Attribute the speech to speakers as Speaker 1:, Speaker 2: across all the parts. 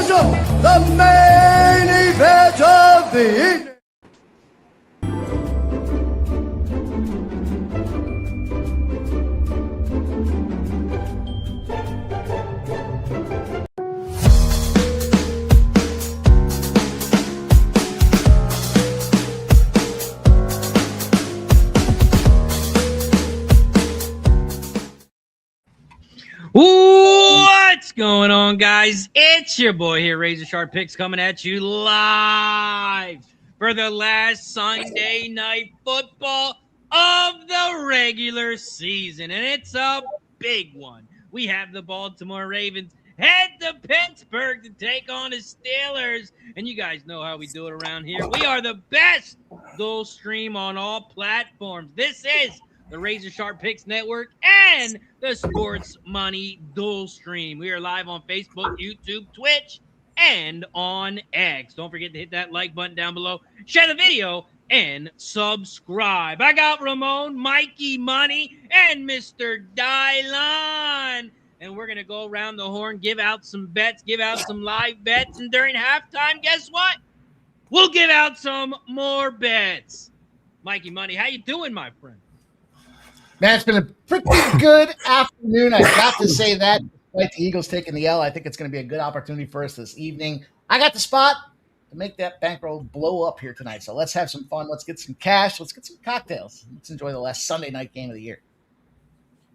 Speaker 1: the main event of the evening.
Speaker 2: What's going on, guys? It's your boy here, Razor Sharp Picks, coming at you live for the last Sunday night football of the regular season, and it's a big one. We have the Baltimore Ravens head to Pittsburgh to take on the Steelers, and you guys know how we do it around here. We are the best dual stream on all platforms. This is the Razor Sharp Picks Network and the Sports Money Dual Stream. We are live on Facebook, YouTube, Twitch, and on X. Don't forget to hit that like button down below, share the video, and subscribe. I got Ramon, Mikey Money, and Mr. Dylan. And we're going to go around the horn, give out some bets, give out some live bets. And during halftime, guess what? We'll give out some more bets. Mikey Money, how you doing, my friend?
Speaker 3: Man, it's been a pretty good afternoon. I got to say that. Despite the Eagles taking the L, I think it's going to be a good opportunity for us this evening. I got the spot to make that bankroll blow up here tonight. So let's have some fun. Let's get some cash. Let's get some cocktails. Let's enjoy the last Sunday night game of the year.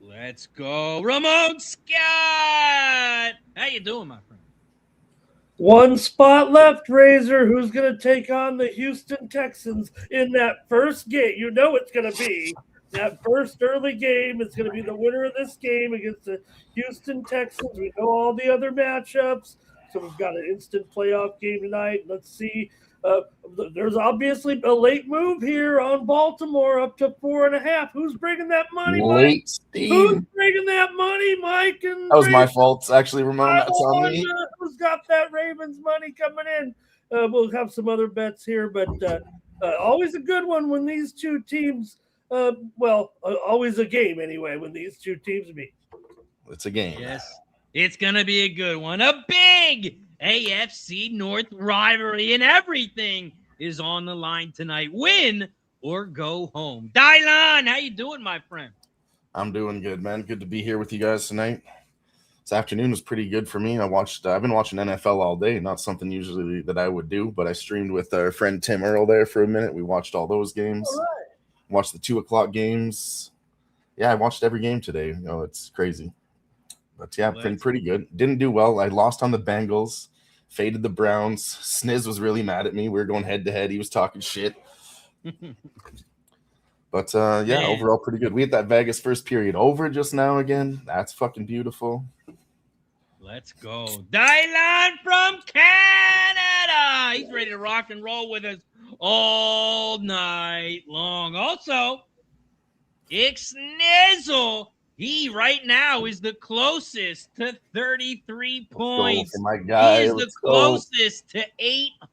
Speaker 2: Let's go. Ramon Scott. How you doing, my friend?
Speaker 4: One spot left, Razor. Who's going to take on the Houston Texans in that first game? You know it's going to be. That first early game is going to be the winner of this game against the Houston Texans. We know all the other matchups, so we've got an instant playoff game tonight. Let's see. There's obviously a late move here on Baltimore up to 4.5. Who's bringing that money, Mike?
Speaker 5: Steve.
Speaker 4: Who's bringing that money, Mike? And
Speaker 5: that was my fault, actually, Ramon. That's on me.
Speaker 4: Who's got that Ravens money coming in? We'll have some other bets here, but always a good one when these two teams – always a game anyway when these two teams meet.
Speaker 5: It's a game.
Speaker 2: Yes, it's going to be a good one. A big AFC North rivalry, and everything is on the line tonight. Win or go home. Dylan, how you doing, my friend?
Speaker 5: I'm doing good, man. Good to be here with you guys tonight. This afternoon was pretty good for me. I've been watching NFL all day, not something usually that I would do, but I streamed with our friend Tim Earl there for a minute. We watched all those games.
Speaker 4: All right.
Speaker 5: Watched the 2:00 games. Yeah, I watched every game today. You know, it's crazy. But yeah, been pretty good. Didn't do well. I lost on the Bengals, faded the Browns. Sniz was really mad at me. We were going head to head. He was talking shit. But yeah, overall pretty good. We had that Vegas first period over just now again. That's fucking beautiful.
Speaker 2: Let's go. Dylan from Canada. He's ready to rock and roll with us all night long. Also, Ixnizzle, he right now is the closest to 33 points.
Speaker 5: My guy.
Speaker 2: He is the closest to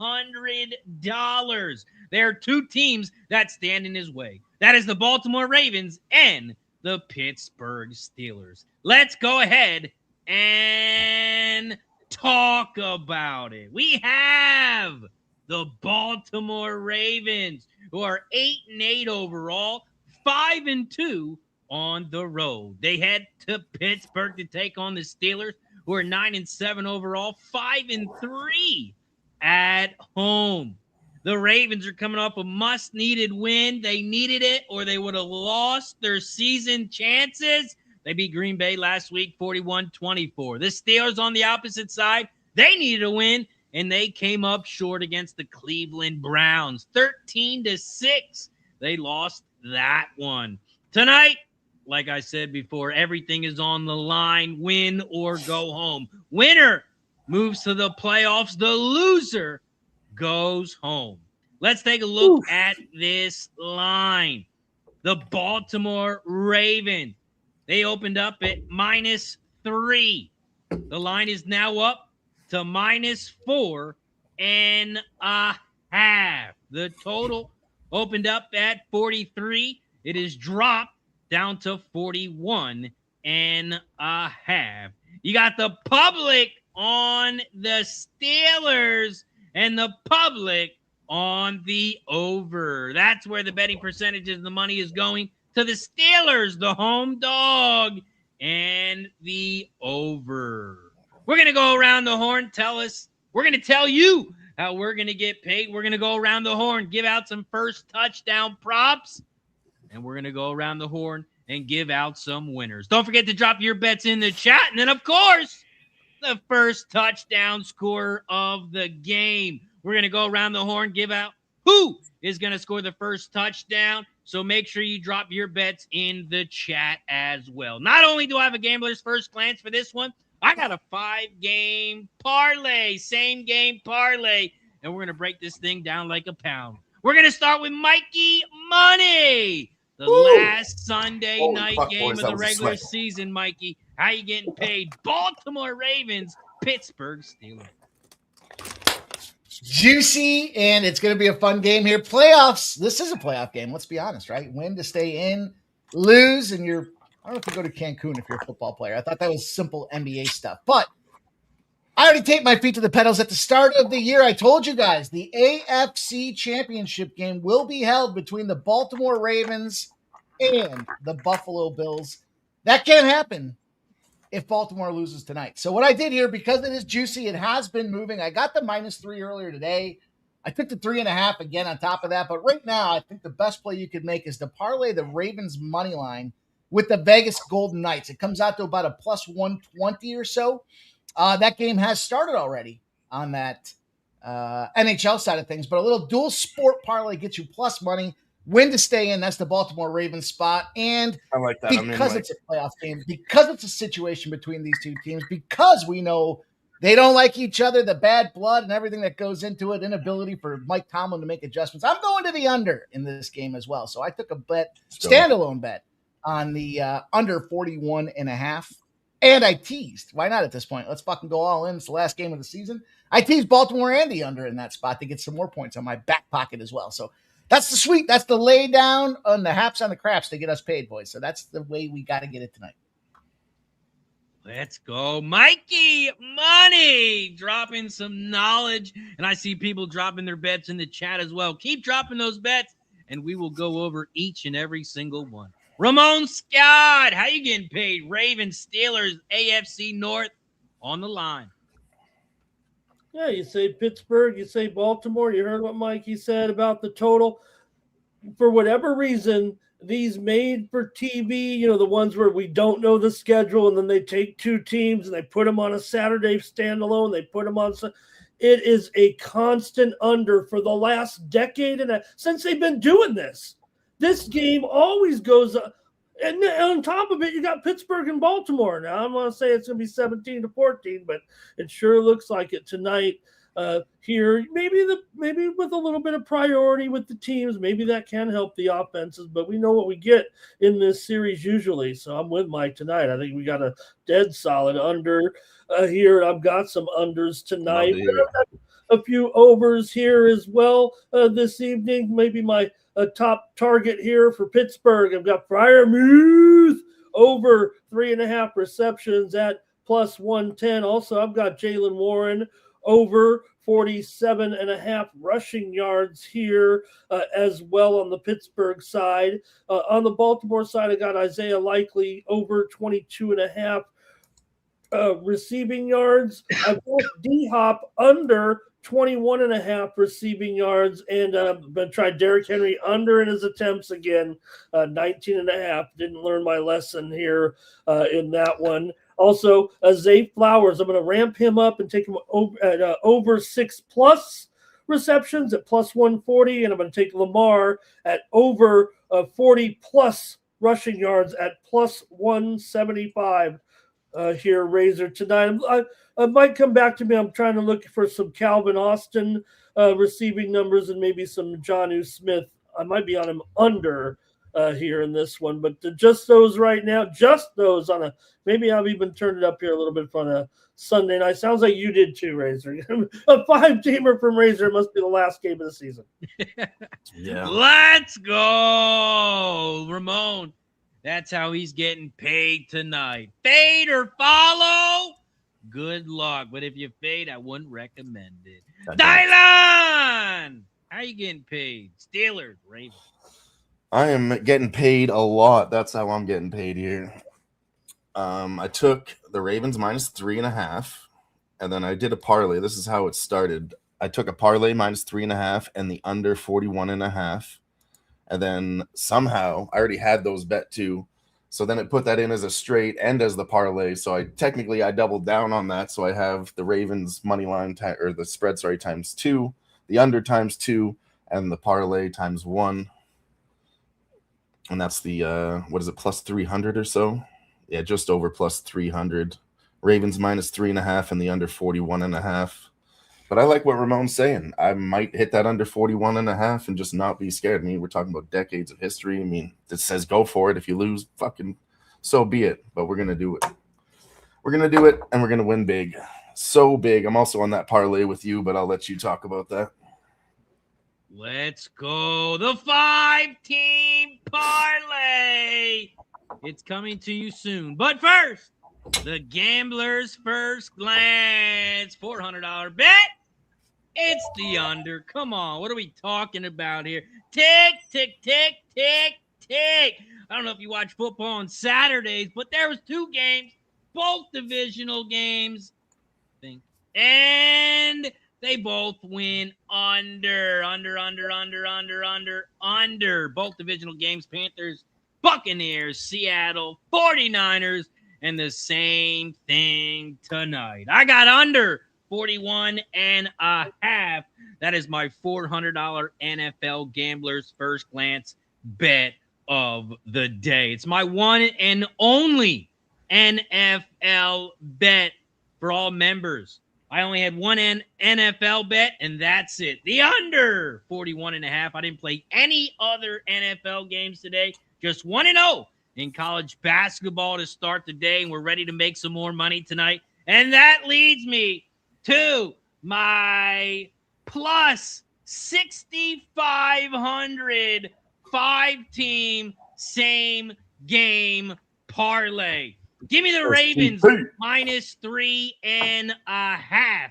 Speaker 2: $800. There are two teams that stand in his way. That is the Baltimore Ravens and the Pittsburgh Steelers. Let's go ahead and talk about it. We have the Baltimore Ravens, who are 8-8 overall, 5-2 on the road. They head to Pittsburgh to take on the Steelers, who are 9-7 overall, 5-3 at home. The Ravens are coming off a must-needed win. They needed it, or they would have lost their season chances. They beat Green Bay last week, 41-24. The Steelers on the opposite side, they needed a win, and they came up short against the Cleveland Browns, 13-6. They lost that one. Tonight, like I said before, everything is on the line, win or go home. Winner moves to the playoffs. The loser goes home. Let's take a look at this line. The Baltimore Ravens, they opened up at -3. The line is now up to -4.5. The total opened up at 43. It is dropped down to 41.5. You got the public on the Steelers and the public on the over. That's where the betting percentages, the money is going to the Steelers, the home dog, and the over. We're going to go around the horn. We're going to tell you how we're going to get paid. We're going to go around the horn, give out some first touchdown props, and we're going to go around the horn and give out some winners. Don't forget to drop your bets in the chat. And then, of course, the first touchdown scorer of the game. We're going to go around the horn, give out who is going to score the first touchdown. So make sure you drop your bets in the chat as well. Not only do I have a gambler's first glance for this one, I got a 5-game parlay, same game parlay, and we're going to break this thing down like a pound. We're going to start with Mikey Money, the last Sunday night game of the regular season. Mikey, how you getting paid? Baltimore Ravens, Pittsburgh Steelers.
Speaker 3: Juicy, and it's going to be a fun game here. Playoffs. This is a playoff game. Let's be honest, right? Win to stay in, lose, and you're. I don't know if you go to Cancun if you're a football player. I thought that was simple NBA stuff, but I already taped my feet to the pedals at the start of the year. I told you guys the AFC Championship game will be held between the Baltimore Ravens and the Buffalo Bills. That can't happen if Baltimore loses tonight. So what I did here, because it is juicy, it has been moving. I got the -3 earlier today. I took the 3.5 again on top of that. But right now, I think the best play you could make is to parlay the Ravens money line with the Vegas Golden Knights. It comes out to about a +120 or so. That game has started already on that NHL side of things. But a little dual sport parlay gets you plus money. Win to stay in, that's the Baltimore Ravens spot. And
Speaker 5: I like that.
Speaker 3: Because it's a playoff game, because it's a situation between these two teams, because we know they don't like each other, the bad blood and everything that goes into it, inability for Mike Tomlin to make adjustments. I'm going to the under in this game as well. So I took a standalone bet on the under 41.5. And I teased. Why not at this point? Let's fucking go all in. It's the last game of the season. I teased Baltimore and the under in that spot to get some more points on my back pocket as well. So that's the sweet. That's the lay down on the haps on the craps to get us paid, boys. So that's the way we got to get it tonight.
Speaker 2: Let's go. Mikey Money dropping some knowledge. And I see people dropping their bets in the chat as well. Keep dropping those bets, and we will go over each and every single one. Ramon Scott, how you getting paid? Ravens, Steelers, AFC North on the line.
Speaker 4: Yeah, you say Pittsburgh, you say Baltimore. You heard what Mikey said about the total. For whatever reason, these made for TV, the ones where we don't know the schedule, and then they take two teams and they put them on a Saturday standalone. They put them on. It is a constant under for the last decade and since they've been doing this. This game always goes up. And on top of it, you got Pittsburgh and Baltimore. Now, I'm going to say it's going to be 17-14, but it sure looks like it tonight here. Maybe with a little bit of priority with the teams, maybe that can help the offenses, but we know what we get in this series usually. So I'm with Mike tonight. I think we got a dead solid under here. I've got some unders tonight. A few overs here as well this evening. Maybe my top target here for Pittsburgh. I've got Freiermuth over 3.5 receptions at +110. Also, I've got Jaylen Warren over 47.5 rushing yards here as well on the Pittsburgh side. On the Baltimore side, I got Isaiah Likely over 22.5 receiving yards. I've got D-Hop under 21.5 receiving yards, and I'm going to try Derrick Henry under in his attempts again, 19.5. Didn't learn my lesson here in that one. Also, Zay Flowers, I'm going to ramp him up and take him at over 6+ receptions at +140, and I'm going to take Lamar at over 40+ rushing yards at +175 here, Razor, tonight. I might come back to me. I'm trying to look for some Calvin Austin receiving numbers and maybe some Jonnu Smith. I might be on him under here in this one, but just those right now, just those on maybe I've even turned it up here a little bit on a Sunday night. Sounds like you did too, Razor. A 5-teamer from Razor must be the last game of the season.
Speaker 5: Yeah.
Speaker 2: Let's go, Ramon. That's how he's getting paid tonight. Fade or follow? good luck. But if you fade, I wouldn't recommend it.
Speaker 5: I don't.
Speaker 2: Dylan, how you getting paid? Steelers, Ravens.
Speaker 5: I am getting paid a lot. That's how I'm getting paid here. I took the Ravens minus 3.5, and then I did a parlay. This is how it started. I took a parlay minus 3.5 and the under 41.5. And then somehow I already had those bet too. So then it put that in as a straight and as the parlay. So I doubled down on that. So I have the Ravens money line or the spread, times 2, the under times 2, and the parlay times 1. And that's the plus 300 or so? Yeah, just over plus 300. Ravens minus 3.5 and the under 41.5. But I like what Ramon's saying. I might hit that under 41.5 and just not be scared. I mean, we're talking about decades of history. I mean, it says go for it. If you lose, fucking so be it. But we're going to do it. We're going to do it, and we're going to win big. So big. I'm also on that parlay with you, but I'll let you talk about that.
Speaker 2: Let's go. The 5-team parlay. It's coming to you soon. But first, the gambler's first glance. $400 bet. It's the under. Come on. What are we talking about here? Tick, tick, tick, tick, tick. I don't know if you watch football on Saturdays, but there was 2 games, both divisional games, I think. And they both win under. Both divisional games, Panthers, Buccaneers, Seattle, 49ers, and the same thing tonight. I got under 41.5. That is my $400 NFL Gambler's First Glance bet of the day. It's my one and only NFL bet for all members. I only had one NFL bet, and that's it. The under 41.5. I didn't play any other NFL games today. Just 1-0 in college basketball to start the day, and we're ready to make some more money tonight. And that leads me to my plus 6,500 5-team same game parlay. Give me the Ravens minus 3.5.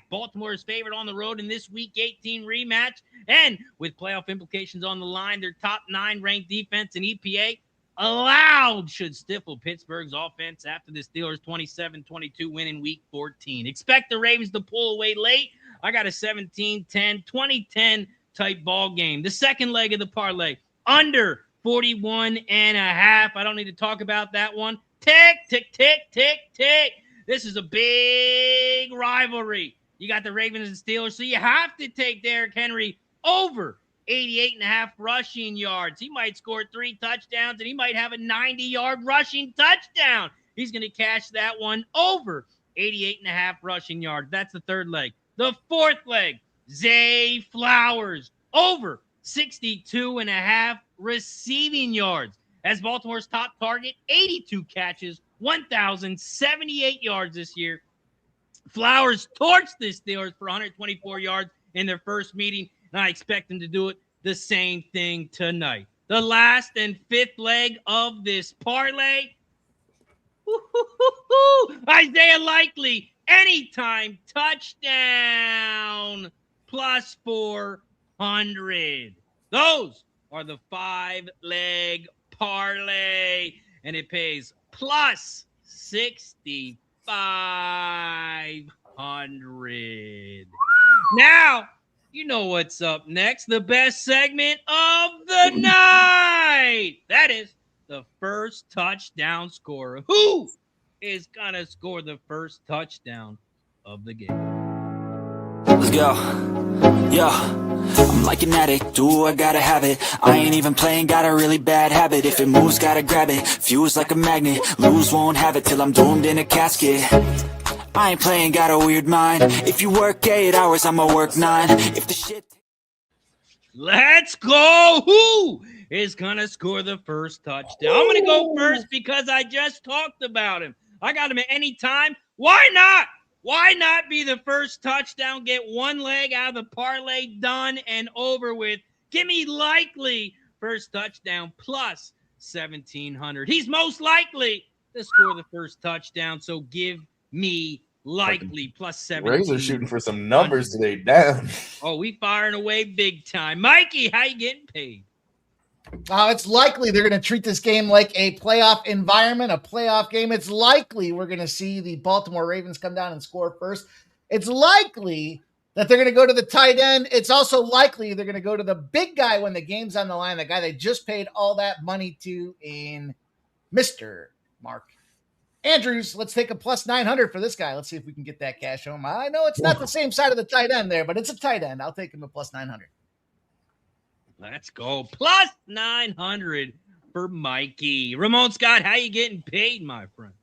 Speaker 2: Baltimore's favorite on the road in this Week 18 rematch. And with playoff implications on the line, their top 9 ranked defense in EPA allowed should stifle Pittsburgh's offense after the Steelers' 27-22 win in Week 14. Expect the Ravens to pull away late. I got a 17-10, 20-10 type ball game. The second leg of the parlay, under 41.5. I don't need to talk about that one. Tick, tick, tick, tick, tick. This is a big rivalry. You got the Ravens and Steelers, so you have to take Derrick Henry over 88.5 rushing yards. He might score 3 touchdowns, and he might have a 90-yard rushing touchdown. He's going to cash that one over 88.5 rushing yards. That's the third leg. The fourth leg, Zay Flowers over 62.5 receiving yards. As Baltimore's top target, 82 catches, 1,078 yards this year. Flowers torched the Steelers for 124 yards in their first meeting, and I expect them to do it the same thing tonight. The last and fifth leg of this parlay, Isaiah Likely, anytime touchdown, plus 400. Those are the 5-leg parlay, and it pays plus 6,500. Now, you know what's up next. The best segment of the night. That is the first touchdown scorer. Who is going to score the first touchdown of the game?
Speaker 6: Let's go. Yeah. I'm like an addict, do I gotta have it. I ain't even playing, got a really bad habit. If it moves, gotta grab it, fuse like a magnet. Lose, won't have it till I'm doomed in a casket. I ain't playing, got a weird mind. If you work 8 hours, I'ma work 9. If the shit...
Speaker 2: Let's go! Who is gonna score the first touchdown? I'm gonna go first because I just talked about him. I got him at any time. Why not? Why not be the first touchdown, get one leg out of the parlay, done and over with? Give me Likely first touchdown plus 1,700. He's most likely to score the first touchdown, so give me likely plus 17.
Speaker 5: Razor shooting for some numbers today. Damn.
Speaker 2: Oh, we firing away big time. Mikey, how you getting paid?
Speaker 3: It's likely they're going to treat this game like a playoff environment, a playoff game. It's likely we're going to see the Baltimore Ravens come down and score first. It's likely that they're going to go to the tight end. It's also likely they're going to go to the big guy when the game's on the line, the guy they just paid all that money to in Mr. Mark Andrews. Let's take a plus 900 for this guy. Let's see if we can get that cash home. I know it's not the same side of the tight end there, but it's a tight end. I'll take him at plus 900.
Speaker 2: Let's go. Plus 900 for Mikey. Ramon Scott, how you getting paid, my friend?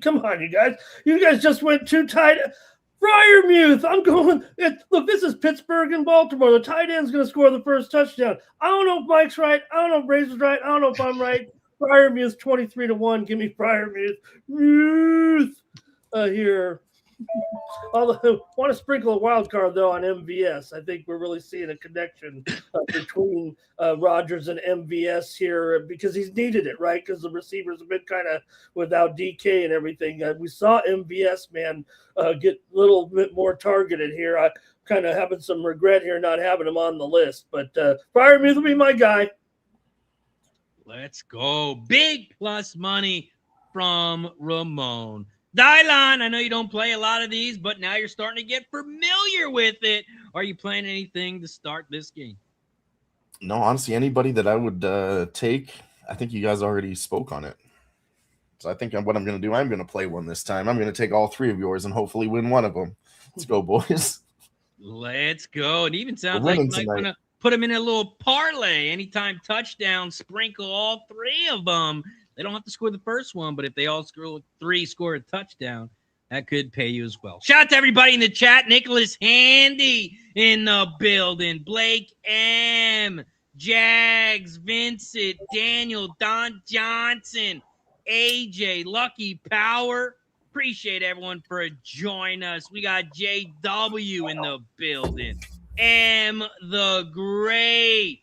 Speaker 4: Come on, you guys. You guys just went too tight. Fryermuth, I'm going. Look, this is Pittsburgh and Baltimore. The tight end's going to score the first touchdown. I don't know if Mike's right. I don't know if Razor's right. I don't know if I'm right. Fryermuth 23-1. Give me Fryermuth. Here. Although, want to sprinkle a wild card, though, on MVS. I think we're really seeing a connection between Rodgers and MVS here because he's needed it, right? Because the receivers have been kind of without DK and everything. We saw MVS, man, get a little bit more targeted here. I kind of having some regret here not having him on the list. But Fryermuth will be my guy.
Speaker 2: Let's go. Big plus money from Ramon. Dylon, I know you don't play a lot of these, but now you're starting to get familiar with it. Are you playing anything to start this game?
Speaker 5: No, honestly, anybody that I would take, I think you guys already spoke on it. So I think what I'm going to do, I'm going to play one this time. I'm going to take all three of yours and hopefully win one of them. Let's go, boys.
Speaker 2: Let's go. It even sounds like you might want to put them in a little parlay. Anytime touchdown, sprinkle all three of them. They don't have to score the first one, but if they all score a touchdown, that could pay you as well. Shout out to everybody in the chat. Nicholas Handy in the building. Blake M. Jags, Vincent, Daniel, Don Johnson, AJ, Lucky Power. Appreciate everyone for joining us. We got JW in the building. M. the Great.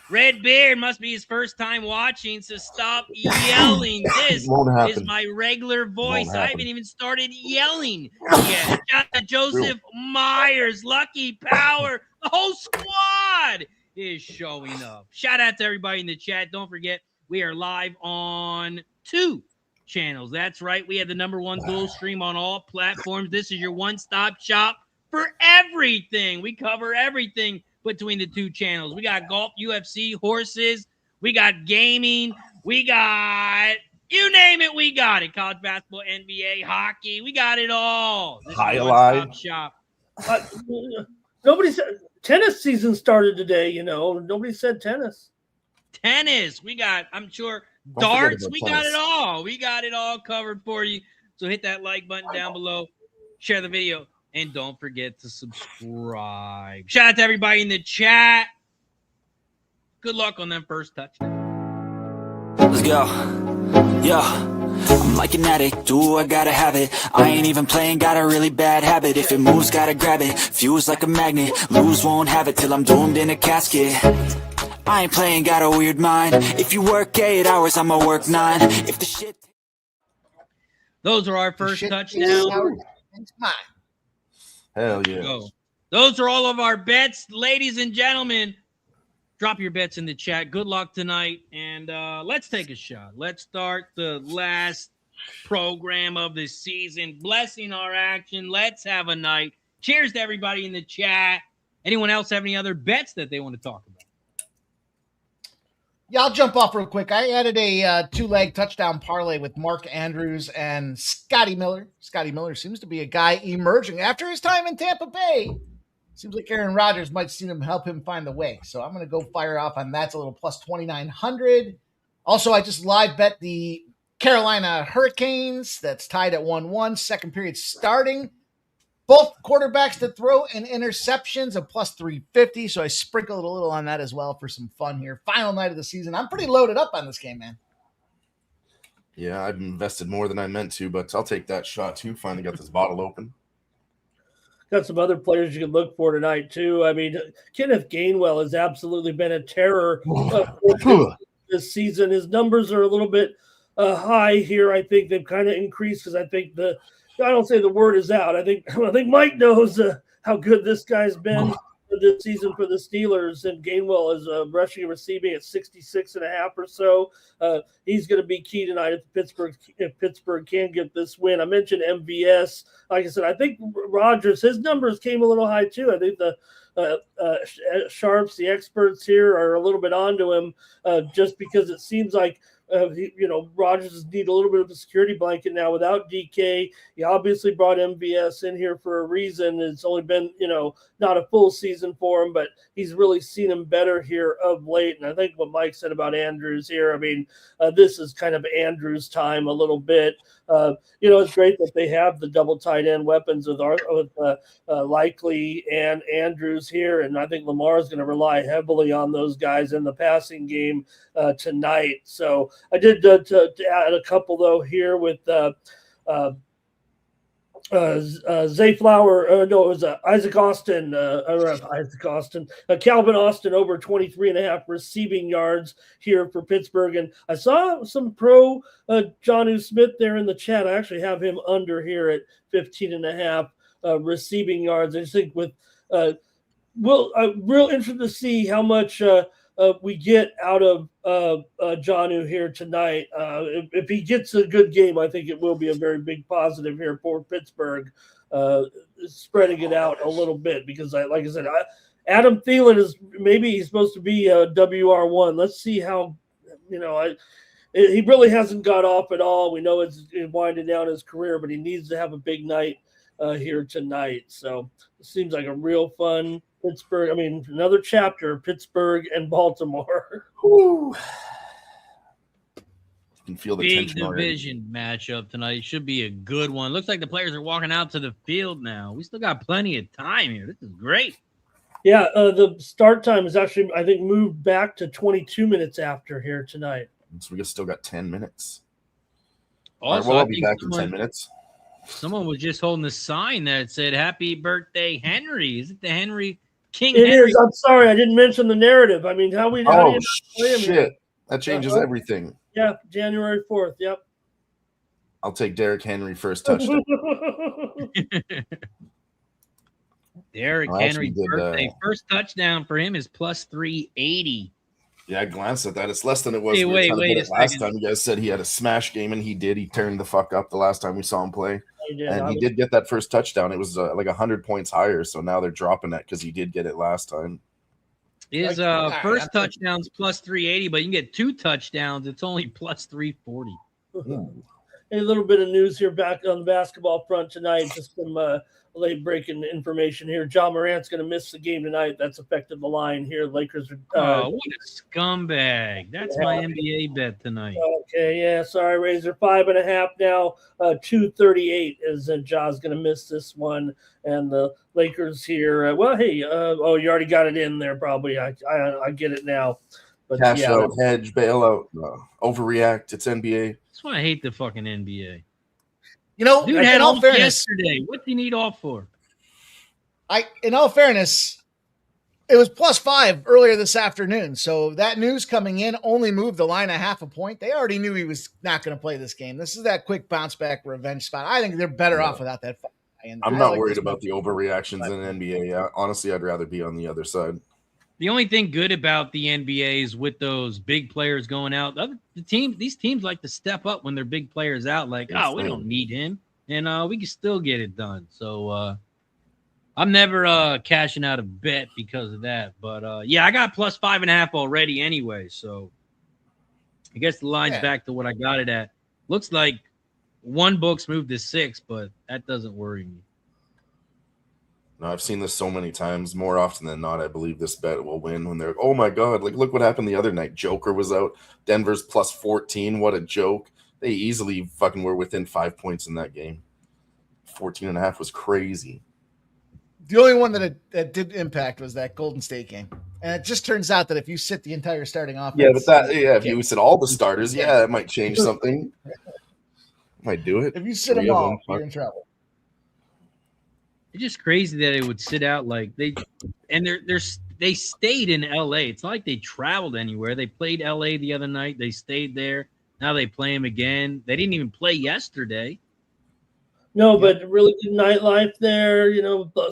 Speaker 2: Red Beard must be his first time watching, so stop yelling. This is my regular voice. I haven't even started yelling yet. Shout out to Joseph Myers, Lucky Power. The whole squad is showing up. Shout out to everybody in the chat. Don't forget, we are live on 2 channels. That's right. We have the #1 dual stream on all platforms. This is your one-stop shop for everything. We cover everything between the 2 channels. We got golf, UFC, horses. We got gaming. We got, you name it, we got it. College basketball, NBA, hockey. We got it all. This is one-stop shop.
Speaker 4: Nobody said tennis season started today, Nobody said tennis.
Speaker 2: Tennis. We got, I'm sure, darts. We got it all. We got it all covered for you. So hit that like button down below. Share the video. And don't forget to subscribe. Shout out to everybody in the chat. Good luck on them first touchdown.
Speaker 6: Let's go. Yo, I'm like an addict. Do I gotta have it? I ain't even playing, got a really bad habit. If it moves, gotta grab it. Fuse like a magnet. Lose, won't have it till I'm doomed in a casket. I ain't playing, got a weird mind. If you work 8 hours, I'ma work 9. If the shit.
Speaker 2: Those are our first touchdowns.
Speaker 3: It's mine.
Speaker 5: Hell yeah.
Speaker 2: Go. Those are all of our bets. Ladies and gentlemen, drop your bets in the chat. Good luck tonight. And let's take a shot. Let's start the last program of the season. Blessing our action. Let's have a night. Cheers to everybody in the chat. Anyone else have any other bets that they want to talk about?
Speaker 3: Yeah, I'll jump off real quick. I added a 2-leg touchdown parlay with Mark Andrews and Scotty Miller. Scotty Miller seems to be a guy emerging after his time in Tampa Bay. Seems like Aaron Rodgers might see him help him find the way. So I'm going to go fire off on that. It's a little plus 2,900. Also, I just live bet the Carolina Hurricanes. That's tied at 1-1. Second period starting. Both quarterbacks to throw and interceptions of plus 350. So I sprinkled a little on that as well for some fun here. Final night of the season. I'm pretty loaded up on this game, man.
Speaker 5: Yeah, I've invested more than I meant to, but I'll take that shot too. Finally got this bottle open.
Speaker 4: Got some other players you can look for tonight too. I mean, Kenneth Gainwell has absolutely been a terror this season. His numbers are a little bit high here. I think they've kind of increased because I think the I don't say the word is out. I think Mike knows how good this guy's been this season for the Steelers, and Gainwell is rushing and receiving at 66.5 or so. He's going to be key tonight if Pittsburgh can get this win. I mentioned MVS. Like I said, I think Rodgers, his numbers came a little high too. I think the sharps, the experts here are a little bit onto him just because it seems like Rodgers need a little bit of a security blanket now without DK. He obviously brought MVS in here for a reason. It's only been, not a full season for him, but he's really seen him better here of late. And I think what Mike said about Andrews here, I mean, this is kind of Andrews time a little bit. It's great that they have the double tight end weapons with Likely and Andrews here. And I think Lamar is going to rely heavily on those guys in the passing game tonight. So I did to add a couple though here with Zay Flower. It was Isaac Austin. Calvin Austin over 23.5 receiving yards here for Pittsburgh. And I saw some pro Jonnu Smith there in the chat. I actually have him under here at 15.5 receiving yards. I just think with real interested to see how much we get out of Jonnu here tonight. If he gets a good game, I think it will be a very big positive here for Pittsburgh, spreading it out a little bit because, like I said, Adam Thielen he's supposed to be a WR1. Let's see how, he really hasn't got off at all. We know it's winding down his career, but he needs to have a big night here tonight. So it seems like a real fun Pittsburgh. I mean, another chapter, Pittsburgh and Baltimore.
Speaker 5: You can feel the
Speaker 2: big
Speaker 5: tension already.
Speaker 2: Division matchup tonight. Should be a good one. Looks like the players are walking out to the field now. We still got plenty of time here. This is great.
Speaker 4: Yeah, the start time is actually, I think, moved back to 22 minutes after here tonight.
Speaker 5: So we still got 10 minutes.
Speaker 2: Also,
Speaker 5: I'll be back in 10 minutes.
Speaker 2: Someone was just holding a sign that said "Happy Birthday, Henry." Is it the Henry King?
Speaker 4: It
Speaker 2: Henry?
Speaker 4: is. I'm sorry, I didn't mention the narrative. I mean, how do you play
Speaker 5: shit! That changes everything.
Speaker 4: Yeah, January 4th. Yep.
Speaker 5: I'll take Derrick Henry first touchdown.
Speaker 2: Derrick Henry birthday first touchdown for him is plus 380.
Speaker 5: Yeah, I glanced at that. It's less than it was.
Speaker 2: Wait
Speaker 5: last time you guys said he had a smash game, and he did. He turned the fuck up the last time we saw him play. He did get that first touchdown. It was like 100 points higher, so now they're dropping that because he did get it last time.
Speaker 2: His first touchdown's plus 380, but you can get 2 touchdowns. It's only plus 340.
Speaker 4: A little bit of news here back on the basketball front tonight. Just some late breaking information here. John Morant's going to miss the game tonight. That's affected the line here. Lakers are.
Speaker 2: What a scumbag! That's my NBA bet tonight.
Speaker 4: Okay, yeah. Sorry, Razor. 5.5 now. 238 is Ja's going to miss this one, and the Lakers here. You already got it in there. Probably. I get it now. But
Speaker 5: cash out, hedge, bailout, overreact. It's NBA.
Speaker 2: That's why I hate the fucking NBA.
Speaker 3: Dude,
Speaker 2: had off yesterday. What do you need off for?
Speaker 3: In all fairness, it was plus 5 earlier this afternoon. So that news coming in only moved the line a half a point. They already knew he was not going to play this game. This is that quick bounce back revenge spot. I think they're better off without that.
Speaker 5: I'm not worried about the overreactions in NBA. Honestly, I'd rather be on the other side.
Speaker 2: The only thing good about the NBA is with those big players going out. These teams like to step up when their big players out. Like, we don't need him, and we can still get it done. So I'm never cashing out a bet because of that. But I got plus 5.5 already anyway. So I guess the line's back to what I got it at. Looks like one book's moved to 6, but that doesn't worry me.
Speaker 5: No, I've seen this so many times. More often than not, I believe this bet will win when they're, oh my God, like look what happened the other night. Joker was out. Denver's plus 14. What a joke. They easily fucking were within 5 points in that game. 14.5 was crazy.
Speaker 3: The only one that did impact was that Golden State game. And it just turns out that if you sit the entire starting offense.
Speaker 5: If you sit all the starters, it might change something. Might do it.
Speaker 3: If you sit them all, you're in trouble.
Speaker 2: It's just crazy that it would sit out like they stayed in LA. It's not like they traveled anywhere. They played LA the other night. They stayed there. Now they play them again. They didn't even play yesterday.
Speaker 4: No, but really good nightlife there.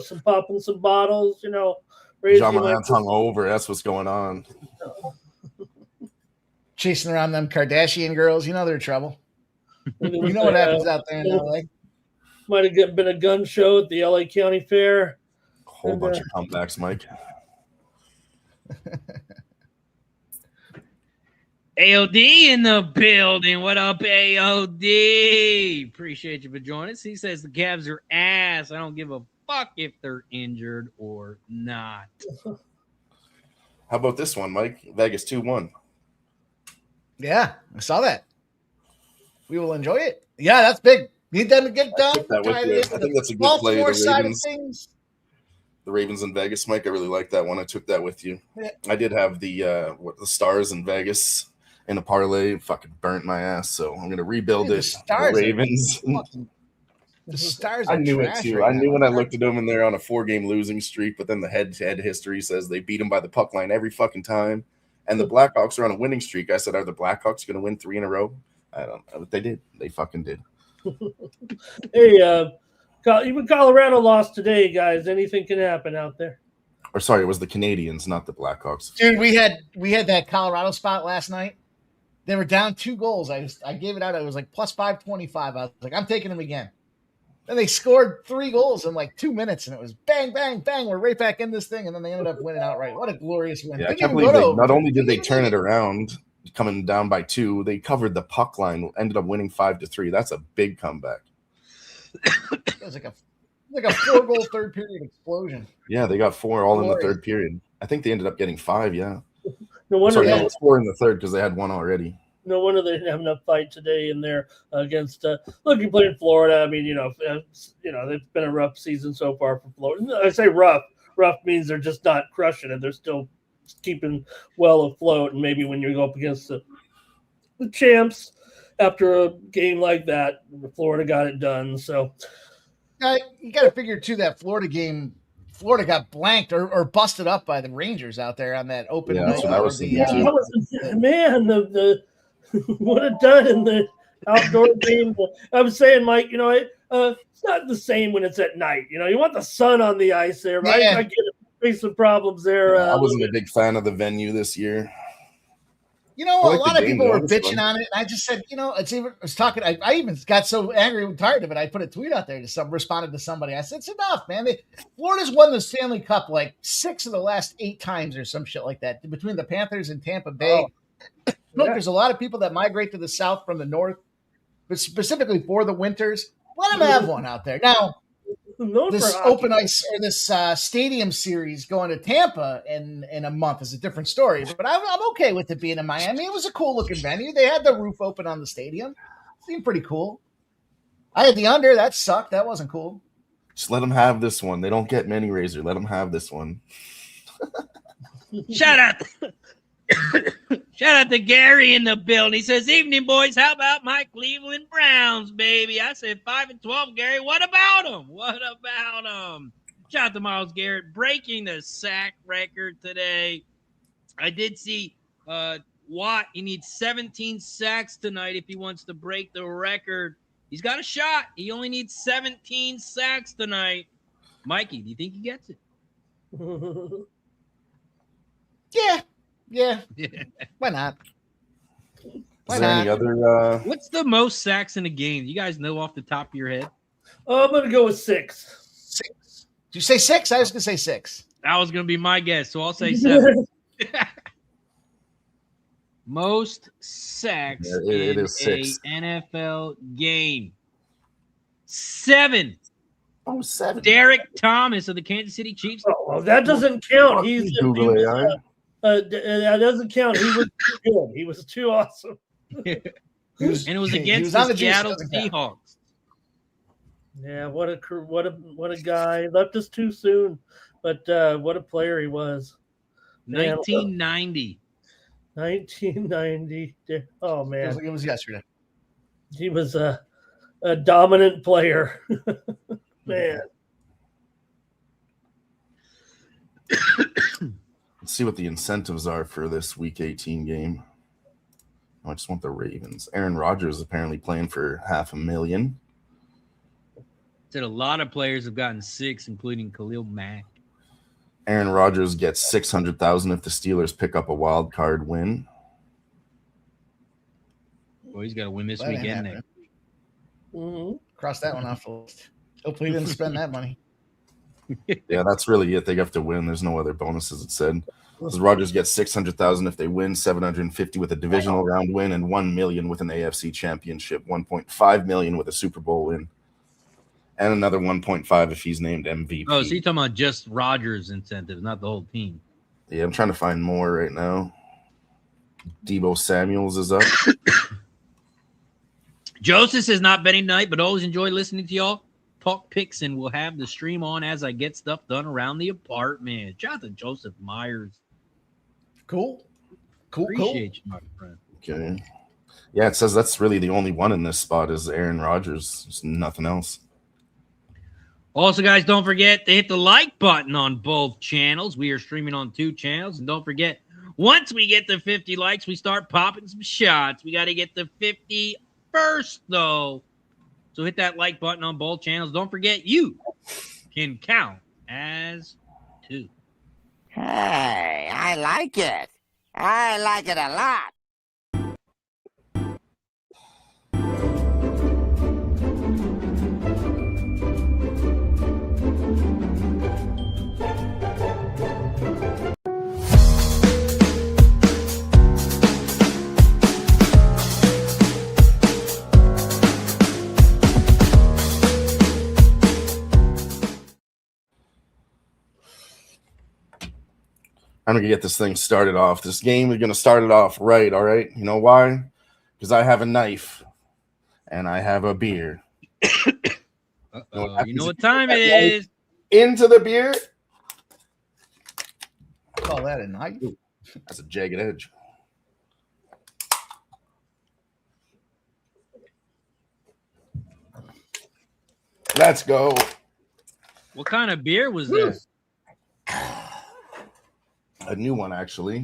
Speaker 4: Some popping some bottles.
Speaker 5: John Morant's hung over. That's what's going on.
Speaker 3: Chasing around them Kardashian girls. They're in trouble. You know what happens out there in LA.
Speaker 4: Might have been a gun show at the LA County Fair.
Speaker 5: A whole bunch of comebacks, Mike.
Speaker 2: AOD in the building. What up, AOD? Appreciate you for joining us. He says the Cavs are ass. I don't give a fuck if they're injured or not.
Speaker 5: How about this one, Mike? Vegas 2-1.
Speaker 3: Yeah, I saw that. We will enjoy it. Yeah, that's big. Need them to get done.
Speaker 5: I think that's a good play. The Ravens in Vegas, Mike. I really like that one. I took that with you. Yeah. I did have the Stars in Vegas in a parlay. Fucking burnt my ass, so I'm gonna rebuild it. The Ravens.
Speaker 3: The Stars.
Speaker 5: I knew it too. I knew when I looked at them and they're on a 4-game losing streak, but then the head-to-head history says they beat them by the puck line every fucking time. And the Blackhawks are on a winning streak. I said, are the Blackhawks going to win 3 in a row? I don't know. But they did. They fucking did.
Speaker 4: Hey, even Colorado lost today, guys. Anything can happen out there.
Speaker 5: Or sorry, it was the Canadians, not the Blackhawks.
Speaker 3: Dude, we had that Colorado spot last night. They were down 2 goals. I gave it out. It was like plus 525. I was like, I'm taking them again. Then they scored 3 goals in like 2 minutes, and it was bang, bang, bang. We're right back in this thing, and then they ended up winning outright. What a glorious win!
Speaker 5: Yeah, I can't believe not only did they turn it around, coming down by 2, they covered the puck line, ended up winning 5-3. That's a big comeback.
Speaker 3: It was like a 4-goal third period explosion.
Speaker 5: Yeah, they got 4 all in the third period. I think they ended up getting 5. Yeah.
Speaker 4: No wonder
Speaker 5: it was 4 in the third because they had 1 already.
Speaker 4: No wonder they didn't have enough fight today in there against. Look, you played in Florida. I mean, it's been a rough season so far for Florida. I say rough. Rough means they're just not crushing it. They're still keeping well afloat. And maybe when you go up against the champs after a game like that, Florida got it done. So
Speaker 3: you got to figure too that Florida game. Florida got blanked or busted up by the Rangers out there on that open.
Speaker 5: Yeah, that's what I was thinking too.
Speaker 4: Man, the what it done in the outdoor game. I was saying, Mike, it's not the same when it's at night. You want the sun on the ice there, right?
Speaker 3: Yeah.
Speaker 4: I get it. Face some problems there.
Speaker 5: I wasn't a big fan of the venue this year.
Speaker 3: A lot of people were bitching on it, and I just said, I even got so angry and tired of it. I put a tweet out there responded to somebody. I said, it's enough, man. Florida's won the Stanley Cup like 6 of the last 8 times or some shit like that between the Panthers and Tampa Bay. Look, there's a lot of people that migrate to the South from the North, but specifically for the winters. Let them have one out there. Now, this open ice or this stadium series going to Tampa in a month is a different story. But I'm okay with it being in Miami. It was a cool looking venue. They had the roof open on the stadium. Seemed pretty cool. I had the under. That sucked. That wasn't cool.
Speaker 5: Just let them have this one. They don't get many, Razor. Let them have this one.
Speaker 2: Shout out. Shout out to Gary in the building. He says, evening, boys. How about my Cleveland Browns, baby? I said 5-12, Gary. What about them? Shout out to Miles Garrett breaking the sack record today. I did see Watt. He needs 17 sacks tonight if he wants to break the record. He's got a shot. He only needs 17 sacks tonight. Mikey, do you think he gets it?
Speaker 3: Yeah. Why not?
Speaker 5: Is there any other?
Speaker 2: What's the most sacks in a game? You guys know off the top of your head?
Speaker 4: I'm going to go with 6.
Speaker 3: 6. Did you say 6? I was going to say 6.
Speaker 2: That was going to be my guess, so I'll say 7. Most sacks in a NFL game. 7.
Speaker 5: Oh, 7.
Speaker 2: Derek Thomas of the Kansas City Chiefs.
Speaker 4: Oh, well, that doesn't count.
Speaker 5: Google AI.
Speaker 4: That doesn't count. He was too good. He was too awesome.
Speaker 2: And it was against the Seattle Seahawks.
Speaker 4: Yeah, what a guy. Left us too soon, but what a player he was.
Speaker 2: 1990.
Speaker 4: 1990. Oh man,
Speaker 3: it was yesterday.
Speaker 4: He was a dominant player. Man.
Speaker 5: Let's see what the incentives are for this Week 18 game. I just want the Ravens. Aaron Rodgers is apparently playing for $500,000.
Speaker 2: said a lot of players have gotten 6, including Khalil Mack.
Speaker 5: Aaron Rodgers gets $600,000 if the Steelers pick up a wild card win.
Speaker 2: Well, he's got to win this
Speaker 3: That ain't
Speaker 2: weekend.
Speaker 3: happening.
Speaker 4: Mhm.
Speaker 3: Cross that one off the list. Hopefully, he didn't spend that money.
Speaker 5: Yeah, that's really it. They have to win. There's no other bonuses, it said. Because Rodgers gets $600,000 if they win, $750,000 with a divisional round win, and $1 million with an AFC championship, $1.5 million with a Super Bowl win, and another $1.5 if he's named MVP.
Speaker 2: Oh, so you're talking about just Rodgers incentives, not the whole team.
Speaker 5: Yeah, I'm trying to find more right now. Deebo Samuels is up.
Speaker 2: Joseph says not betting night, but always enjoy listening to y'all talk picks, and we'll have the stream on as I get stuff done around the apartment. Shout out to Joseph Myers.
Speaker 3: Cool.
Speaker 2: Appreciate you, my friend.
Speaker 5: Okay. Yeah, it says that's really the only one in this spot is Aaron Rodgers. There's nothing else.
Speaker 2: Also, guys, don't forget to hit the like button on both channels. We are streaming on 2 channels. And don't forget, once we get to 50 likes, we start popping some shots. We got to get to 50 first, though. So hit that like button on both channels. Don't forget, you can count as 2.
Speaker 7: Hey, I like it. I like it a lot.
Speaker 5: I'm going to get this thing started off. This game, we're going to start it off right, all right? You know why? Because I have a knife and I have a beer.
Speaker 2: You know what time it is.
Speaker 5: Into the beer.
Speaker 3: Call that a knife.
Speaker 5: That's a jagged edge. Let's go.
Speaker 2: What kind of beer was that?
Speaker 5: A new one, actually.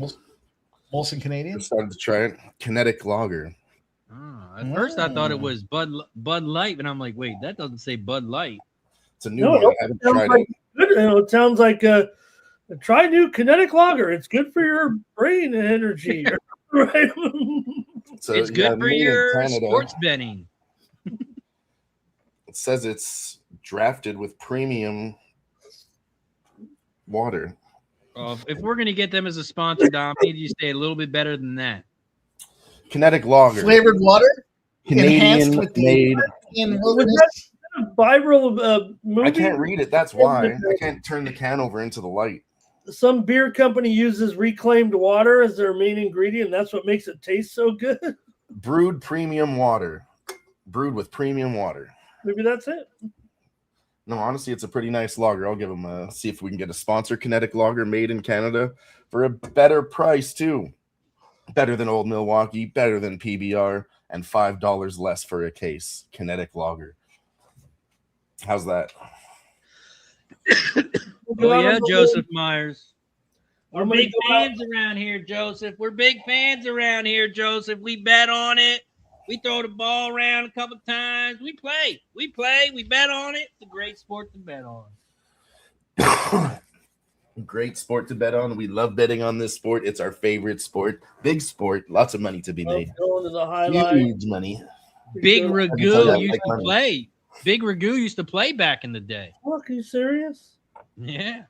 Speaker 3: Molson Canadian.
Speaker 5: I started to try it. Kinetic Lager.
Speaker 2: At first, I thought it was Bud Light, and I'm like, wait, that doesn't say Bud Light.
Speaker 5: It's a new one. I haven't tried
Speaker 4: Like,
Speaker 5: it.
Speaker 4: it sounds like try new Kinetic Lager. It's good for your brain energy. Right?
Speaker 5: So,
Speaker 2: It's good for
Speaker 5: made in
Speaker 2: your
Speaker 5: Canada.
Speaker 2: sports betting.
Speaker 5: It says it's drafted with premium water.
Speaker 2: If we're going to get them as a sponsor, Dom, maybe you say a little bit better than that.
Speaker 5: Kinetic Lager.
Speaker 3: Flavored water.
Speaker 5: Canadian
Speaker 3: with the
Speaker 5: made.
Speaker 3: wilderness.
Speaker 4: Viral movie.
Speaker 5: I can't read it. That's why. I can't turn the can over into the light.
Speaker 4: Some beer company uses reclaimed water as their main ingredient. That's what makes it taste so good.
Speaker 5: Brewed premium water. Brewed with premium water.
Speaker 4: Maybe that's it.
Speaker 5: No, honestly, it's a pretty nice lager. I'll give them see if we can get a sponsor. Kinetic Lager made in Canada for a better price, too. Better than Old Milwaukee, better than PBR, and $5 less for a case. Kinetic Lager. How's that?
Speaker 2: Oh, yeah, Joseph Myers. We're
Speaker 4: I'm gonna
Speaker 2: big
Speaker 4: go out-
Speaker 2: fans around here, Joseph. We're big fans around here, Joseph. We bet on it. We throw the ball around a couple times. We play. We bet on it. It's a great sport to bet on.
Speaker 5: Great sport to bet on. We love betting on this sport. It's our favorite sport. Big sport. Lots of money to be made.
Speaker 4: Going to the highlight.
Speaker 5: Huge money.
Speaker 2: Big
Speaker 5: tell
Speaker 2: Ragu
Speaker 5: you, I
Speaker 2: used
Speaker 5: like
Speaker 2: to
Speaker 5: money.
Speaker 2: play. Big Ragu used to play back in the day.
Speaker 4: Look, are you serious?
Speaker 2: Yeah.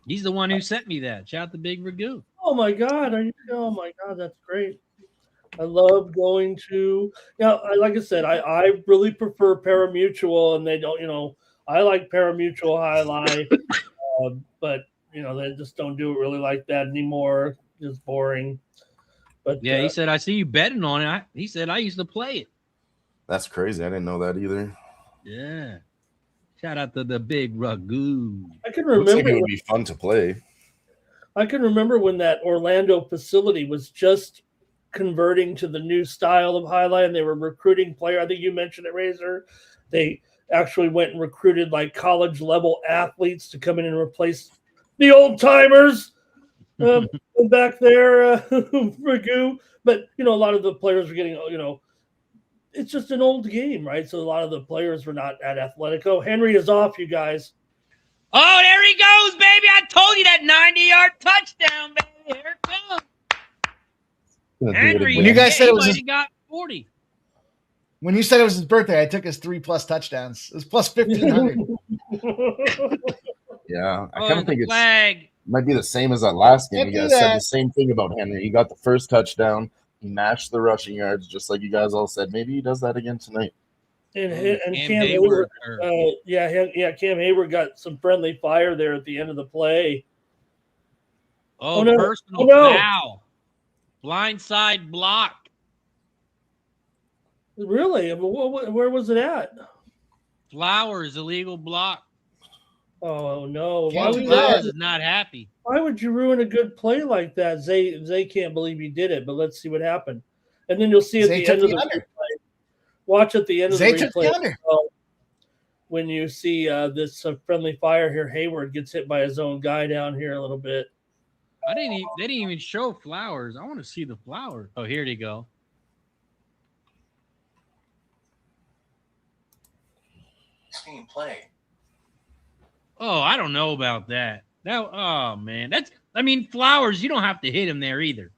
Speaker 2: He's the one who sent me that. Shout out to Big Ragu.
Speaker 4: Oh my God! Oh my God, that's great. I love going to. Like I said, I really prefer parimutuel, and they don't. I like parimutuel highlight, but they just don't do it really like that anymore. Just boring. But
Speaker 2: Yeah, he said, I see you betting on it. He said, I used to play it.
Speaker 5: That's crazy. I didn't know that either.
Speaker 2: Yeah. Shout out to the Big Ragu.
Speaker 4: I can
Speaker 5: Looks like
Speaker 4: remember.
Speaker 5: it would be fun to play.
Speaker 4: I can remember when that Orlando facility was just converting to the new style of highlight, and they were recruiting players. I think you mentioned it, Razor. They actually went and recruited like college level athletes to come in and replace the old timers back there, Ragu. But a lot of the players were getting it's just an old game, right? So a lot of the players were not at Atletico. Henry is off, you guys.
Speaker 2: Oh, there he goes, baby. I told you that 90-yard touchdown, baby. Here it comes. Henry,
Speaker 3: When you guys said it was
Speaker 2: he got 40.
Speaker 3: When you said it was his birthday, I took his 3+ touchdowns. It was plus 1,500.
Speaker 5: Yeah, I kind of think
Speaker 2: flag.
Speaker 5: Might be the same as that last game.
Speaker 3: Can't
Speaker 5: You
Speaker 3: do
Speaker 5: guys said
Speaker 3: that.
Speaker 5: the same thing about Henry. He got the first touchdown. He matched the rushing yards, just like you guys all said. Maybe he does that again tonight.
Speaker 4: And Cam Hayward, Cam Hayward got some friendly fire there at the end of the play.
Speaker 2: Oh, no. Personal foul. Blindside block.
Speaker 4: Really? Where was it at?
Speaker 2: Flowers, illegal block.
Speaker 4: Oh, no.
Speaker 2: Flowers is not happy.
Speaker 4: Why would you ruin a good play like that? Zay can't believe he did it, but let's see what happened. And then you'll see at the end of the replay. Watch at the end of the replay. When you see this friendly fire here, Hayward gets hit by his own guy down here a little bit.
Speaker 2: They didn't even show Flowers. I want to see the Flowers. Oh, here they go.
Speaker 8: It's being played.
Speaker 2: Oh, I don't know about that. Oh man, Flowers. You don't have to hit him there either.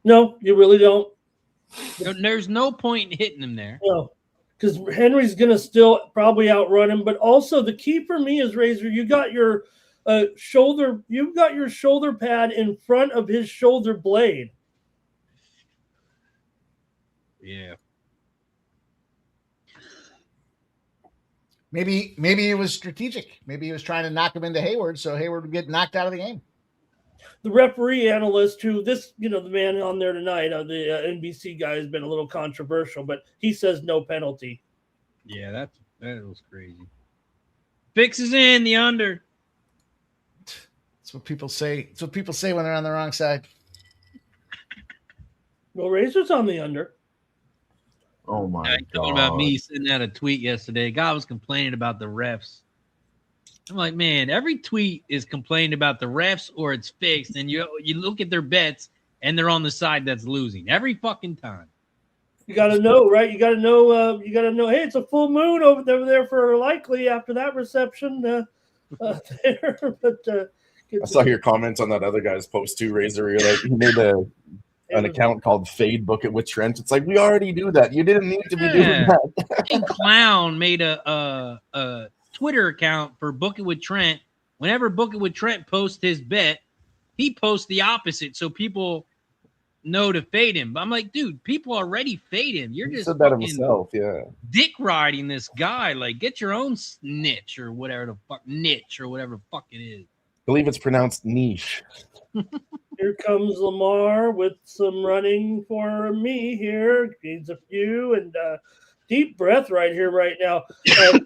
Speaker 4: No, you really don't.
Speaker 2: There's no point in hitting him there.
Speaker 4: No, because Henry's going to still probably outrun him. But also the key for me is, Razor, you got your shoulder. You've got your shoulder pad in front of his shoulder blade.
Speaker 2: Yeah.
Speaker 3: Maybe it was strategic. Maybe he was trying to knock him into Hayward, so Hayward would get knocked out of the game.
Speaker 4: The referee analyst, the man on there tonight, the NBC guy, has been a little controversial, but he says no penalty.
Speaker 2: Yeah, that was crazy. Fix is in the under.
Speaker 3: That's what people say. That's what people say when they're on the wrong side.
Speaker 4: Well, Razor's on the under.
Speaker 5: Oh my God!
Speaker 2: Talking about me sending out a tweet yesterday. A guy was complaining about the refs. I'm like, man, every tweet is complaining about the refs or it's fixed, and you look at their bets and they're on the side that's losing every fucking time.
Speaker 4: You got to know, right? You got to know. Hey, it's a full moon over there for likely after that reception there. But
Speaker 5: I saw your comments on that other guy's post too, Razor. You're like, he made an account called Fade Book It with Trent. It's like, we already do that. You didn't need to be doing that.
Speaker 2: And Clown made a Twitter account for Book It with Trent. Whenever Book It with Trent posts his bet, he posts the opposite so people know to fade him. But I'm like, dude, people already fade him. You're just
Speaker 5: said that himself, yeah.
Speaker 2: Dick riding this guy. Like, get your own niche or whatever the fuck it is.
Speaker 5: I believe it's pronounced niche.
Speaker 4: Here comes Lamar with some running for me here. Needs a few and deep breath right here, right now. I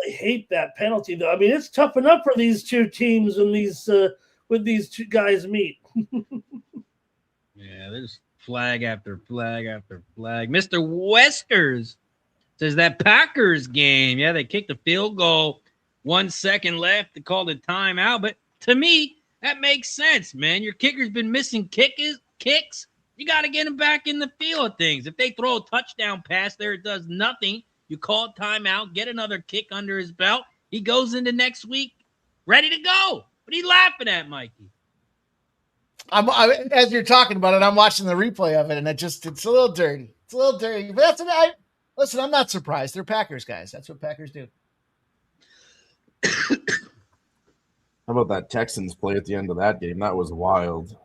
Speaker 4: hate that penalty, though. I mean, it's tough enough for these two teams when when these two guys meet.
Speaker 2: Yeah, there's flag after flag after flag. Mr. Westers says that Packers game. Yeah, they kicked a field goal. 1 second left to call the timeout. But to me, that makes sense, man. Your kicker's been missing kicks. You got to get him back in the field of things. If they throw a touchdown pass there, it does nothing. You call timeout, get another kick under his belt. He goes into next week ready to go. What are you laughing at, Mikey?
Speaker 3: As you're talking about it, I'm watching the replay of it, and it's a little dirty. It's a little dirty. But listen, I'm not surprised. They're Packers guys. That's what Packers do.
Speaker 5: How about that Texans play at the end of that game? That was wild.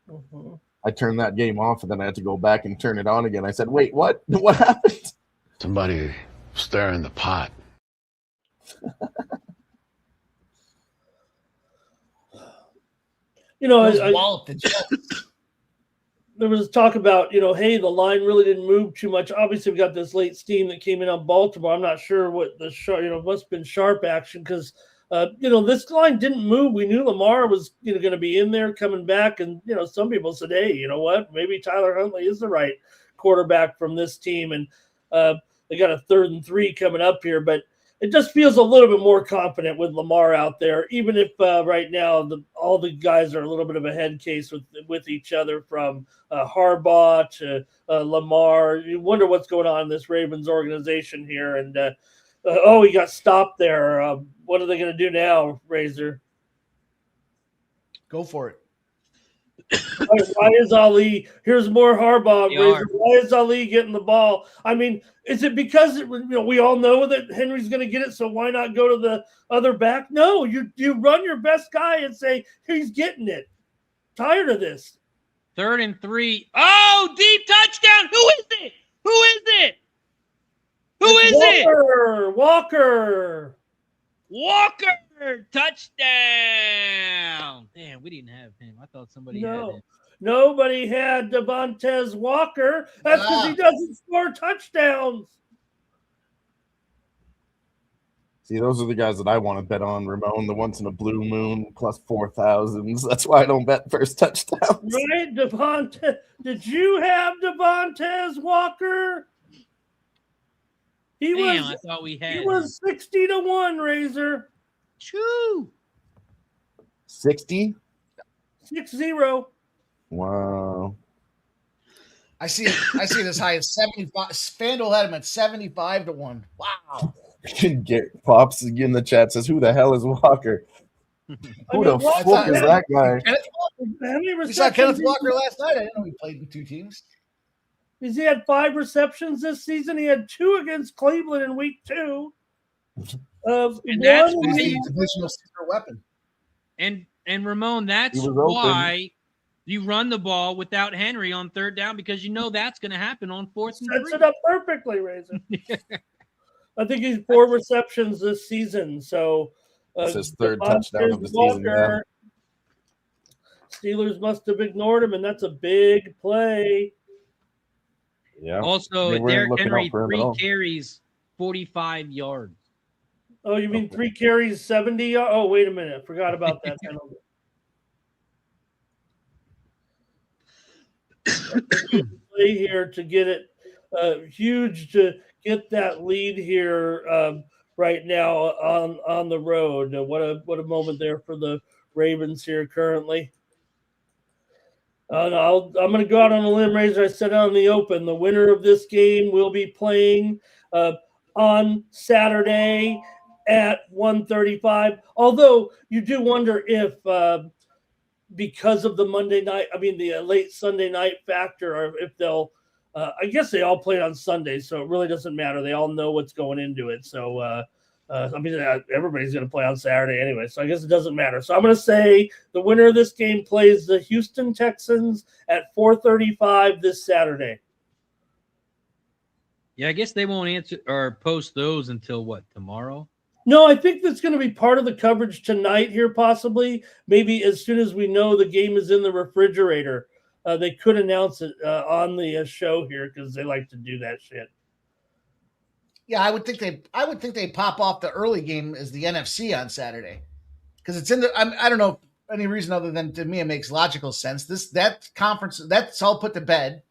Speaker 4: Mm-hmm.
Speaker 5: I turned that game off, and then I had to go back and turn it on again. I said, wait, what? What happened?
Speaker 9: Somebody stirring the pot.
Speaker 4: There was talk about, hey, the line really didn't move too much. Obviously, we got this late steam that came in on Baltimore. I'm not sure what the must have been sharp action because, this line didn't move. We knew Lamar was going to be in there coming back. And, some people said, hey, you know what? Maybe Tyler Huntley is the right quarterback from this team. And they got a 3rd and 3 coming up here. But it just feels a little bit more confident with Lamar out there, even if right now all the guys are a little bit of a head case with each other, from Harbaugh to Lamar. You wonder what's going on in this Ravens organization here. And he got stopped there. What are they going to do now, Razor?
Speaker 3: Go for it.
Speaker 4: Why is Ali? Here's more Harbaugh. Razor. Why is Ali getting the ball? I mean, is it because we all know that Henry's going to get it, so why not go to the other back? No, you run your best guy and say he's getting it. Tired of this.
Speaker 2: 3rd and 3. Oh, deep touchdown. Who is it? Who is it?
Speaker 4: Walker.
Speaker 2: Touchdown. Damn, we didn't have him. I thought somebody had him.
Speaker 4: Nobody had Devontae Walker. That's because he doesn't score touchdowns.
Speaker 5: See, those are the guys that I want to bet on, Ramon, the once in a blue moon plus 4,000s. That's why I don't bet first touchdowns.
Speaker 4: Right, Devontae. Did you have Devontae Walker?
Speaker 2: I thought we had.
Speaker 4: He was 60-1, Razor.
Speaker 2: Choo.
Speaker 5: 60?
Speaker 4: 6-0.
Speaker 5: Wow.
Speaker 3: I see it as high as 75. FanDuel had him at 75-1. Wow.
Speaker 5: Get Pops in the chat says, "Who the hell is Walker? Who the fuck is that guy?"
Speaker 3: We saw Kenneth Walker last night. I didn't know he played in 2 teams.
Speaker 4: He had 5 receptions this season. He had 2 against Cleveland in week 2.
Speaker 2: And that's why
Speaker 3: divisional secret weapon.
Speaker 2: And Ramon, that's why you run the ball without Henry on 3rd down, because you know that's going to happen on 4th and 3.
Speaker 4: Sets it up perfectly, Razor. I think he's 4 receptions this season. So
Speaker 5: it's his 3rd touchdown of the season. Yeah.
Speaker 4: Steelers must have ignored him, and that's a big play.
Speaker 5: Yeah.
Speaker 2: Also, Derrick Henry, 3 carries, 45 yards.
Speaker 4: Oh, you mean 3 carries, 70 yards? Oh, wait a minute. I forgot about that penalty. Play here to get it huge to get that lead here right now on the road. What a moment there for the Ravens here currently. I'm going to go out on a limb, Razor. I said out in the open, the winner of this game will be playing on Saturday at 1:35. Although you do wonder if because of the the late Sunday night factor, or if they'll, I guess they all played on Sunday, so it really doesn't matter. They all know what's going into it. So, everybody's going to play on Saturday anyway, so I guess it doesn't matter. So I'm going to say the winner of this game plays the Houston Texans at 4:35 this Saturday.
Speaker 2: Yeah, I guess they won't answer or post those until tomorrow?
Speaker 4: No, I think that's going to be part of the coverage tonight here, possibly. Maybe as soon as we know the game is in the refrigerator, they could announce it on the show here, because they like to do that shit.
Speaker 3: Yeah, I would think they pop off the early game as the NFC on Saturday, because it's in the. I don't know any reason other than, to me, it makes logical sense. That conference, that's all put to bed.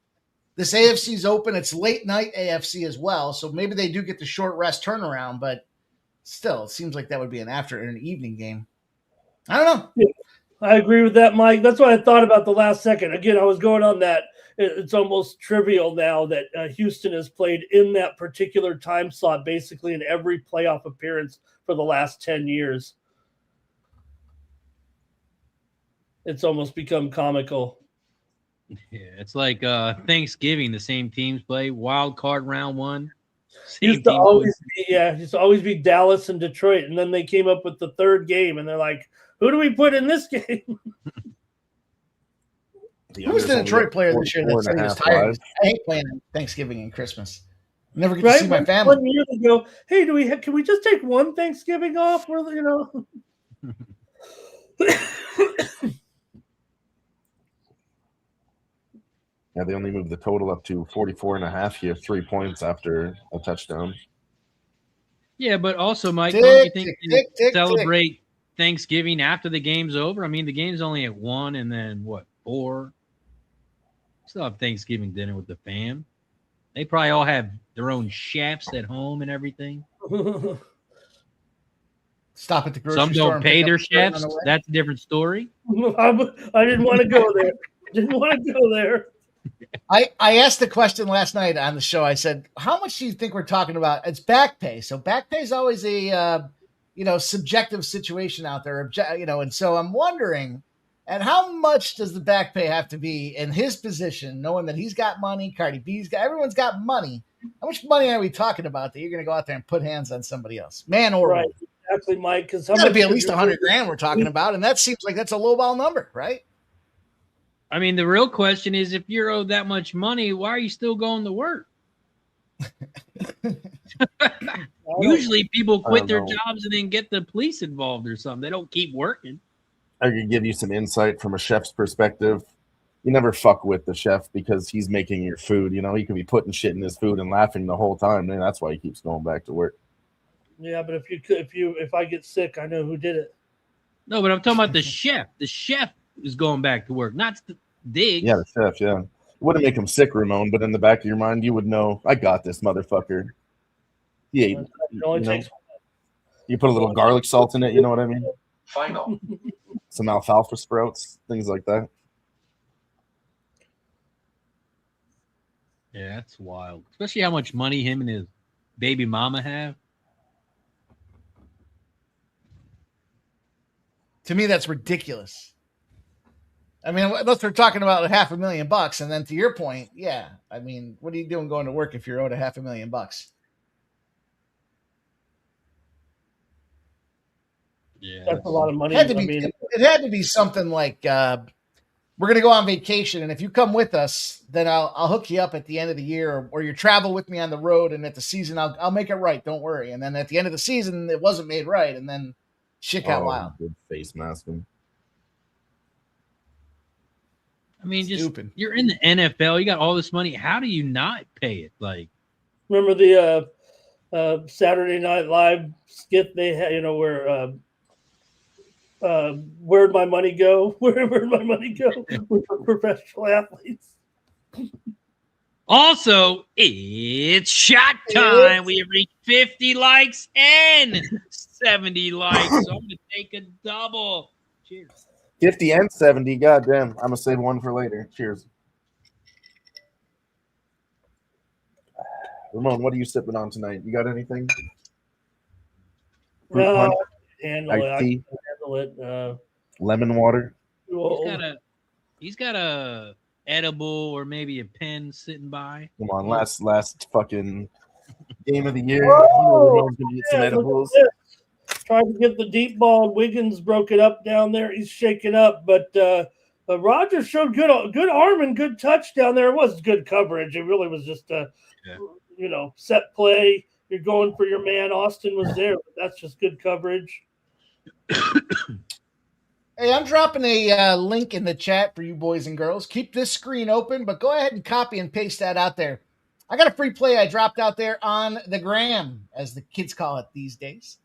Speaker 3: This AFC's open. It's late night AFC as well, so maybe they do get the short rest turnaround, but still, it seems like that would be an evening game. I don't know.
Speaker 4: Yeah, I agree with that, Mike. That's what I thought about the last second. Again, I was going on that. It's almost trivial now that Houston has played in that particular time slot basically in every playoff appearance for the last 10 years. It's almost become comical.
Speaker 2: Yeah, it's like Thanksgiving. The same teams play wild card round 1.
Speaker 4: Used to always be Dallas and Detroit, and then they came up with the 3rd game, and they're like, "Who do we put in this game?"
Speaker 3: Who was the Detroit player this year that said he was tired? I hate playing Thanksgiving and Christmas. I never get to see my family.
Speaker 4: 1 year ago, hey, can we just take one Thanksgiving off?
Speaker 5: Yeah, they only moved the total up to 44.5 here, 3 points after a touchdown.
Speaker 2: Yeah, but also, Mike, don't you think they celebrate Thanksgiving after the game's over? I mean, the game's only at 1, and then 4? Still have Thanksgiving dinner with the fam. They probably all have their own chefs at home and everything.
Speaker 3: Stop at the grocery
Speaker 2: Some
Speaker 3: store.
Speaker 2: don't
Speaker 3: and
Speaker 2: pay
Speaker 3: pick
Speaker 2: their
Speaker 3: up the food on
Speaker 2: chefs.
Speaker 3: the way.
Speaker 2: That's a different story.
Speaker 4: I didn't want to go there. Didn't want to go there.
Speaker 3: I asked the question last night on the show. I said, "How much do you think we're talking about?" It's back pay. So back pay is always a subjective situation out there. And so I'm wondering, and how much does the back pay have to be in his position, knowing that he's got money, Cardi B's got, everyone's got money. How much money are we talking about that you're going to go out there and put hands on somebody else, man or woman?
Speaker 4: Exactly, Mike. Because
Speaker 3: It's got to be at least $100,000 we're talking about, and that seems like that's a lowball number, right?
Speaker 2: I mean, the real question is, if you're owed that much money, why are you still going to work? Usually people quit their jobs and then get the police involved or something. They don't keep working.
Speaker 5: I could give you some insight from a chef's perspective. You never fuck with the chef because he's making your food. You know, he could be putting shit in his food and laughing the whole time. And that's why he keeps going back to work.
Speaker 4: Yeah, but if I get sick, I know who did it.
Speaker 2: No, but I'm talking about the chef. The chef is going back to work, not the dig.
Speaker 5: Yeah, the chef, yeah. It wouldn't make him sick, Ramon, but in the back of your mind, you would know, I got this motherfucker. He ate. You put a little garlic salt in it, you know what I mean?
Speaker 8: Final.
Speaker 5: Some alfalfa sprouts, things like that.
Speaker 2: Yeah, that's wild. Especially how much money him and his baby mama have.
Speaker 3: To me, that's ridiculous. I mean, unless they're talking about $500,000, and then to your point, yeah. I mean, what are you doing going to work if you're owed $500,000?
Speaker 2: Yeah,
Speaker 4: that's a lot of money.
Speaker 3: It had to be something like we're going to go on vacation, and if you come with us, then I'll hook you up at the end of the year, or you travel with me on the road, and at the season I'll make it right. Don't worry. And then at the end of the season, it wasn't made right, and then shit got wild.
Speaker 5: Good face masking.
Speaker 2: I mean, you're in the NFL. You got all this money. How do you not pay it? Like,
Speaker 4: remember the Saturday Night Live skit they had? Where where'd my money go? Where'd my money go? With professional athletes.
Speaker 2: Also, it's shot time. We have reached 50 likes and 70 likes. So I'm going to take a double. Cheers.
Speaker 5: 50 and 70. Goddamn. I'm going to save one for later. Cheers. Ramon, what are you sipping on tonight? You got anything? Fruit punch?
Speaker 4: I can handle it.
Speaker 5: Lemon water?
Speaker 2: He's got a edible or maybe a pen sitting by.
Speaker 5: Come on, last fucking game of the year. Ramon's gonna get some edibles.
Speaker 4: Tried to get the deep ball. Wiggins broke it up down there. He's shaking up, but Rodgers showed good arm and good touch down there. It was good coverage. It really was just set play. You're going for your man. Austin was there, but that's just good coverage.
Speaker 3: Hey, I'm dropping a link in the chat for you boys and girls. Keep this screen open, but go ahead and copy and paste that out there. I got a free play I dropped out there on the gram, as the kids call it these days.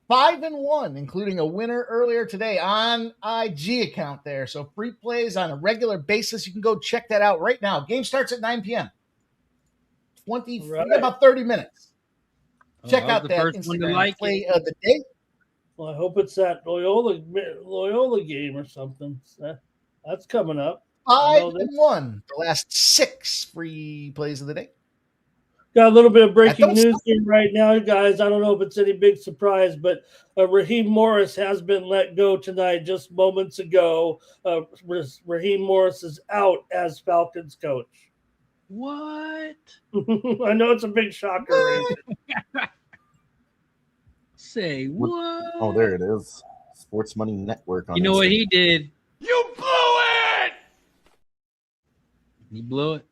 Speaker 3: 5-1, including a winner earlier today on IG account there. So free plays on a regular basis. You can go check that out right now. Game starts at 9 p.m. About 30 minutes. Check out that Instagram play of the day.
Speaker 4: Well, I hope it's that Loyola game or something. That's coming up.
Speaker 3: 5-1. The last 6 free plays of the day.
Speaker 4: Got a little bit of breaking news here right now, guys. I don't know if it's any big surprise, but Raheem Morris has been let go tonight just moments ago. Raheem Morris is out as Falcons coach.
Speaker 2: What?
Speaker 4: I know it's a big shocker.
Speaker 2: Say what?
Speaker 5: Oh, there it is. Sports Money Network.
Speaker 2: You know what he did?
Speaker 1: You blew it!
Speaker 2: He blew it.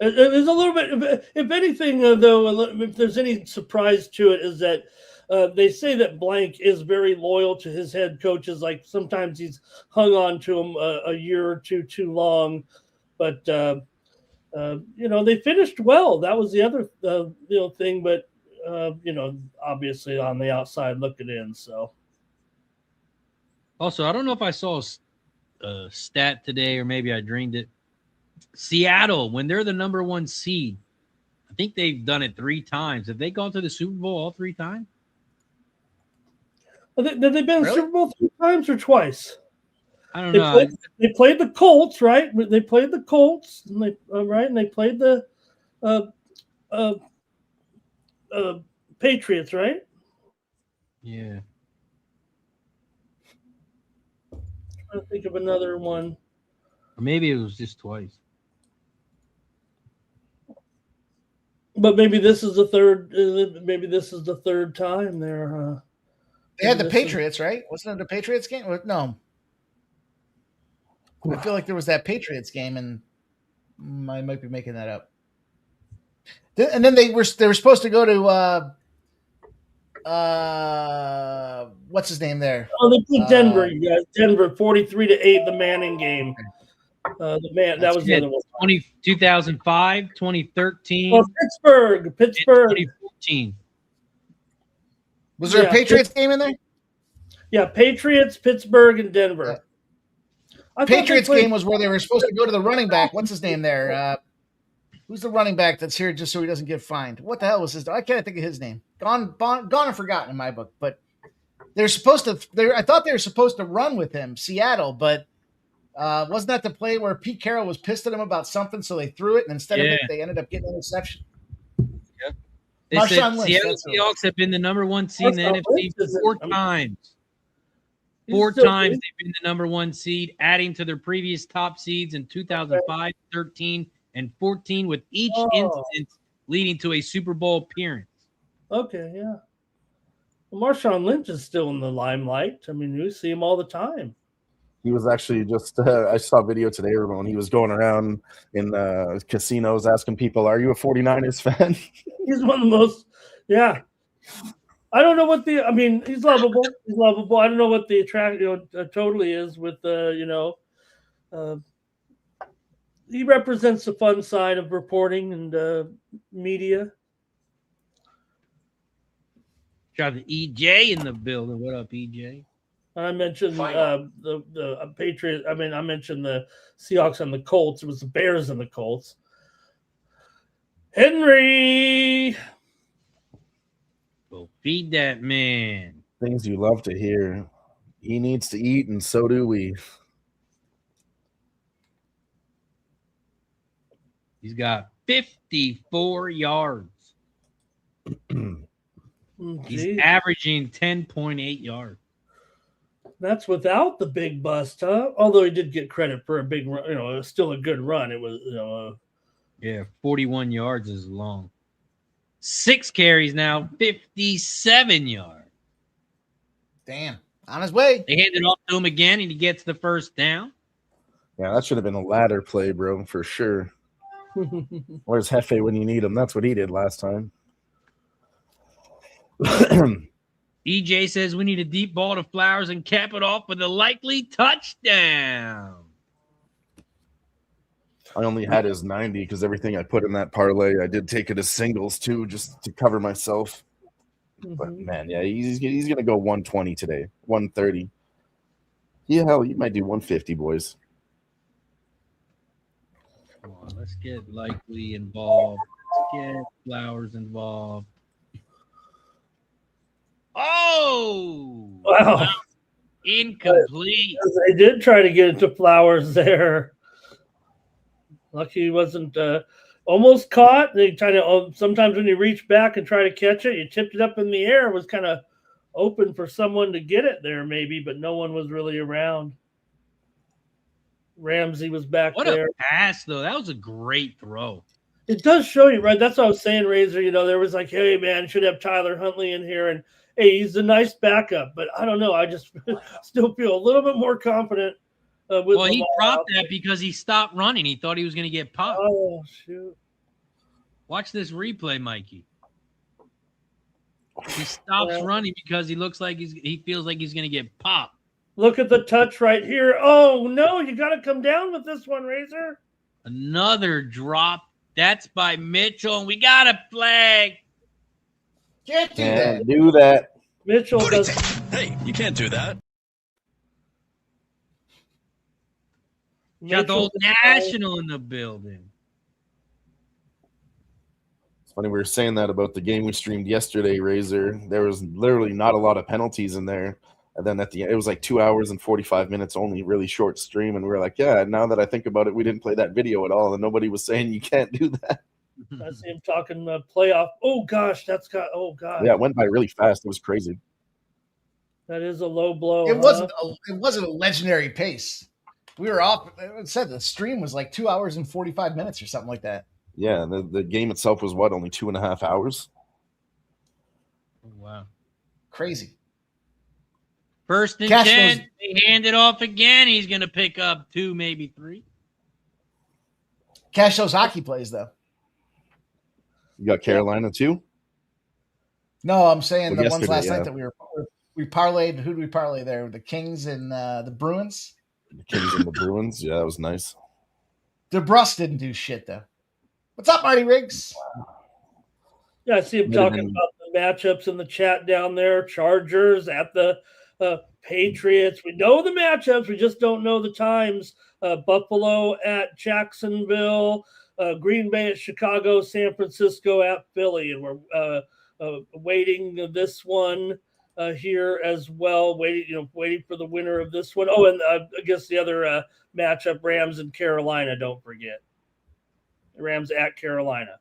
Speaker 4: There's a little bit, if anything, though, if there's any surprise to it, is that they say that Blank is very loyal to his head coaches. Like sometimes he's hung on to him a year or two too long, but they finished well. That was the other thing, but obviously on the outside looking in. So
Speaker 2: also, I don't know if I saw a stat today or maybe I dreamed it. Seattle, when they're the number 1 seed, I think they've done it 3 times. Have they gone to the Super Bowl all 3 times?
Speaker 4: Did they been in the Super Bowl 3 times or twice?
Speaker 2: I don't know.
Speaker 4: They played the Colts, right? They played the Colts, and they played the Patriots, right?
Speaker 2: Yeah.
Speaker 4: I'm trying to think of another one.
Speaker 2: Or maybe it was just twice.
Speaker 4: But maybe this is the third. Maybe this is the third time there.
Speaker 3: They had the Patriots, right? Wasn't it the Patriots game? No. I feel like there was that Patriots game, and I might be making that up. And then they were supposed to go to what's his name there?
Speaker 4: Oh, they beat Denver. You guys, Denver 43-8, the Manning game. That was the other one.
Speaker 2: 2005, 2013.
Speaker 4: Oh, Pittsburgh.
Speaker 2: 2014.
Speaker 3: Was there a Patriots game in there?
Speaker 4: Yeah, Patriots, Pittsburgh, and Denver.
Speaker 3: Patriots game was where they were supposed to go to the running back. What's his name there? Who's the running back that's here just so he doesn't get fined? What the hell was his? I can't think of his name. Gone and forgotten in my book. But they're supposed to. I thought they were supposed to run with him, Seattle, but wasn't that the play where Pete Carroll was pissed at him about something, so they threw it, and instead of it, they ended up getting an interception.
Speaker 2: Yep. They said Seattle Seahawks have been the number 1 seed in the NFC 4 times. 4 times they've been the number 1 seed, adding to their previous top seeds in 2005, 13, and 14, with each instance leading to a Super Bowl appearance.
Speaker 4: Okay, yeah. Well, Marshawn Lynch is still in the limelight. I mean, you see him all the time.
Speaker 5: He was actually just I saw a video today, Ramon. He was going around in casinos asking people, are you a 49ers fan?
Speaker 4: He's one of the most, yeah. I don't know what he's lovable. He's lovable. I don't know what the attraction totally is with he represents the fun side of reporting and media.
Speaker 2: Got the EJ in the building. What up, EJ?
Speaker 4: I mentioned the Patriots. I mentioned the Seahawks and the Colts. It was the Bears and the Colts. Henry,
Speaker 2: go feed that man.
Speaker 5: Things you love to hear. He needs to eat, and so do we.
Speaker 2: He's got 54 yards. He's averaging 10.8 yards.
Speaker 4: That's without the big bust, huh? Although he did get credit for a big run. It was still a good run. It was,
Speaker 2: 41 yards is long. 6 carries now, 57 yards.
Speaker 3: Damn. On his way.
Speaker 2: They hand it off to him again, and he gets the first down.
Speaker 5: Yeah, that should have been a ladder play, bro, for sure. Where's Hefe when you need him? That's what he did last time.
Speaker 2: EJ says we need a deep ball to Flowers and cap it off with a likely touchdown.
Speaker 5: I only had his 90 because everything I put in that parlay, I did take it as singles too, just to cover myself. But man, yeah, he's gonna go 120 today, 130. Yeah, hell, you might do 150, boys.
Speaker 2: Come on, let's get Likely involved. Let's get Flowers involved. Oh!
Speaker 4: Wow.
Speaker 2: Incomplete.
Speaker 4: They did try to get it to Flowers there. Lucky he wasn't almost caught. They try to sometimes when you reach back and try to catch it, you tipped it up in the air. It was kind of open for someone to get it there, maybe, but no one was really around. Ramsey was back there.
Speaker 2: What a pass, though. That was a great throw.
Speaker 4: It does show you, right? That's what I was saying, Razor. There was like, hey, man, should have Tyler Huntley in here. And, hey, he's a nice backup. But I don't know. I just still feel a little bit more confident.
Speaker 2: Well, he dropped that because he stopped running. He thought he was going to get popped.
Speaker 4: Oh, shoot.
Speaker 2: Watch this replay, Mikey. He stops running because he looks like he feels like he's going to get popped.
Speaker 4: Look at the touch right here. Oh, no, you got to come down with this one, Razor.
Speaker 2: Another drop. That's by Mitchell, and we got a flag.
Speaker 5: Can't do that.
Speaker 4: Mitchell does.
Speaker 9: Hey, you can't do that.
Speaker 2: Got the Old National in the building.
Speaker 5: Funny, we were saying that about the game we streamed yesterday, Razor. There was literally not a lot of penalties in there. And then at the end, it was like 2 hours and 45 minutes only, really short stream. And we were like, yeah, now that I think about it, we didn't play that video at all. And nobody was saying you can't do that.
Speaker 4: I see him talking playoff. Oh, gosh,
Speaker 5: Yeah, it went by really fast. It was crazy.
Speaker 4: That is a low blow.
Speaker 3: It wasn't a legendary pace. We were off. It said the stream was like 2 hours and 45 minutes or something like that.
Speaker 5: Yeah, the game itself was what, only 2.5 hours?
Speaker 2: Wow.
Speaker 3: Crazy.
Speaker 2: First and
Speaker 3: Cash
Speaker 2: 10.
Speaker 3: knows-
Speaker 2: They hand it off again. He's going to pick up 2, maybe 3.
Speaker 3: Cash those hockey plays, though.
Speaker 5: You got Carolina too?
Speaker 3: No, I'm saying
Speaker 5: Well,
Speaker 3: the ones last
Speaker 5: yesterday,
Speaker 3: night that we parlayed. Who did we parlay there? The Kings and the Bruins.
Speaker 5: The Kings and the Bruins. Yeah, that was nice.
Speaker 3: DeBrusque didn't do shit, though. What's up, Marty Riggs?
Speaker 4: Yeah, I see him talking about the matchups in the chat down there. Chargers at the Patriots. We know the matchups. We just don't know the times. Buffalo at Jacksonville. Green Bay at Chicago. San Francisco at Philly. And we're waiting this one here as well. Waiting for the winner of this one. Oh, and I guess the other matchup, Rams and Carolina. Don't forget. The Rams at Carolina.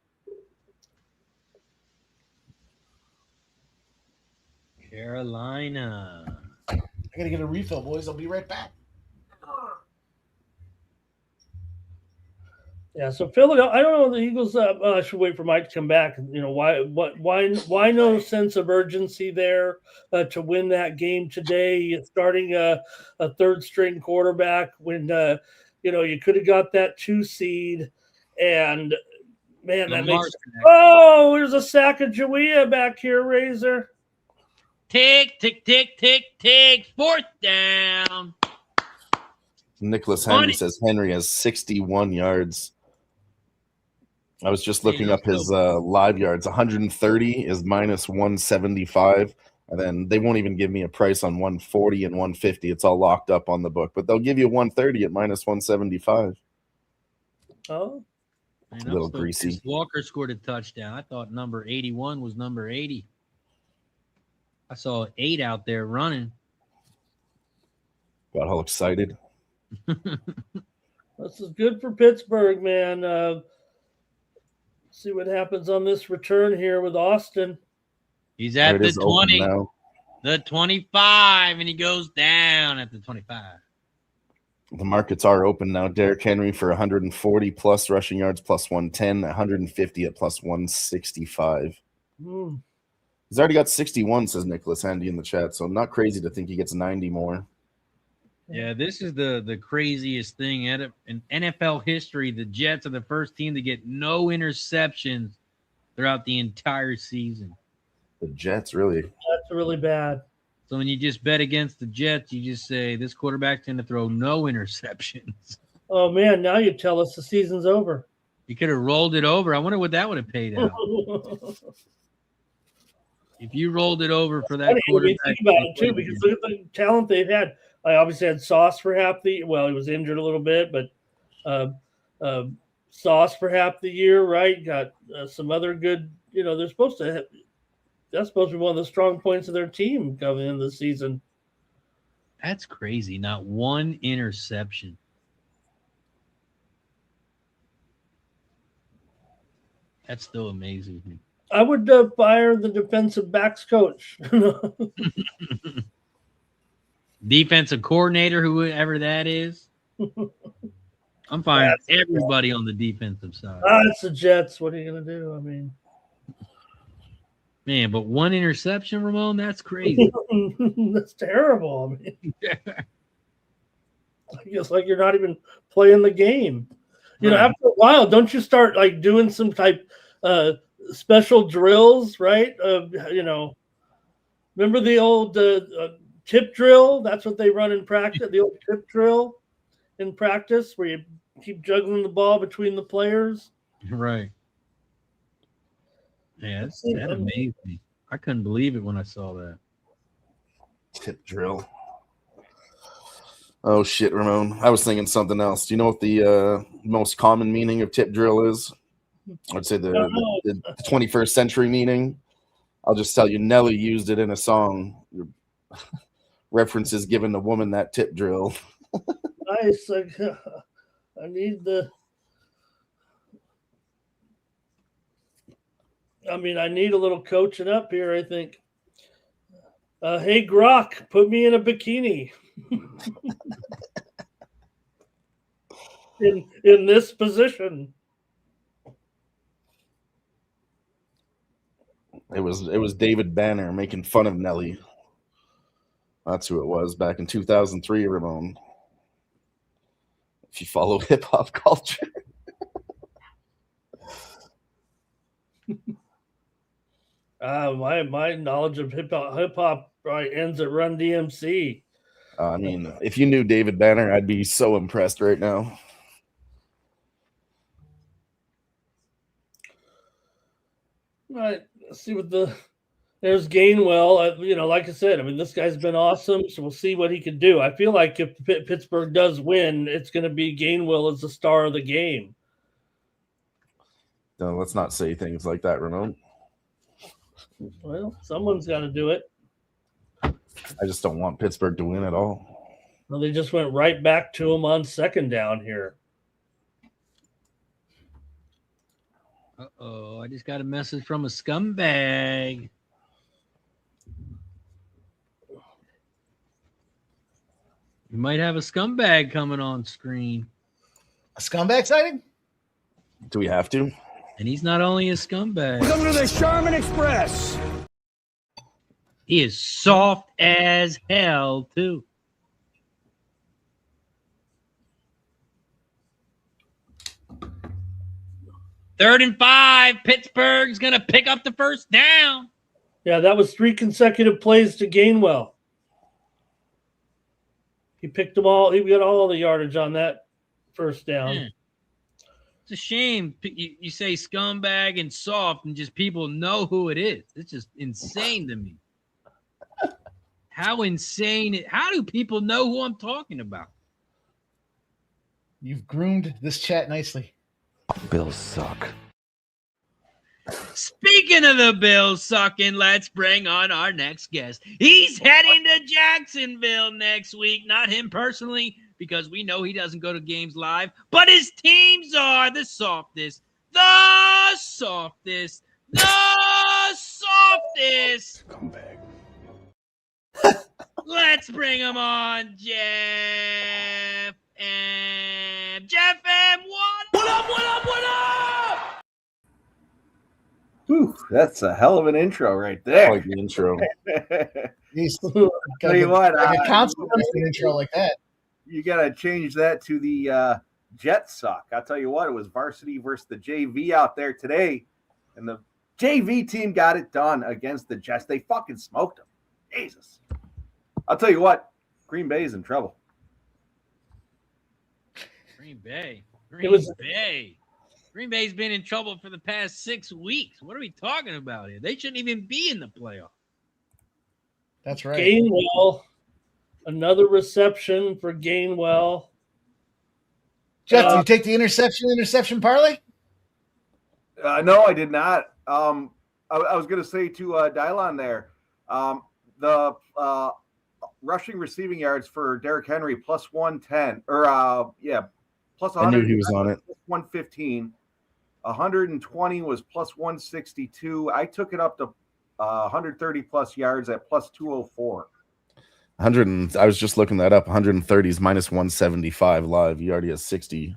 Speaker 2: Carolina.
Speaker 3: I gotta get a refill, boys. I'll be right back.
Speaker 4: Yeah, so Philadelphia. I don't know the Eagles. I should wait for Mike to come back. Why no sense of urgency there to win that game today? Starting a third string quarterback when you could have got that 2 seed, and man, that makes. Oh, there's a sack of Jawea back here, Razor.
Speaker 2: Tick, tick, tick, tick, tick. 4th down.
Speaker 5: Nicholas Henry says Henry has 61 yards. I was just looking up his live yards. 130 is minus 175. And then they won't even give me a price on 140 and 150. It's all locked up on the book. But they'll give you 130 at minus 175.
Speaker 4: Oh.
Speaker 5: A little greasy.
Speaker 2: Walker scored a touchdown. I thought number 81 was number 80. I saw 8 out there running.
Speaker 5: Got all excited.
Speaker 4: This is good for Pittsburgh, man. See what happens on this return here with Austin.
Speaker 2: He's at the 20, the 25, and he goes down at the 25.
Speaker 5: The markets are open now. Derrick Henry for 140 plus rushing yards, plus 110, 150 at plus 165. He's already got 61, says Nicholas Handy in the chat. So not crazy to think he gets 90 more.
Speaker 2: Yeah, this is the craziest thing in NFL history. The Jets are the first team to get no interceptions throughout the entire season.
Speaker 5: The Jets, really?
Speaker 4: That's really bad.
Speaker 2: So when you just bet against the Jets, you just say this quarterback's going to throw no interceptions.
Speaker 4: Oh, man, now you tell us the season's over.
Speaker 2: You could have rolled it over. I wonder what that would have paid out. If you rolled it over for that quarterback.
Speaker 4: Think about it, too, because look at the talent they've had. I obviously had Sauce for half the – well, he was injured a little bit, but Sauce for half the year, right? Got some other good – they're supposed to have – that's supposed to be one of the strong points of their team coming into the season.
Speaker 2: That's crazy. Not one interception. That still amazes me.
Speaker 4: I would fire the defensive backs coach.
Speaker 2: Defensive coordinator, whoever that is. I'm firing everybody on the defensive side.
Speaker 4: It's the Jets. What are you going to do? I mean,
Speaker 2: man, but one interception, Ramon, that's crazy.
Speaker 4: That's terrible. I mean, it's like you're not even playing the game. After a while, don't you start like doing some type special drills, right? Remember the old tip drill? That's what they run in practice. The old tip drill in practice, where you keep juggling the ball between the players.
Speaker 2: Right. Yeah, that amazed me. I couldn't believe it when I saw that.
Speaker 5: Tip drill. Oh, shit, Ramon. I was thinking something else. Do you know what the most common meaning of tip drill is? I'd say the 21st century meaning. I'll just tell you, Nelly used it in a song. References given the woman that tip drill.
Speaker 4: Nice. I need a little coaching up here, I think. Hey, Grok, put me in a bikini. in this position.
Speaker 5: It was David Banner making fun of Nelly. That's who it was back in 2003, Ramon. If you follow hip hop culture.
Speaker 4: My knowledge of hip hop probably ends at Run DMC.
Speaker 5: I mean, if you knew David Banner, I'd be so impressed right now.
Speaker 4: Right. Let's see there's Gainwell. Like I said, this guy's been awesome, so we'll see what he can do. I feel like if Pittsburgh does win, it's going to be Gainwell as the star of the game.
Speaker 5: No, let's not say things like that, Ramon.
Speaker 4: Well, someone's got to do it.
Speaker 5: I just don't want Pittsburgh to win at all.
Speaker 4: Well, they just went right back to him on second down here.
Speaker 2: Uh-oh, I just got a message from a scumbag. You might have a scumbag coming on screen.
Speaker 3: A scumbag sighting?
Speaker 5: Do we have to?
Speaker 2: And he's not only a scumbag.
Speaker 1: Welcome to the Sherman Express.
Speaker 2: He is soft as hell, too. Third and 5. Pittsburgh's going to pick up the first down.
Speaker 4: Yeah, that was 3 consecutive plays to Gainwell. He picked them all. He got all the yardage on that first down.
Speaker 2: Man, it's a shame you say scumbag and soft and just people know who it is. It's just insane to me. How insane. How do people know who I'm talking about?
Speaker 3: You've groomed this chat nicely.
Speaker 9: Bills suck.
Speaker 2: Speaking of the Bills sucking, let's bring on our next guest. He's heading to Jacksonville next week. Not him personally, because we know he doesn't go to games live, but his teams are the softest.
Speaker 9: Scumbag.
Speaker 2: Let's bring him on, Jeff. And Jeff M. What up?
Speaker 10: Whew, that's a hell of an intro right there.
Speaker 5: I like the intro.
Speaker 10: Tell you what,
Speaker 3: a constant intro like that.
Speaker 10: You got to change that to the Jets suck. I'll tell you what, it was varsity versus the JV out there today, and the JV team got it done against the Jets. They fucking smoked them. Jesus. I'll tell you what, Green Bay's in trouble.
Speaker 2: Green Bay. Green Bay's been in trouble for the past 6 weeks. What are we talking about here? They shouldn't even be in the playoff.
Speaker 3: That's right.
Speaker 4: Gainwell, another reception for Gainwell.
Speaker 3: Jeff, did you take the interception parlay?
Speaker 10: No, I did not. I was going to say to Dylon there, the rushing receiving yards for Derrick Henry plus 110 plus 100.
Speaker 5: I knew he was on it.
Speaker 10: 115. 120 was plus 162. I took it up to 130 plus yards at plus 204.
Speaker 5: I was just looking that up. 130 is minus 175 live. You already have 60.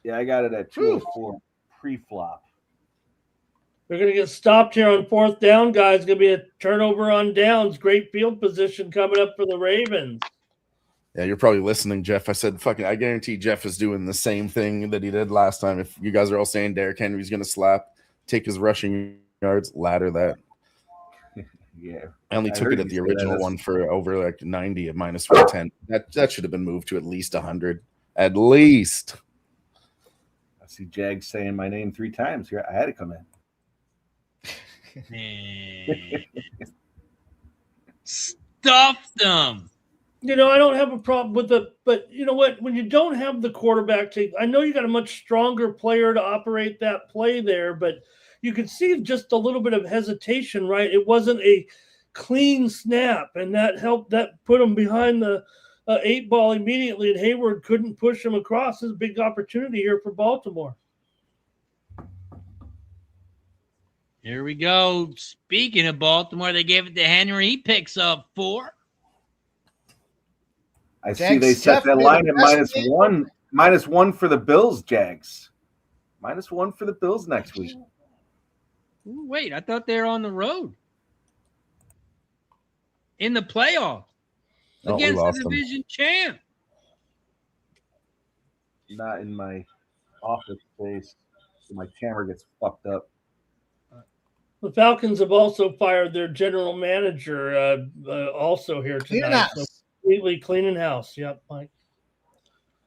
Speaker 10: Yeah, I got it at 204 pre-flop.
Speaker 4: They're going to get stopped here on fourth down, guys. Going to be a turnover on downs. Great field position coming up for the Ravens.
Speaker 5: Yeah, you're probably listening, Jeff. I said, I guarantee Jeff is doing the same thing that he did last time. If you guys are all saying Derrick Henry's going to slap, take his rushing yards, ladder that.
Speaker 10: Yeah.
Speaker 5: I only took it at the original one for over like 90 at minus 110. That should have been moved to at least 100. At least.
Speaker 10: I see Jag saying my name 3 times here. I had to come in.
Speaker 2: Stuffed them.
Speaker 4: I don't have a problem with it, but you know what? When you don't have the quarterback take, I know you got a much stronger player to operate that play there, but you could see just a little bit of hesitation, right? It wasn't a clean snap, and that helped. That put him behind the 8 ball immediately, and Hayward couldn't push him across. This is a big opportunity here for Baltimore.
Speaker 2: Here we go. Speaking of Baltimore, they gave it to Henry. He picks up 4.
Speaker 10: I see they set that line at -1. -1 for the Bills, Jags. -1 for the Bills next week.
Speaker 2: Ooh, wait, I thought they were on the road. In the playoffs.
Speaker 5: No,
Speaker 2: against the division champ.
Speaker 10: Not in my office space. So my camera gets fucked up.
Speaker 4: The Falcons have also fired their general manager also here tonight. So completely cleaning house. Yep, Mike.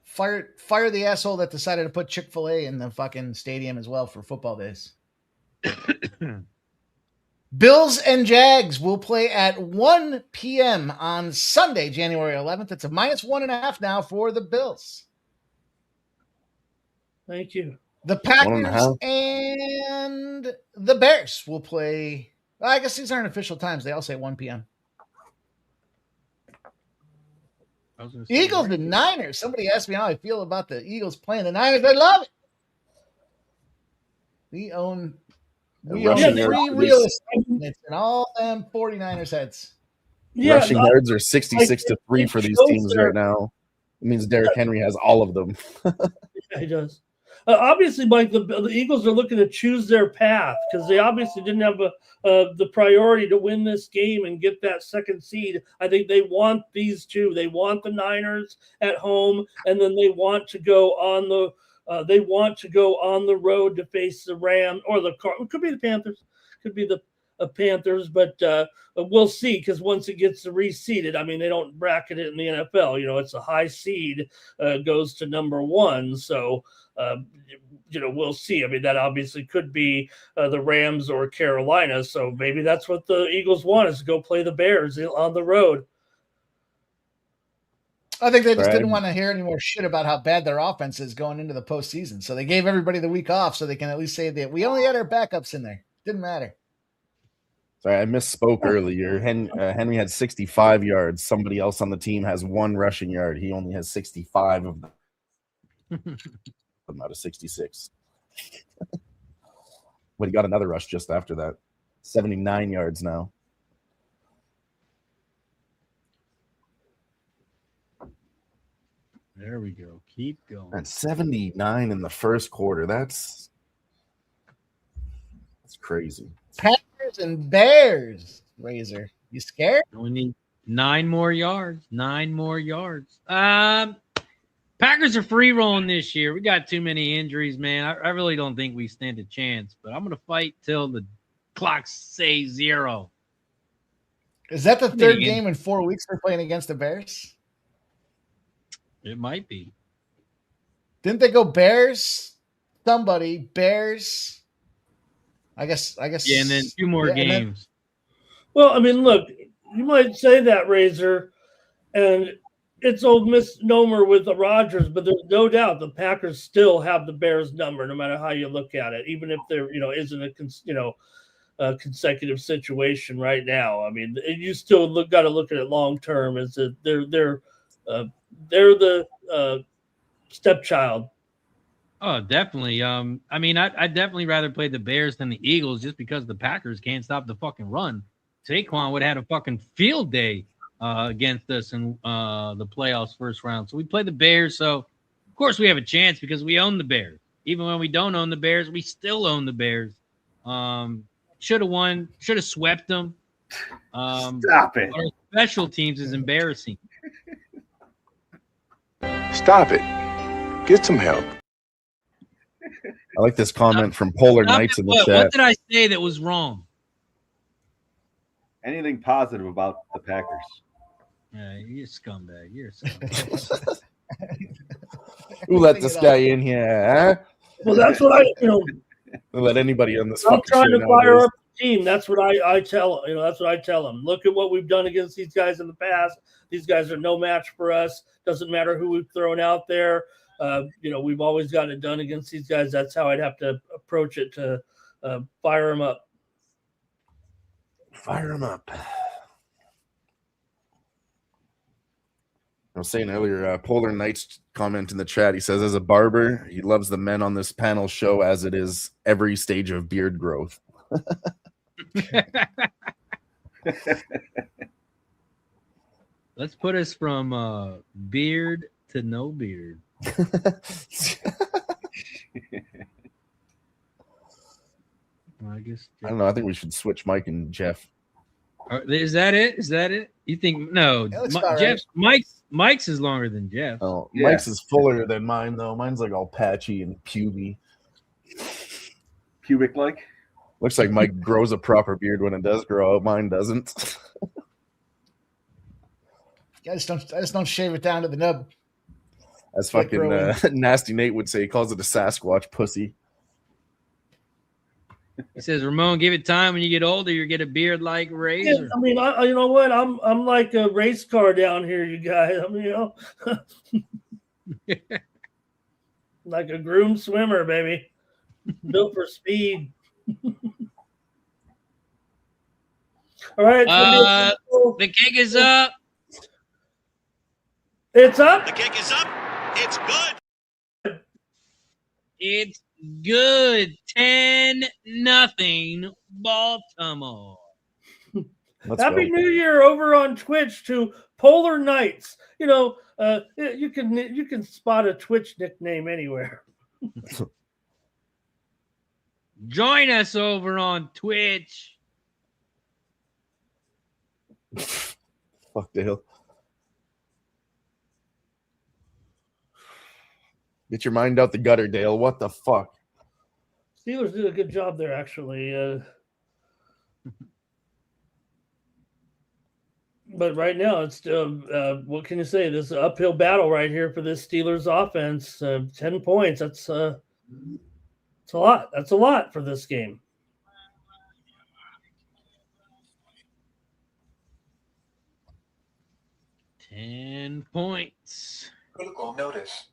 Speaker 3: Fire the asshole that decided to put Chick-fil-A in the fucking stadium as well for football days. Bills and Jags will play at 1 p.m. on Sunday, January 11th. It's a -1.5 now for the Bills.
Speaker 4: Thank you.
Speaker 3: The Packers and the Bears will play. I guess these aren't official times. They all say 1 p.m. Eagles and Niners. Somebody asked me how I feel about the Eagles playing the Niners. I love it. We own 3 real estate units in all them 49ers heads.
Speaker 5: Yeah, rushing yards are 66-3 for these teams right now. It means Derrick Henry has all of them.
Speaker 4: Yeah, he does. Obviously, Mike, the Eagles are looking to choose their path because they obviously didn't have the priority to win this game and get that second seed. I think they want these two. They want the Niners at home, and then they want to go on the road to face the Rams or the Cardinals. It could be the Panthers. Could be the Panthers, but we'll see because once it gets reseeded, I mean, they don't bracket it in the NFL. It's a high seed goes to number 1. So, we'll see. I mean, that obviously could be the Rams or Carolina. So maybe that's what the Eagles want is to go play the Bears on the road.
Speaker 3: I think they just didn't want to hear any more shit about how bad their offense is going into the postseason. So they gave everybody the week off so they can at least say that we only had our backups in there. Didn't matter.
Speaker 5: Sorry, I misspoke earlier. Henry had 65 yards. Somebody else on the team has 1 rushing yard. He only has 65 of them out of 66. But he got another rush just after that. 79 yards now.
Speaker 2: There we go. Keep going.
Speaker 5: And 79 in the first quarter. That's crazy.
Speaker 3: Packers and Bears, Razor. You scared?
Speaker 2: We need 9 more yards. 9 more yards. Packers are free rolling this year. We got too many injuries, man. I really don't think we stand a chance, but I'm going to fight till the clocks say 0.
Speaker 3: Is that the third game in 4 weeks they're playing against the Bears?
Speaker 2: It might be.
Speaker 3: Didn't they go Bears? Somebody, Bears. I guess.
Speaker 2: Yeah, and then 2 more games.
Speaker 4: Well, I mean, look, you might say that, Razor, and it's old misnomer with the Rodgers, but there's no doubt the Packers still have the Bears number, no matter how you look at it, even if there, isn't a consecutive situation right now. I mean, you still got to look at it long term. Is that they're the stepchild.
Speaker 2: Oh, definitely. I mean, I'd definitely rather play the Bears than the Eagles just because the Packers can't stop the fucking run. Saquon would have had a fucking field day against us in the playoffs first round. So we play the Bears. So, of course, we have a chance because we own the Bears. Even when we don't own the Bears, we still own the Bears. Should have won. Should have swept them.
Speaker 10: Stop it.
Speaker 2: Our special teams is embarrassing.
Speaker 9: Stop it. Get some help.
Speaker 5: I like this comment from Polar Knights in the chat.
Speaker 2: What did I say that was wrong?
Speaker 10: Anything positive about the Packers?
Speaker 2: Yeah, you're a scumbag. You're a scumbag.
Speaker 5: Who let this guy in here? Huh?
Speaker 4: Well, that's what
Speaker 5: Let anybody on this.
Speaker 4: I'm trying to fire up team. That's what I tell that's what I tell them. Look at what we've done against these guys in the past. These guys are no match for us. Doesn't matter who we've thrown out there. We've always gotten it done against these guys. That's how I'd have to approach it to fire them up.
Speaker 5: Fire them up. I was saying earlier, Polar Knight's comment in the chat. He says, as a barber, he loves the men on this panel show as it is every stage of beard growth.
Speaker 2: Let's put us from beard to no beard.
Speaker 5: I
Speaker 2: guess.
Speaker 5: I don't know. I think we should switch Mike and Jeff.
Speaker 2: Is that it? Is that it? You think no? Jeff's Mike's is longer than Jeff.
Speaker 5: Oh, yeah. Mike's is fuller than mine though. Mine's like all patchy and puby.
Speaker 10: Pubic like.
Speaker 5: Looks like Mike grows a proper beard when it does grow out. Mine doesn't.
Speaker 3: I just don't shave it down to the nub.
Speaker 5: As fucking Nasty Nate would say, he calls it a Sasquatch pussy.
Speaker 2: He says, Ramon, give it time. When you get older, you get a beard like Razor.
Speaker 4: Yeah, I mean, you know what? I'm like a race car down here, you guys. I mean, like a groomed swimmer, baby. Built for speed. All right.
Speaker 2: The kick is up.
Speaker 4: It's up.
Speaker 11: The kick is up. It's good.
Speaker 2: It's good. 10-0 Baltimore.
Speaker 4: Happy New Year over on Twitch to Polar Knights. You can spot a Twitch nickname anywhere.
Speaker 2: Join us over on Twitch.
Speaker 5: Fuck the hell. Get your mind out the gutter, Dale. What the fuck?
Speaker 4: Steelers did a good job there, actually. But right now, it's what can you say? This is an uphill battle right here for this Steelers offense. 10 points. That's a lot. That's a lot for this game.
Speaker 2: $10 points.
Speaker 8: Critical notice.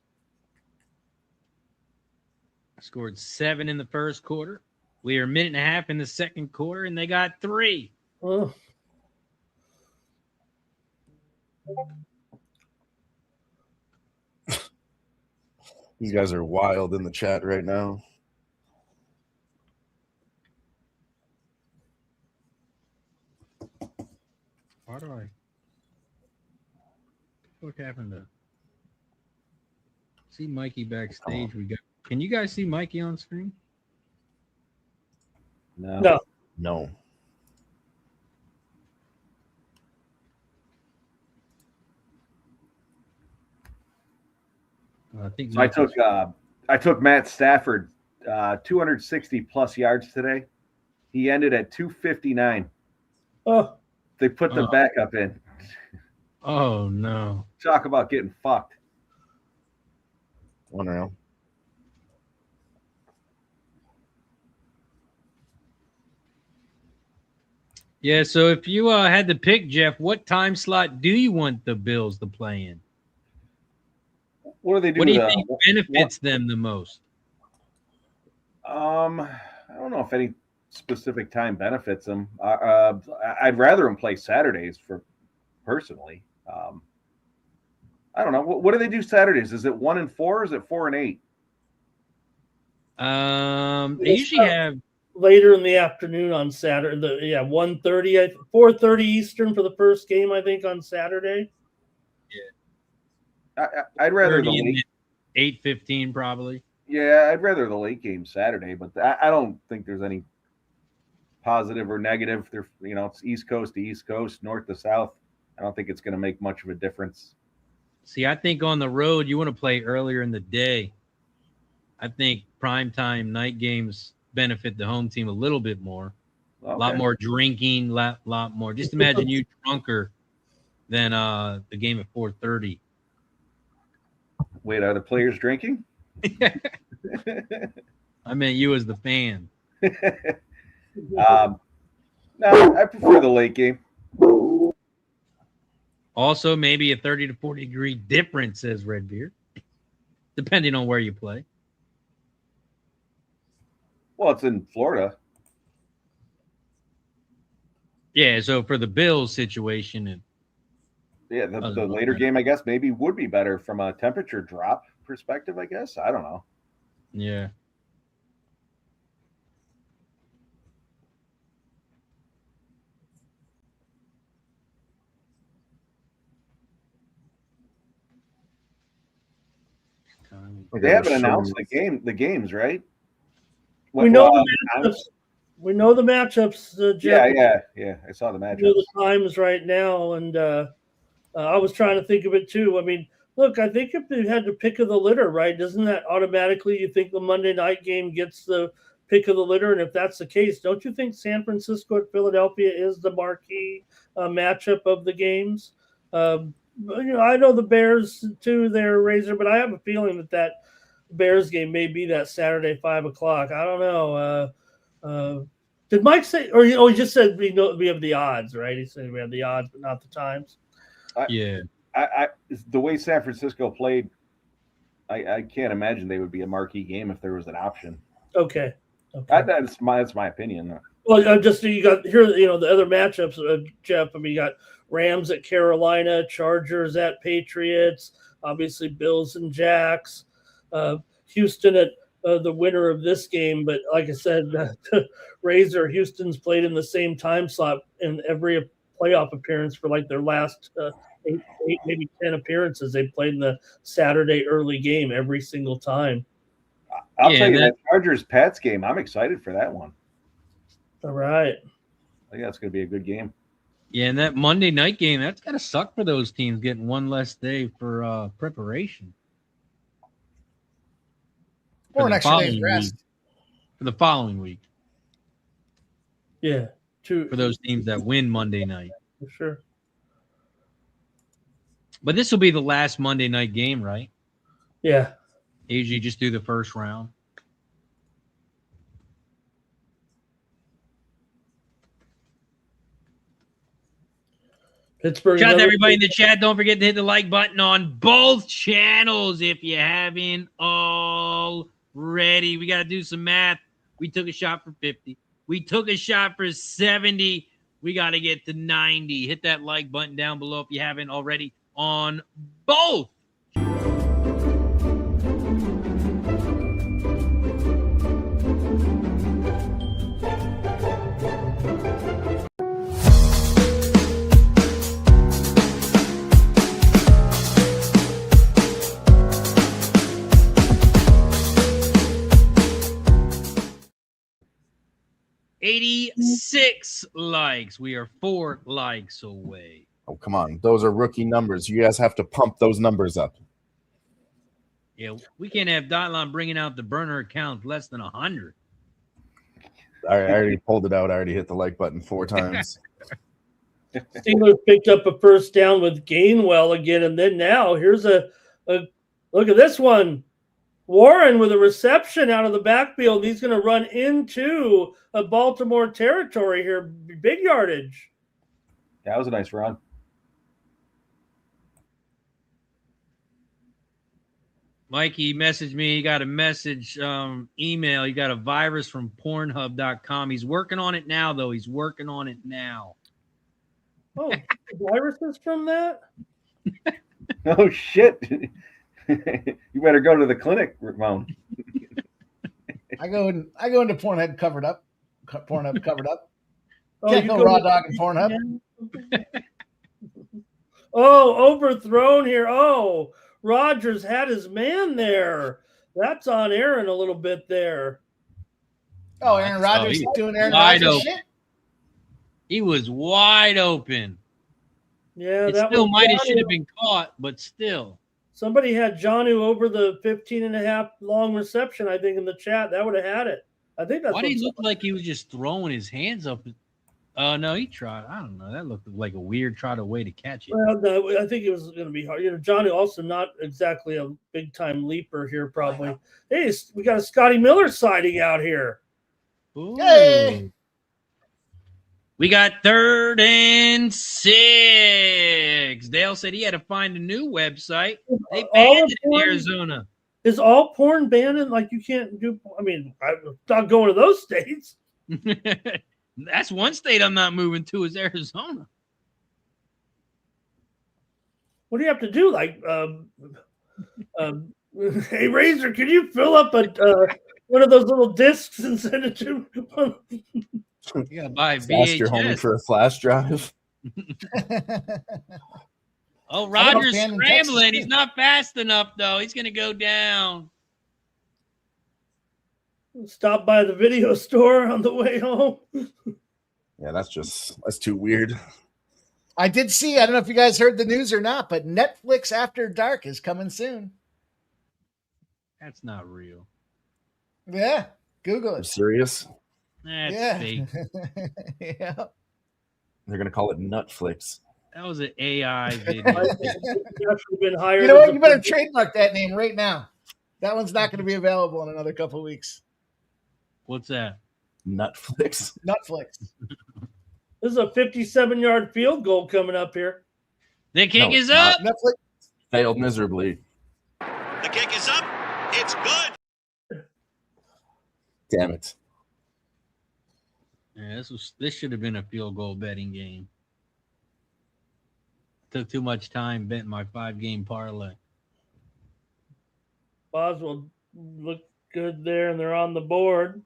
Speaker 2: Scored 7 in the first quarter. We are a minute and a half in the second quarter, and they got 3.
Speaker 4: Oh.
Speaker 5: These guys are wild in the chat right now.
Speaker 2: Why do I? What happened to see Mikey backstage? We got. Can you guys see Mikey on screen?
Speaker 10: No.
Speaker 2: I think
Speaker 10: so I took Matt Stafford 260 plus yards today. He ended at 259.
Speaker 4: Oh,
Speaker 10: they put the backup in.
Speaker 2: Oh no!
Speaker 10: Talk about getting fucked.
Speaker 5: Unreal.
Speaker 2: Yeah. So if you had to pick, Jeff, what time slot do you want the Bills to play in?
Speaker 10: What do they do?
Speaker 2: What do you think benefits them the most?
Speaker 10: I don't know if any specific time benefits them. I'd rather them play Saturdays personally. I don't know. What do they do Saturdays? Is it 1 and 4 or is it 4 and 8?
Speaker 2: They usually have
Speaker 4: later in the afternoon on Saturday. 1:30, 4:30 Eastern for the first game, I think, on Saturday.
Speaker 10: Yeah. I'd rather the late
Speaker 2: 8:15 probably.
Speaker 10: Yeah, I'd rather the late game Saturday, but I don't think there's any positive or negative. It's East Coast to East Coast, North to South. I don't think it's going to make much of a difference.
Speaker 2: See, I think on the road you want to play earlier in the day. I think primetime night games benefit the home team a little bit more. Okay. A lot more drinking, lot more. Just imagine you drunker than the game at 4:30.
Speaker 10: Wait, are the players drinking?
Speaker 2: I meant you as the fan.
Speaker 10: No, I prefer the late game.
Speaker 2: Also, maybe a 30 to 40 degree difference, says Redbeard, depending on where you play.
Speaker 10: Well, it's in Florida.
Speaker 2: Yeah, so for the Bills situation,
Speaker 10: Yeah, the later game, I guess, maybe would be better from a temperature drop perspective, I guess. I don't know.
Speaker 2: yeah.
Speaker 10: They haven't announced the games, right?
Speaker 4: We know the matchups. We know the matchups. Jeff.
Speaker 10: Yeah. I saw the matchups.
Speaker 4: We know the times right now, and I was trying to think of it too. I mean, look, I think if they had the pick of the litter, right? Doesn't that automatically you think the Monday night game gets the pick of the litter? And if that's the case, don't you think San Francisco at Philadelphia is the marquee matchup of the games? I know the Bears too, they're Razor, but I have a feeling that Bears game may be that Saturday 5 o'clock. I don't know. Did Mike say, or he just said we have the odds, right? He said we have the odds, but not the times.
Speaker 2: Yeah.
Speaker 10: I the way San Francisco played, I can't imagine they would be a marquee game if there was an option.
Speaker 4: Okay.
Speaker 10: That's my opinion.
Speaker 4: Well, just you got here, the other matchups, Jeff. I mean, you got Rams at Carolina, Chargers at Patriots, obviously Bills and Jacks, Houston at the winner of this game. But like I said, Razor, Houston's played in the same time slot in every playoff appearance for like their last 8, maybe 10 appearances. They played in the Saturday early game every single time.
Speaker 10: I'll tell you that Chargers-Pats game, I'm excited for that one.
Speaker 4: All right.
Speaker 10: I think that's going to be a good game.
Speaker 2: Yeah, and that Monday night game, that's got to suck for those teams getting one less day for preparation.
Speaker 3: Or an extra day's rest.
Speaker 2: For the following week.
Speaker 4: Yeah.
Speaker 2: For those teams that win Monday night.
Speaker 4: For sure.
Speaker 2: But this will be the last Monday night game, right?
Speaker 4: Yeah.
Speaker 2: Usually just do the first round.
Speaker 4: Pittsburgh.
Speaker 2: Shout out to everybody in the chat. Don't forget to hit the like button on both channels if you haven't already. We got to do some math. We took a shot for 50. We took a shot for 70. We got to get to 90. Hit that like button down below if you haven't already on both. $86 likes. We are 4 likes away.
Speaker 5: Oh, come on. Those are rookie numbers. You guys have to pump those numbers up.
Speaker 2: Yeah, we can't have Dotline bringing out the burner account less than 100.
Speaker 5: I already pulled it out. I already hit the like button 4 times.
Speaker 4: Steelers picked up a first down with Gainwell again, and then now here's a look at this one. Warren with a reception out of the backfield. He's going to run into a Baltimore territory here. Big yardage.
Speaker 10: That was a nice run.
Speaker 2: Mikey messaged me. He got a message, email. He got a virus from Pornhub.com. He's working on it now, though. He's working on it now.
Speaker 4: Oh, viruses from that?
Speaker 10: Oh, shit. You better go to the clinic, Ramon.
Speaker 3: I go into Pornhub covered up. Pornhub covered up.
Speaker 4: Oh,
Speaker 3: Can't go raw dog in Pornhub.
Speaker 4: Oh, overthrown here. Oh, Rodgers had his man there. That's on Aaron a little bit there.
Speaker 3: Oh, Aaron Rodgers doing Aaron
Speaker 2: Rodgers
Speaker 3: Rodgers shit.
Speaker 2: He was wide open.
Speaker 4: Yeah,
Speaker 2: it still might have should have been caught, but still.
Speaker 4: Somebody had Jonnu over the 15.5 long reception, I think, in the chat. That would have had it. I think that's
Speaker 2: why did he look like he was just throwing his hands up? No, he tried. I don't know. That looked like a weird way to catch it.
Speaker 4: Well, no, I think it was going to be hard. Jonnu also not exactly a big-time leaper here, probably. Hey, we got a Scotty Miller sighting out here.
Speaker 2: Ooh.
Speaker 3: Hey.
Speaker 2: We got 3rd and 6. Dale said he had to find a new website. They banned it in Arizona.
Speaker 4: Is all porn banned? Like you can't do. I mean, I'm not going to those states.
Speaker 2: That's one state I'm not moving to is Arizona.
Speaker 4: What do you have to do? Like, hey, Razor, can you fill up one of those little discs and send it to me?
Speaker 2: You gotta buy
Speaker 5: Ask your homie
Speaker 2: VHS.
Speaker 5: for a flash drive.
Speaker 2: Oh, Roger's
Speaker 3: banned in
Speaker 2: scrambling.
Speaker 3: Texas,
Speaker 2: He's not fast enough, though. He's going to go down.
Speaker 4: Stop by the video store on the way home.
Speaker 5: Yeah, that's too weird.
Speaker 3: I did see, I don't know if you guys heard the news or not, but Netflix After Dark is coming soon.
Speaker 2: That's not real.
Speaker 3: Yeah, Google
Speaker 5: I'm
Speaker 3: it.
Speaker 5: serious.
Speaker 2: That's fake.
Speaker 3: Yeah.
Speaker 5: They're gonna call it Nutflix.
Speaker 2: That was an AI video.
Speaker 4: Been hired.
Speaker 3: You know what? You better trademark that name right now. That one's not going to be available in another couple of weeks.
Speaker 2: What's that?
Speaker 5: Nutflix.
Speaker 3: Netflix.
Speaker 4: This is a 57-yard field goal coming up here.
Speaker 2: The kick
Speaker 5: No,
Speaker 2: is up.
Speaker 3: Netflix.
Speaker 5: Failed miserably.
Speaker 11: The kick is up. It's good.
Speaker 5: Damn it.
Speaker 2: Yeah, this should have been a field goal betting game. Took too much time, bent my 5-game parlay.
Speaker 4: Boswell look good there, and they're on the board.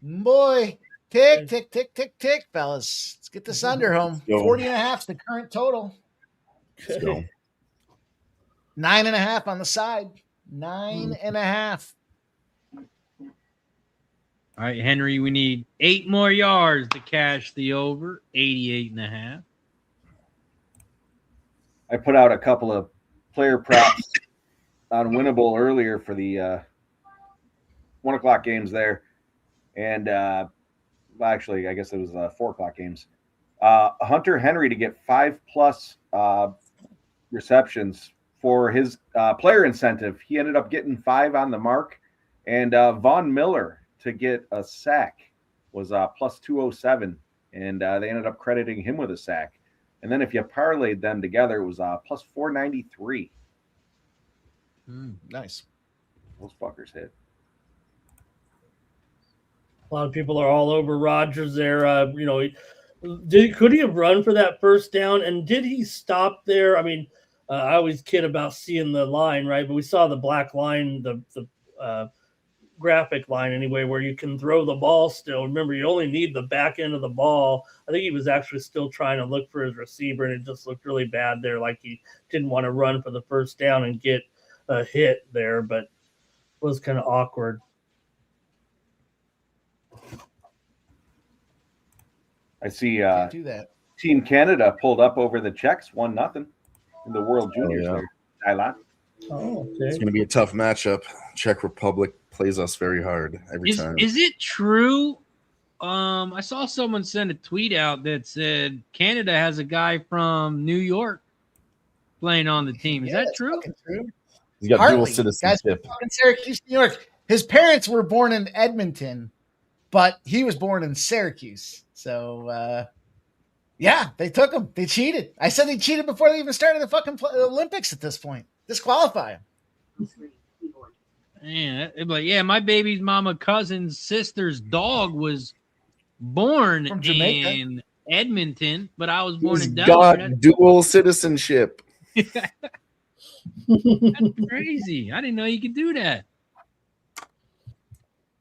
Speaker 3: Boy, tick, tick, tick, tick, tick, fellas. Let's get this under home.
Speaker 5: Go.
Speaker 3: 40.5 is the current total.
Speaker 5: Let's go.
Speaker 3: 9.5 on the side. 9.5.
Speaker 2: All right, Henry, we need 8 more yards to cash the over, 88.5.
Speaker 10: I put out a couple of player props on Winnable earlier for the 1 o'clock games there. And actually, I guess it was 4 o'clock games. Hunter Henry to get 5+ receptions for his player incentive. He ended up getting 5 on the mark. And Von Miller to get a sack was plus 207. And they ended up crediting him with a sack. And then if you parlayed them together, it was plus 493.
Speaker 3: Nice.
Speaker 10: Those fuckers hit.
Speaker 4: A lot of people are all over Rodgers there. Could he have run for that first down? And did he stop there? I mean, I always kid about seeing the line, right? But we saw the black line, the graphic line anyway, where you can throw the ball still. Remember, you only need the back end of the ball. I think he was actually still trying to look for his receiver, and it just looked really bad there, like he didn't want to run for the first down and get a hit there, but it was kind of awkward.
Speaker 10: I see
Speaker 3: Can't do that.
Speaker 10: Team Canada pulled up over the Czechs, 1-0 in the World Juniors there. Thailand.
Speaker 4: Oh, okay.
Speaker 5: It's going to be a tough matchup. Czech Republic plays us very hard every time.
Speaker 2: Is it true? I saw someone send a tweet out that said Canada has a guy from New York playing on the team. Is that true?
Speaker 3: True.
Speaker 5: He's got
Speaker 3: Hardly.
Speaker 5: dual
Speaker 3: Guys
Speaker 5: citizenship.
Speaker 3: from fucking Syracuse, New York. His parents were born in Edmonton, but he was born in Syracuse. So, yeah, they took him. They cheated. I said they cheated before they even started the fucking Olympics at this point. Disqualify him.
Speaker 2: Yeah, my baby's mama cousin's sister's dog was born
Speaker 3: From Jamaica.
Speaker 2: in Edmonton, but I was born
Speaker 5: He's
Speaker 2: in Delaware.
Speaker 5: got dual citizenship.
Speaker 2: That's crazy. I didn't know you could do that.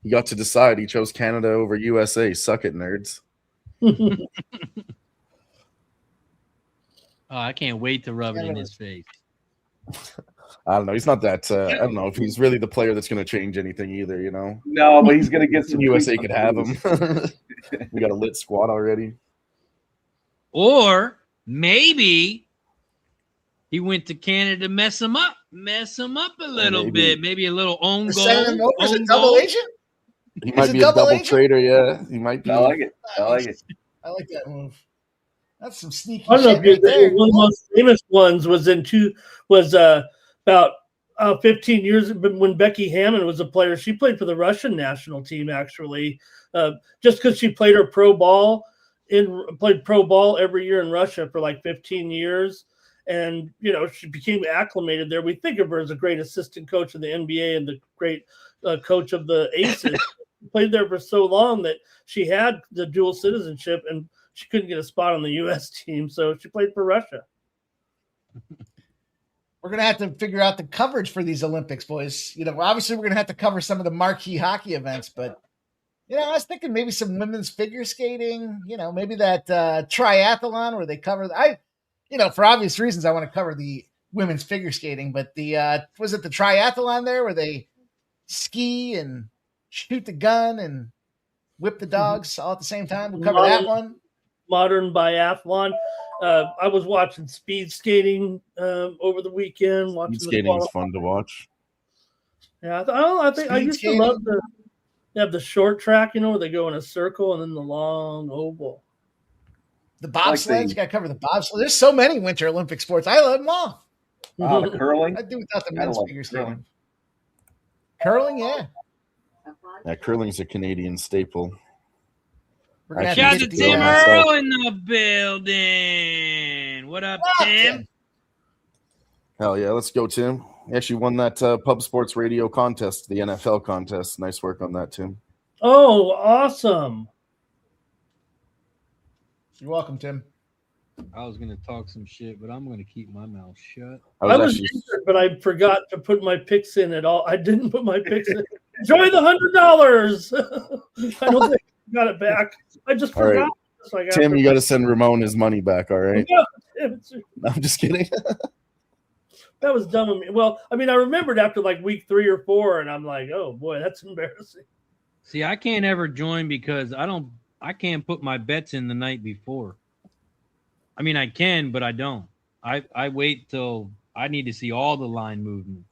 Speaker 5: He got to decide. He chose Canada over USA. Suck it, nerds.
Speaker 2: Oh, I can't wait to rub it in his face.
Speaker 5: I don't know. He's not that. I don't know if he's really the player that's going to change anything either. You know.
Speaker 10: No, but he's going to get some.
Speaker 5: USA could have him. We got a lit squad already.
Speaker 2: Or maybe he went to Canada to mess him up a little bit. Maybe a little own goal.
Speaker 3: Sending him over as a
Speaker 2: own
Speaker 3: double
Speaker 2: goal.
Speaker 3: agent?
Speaker 5: He might be a
Speaker 3: double
Speaker 5: double
Speaker 3: agent?
Speaker 5: trader. Yeah, he might be.
Speaker 10: I like it. I like it.
Speaker 3: I like that move. That's some sneaky
Speaker 4: I don't know
Speaker 3: shit
Speaker 4: if you
Speaker 3: right there.
Speaker 4: one of the most famous ones was about 15 years when Becky Hammond was a player. She played for the Russian national team, actually, just because she played her played pro ball every year in Russia for like 15 years. And, she became acclimated there. We think of her as a great assistant coach in the NBA and the great coach of the Aces. She played there for so long that she had the dual citizenship and she couldn't get a spot on the U.S. team. So she played for Russia.
Speaker 3: We're going to have to figure out the coverage for these Olympics, boys. Obviously we're going to have to cover some of the marquee hockey events, but, I was thinking maybe some women's figure skating, maybe that triathlon where they cover for obvious reasons, I want to cover the women's figure skating, but was it the triathlon there where they ski and shoot the gun and whip the dogs all at the same time? We'll cover that one.
Speaker 4: Modern biathlon. I was watching speed skating over the weekend.
Speaker 5: Speed skating is fun to watch.
Speaker 4: Yeah, I think I used to love the short track, where they go in a circle and then the long oval.
Speaker 3: The bobsled, you got to cover the bobsled. There's so many Winter Olympic sports. I love them all.
Speaker 10: The curling.
Speaker 3: I do without the men's figure skating. Curling, yeah.
Speaker 5: Yeah, curling's a Canadian staple.
Speaker 2: Shout out to Tim Earl in the building. What up, Tim?
Speaker 5: Hell yeah, let's go, Tim. He actually won that Pub Sports Radio contest, the NFL contest. Nice work on that, Tim.
Speaker 4: Oh, awesome.
Speaker 3: You're welcome, Tim.
Speaker 2: I was going to talk some shit, but I'm going to keep my mouth shut.
Speaker 4: I was injured, but I forgot to put my picks in at all. I didn't put my picks in. Enjoy the $100. I don't think I got it back. I just forgot.
Speaker 5: Right. Tim, you got to send Ramon his money back, all right? No, I'm just kidding.
Speaker 4: That was dumb of me. Well, I remembered after like week 3 or 4, and I'm like, oh, boy, that's embarrassing.
Speaker 2: See, I can't ever join because I can't put my bets in the night before. I can, but I don't. I wait till I need to see all the line movement.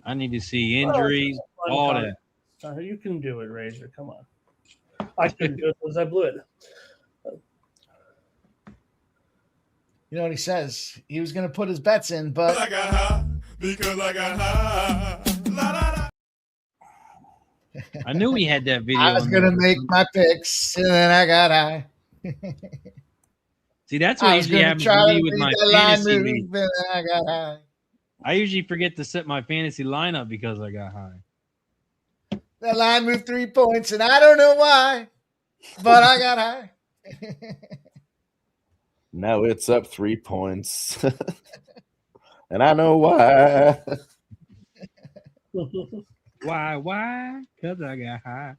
Speaker 2: I need to see injuries, all that.
Speaker 4: You can do it, Razor. Come on. I couldn't do it because I blew it.
Speaker 3: You know what he says? He was going to put his bets in, but
Speaker 1: I got high because I got high. La, la, la.
Speaker 2: I knew he had that video.
Speaker 3: I was going to make my picks, and then I got high.
Speaker 2: See, that's what usually happens to me with my fantasy league.
Speaker 3: Then I got high.
Speaker 2: I usually forget to set my fantasy lineup because I got high.
Speaker 3: That line moved 3 points, and I don't know why, but I got high.
Speaker 5: Now it's up 3 points. And I know why.
Speaker 2: Why? Because I got high.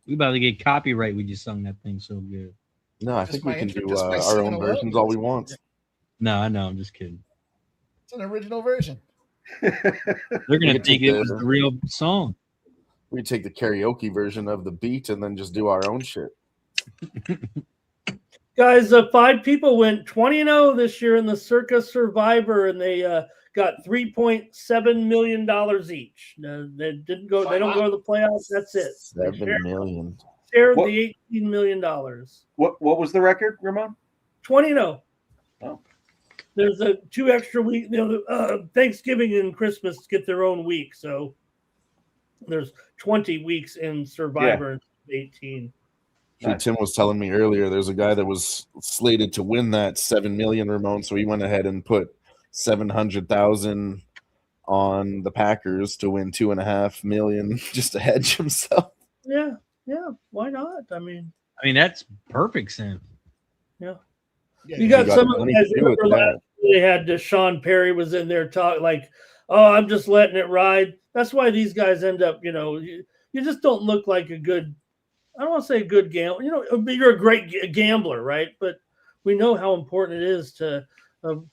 Speaker 2: We about to get copyright. We just sung that thing so good.
Speaker 5: No, I think we can do our own versions all we want.
Speaker 2: No, I know. I'm just kidding.
Speaker 3: It's an original version.
Speaker 2: They're going to think it was the real song.
Speaker 5: We take the karaoke version of the beat and then just do our own shit.
Speaker 4: Guys, 5 people went 20-0 this year in the Circa Survivor, and they got $3.7 million each. They didn't go. They don't go to the playoffs. That's it.
Speaker 5: $7 million.
Speaker 4: Shared the $18 million.
Speaker 10: What was the record, Ramon?
Speaker 4: 20-0.
Speaker 10: Oh.
Speaker 4: There's 2 extra weeks. Thanksgiving and Christmas get their own week, so there's 20 weeks in Survivor. 18.
Speaker 5: Tim was telling me earlier there's a guy that was slated to win that $7 million, Ramon, so he went ahead and put $700,000 on the Packers to win $2.5 million just to hedge himself.
Speaker 4: Yeah, why not?
Speaker 2: That's perfect, Sam.
Speaker 4: Yeah. You got some of the guys they had Sean Perry was in there talking like, oh, I'm just letting it ride. That's why these guys end up, you just don't look like a good, I don't want to say a good gambler. You're a great gambler, right? But we know how important it is to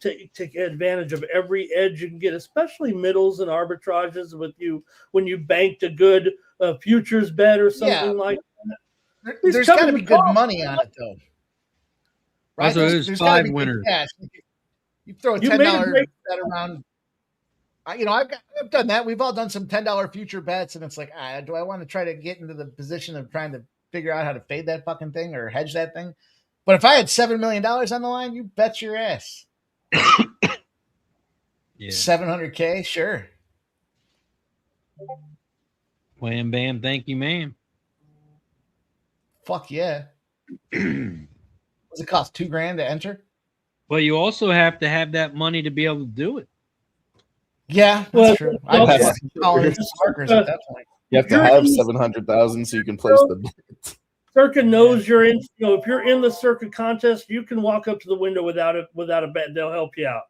Speaker 4: take advantage of every edge you can get, especially middles and arbitrages with you when you banked a good futures bet or something like that.
Speaker 3: There's got to be good money on it, though. Right?
Speaker 2: Also, there's 5 winners.
Speaker 3: You throw a $10 bet around. I've done that. We've all done some $10 future bets, and it's like, do I want to try to get into the position of trying to figure out how to fade that fucking thing or hedge that thing? But if I had $7 million on the line, you bet your ass.
Speaker 2: Yeah.
Speaker 3: 700K, sure.
Speaker 2: Wham bam, thank you, ma'am.
Speaker 3: Fuck yeah. What's it cost? $2,000 to enter?
Speaker 2: Well, you also have to have that money to be able to do it.
Speaker 3: Yeah, that's
Speaker 4: Well,
Speaker 3: true.
Speaker 4: well,
Speaker 3: I'd
Speaker 5: yeah.
Speaker 3: be calling it markers at that point.
Speaker 5: You have to have 700,000 so you can place the.
Speaker 4: Circa knows you're in. If you're in the Circa contest, you can walk up to the window without a bet. They'll help you out.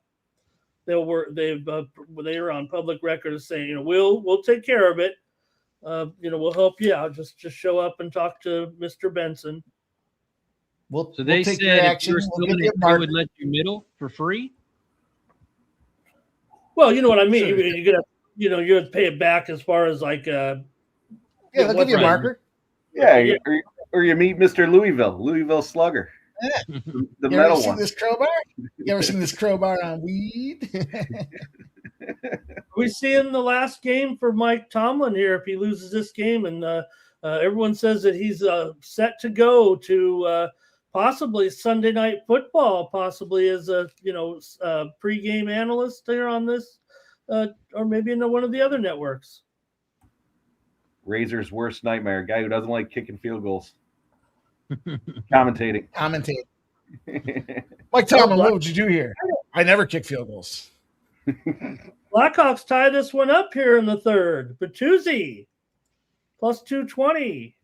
Speaker 4: They are on public record as saying, we'll take care of it. We'll help you out. Just show up and talk to Mr. Benson.
Speaker 3: So
Speaker 2: they
Speaker 3: take
Speaker 2: said
Speaker 3: your
Speaker 2: if
Speaker 3: action.
Speaker 2: you're
Speaker 3: We'll
Speaker 2: still
Speaker 3: give
Speaker 2: in
Speaker 3: you
Speaker 2: it,
Speaker 3: a
Speaker 2: they
Speaker 3: mark.
Speaker 2: would let you middle for free.
Speaker 4: Well, you know what I mean.
Speaker 3: Sure.
Speaker 4: You're gonna, you would pay it back as far as like.
Speaker 3: Yeah, they'll give you a marker.
Speaker 10: Yeah, or you meet Mr. Louisville Slugger.
Speaker 3: Yeah.
Speaker 10: The
Speaker 3: You
Speaker 10: metal
Speaker 3: ever seen
Speaker 10: one.
Speaker 3: this crowbar? You ever seen this crowbar on weed?
Speaker 4: We see in the last game for Mike Tomlin here if he loses this game, and everyone says that he's set to go to possibly Sunday Night Football, possibly as a pregame analyst there on this, or maybe in one of the other networks.
Speaker 10: Razor's worst nightmare, a guy who doesn't like kicking field goals. Commentating.
Speaker 3: Mike Tomlin, what would you do here? I never kick field goals.
Speaker 4: Blackhawks tie this one up here in the third. Bertuzzi, plus 220.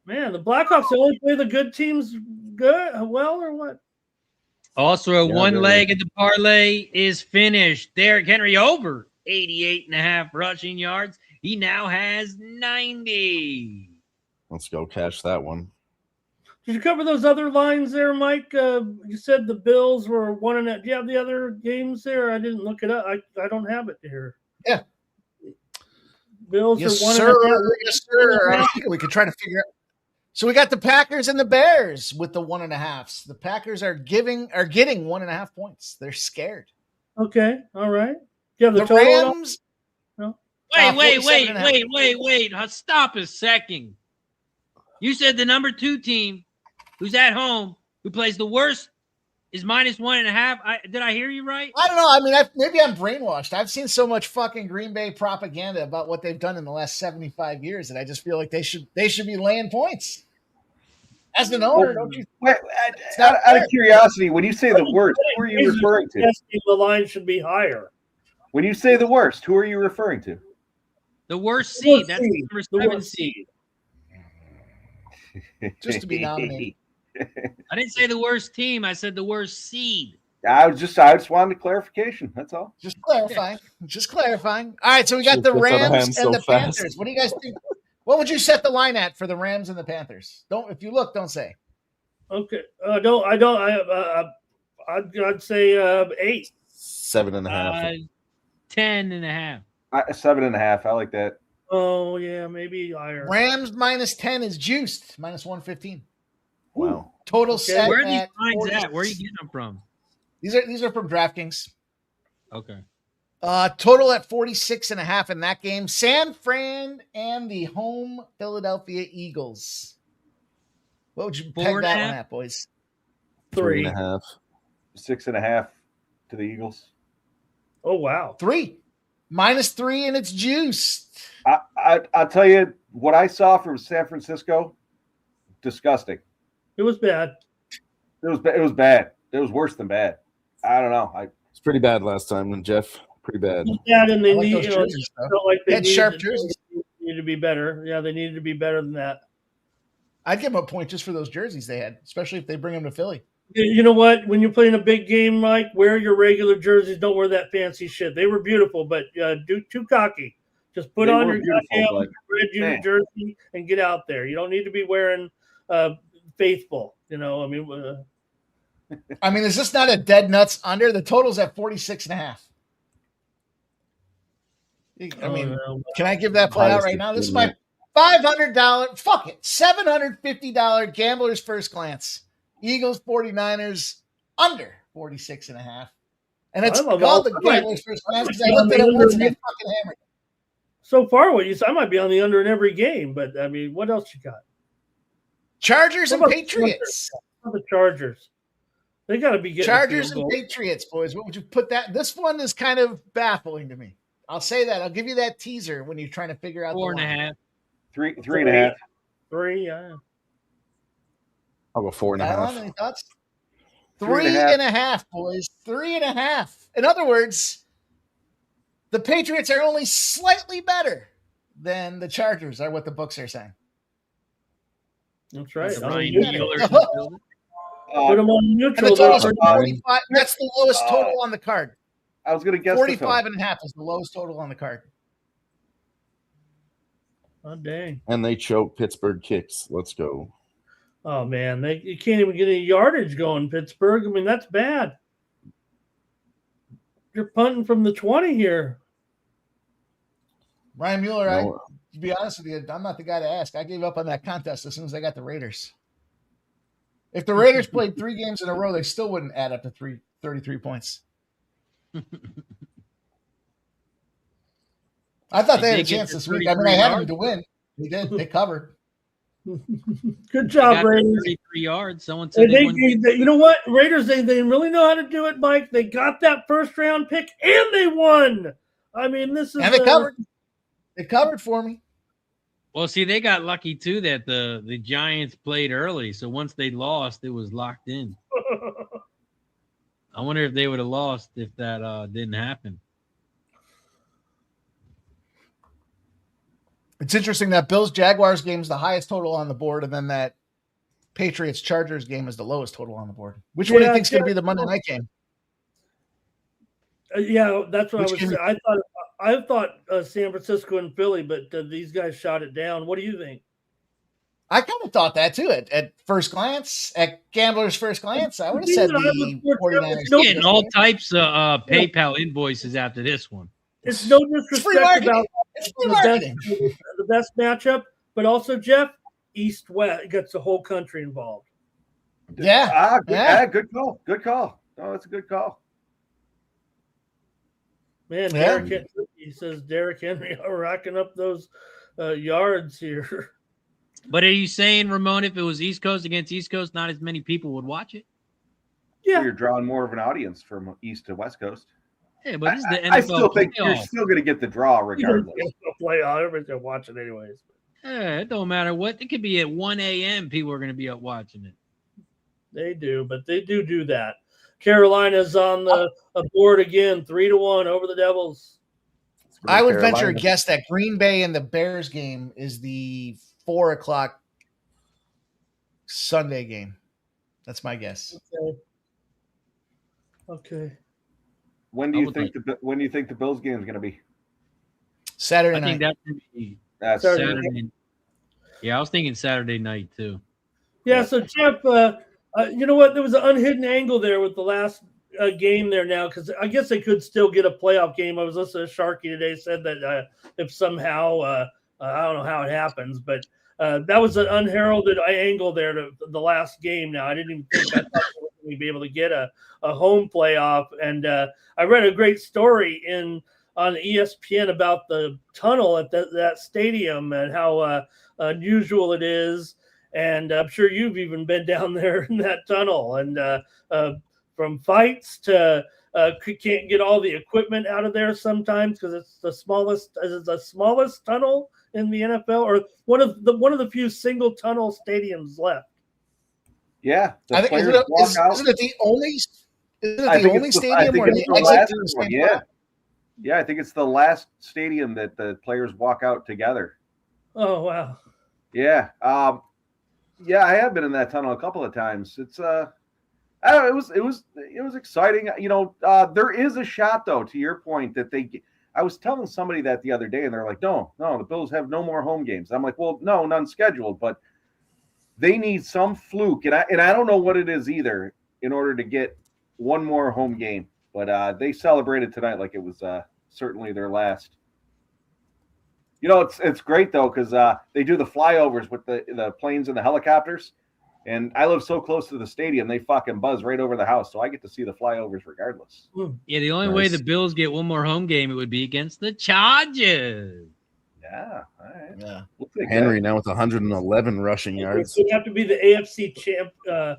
Speaker 4: Man, the Blackhawks only play the good teams well, or what?
Speaker 2: Also, one leg of the parlay is finished. Derrick Henry over 88.5 rushing yards. He now has 90.
Speaker 5: Let's go cash that one.
Speaker 4: Did you cover those other lines there, Mike? You said the Bills were 1.5. Do you have the other games there? I didn't look it up. I don't have it here.
Speaker 3: Yeah.
Speaker 4: Bills
Speaker 3: Yes,
Speaker 4: are 1.5.
Speaker 3: sir. Yes, sir. I think we could try to figure out. So we got the Packers and the Bears with the 1.5s. The Packers are getting 1.5 points. They're scared.
Speaker 4: Okay. All right. Do you have the
Speaker 3: The
Speaker 4: total?
Speaker 3: Rams.
Speaker 4: No.
Speaker 2: Wait. Stop a second. You said the number 2 team who's at home, who plays the worst, is minus 1.5. Did I hear you right?
Speaker 3: I don't know. I mean, maybe I'm brainwashed. I've seen so much fucking Green Bay propaganda about what they've done in the last 75 years that I just feel like they should be laying points. As an owner, don't you?
Speaker 10: Out of curiosity, when you say the worst, who are you referring to?
Speaker 4: The line should be higher.
Speaker 10: When you say the worst, who are you referring to?
Speaker 2: The worst seed. That's the number 7 seed.
Speaker 3: Just to be nominated.
Speaker 2: I didn't say the worst team. I said the worst seed.
Speaker 10: I just wanted clarification. That's all.
Speaker 3: Just clarifying. All right, so we got the Rams and the Panthers. What do you guys think? What would you set the line at for the Rams and the Panthers? If you look, don't say.
Speaker 4: Okay. I'd say 8.
Speaker 5: 7.5.
Speaker 2: 10.5.
Speaker 10: 7.5. I like that.
Speaker 4: Oh yeah, maybe higher.
Speaker 3: Rams minus 10 is juiced, minus 115.
Speaker 5: Wow.
Speaker 3: Total set.
Speaker 2: Where are these lines at? Where are you getting them from?
Speaker 3: These are from DraftKings.
Speaker 2: Okay.
Speaker 3: Total at 46.5 in that game. San Fran and the home Philadelphia Eagles. What would you peg that one at, boys?
Speaker 5: 3.5.
Speaker 10: 6.5 to the Eagles.
Speaker 4: Oh wow.
Speaker 3: 3. Minus 3 and it's juiced.
Speaker 10: I'll tell you what I saw from San Francisco. Disgusting.
Speaker 4: It was bad.
Speaker 10: It was bad. It was worse than bad. I don't know.
Speaker 5: It's pretty bad last time, Jeff. Pretty bad.
Speaker 4: Yeah, and they
Speaker 3: I like
Speaker 4: need
Speaker 3: those jerseys, though.
Speaker 4: like
Speaker 3: They
Speaker 4: they
Speaker 3: had sharp
Speaker 4: needed
Speaker 3: jerseys.
Speaker 4: to be better. Yeah, they needed to be better than that.
Speaker 3: I'd give them a point just for those jerseys they had, especially if they bring them to Philly.
Speaker 4: You know what? When you're playing a big game, Mike, wear your regular jerseys. Don't wear that fancy shit. They were beautiful, but too cocky. Just put on your goddamn red unit jersey and get out there. You don't need to be wearing faithful. I mean,
Speaker 3: is this not a dead nuts under? The total's at 46.5. I mean, can I give that play out right now? This is my $500, fuck it, $750 gambler's first glance. Eagles 49ers under 46.5. And it's called the gambler's first glance because I looked at it once and I fucking hammered.
Speaker 4: So far, what you said, I might be on the under in every game, but I mean, what else you got?
Speaker 3: Chargers and Patriots.
Speaker 4: The Chargers. They got to be getting
Speaker 3: Chargers
Speaker 4: a field
Speaker 3: and
Speaker 4: goal.
Speaker 3: Patriots, boys. What would you put that? This one is kind of baffling to me. I'll say that. I'll give you that teaser when you're trying to figure out
Speaker 2: 4.5.
Speaker 10: Three and a half.
Speaker 4: 3, yeah.
Speaker 5: I'll go 4.5.
Speaker 3: Any thoughts?
Speaker 10: 3.5.
Speaker 3: 3.5, boys. 3.5. In other words, the Patriots are only slightly better than the Chargers, are what the books are saying.
Speaker 4: That's right.
Speaker 2: Ryan
Speaker 3: yeah.
Speaker 2: Mueller's
Speaker 4: Put them on
Speaker 3: And
Speaker 4: neutral.
Speaker 3: the total's
Speaker 4: They're
Speaker 3: 45. That's the lowest total on the card.
Speaker 10: I was going to guess
Speaker 3: 45.5 is the lowest total on the card.
Speaker 4: Oh, dang.
Speaker 5: And they choke Pittsburgh kicks. Let's go.
Speaker 4: Oh, man. You can't even get any yardage going, Pittsburgh. I mean, that's bad. You're punting from the 20 here.
Speaker 3: Ryan Mueller,
Speaker 5: No.
Speaker 3: to be honest with you, I'm not the guy to ask. I gave up on that contest as soon as I got the Raiders. If the Raiders played 3 games in a row, they still wouldn't add up to 33 points. I thought they had a chance this week. I mean, I had them to win. They did. They covered.
Speaker 4: Good job, Raiders.
Speaker 2: 33 yards. Someone said
Speaker 4: you know what? Raiders, they really know how to do it, Mike. They got that first-round pick, and they won. I mean, this is...
Speaker 3: And they covered. They covered for me.
Speaker 2: Well, see, they got lucky, too, that the Giants played early. So once they lost, it was locked in. I wonder if they would have lost if that didn't happen.
Speaker 3: It's interesting that Bills-Jaguars game is the highest total on the board, and then that Patriots-Chargers game is the lowest total on the board. Which one do you think is going to be the Monday night game?
Speaker 4: Yeah, that's what I was saying. I thought San Francisco and Philly, but these guys shot it down. What do you think?
Speaker 3: I kind of thought that too. At first glance, at Gambler's first glance, I would have said the 49ers.
Speaker 2: Getting all types of PayPal invoices after this one.
Speaker 4: It's no disrespect about the best matchup, but also, Jeff, East-West gets the whole country involved.
Speaker 3: Yeah.
Speaker 10: Good call. Good call. Oh, that's a good call.
Speaker 4: Man, he says Derrick Henry racking up those yards here.
Speaker 2: But are you saying, Ramon, if it was East Coast against East Coast, not as many people would watch it?
Speaker 4: Yeah.
Speaker 10: You're drawing more of an audience from East to West Coast.
Speaker 2: Yeah, but this is the NFL
Speaker 10: I still think
Speaker 2: playoff.
Speaker 10: you're still going to get the draw regardless.
Speaker 4: Playoff, everybody's going to watch it anyways.
Speaker 2: Yeah, it don't matter what. It could be at 1 a.m. People are going to be up watching it.
Speaker 4: They do, but they do that. Carolina's on the board again, 3-1 over the Devils.
Speaker 3: I would venture a guess that Green Bay and the Bears game is the 4:00 Sunday game. That's my guess.
Speaker 4: Okay.
Speaker 10: When do you think the Bills game is going to be?
Speaker 3: Saturday night.
Speaker 2: I think that's going to be
Speaker 4: Saturday.
Speaker 2: Yeah, I was thinking Saturday night too.
Speaker 4: Yeah, so Jeff, you know what? There was an unhidden angle there with the last game there now, because I guess they could still get a playoff game. I was listening to Sharkey today, said that if somehow, I don't know how it happens, but that was an unheralded angle there to the last game. Now, I didn't even think I thought we'd be able to get a home playoff. And I read a great story on ESPN about the tunnel at that stadium and how unusual it is. And I'm sure you've even been down there in that tunnel. And from fights to can't get all the equipment out of there sometimes because it's the smallest tunnel in the NFL, or one of the few single tunnel stadiums left.
Speaker 10: Yeah,
Speaker 3: I think isn't it the only stadium where they exit through the same
Speaker 10: yeah. Yeah, I think it's the last stadium that the players walk out together.
Speaker 4: Oh wow.
Speaker 10: Yeah. Yeah, I have been in that tunnel a couple of times. It's I don't know, it was exciting. You know, there is a shot though, to your point, that I was telling somebody that the other day and they're like, no, the Bills have no more home games. I'm like, well, no, none scheduled, but they need some fluke. And I don't know what it is either in order to get one more home game. But they celebrated tonight like it was certainly their last. You know, it's great, though, because they do the flyovers with the planes and the helicopters. And I live so close to the stadium, they fucking buzz right over the house. So I get to see the flyovers regardless.
Speaker 2: Yeah, the only way the Bills get one more home game, it would be against the Chargers.
Speaker 10: Yeah, all right.
Speaker 3: Yeah.
Speaker 5: Henry now with 111 rushing yards.
Speaker 4: It would have to be the AFC champ. They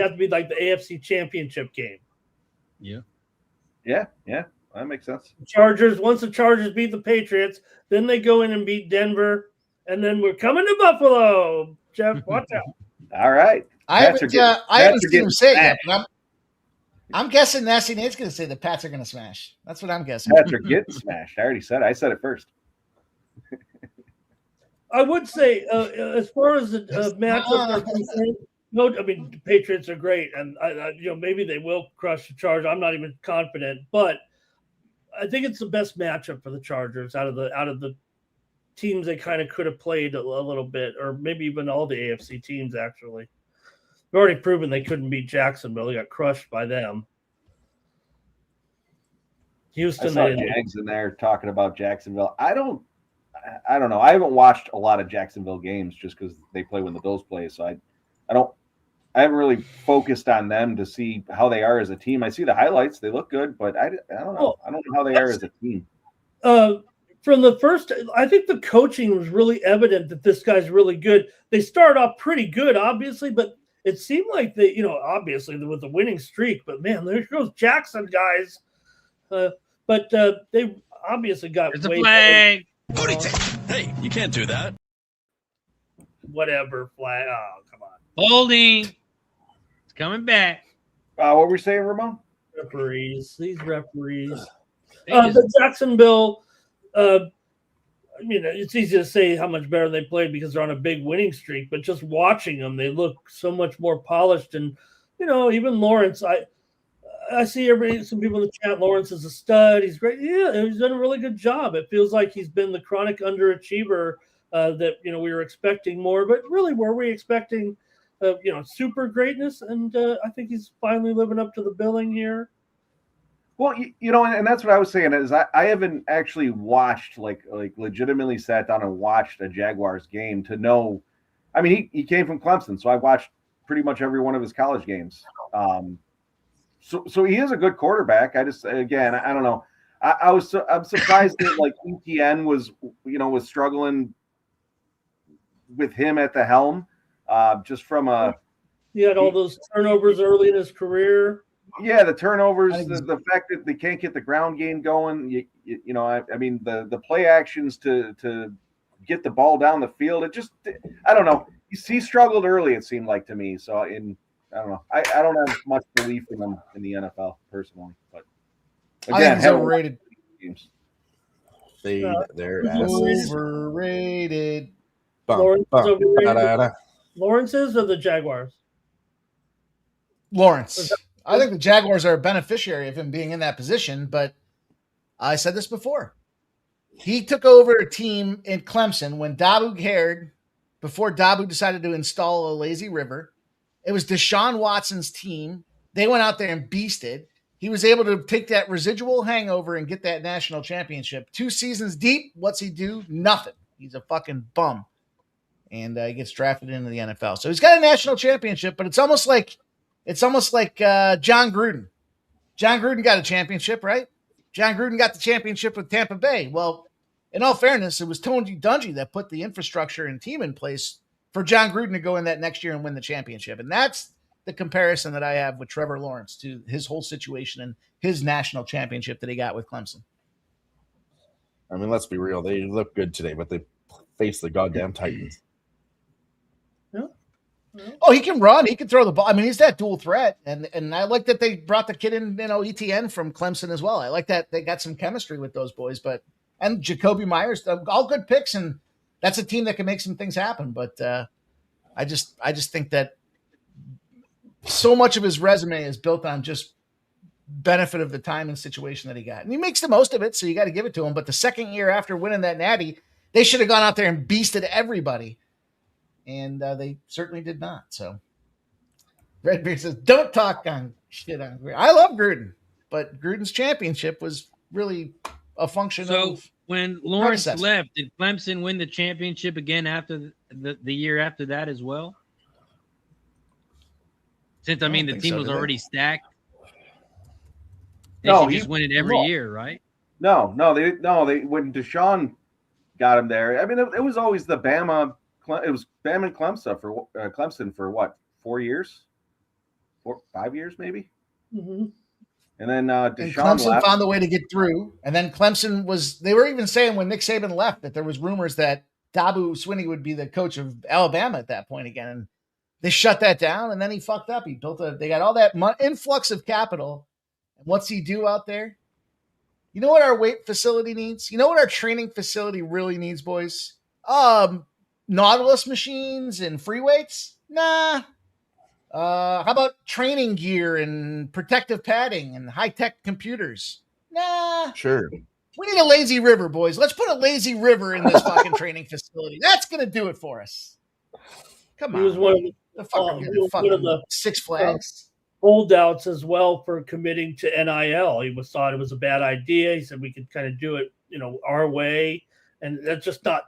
Speaker 4: have to to be like the AFC Championship game.
Speaker 2: Yeah.
Speaker 10: Yeah, that makes sense.
Speaker 4: Chargers, once the Chargers beat the Patriots, then they go in and beat Denver, and then we're coming to Buffalo. Jeff, watch out.
Speaker 10: All right.
Speaker 3: I haven't seen him say it yet, but I'm guessing Nasty Nate's going to say the Pats are going to smash. That's what I'm guessing.
Speaker 10: Pats are getting smashed. I already said it. I said it first.
Speaker 4: I would say, as far as the matchup are concerned, no, I mean the Patriots are great, and maybe they will crush the Chargers. I'm not even confident, but I think it's the best matchup for the Chargers out of the teams they kind of could have played a little bit, or maybe even all the AFC teams. Actually, they've already proven they couldn't beat Jacksonville. They got crushed by them. Houston,
Speaker 10: I saw Jags in there talking about Jacksonville. I don't know. I haven't watched a lot of Jacksonville games just because they play when the Bills play. So I haven't really focused on them to see how they are as a team. I see the highlights; they look good, but I don't know. I don't know how they are as a team.
Speaker 4: From the first, I think the coaching was really evident that this guy's really good. They start off pretty good, obviously, but it seemed like they, obviously with the winning streak. But man, there goes Jackson, guys. But they obviously got
Speaker 2: There's a flag.
Speaker 11: Hey, you can't do that.
Speaker 4: Whatever flag. Oh, come on.
Speaker 2: Holding. It's coming back.
Speaker 10: What were we saying, Ramon?
Speaker 4: These referees. The Jacksonville. It's easy to say how much better they played because they're on a big winning streak, but just watching them, they look so much more polished. And even Lawrence, I see some people in the chat. Lawrence is a stud. He's great. Yeah, he's done a really good job. It feels like he's been the chronic underachiever that we were expecting more. But really, were we expecting super greatness? And I think he's finally living up to the billing here.
Speaker 10: Well, and that's what I was saying is I haven't actually watched like legitimately sat down and watched a Jaguars game to know. I mean, he came from Clemson, so I watched pretty much every one of his college games. So he is a good quarterback. I don't know. I'm surprised that like ETN was struggling with him at the helm. Just from
Speaker 4: he had all those turnovers early in his career.
Speaker 10: Yeah, the turnovers, the fact that they can't get the ground game going. I mean the play actions to get the ball down the field. It just I don't know. He struggled early. It seemed like to me. So I don't know. I don't have much belief in them in the NFL personally, but again,
Speaker 3: overrated.
Speaker 10: Games.
Speaker 5: Fade their asses.
Speaker 3: Overrated.
Speaker 4: Lawrence's or the Jaguars?
Speaker 3: Lawrence. I think the Jaguars are a beneficiary of him being in that position, but I said this before. He took over a team in Clemson when Dabu cared, before Dabu decided to install a lazy river. It was Deshaun Watson's team. They went out there and beasted. He was able to take that residual hangover and get that national championship. 2 seasons deep, what's he do? Nothing. He's a fucking bum. And he gets drafted into the NFL. So he's got a national championship, but it's almost like John Gruden. John Gruden got a championship, right? John Gruden got the championship with Tampa Bay. Well, in all fairness, it was Tony Dungy that put the infrastructure and team in place for John Gruden to go in that next year and win the championship. And that's the comparison that I have with Trevor Lawrence to his whole situation and his national championship that he got with Clemson.
Speaker 5: I mean, let's be real. They look good today, but they face the goddamn Titans.
Speaker 3: Oh, he can run. He can throw the ball. I mean, he's that dual threat. And I like that they brought the kid in, ETN from Clemson as well. I like that they got some chemistry with those boys. And Jacoby Myers, all good picks, and that's a team that can make some things happen. But I just think that so much of his resume is built on just benefit of the time and situation that he got. And he makes the most of it, so you got to give it to him. But the second year after winning that natty, they should have gone out there and beasted everybody. And they certainly did not. So Redbeard says, don't talk on shit on Gruden. I love Gruden, but Gruden's championship was really a function of.
Speaker 2: So when Lawrence left, did Clemson win the championship again after the year after that as well? Since, I mean, the team was already stacked. They should just win it every year, right?
Speaker 10: No. They when Deshaun got him there. I mean, it was always the Bama. It was Bama and Clemson for what, 4 years? 5 years maybe.
Speaker 4: Mm-hmm.
Speaker 10: And then
Speaker 3: And
Speaker 10: Deshaun
Speaker 3: Clemson
Speaker 10: left.
Speaker 3: found the way to get through. And then Clemson they were even saying when Nick Saban left that there was rumors that Dabu Swinney would be the coach of Alabama at that point again. And they shut that down. And then he fucked up. They got all that influx of capital. And what's he do out there? You know what our weight facility needs? You know what our training facility really needs, boys? Nautilus machines and free weights? Nah. How about training gear and protective padding and high-tech computers? Nah.
Speaker 5: Sure.
Speaker 3: We need a lazy river, boys. Let's put a lazy river in this fucking training facility. That's going to do it for us. Come on.
Speaker 4: He was one of the
Speaker 3: Six Flags.
Speaker 4: holdouts as well for committing to NIL. He thought it was a bad idea. He said we could kind of do it, our way. And it's just not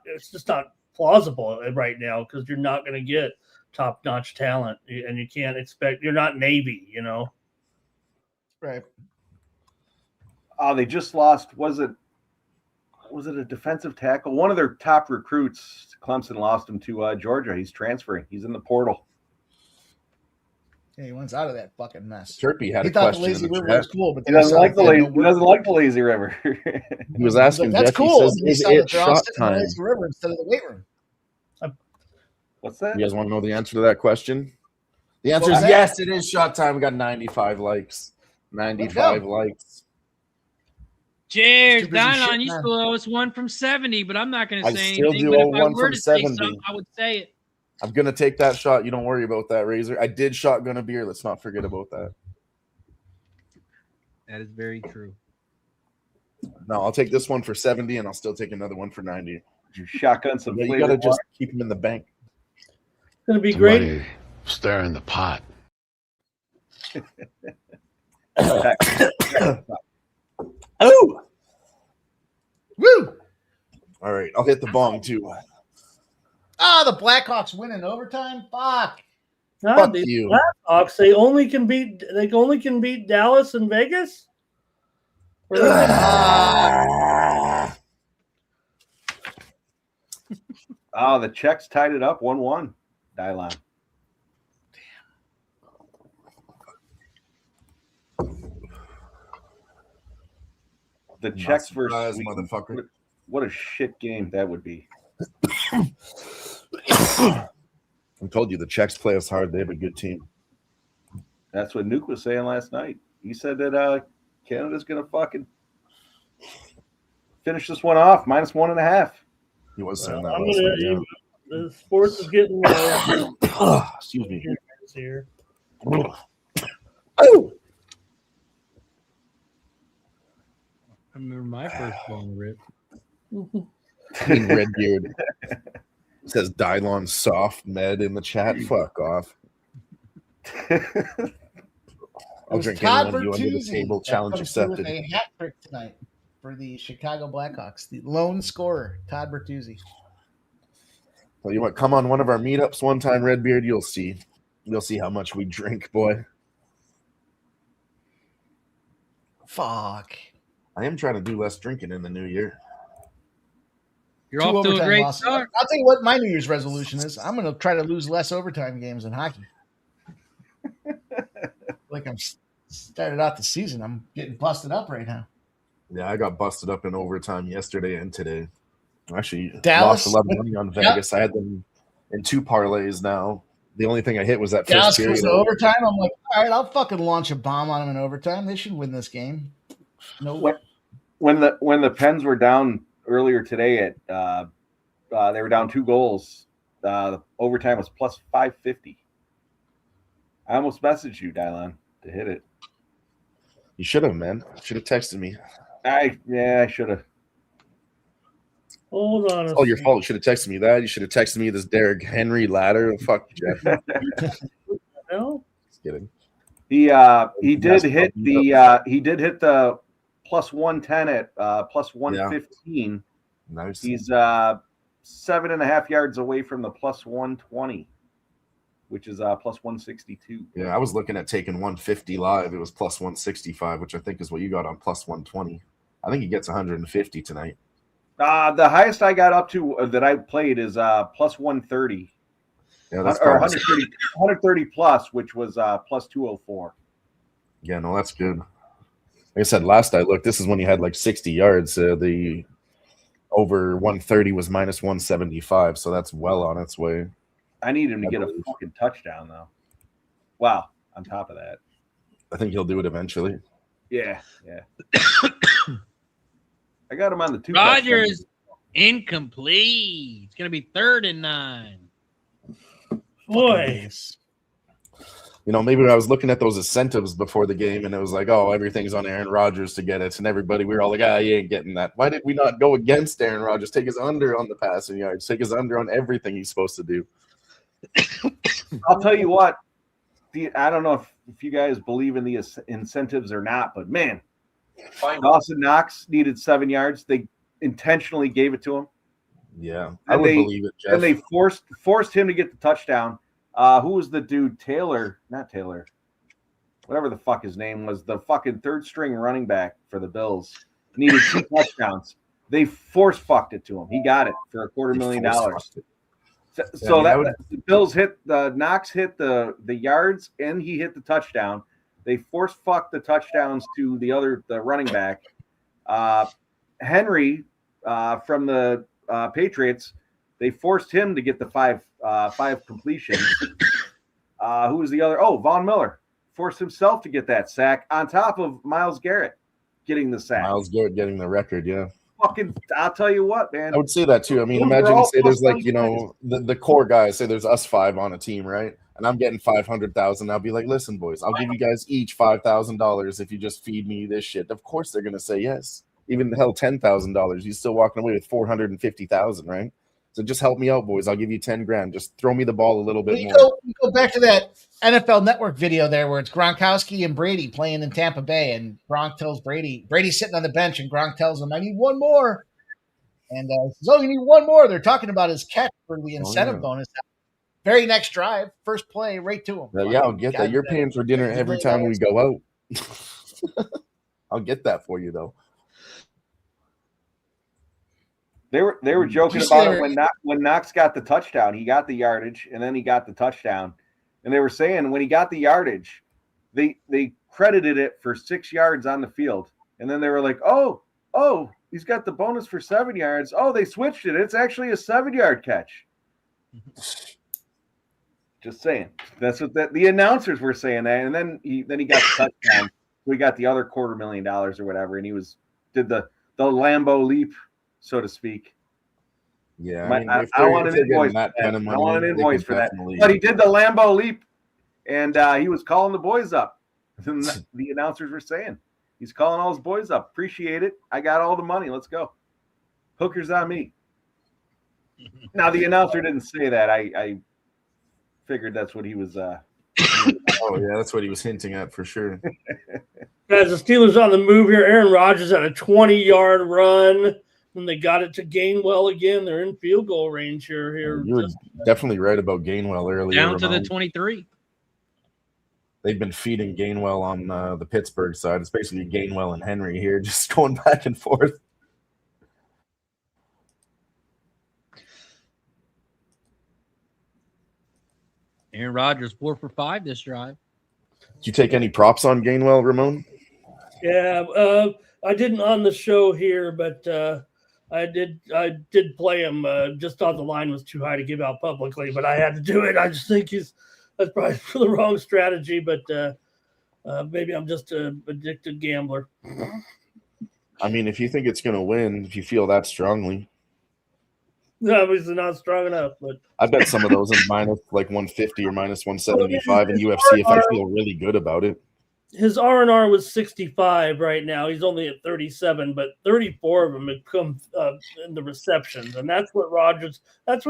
Speaker 4: plausible right now because you're not going to get top-notch talent, and you can't expect. You're not Navy,
Speaker 3: Right.
Speaker 10: Oh, they just lost. Was it a defensive tackle? One of their top recruits, Clemson, lost him to Georgia. He's transferring. He's in the portal.
Speaker 3: Yeah, he wants out of that fucking mess.
Speaker 5: Chirpy had
Speaker 3: He
Speaker 5: a
Speaker 3: thought the
Speaker 5: question.
Speaker 3: lazy
Speaker 5: in the
Speaker 3: river
Speaker 5: chat.
Speaker 3: was cool, but
Speaker 10: He doesn't like the lazy river.
Speaker 5: He was asking
Speaker 3: That's
Speaker 5: Jeff.
Speaker 3: cool.
Speaker 5: He says, "Is it shot
Speaker 3: In the
Speaker 5: time?"
Speaker 3: lazy river instead of the weight room.
Speaker 10: What's that?
Speaker 5: You guys want to know the answer to that question? The answer
Speaker 3: What
Speaker 5: is
Speaker 3: was
Speaker 5: yes. It is shot time. We got 95 likes. 95 likes.
Speaker 2: Cheers,
Speaker 3: Too busy
Speaker 2: Don.
Speaker 3: shitting
Speaker 2: You
Speaker 3: on-
Speaker 2: still owe us 1 from 70, but I'm not going to
Speaker 5: I
Speaker 2: say
Speaker 5: still
Speaker 2: anything.
Speaker 5: do
Speaker 2: But
Speaker 5: owe
Speaker 2: if I
Speaker 5: 1
Speaker 2: were
Speaker 5: from
Speaker 2: to say
Speaker 5: 70.
Speaker 2: something, I would say it.
Speaker 5: I'm gonna take that shot. You don't worry about that, Razor. I did shotgun a beer. Let's not forget about that.
Speaker 2: That is very true.
Speaker 5: No, I'll take this one for 70, and I'll still take another one for 90.
Speaker 10: You shotgun some
Speaker 5: But you
Speaker 10: flavored
Speaker 5: gotta just
Speaker 10: water.
Speaker 5: keep them in the bank.
Speaker 4: It's going to be great.
Speaker 9: Stir in the pot.
Speaker 5: Oh,
Speaker 3: Woo!
Speaker 5: all right. I'll hit the bong too.
Speaker 3: The Blackhawks win in overtime? Fuck.
Speaker 5: Fuck
Speaker 4: These
Speaker 5: you.
Speaker 4: Blackhawks, they only can beat Dallas and Vegas. Or they can-
Speaker 10: The Czechs tied it up 1-1. Dylan. The Czechs versus
Speaker 5: surprised,
Speaker 10: Sweden.
Speaker 5: motherfucker.
Speaker 10: What a shit game that would be.
Speaker 5: I told you the Czechs play us hard. They have a good team.
Speaker 10: That's what Nuke was saying last night. He said that Canada's going to fucking finish this one off, -1.5.
Speaker 5: He was saying that.
Speaker 4: I'm
Speaker 5: last
Speaker 4: gonna,
Speaker 5: night, yeah.
Speaker 4: the sports is getting
Speaker 5: Excuse me.
Speaker 4: here.
Speaker 5: Oh,
Speaker 2: I remember my first long rip.
Speaker 5: Redbeard says Dylon soft med in the chat. Fuck off. I'll
Speaker 3: was
Speaker 5: drink
Speaker 3: Todd
Speaker 5: anyone you under the
Speaker 3: Bertuzzi
Speaker 5: table.
Speaker 3: that
Speaker 5: Challenge
Speaker 3: comes through with
Speaker 5: accepted.
Speaker 3: a hat trick tonight for the Chicago Blackhawks. The lone scorer, Todd Bertuzzi.
Speaker 5: Tell you what, come on one of our meetups one time, Redbeard. You'll see. You'll see how much we drink, boy.
Speaker 3: Fuck.
Speaker 5: I am trying to do less drinking in the new year.
Speaker 2: You're
Speaker 3: 2
Speaker 2: off to a
Speaker 3: overtime
Speaker 2: great
Speaker 3: losses.
Speaker 2: start.
Speaker 3: I'll tell you what my New Year's resolution is. I'm going to try to lose less overtime games in hockey. Like I'm started out the season. I'm getting busted up right now.
Speaker 5: Yeah, I got busted up in overtime yesterday and today. Actually,
Speaker 3: Dallas-
Speaker 5: lost a lot of money on Vegas. I had them in 2 parlays now. The only thing I hit was that
Speaker 3: Dallas
Speaker 5: first
Speaker 3: goes
Speaker 5: period.
Speaker 3: to overtime. I'm like, all right, I'll fucking launch a bomb on them in overtime. They should win this game. No,
Speaker 10: When the Pens were down earlier today at they were down 2 goals. The overtime was plus 550. I almost messaged you, Dylan, to hit it.
Speaker 5: You should have, man. Should have texted me.
Speaker 10: I should have.
Speaker 4: Hold on.
Speaker 5: It's all your fault. You should have texted me that. You should have texted me this Derrick Henry ladder. Fuck you, Jeff.
Speaker 4: No?
Speaker 5: Just kidding.
Speaker 10: He did hit the plus 110 at plus 115.
Speaker 5: Nice.
Speaker 10: He's 7.5 yards away from the plus 120, which is plus 162.
Speaker 5: Yeah, I was looking at taking 150 live. It was plus 165, which I think is what you got on plus 120. I think he gets 150 tonight.
Speaker 10: The highest I got up to that I played is plus 130.
Speaker 5: Yeah, that's
Speaker 10: or
Speaker 5: probably
Speaker 10: 130 plus, which was plus 204.
Speaker 5: Yeah, no, that's good. Like I said, last I looked, this is when he had like 60 yards. The over 130 was minus 175, so that's well on its way.
Speaker 10: I need him to get a fucking touchdown, though. Wow. On top of that,
Speaker 5: I think he'll do it eventually.
Speaker 10: Yeah. I got him on the 2.
Speaker 2: Rodgers incomplete. It's gonna be 3rd and 9.
Speaker 4: Boy.
Speaker 5: You know, maybe I was looking at those incentives before the game, and it was like, oh, everything's on Aaron Rodgers to get it, and everybody, we were all like, he ain't getting that. Why did we not go against Aaron Rodgers? Take his under on the passing yards. Take his under on everything he's supposed to do.
Speaker 10: I'll tell you what. I don't know if you guys believe in the incentives or not, but man, Dawson Knox needed 7 yards. They intentionally gave it to him.
Speaker 5: Yeah, I would believe it, Jeff.
Speaker 10: And they forced him to get the touchdown. Who was the dude? Not Taylor. Whatever the fuck his name was, the fucking 3rd string running back for the Bills needed 2 touchdowns. They fucked it to him. He got it for $250,000. So the Bills Knox hit the yards and he hit the touchdown. They fucked the touchdowns to the running back. Henry from the Patriots, they forced him to get the 5 completions. Who was the other? Oh, Von Miller forced himself to get that sack on top of Myles Garrett getting the sack.
Speaker 5: Myles Garrett getting the record, yeah.
Speaker 10: I'll tell you what, man.
Speaker 5: I would say that too. I mean, imagine say there's like, you know, the core guys, say there's us 5 on a team, right? And I'm getting 500,000. I'll be like, listen, boys, I'll give you guys each $5,000 if you just feed me this shit. Of course they're gonna say yes. Even hell, $10,000. You're still walking away with 450,000, right? So just help me out, boys. I'll give you 10 grand. Just throw me the ball a little bit more.
Speaker 3: You go back to that NFL Network video there where it's Gronkowski and Brady playing in Tampa Bay, and Gronk tells Brady's sitting on the bench, and Gronk tells him, I need one more. And he says, oh, you need one more. They're talking about his catch for the incentive bonus. Very next drive, first play, right to him.
Speaker 5: Yeah, I'll get that. You're paying for dinner every time we go out. I'll get that for you, though.
Speaker 10: They were joking about it when Knox got the touchdown. He got the yardage, and then he got the touchdown. And they were saying when he got the yardage, they credited it for 6 yards on the field. And then they were like, oh, he's got the bonus for 7 yards. Oh, they switched it. It's actually a 7-yard catch. Just saying. That's what the announcers were saying that. And then he got the touchdown. We got the other $250,000 or whatever, and he did the Lambeau leap, so to speak.
Speaker 5: Yeah,
Speaker 10: I want an invoice. I want an invoice for that. But he did the Lambeau leap, and he was calling the boys up. And the announcers were saying, he's calling all his boys up. Appreciate it. I got all the money. Let's go. Hookers on me. Now, the announcer didn't say that. I figured that's what he was. Oh,
Speaker 5: yeah, that's what he was hinting at for sure.
Speaker 4: Guys, the Steelers on the move here. Aaron Rodgers had a 20-yard run. And they got it to Gainwell again. They're in field goal range here.
Speaker 5: You were definitely right about Gainwell earlier.
Speaker 2: Down to the 23.
Speaker 5: They've been feeding Gainwell on the Pittsburgh side. It's basically Gainwell and Henry here, just going back and forth.
Speaker 2: Aaron Rodgers 4 for 5 this drive.
Speaker 5: Did you take any props on Gainwell, Ramon?
Speaker 4: Yeah, I didn't on the show here, but I did play him. Just thought the line was too high to give out publicly, but I had to do it. I just think that's probably the wrong strategy, but maybe I'm just an addicted gambler.
Speaker 5: I mean, if you think it's going to win, if you feel that strongly.
Speaker 4: Obviously not strong enough, but
Speaker 5: I bet some of those in minus like 150 or minus 175 in UFC if I feel really good about it.
Speaker 4: His R&R was 65 right now. He's only at 37, but 34 of them have come in the receptions, and that's what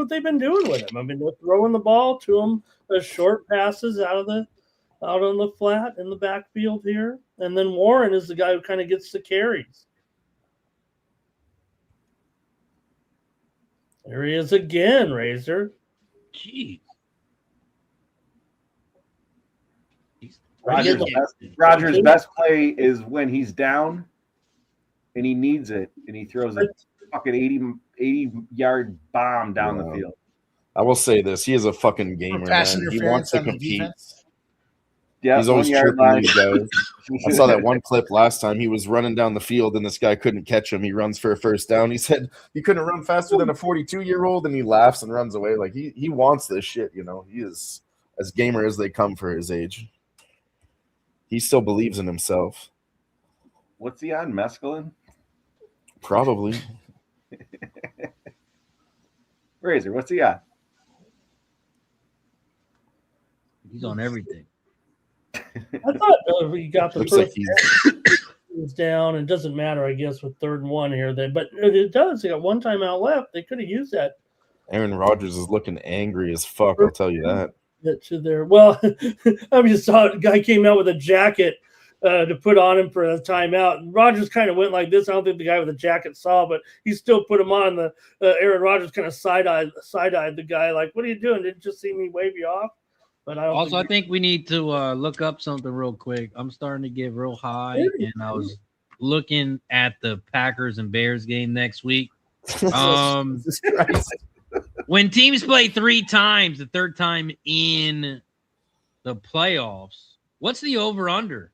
Speaker 4: they've been doing with him. I mean, they're throwing the ball to him, short passes out on the flat in the backfield here, and then Warren is the guy who kind of gets the carries. There he is again, Razor.
Speaker 2: Jeez.
Speaker 10: Rodgers' best play is when he's down and he needs it, and he throws a fucking 80-yard bomb down the field.
Speaker 5: I will say this: he is a fucking gamer,
Speaker 3: pass
Speaker 5: man. He
Speaker 3: interference
Speaker 5: wants to
Speaker 3: on the
Speaker 5: compete.
Speaker 3: defense.
Speaker 10: Yeah,
Speaker 5: He's always
Speaker 10: 1 yard
Speaker 5: chirping
Speaker 10: line.
Speaker 5: these guys. I saw that one clip last time. He was running down the field, and this guy couldn't catch him. He runs for a first down. He said, "You couldn't run faster than a 42-year-old," and he laughs and runs away. Like he wants this shit. You know, he is as gamer as they come for his age. He still believes in himself.
Speaker 10: What's he on? Mescaline?
Speaker 5: Probably.
Speaker 10: Razor, what's he on?
Speaker 2: He's on everything.
Speaker 4: I thought he got the
Speaker 5: Looks
Speaker 4: first
Speaker 5: like he's
Speaker 4: down. It doesn't matter, I guess, with 3rd and 1 here. But it does. They got one timeout left. They could have used that.
Speaker 5: Aaron Rodgers is looking angry as fuck. I'll tell you that.
Speaker 4: To their well, I just saw a guy came out with a jacket to put on him for a timeout. And Rodgers kind of went like this. I don't think the guy with the jacket saw, but he still put him on. The Aaron Rodgers kind of side-eyed the guy, like, "What are you doing? Didn't you see me wave you off?" But I
Speaker 2: think we need to look up something real quick. I'm starting to get real high, and I was looking at the Packers and Bears game next week. When teams play 3 times, the 3rd time in the playoffs, what's the over-under?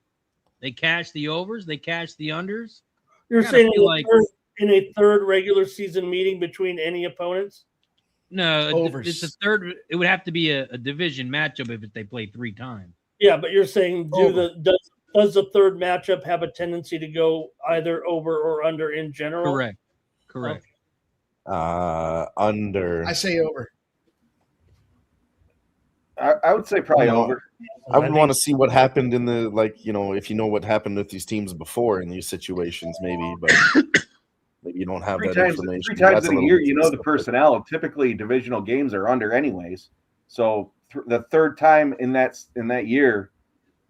Speaker 2: They cash the overs, they cash the unders.
Speaker 4: You're saying in a third regular season meeting between any opponents?
Speaker 2: No,
Speaker 3: Overs.
Speaker 2: it's a third. It would have to be a division matchup if they play 3 times.
Speaker 4: Yeah, but you're saying does the third matchup have a tendency to go either over or under in general?
Speaker 2: Correct.
Speaker 4: Okay.
Speaker 5: Under.
Speaker 3: I say over.
Speaker 10: I would say probably over.
Speaker 5: I would want to see what happened in the, if you know what happened with these teams before in these situations, maybe, but maybe you don't have that information.
Speaker 10: 3 times in a year, you know the personnel. Typically, divisional games are under anyways. So the 3rd time in that year,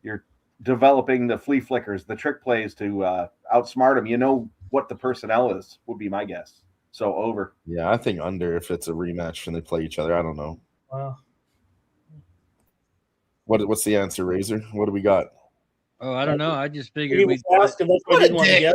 Speaker 10: you're developing the flea flickers, the trick plays to outsmart them. You know what the personnel is, would be my guess. So over.
Speaker 5: Yeah, I think under if it's a rematch and they play each other. I don't know.
Speaker 4: Wow.
Speaker 5: What's the answer, Razor? What do we got?
Speaker 2: Oh, I don't know. I just figured
Speaker 4: he was asking. That's what I didn't want to get.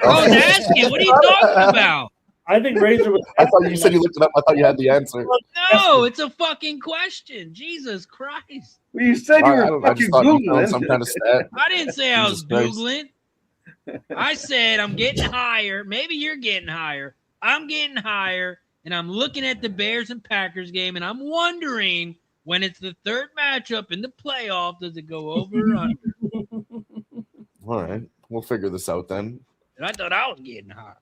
Speaker 2: I was asking. What are you talking about?
Speaker 4: I think Razor was.
Speaker 5: I thought you said you looked it up. I thought you had the answer.
Speaker 2: No, it's a fucking question. Jesus Christ.
Speaker 10: Well, you said you were fucking Googling
Speaker 5: some kind of stat.
Speaker 2: I didn't say I was Googling. I said I'm getting higher. Maybe you're getting higher. I'm getting higher, and I'm looking at the Bears and Packers game, and I'm wondering when it's the 3rd matchup in the playoff, does it go over or under?
Speaker 5: All right. We'll figure this out then.
Speaker 2: And I thought I was getting high.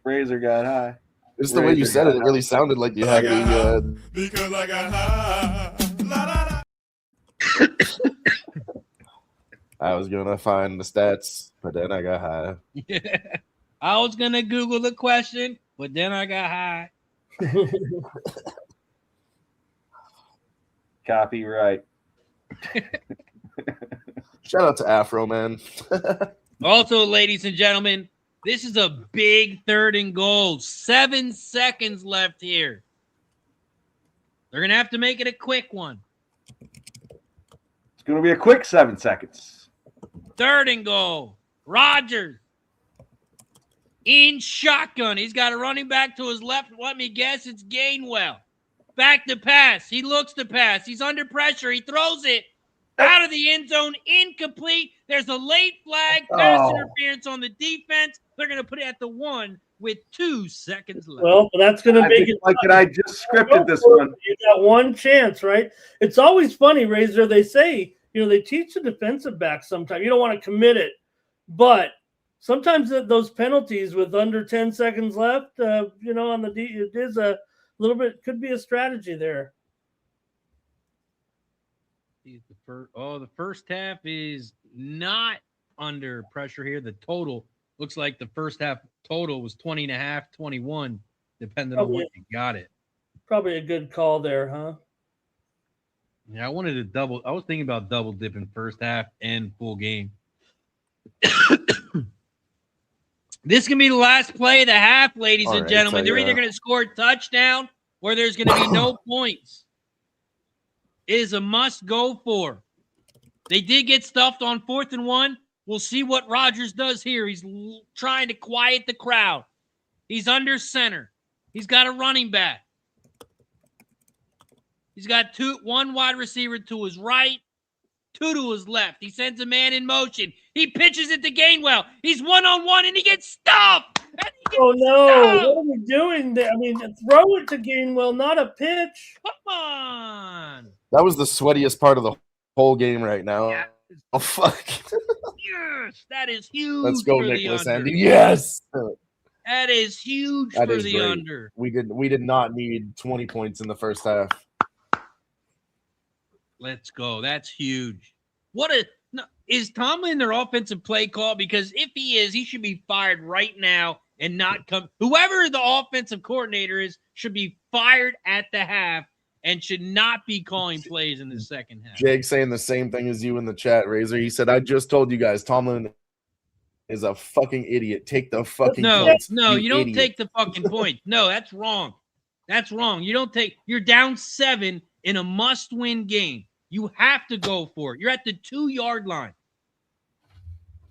Speaker 10: Razor got high.
Speaker 5: Just the way you said it, it really sounded like you had the.
Speaker 11: Because I got high. La, la, la.
Speaker 5: I was gonna find the stats, but then I got high.
Speaker 2: Yeah. I was gonna Google the question, but then I got high.
Speaker 10: Copyright.
Speaker 5: Shout out to Afro, man.
Speaker 2: Also, ladies and gentlemen, this is a big 3rd and goal. 7 seconds left here. They're going to have to make it a quick one.
Speaker 10: It's going to be a quick 7 seconds.
Speaker 2: 3rd and goal. Rodgers in shotgun. He's got a running back to his left. Let me guess, it's Gainwell. Back to pass. He looks to pass. He's under pressure. He throws it out of the end zone. Incomplete. There's a late flag. Pass interference on the defense. They're going to put it at the 1 with 2 seconds left.
Speaker 4: Well, that's going to make it
Speaker 10: like that. I just scripted this one.
Speaker 4: You got one chance, right? It's always funny, Razor. They say, they teach the defensive back sometimes. You don't want to commit it, but sometimes those penalties with under 10 seconds left, on the D, it is a little bit, could be a strategy there.
Speaker 2: The first half is not under pressure here. The total looks like the first half total was 20.5, 21, depending on what you got it.
Speaker 4: Probably a good call there, huh?
Speaker 2: Yeah, I was thinking about double dipping first half and full game. This can be the last play of the half, ladies and gentlemen. They're either going to score a touchdown or there's going to be no points. It is a must go for. They did get stuffed on 4th and 1. We'll see what Rodgers does here. He's trying to quiet the crowd. He's under center. He's got a running back. He's got one wide receiver to his right, two to his left. He sends a man in motion. He pitches it to Gainwell. He's one-on-one, and he gets stuffed.
Speaker 4: Oh, no. What are we doing there? I mean, throw it to Gainwell, not a pitch.
Speaker 2: Come on.
Speaker 5: That was the sweatiest part of the whole game right now.
Speaker 2: Yeah.
Speaker 5: Oh, fuck.
Speaker 2: Yes, that is huge.
Speaker 5: Let's go,
Speaker 2: for
Speaker 5: Nicholas
Speaker 2: the under.
Speaker 5: Andy. Yes.
Speaker 2: That is huge
Speaker 5: That
Speaker 2: for
Speaker 5: is
Speaker 2: the
Speaker 5: great.
Speaker 2: under.
Speaker 5: We did not need 20 points in the first half.
Speaker 2: Let's go. That's huge. Is Tomlin their offensive play call? Because if he is, he should be fired right now and not come. Whoever the offensive coordinator is should be fired at the half and should not be calling plays in the second half.
Speaker 5: Jake saying the same thing as you in the chat, Razor. He said, I just told you guys, Tomlin is a fucking idiot. Take the fucking points.
Speaker 2: No, you don't
Speaker 5: idiot.
Speaker 2: take the fucking point. No, that's wrong. That's wrong. You're down 7 in a must-win game. You have to go for it. You're at the 2-yard line.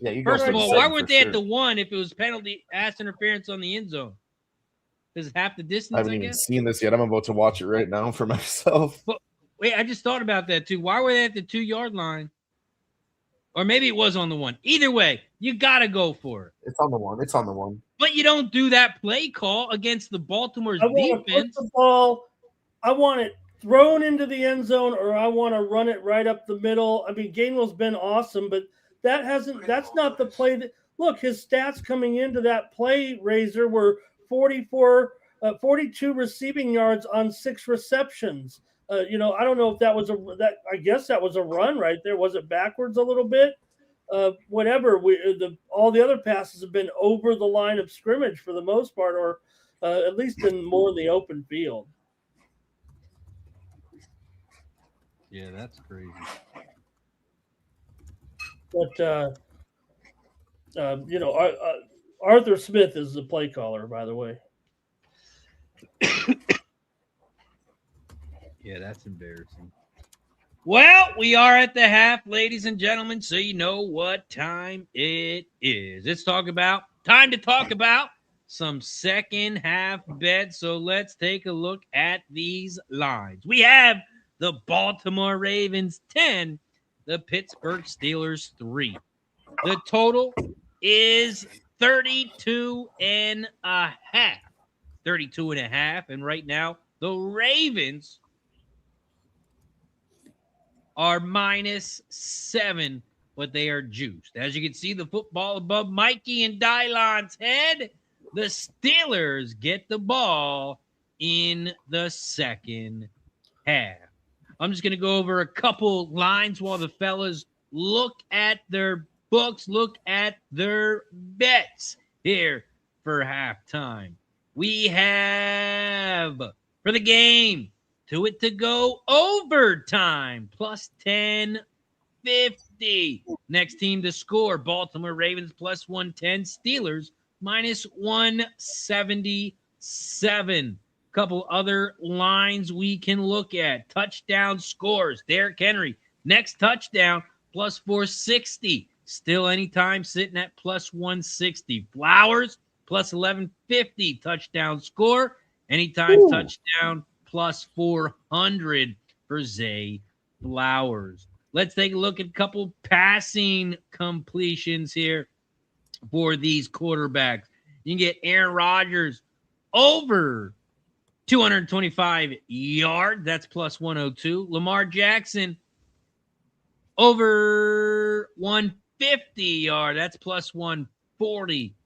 Speaker 5: Yeah, you go
Speaker 2: First
Speaker 5: for
Speaker 2: of all,
Speaker 5: the
Speaker 2: why
Speaker 5: 7
Speaker 2: weren't
Speaker 5: for
Speaker 2: they
Speaker 5: sure.
Speaker 2: at the 1 if it was penalty pass interference on the end zone? Is it half the distance?
Speaker 5: I haven't even seen this yet. I'm about to watch it right now for myself.
Speaker 2: But wait, I just thought about that too. Why were they at the 2-yard line? Or maybe it was on the 1. Either way, you got to go for it.
Speaker 5: It's on the 1. It's on the 1.
Speaker 2: But you don't do that play call against the Baltimore's
Speaker 4: I want to
Speaker 2: defense.
Speaker 4: put the ball. I want it thrown into the end zone, or I want to run it right up the middle. I mean, Gainwell's been awesome, but that's not the play that – look, his stats coming into that play, Razor, were 42 receiving yards on 6 receptions. I don't know if that was I guess that was a run right there. Was it backwards a little bit? Whatever. All the other passes have been over the line of scrimmage for the most part, or at least in more in the open field.
Speaker 2: Yeah, that's crazy.
Speaker 4: But Arthur Smith is the play caller, by the way.
Speaker 2: Yeah, that's embarrassing. Well, we are at the half, ladies and gentlemen, so you know what time it is. Time to talk about some second half bets. So let's take a look at these lines. We have the Baltimore Ravens 10, the Pittsburgh Steelers 3. The total is 32 and a half. 32 and a half. And right now, the Ravens are -7, but they are juiced. As you can see, the football above Mikey and Dylon's head. The Steelers get the ball in the second half. I'm just going to go over a couple lines while the fellas look at their books, look at their bets here for halftime. We have, for the game, to it to go overtime, plus 1050. Next team to score, Baltimore Ravens plus 110, Steelers minus 177. Couple other lines we can look at. Touchdown scores, Derrick Henry, next touchdown, plus 460. Still anytime sitting at plus 160. Flowers, plus 1150. Touchdown score, anytime touchdown, plus 400 for Zay Flowers. Let's take a look at a couple passing completions here for these quarterbacks. You can get Aaron Rodgers over 225 yards. That's plus 102. Lamar Jackson over 150 yards. That's plus 140.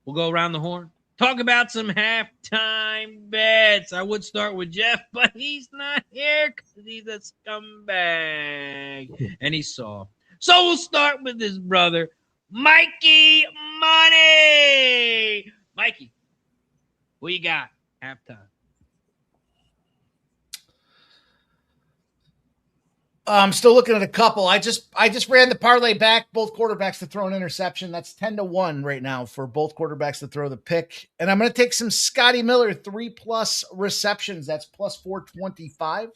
Speaker 2: We'll go around the horn. Talk about some halftime bets. I would start with Jeff, but he's not here because he's a scumbag. And he's soft. So we'll start with his brother, Mikey Money. Mikey, what you got halftime?
Speaker 3: I'm still looking at a couple. I just ran the parlay back, both quarterbacks to throw an interception. That's 10-1 right now for both quarterbacks to throw the pick. And I'm going to take some Scotty Miller 3+ receptions. That's plus 425.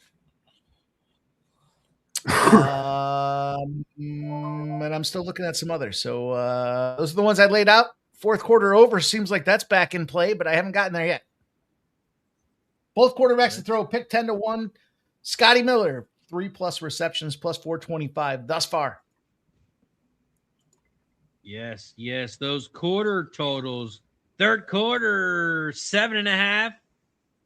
Speaker 3: And I'm still looking at some others. So those are the ones I laid out Fourth quarter over seems like that's back in play, but I haven't gotten there yet. Both quarterbacks to throw, pick 10-1. Scotty Miller, 3+ receptions, plus 425 thus far.
Speaker 2: Yes, those quarter totals. Third quarter, 7.5.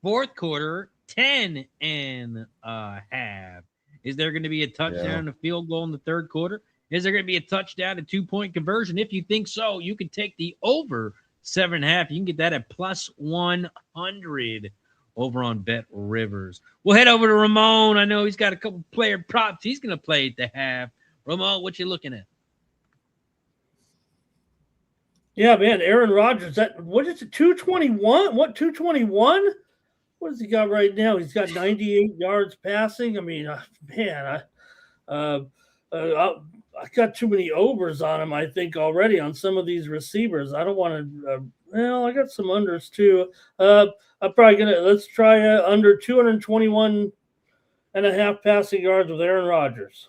Speaker 2: Fourth quarter, 10.5. Is there going to be a touchdown and a field goal in the third quarter? Is there going to be a touchdown and 2-point conversion? If you think so, you can take the over 7.5. You can get that at plus 100 over on Bet Rivers. We'll head over to Ramon. I know he's got a couple player props. He's going to play at the half. Ramon, what you looking at?
Speaker 4: Yeah, man, Aaron Rodgers. What is it? 221? What 221? What does he got right now? He's got 98 yards passing. I mean, man, I got too many overs on him, I think, already on some of these receivers. I don't want to. I got some unders too. I'm probably gonna let's try under 221.5 passing yards with Aaron Rodgers.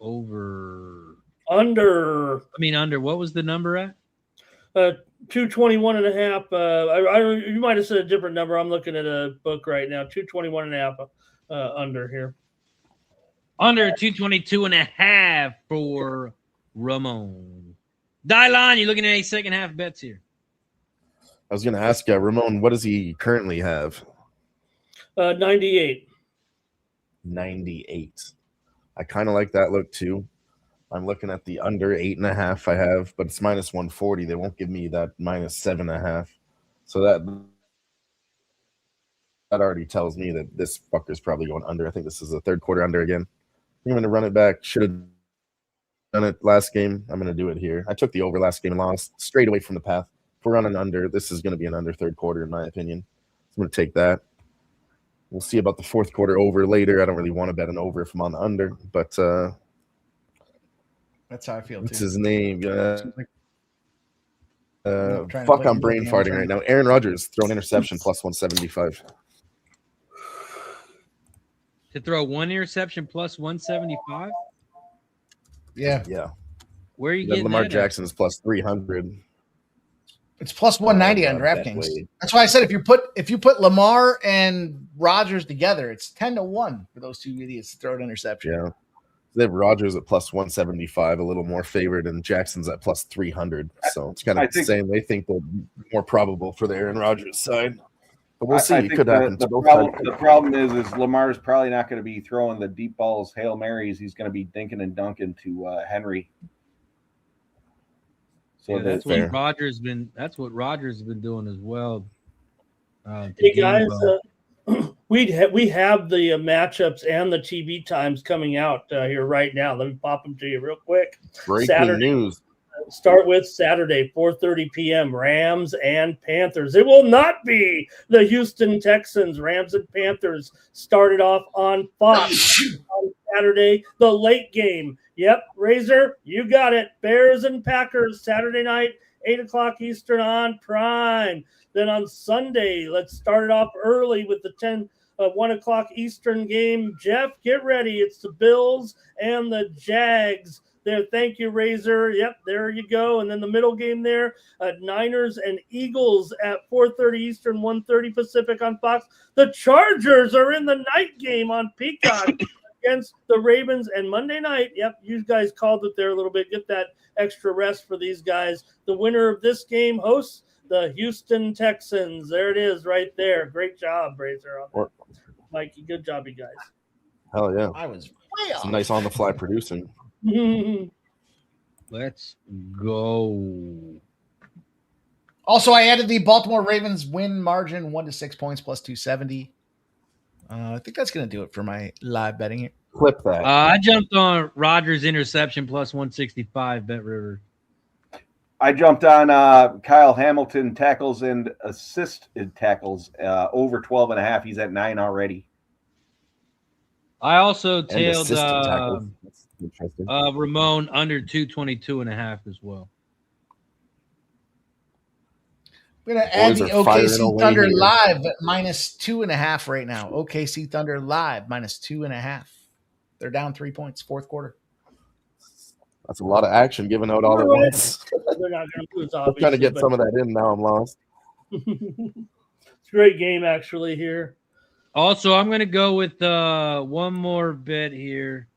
Speaker 4: Under.
Speaker 2: What was the number at?
Speaker 4: 221.5. You might have said a different number. I'm looking at a book right now. 221.5 under here.
Speaker 2: Under 222.5 for Ramon. Dylon, you looking at any second half bets here?
Speaker 5: I was going to ask Ramon, what does he currently have?
Speaker 4: 98.
Speaker 5: 98. I kind of like that look too. I'm looking at the under 8.5 I have, but it's minus 140. They won't give me that minus 7.5. So that already tells me that this fucker's probably going under. I think this is the third quarter under again. I'm going to run it back. Should have done it last game. I'm going to do it here. I took the over last game and lost straight away from the path. If we're running under, this is going to be an under third quarter in my opinion. So I'm going to take that. We'll see about the fourth quarter over later. I don't really want to bet an over if I'm on the under, but
Speaker 3: that's how I feel,
Speaker 5: what's
Speaker 3: too.
Speaker 5: his name?
Speaker 3: Fuck,
Speaker 5: I'm brain farting right now. Aaron Rodgers, throw an interception, plus 175.
Speaker 2: To throw one interception, plus 175?
Speaker 3: Yeah.
Speaker 2: Where are you getting
Speaker 5: Lamar
Speaker 2: that
Speaker 5: Jackson is plus 300.
Speaker 3: It's plus 190 on DraftKings. That's why I said if you put Lamar and Rodgers together, it's 10-1 for those two idiots to throw an interception.
Speaker 5: Yeah. They have Rodgers at plus 175, a little more favored, and Jackson's at plus 300. So it's kind of the same. They think they're more probable for the Aaron Rodgers side. But we'll see. It could happen.
Speaker 10: The problem is Lamar's probably not going to be throwing the deep balls, Hail Marys. He's going to be dinking and dunking to Henry. So
Speaker 2: yeah, that's what Rodgers has been doing as well.
Speaker 4: Hey guys, we have the matchups and the TV times coming out here right now. Let me pop them to you real quick.
Speaker 5: Breaking news.
Speaker 4: Start with Saturday, 4:30 p.m. Rams and Panthers. It will not be the Houston Texans. Rams and Panthers started off on Fox on Saturday, the late game. Yep, Razor, you got it. Bears and Packers, Saturday night, 8 o'clock Eastern on Prime. Then on Sunday, let's start it off early with the 1 o'clock Eastern game. Jeff, get ready. It's the Bills and the Jags. There, thank you, Razor. Yep, there you go. And then the middle game there, Niners and Eagles at 4:30 Eastern, 1:30 Pacific on Fox. The Chargers are in the night game on Peacock against the Ravens. And Monday night, yep, you guys called it there a little bit. Get that extra rest for these guys. The winner of this game hosts the Houston Texans. There it is right there. Great job, Razor. Mikey, good job, you guys.
Speaker 5: Hell yeah.
Speaker 3: I was way off.
Speaker 5: Some nice on-the-fly producing.
Speaker 2: Let's go.
Speaker 3: Also, I added the Baltimore Ravens win margin 1 to 6 points plus 270. I think that's going to do it for my live betting here.
Speaker 5: Flip that.
Speaker 2: I jumped on Rodgers interception plus 165 Bet River.
Speaker 10: I jumped on Kyle Hamilton tackles and assisted tackles over 12.5. He's at 9 already.
Speaker 2: I also
Speaker 5: And
Speaker 2: tailed
Speaker 5: assisted tackles. That's interesting.
Speaker 2: Ramon under 222.5 as well.
Speaker 3: I'm going to add
Speaker 5: Boys
Speaker 3: the
Speaker 5: are firing
Speaker 3: OKC
Speaker 5: away
Speaker 3: Thunder
Speaker 5: here.
Speaker 3: live at minus 2.5 right now. OKC Thunder live minus 2.5. They're down 3 points, fourth quarter.
Speaker 5: That's a lot of action given out all at
Speaker 4: Right.
Speaker 5: once.
Speaker 4: They're not going to lose,
Speaker 5: I'm
Speaker 4: obviously.
Speaker 5: trying to get
Speaker 4: but
Speaker 5: some of that in. Now I'm lost.
Speaker 4: it's a great game, actually, here.
Speaker 2: Also, I'm going to go with one more bet here.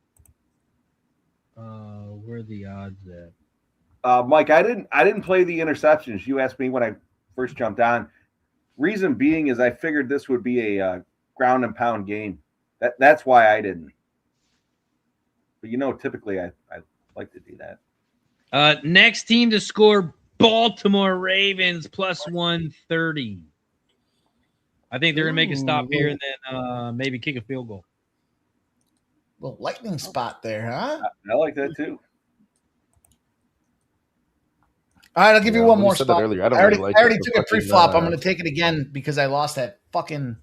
Speaker 2: Where are the odds at?
Speaker 10: Mike, I didn't play the interceptions. You asked me when I first jumped on. Reason being is I figured this would be a ground and pound game. That's why I didn't. But typically I like to do that.
Speaker 2: Next team to score, Baltimore Ravens plus 130. I think they're going to make a stop here and then maybe kick a field goal.
Speaker 3: Little lightning spot there, huh?
Speaker 10: I like that too.
Speaker 3: All right, I'll give you one more spot.
Speaker 5: Earlier.
Speaker 3: I already took a pre-flop. I'm going to take it again because I lost that fucking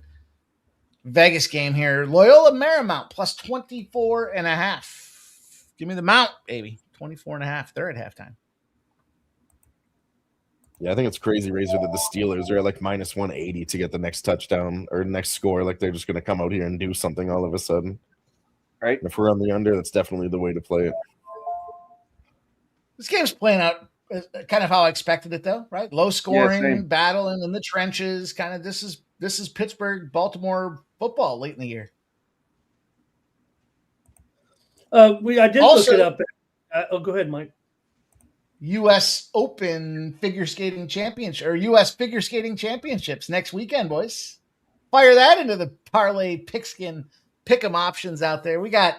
Speaker 3: Vegas game here. Loyola Marymount plus 24.5. Give me the mount, baby. 24.5. They're at halftime.
Speaker 5: Yeah, I think it's crazy, Razor, that the Steelers are like minus 180 to get the next touchdown or next score. Like they're just going to come out here and do something all of a sudden.
Speaker 10: Right.
Speaker 5: And if we're on the under, that's definitely the way to play it.
Speaker 3: This game's playing out kind of how I expected it, though, right? Low scoring, battling in the trenches. Kind of this is Pittsburgh, Baltimore football late in the year.
Speaker 4: I did
Speaker 3: Also,
Speaker 4: look it up. Go ahead, Mike.
Speaker 3: U.S. Open figure skating championship or U.S. figure skating championships next weekend, boys. Fire that into the parlay pigskin pick'em options out there. We got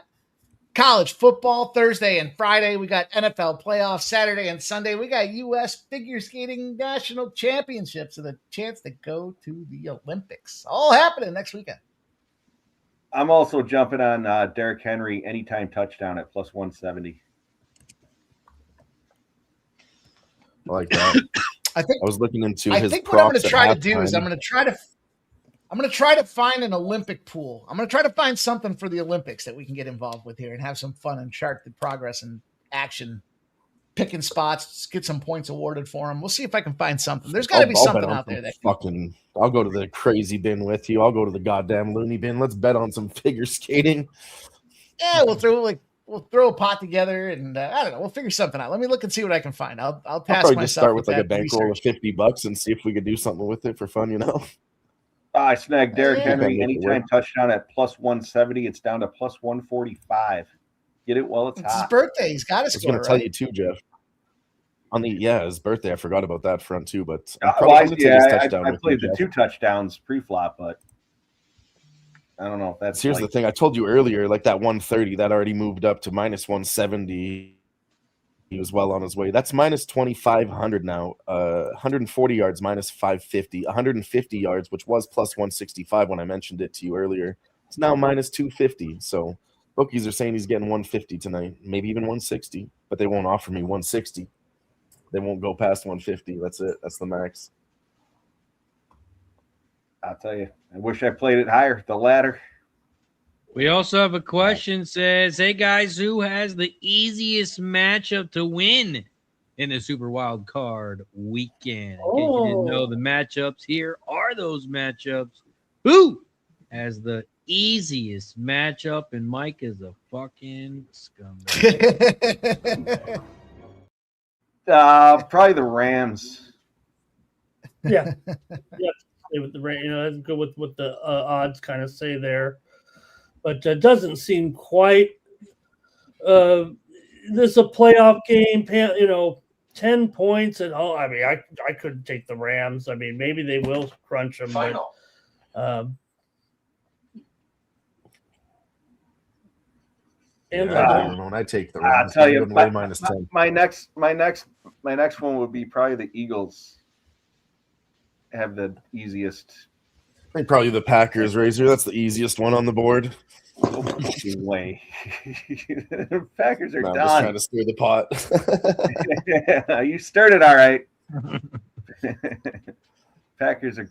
Speaker 3: college football Thursday and Friday. We got NFL playoffs Saturday and Sunday. We got U.S. figure skating national championships and a chance to go to the Olympics. All happening next weekend.
Speaker 10: I'm also jumping on Derrick Henry anytime touchdown at plus 170.
Speaker 5: I like that. I was looking into his
Speaker 3: think what I'm going to
Speaker 5: props
Speaker 3: try
Speaker 5: at
Speaker 3: to do is I'm going to try to find an Olympic pool. I'm going to try to find something for the Olympics that we can get involved with here and have some fun and chart the progress and action, picking spots, get some points awarded for them. We'll see if I can find something. There's got to be something out there that
Speaker 5: I'll go to the crazy bin with you. I'll go to the goddamn loony bin. Let's bet on some figure skating.
Speaker 3: Yeah, we'll throw a pot together and I don't know. We'll figure something out. Let me look and see what I can find. I'll task myself.
Speaker 5: Just start with like a bankroll of $50 and see if we could do something with it for fun.
Speaker 10: I snagged Derrick Henry anytime touchdown at plus 170. It's down to plus 145. Get it while it's hot.
Speaker 3: His birthday. He's got to score.
Speaker 5: I was going to tell you too, Jeff. His birthday. I forgot about that front too. But
Speaker 10: I played the 2 touchdowns pre-flop, but I don't know if that's.
Speaker 5: Here's the thing. I told you earlier, like that 130 that already moved up to minus 170. He was well on his way. That's minus 2,500 now. 140 yards minus 550. 150 yards, which was plus 165 when I mentioned it to you earlier. It's now minus 250. So bookies are saying he's getting 150 tonight, maybe even 160, but they won't offer me 160. They won't go past 150. That's it. That's the max.
Speaker 10: I'll tell you. I wish I played it higher, the ladder.
Speaker 2: We also have a question says, hey guys, who has the easiest matchup to win in the Super Wild Card weekend? In case you didn't know, the matchups here are those matchups. Who has the easiest matchup? And Mike is a fucking scumbag.
Speaker 10: Probably the Rams.
Speaker 4: Yeah. With the let's go with what the odds kind of say there. But it doesn't seem quite this is a playoff game, 10 points and all. I mean, I couldn't take the Rams. I mean, maybe they will crunch them.
Speaker 8: Final.
Speaker 4: But,
Speaker 5: I don't know. When I take the Rams,
Speaker 10: I'll tell you,
Speaker 5: minus 10.
Speaker 10: My next one would be probably the Eagles. Have the easiest.
Speaker 5: I think probably the Packers, Razor. That's the easiest one on the board.
Speaker 10: No way. Packers are
Speaker 5: I'm
Speaker 10: done.
Speaker 5: just trying to stir the pot.
Speaker 10: You stirred it all right. Packers are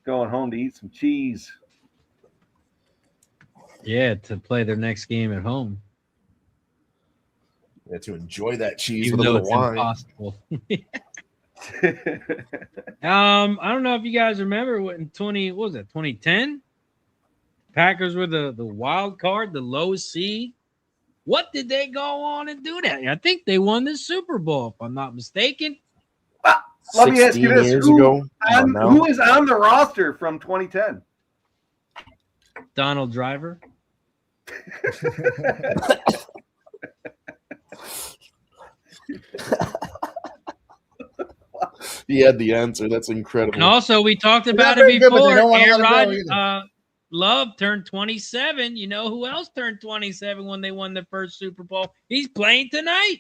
Speaker 10: going home to eat some cheese.
Speaker 2: Yeah, to play their next game at home.
Speaker 5: Yeah, to enjoy that cheese
Speaker 2: Even
Speaker 5: with a
Speaker 2: though
Speaker 5: little
Speaker 2: it's
Speaker 5: wine.
Speaker 2: impossible. I don't know if you guys remember what in 2010? Packers were the wild card, the lowest seed. What did they go on and do that? I think they won the Super Bowl, if I'm not mistaken.
Speaker 10: Let me ask you this:
Speaker 5: years ago.
Speaker 10: Who is on the roster from 2010?
Speaker 2: Donald Driver.
Speaker 5: He had the answer. That's incredible.
Speaker 2: And also, we talked about it before. Aaron Love turned 27. You know who else turned 27 when they won the first Super Bowl? He's playing tonight.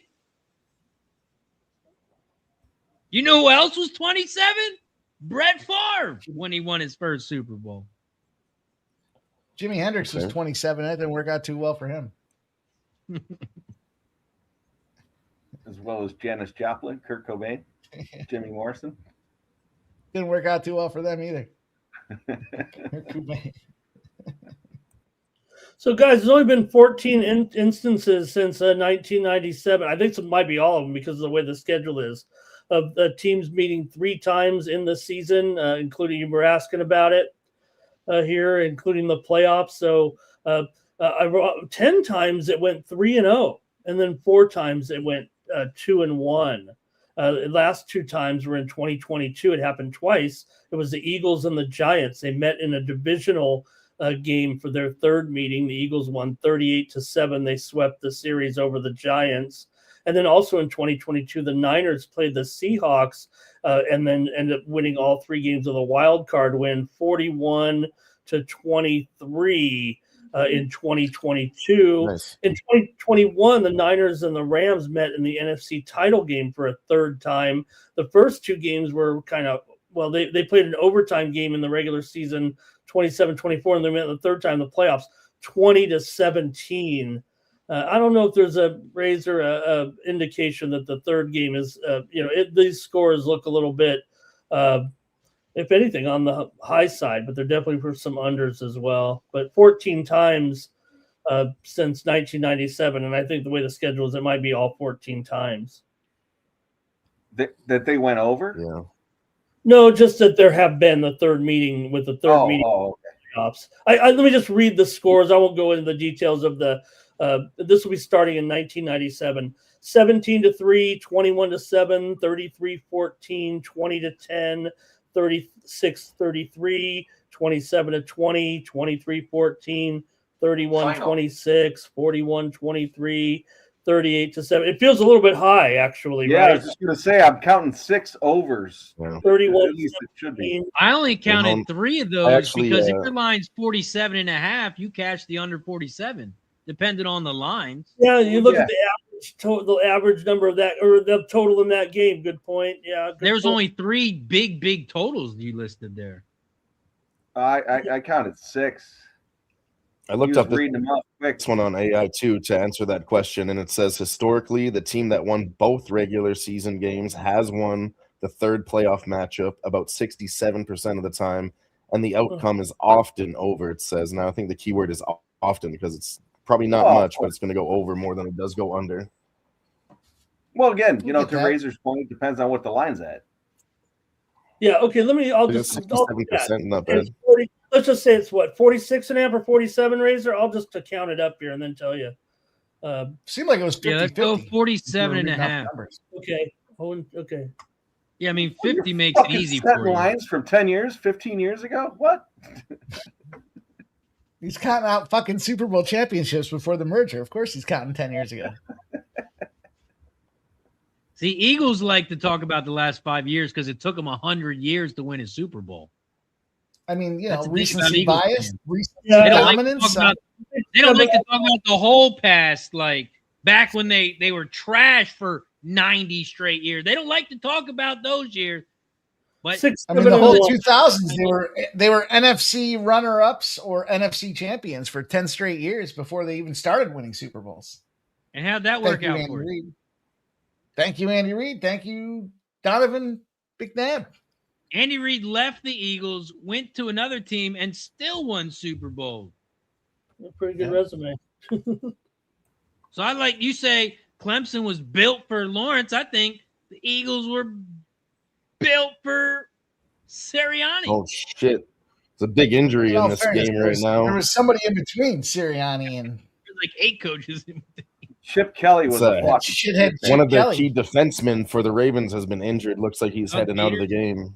Speaker 2: You know who else was 27? Brett Favre when he won his first Super Bowl.
Speaker 3: Jimi Hendrix was 27. That didn't work out too well for him.
Speaker 10: As well as Janis Joplin, Kurt Cobain, Jimmy Morrison.
Speaker 3: Didn't work out too well for them either.
Speaker 4: So, guys, there's only been 14 instances since 1997. I think it might be all of them because of the way the schedule is, of teams meeting 3 times in the season, including you were asking about it here, including the playoffs. So 10 times it went 3-0, and then 4 times it went 2-1. The last 2 times were in 2022. It happened twice. It was the Eagles and the Giants. They met in a divisional game for their third meeting. The Eagles won 38-7. They swept the series over the Giants. And then also in 2022, the Niners played the Seahawks and then ended up winning all 3 games of the wild card win, 41-23 in 2022.
Speaker 5: Nice.
Speaker 4: In 2021, the Niners and the Rams met in the NFC title game for a third time. The first 2 games were kind of, well, they played an overtime game in the regular season, 27-24, and they met the third time in the playoffs, 20-17. I don't know if there's a indication that the third game is, these scores look a little bit, if anything, on the high side, but there definitely were some unders as well. But 14 times since 1997, and I think the way the schedule is, it might be all 14 times.
Speaker 10: That they went over?
Speaker 5: Yeah.
Speaker 4: No, just that there have been the third meeting with the third meeting.
Speaker 10: Okay.
Speaker 4: Playoffs. Let me just read the scores. I won't go into the details of the. This will be starting in 1997. 17-3, 21-7, 33-14, 20-10, 36-33, 27-20, 23-14, 31-26, 41-23, 38-7. It feels a little bit high, actually.
Speaker 10: Yeah,
Speaker 4: right?
Speaker 10: I was just going to say, I'm counting 6 overs.
Speaker 4: 31.
Speaker 10: At least it should be.
Speaker 2: I only counted 3 of those because if
Speaker 5: uh,
Speaker 2: your line's 47.5, you catch the under 47, depending on the lines.
Speaker 4: Yeah, you look at the average number of that, or the total in that game. Good point. Yeah,
Speaker 2: There's only 3 big totals you listed there.
Speaker 10: I counted 6.
Speaker 5: I looked up
Speaker 10: this
Speaker 5: one on AI too to answer that question, and it says historically the team that won both regular season games has won the third playoff matchup about 67% of the time, and the outcome is often over. It says. Now I think the keyword is often because it's probably not much, but it's going to go over more than it does go under.
Speaker 10: Well, again, to Razor's point, depends on what the line's at.
Speaker 4: Yeah. Okay. I'll just
Speaker 5: 67%, not bad.
Speaker 4: Let's just say it's what, 46.5 or 47, Razor. I'll just count it up here and then tell you.
Speaker 3: Seemed like it was 50.
Speaker 2: Yeah, let's go 47.5.
Speaker 4: Okay. Okay.
Speaker 2: Yeah, I mean 50 makes it easy for you.
Speaker 10: Lines from 10 years, 15 years ago. What?
Speaker 3: He's counting out fucking Super Bowl championships before the merger. Of course, he's counting 10 years ago.
Speaker 2: See, Eagles like to talk about the last 5 years because it took them 100 years to win a Super Bowl.
Speaker 3: I mean,
Speaker 2: That's the thing
Speaker 3: recency
Speaker 2: about Eagles
Speaker 3: bias,
Speaker 2: fans.
Speaker 3: recency
Speaker 2: They don't
Speaker 3: dominance.
Speaker 2: they don't like to talk about the whole past, like back when they were trash for 90 straight years. They don't like to talk about those years. But
Speaker 3: I mean, the whole 2000s, they were NFC runner-ups or NFC champions for 10 straight years before they even started winning Super Bowls.
Speaker 2: And how'd that work out for you?
Speaker 3: Thank you, Andy Reid. Thank you, Donovan McNabb.
Speaker 2: Andy Reid left the Eagles, went to another team, and still won Super Bowl.
Speaker 4: A pretty good resume.
Speaker 2: So I like you say Clemson was built for Lawrence. I think the Eagles were built for Sirianni.
Speaker 5: Oh shit! It's a big injury in this game right now.
Speaker 3: There was somebody in between Sirianni and
Speaker 2: There's like 8 coaches.
Speaker 10: Chip Kelly was a fucking
Speaker 3: shithead.
Speaker 5: One of the
Speaker 3: Kelly.
Speaker 5: key defensemen for the Ravens has been injured. Looks like he's heading out of the game.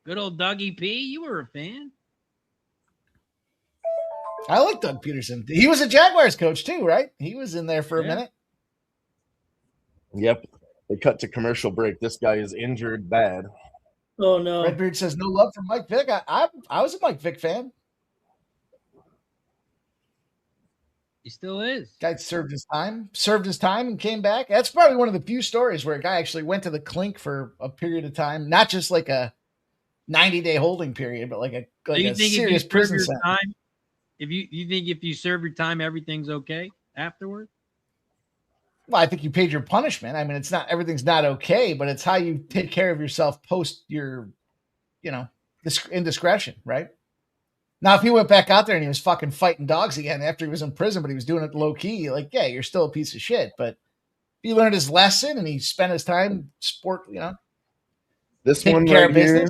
Speaker 2: Good old Dougie P. You were a fan.
Speaker 3: I like Doug Peterson. He was a Jaguars coach too, right? He was in there for a minute.
Speaker 5: Yep. They cut to commercial break. This guy is injured bad.
Speaker 4: Oh no.
Speaker 3: Redbeard says no love for Mike Vick. I was a Mike Vick fan.
Speaker 2: He still is.
Speaker 3: Guy served his time and came back. That's probably one of the few stories where a guy actually went to the clink for a period of time, not just like a 90-day holding period, but like a serious prison sentence.
Speaker 2: Time, if you think if you serve your time, everything's okay afterward?
Speaker 3: Well, I think you paid your punishment. I mean, everything's not okay, but it's how you take care of yourself post your, indiscretion, right? Now, if he went back out there and he was fucking fighting dogs again after he was in prison, but he was doing it low key, you're still a piece of shit. But if he learned his lesson and he spent his time
Speaker 5: This one right here.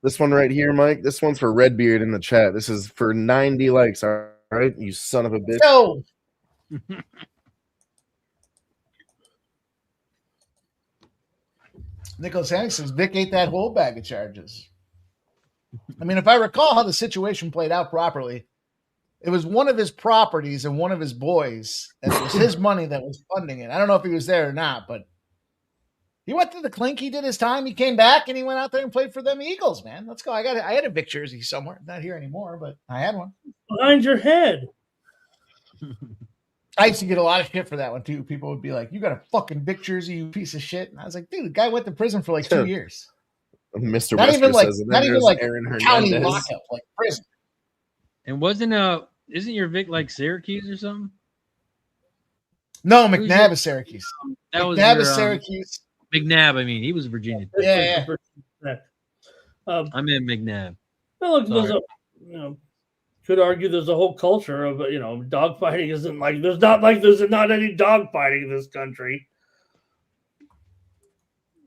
Speaker 5: This one right here, Mike. This one's for Redbeard in the chat. This is for 90 likes. All right, you son of a bitch.
Speaker 3: No. Nicholas Hank says Vic ate that whole bag of charges. I mean, if I recall how the situation played out properly, it was one of his properties and one of his boys, and it was his money that was funding it. I don't know if he was there or not, but he went to the clink. He did his time. He came back and he went out there and played for them Eagles, man. Let's go. I had a Vic jersey somewhere. Not here anymore, but I had one.
Speaker 4: Behind your head.
Speaker 3: I used to get a lot of shit for that one, too. People would be like, you got a fucking Vic jersey, you piece of shit. And I was like, dude, the guy went to prison for like 2 years.
Speaker 5: Mr.
Speaker 3: Not
Speaker 5: Wesker
Speaker 3: even like,
Speaker 5: says, and
Speaker 3: not
Speaker 5: then
Speaker 3: even
Speaker 5: there's
Speaker 3: like
Speaker 5: Aaron
Speaker 3: county
Speaker 5: Hernandez.
Speaker 3: lockup, like prison.
Speaker 2: And isn't your Vic like Syracuse or something?
Speaker 3: No, McNabb is Syracuse.
Speaker 2: McNabb
Speaker 3: is Syracuse.
Speaker 2: McNabb, I mean, he was Virginia.
Speaker 3: Yeah.
Speaker 2: I meant McNabb.
Speaker 4: Well, look, could argue there's a whole culture of dogfighting isn't like there's not any dogfighting in this country.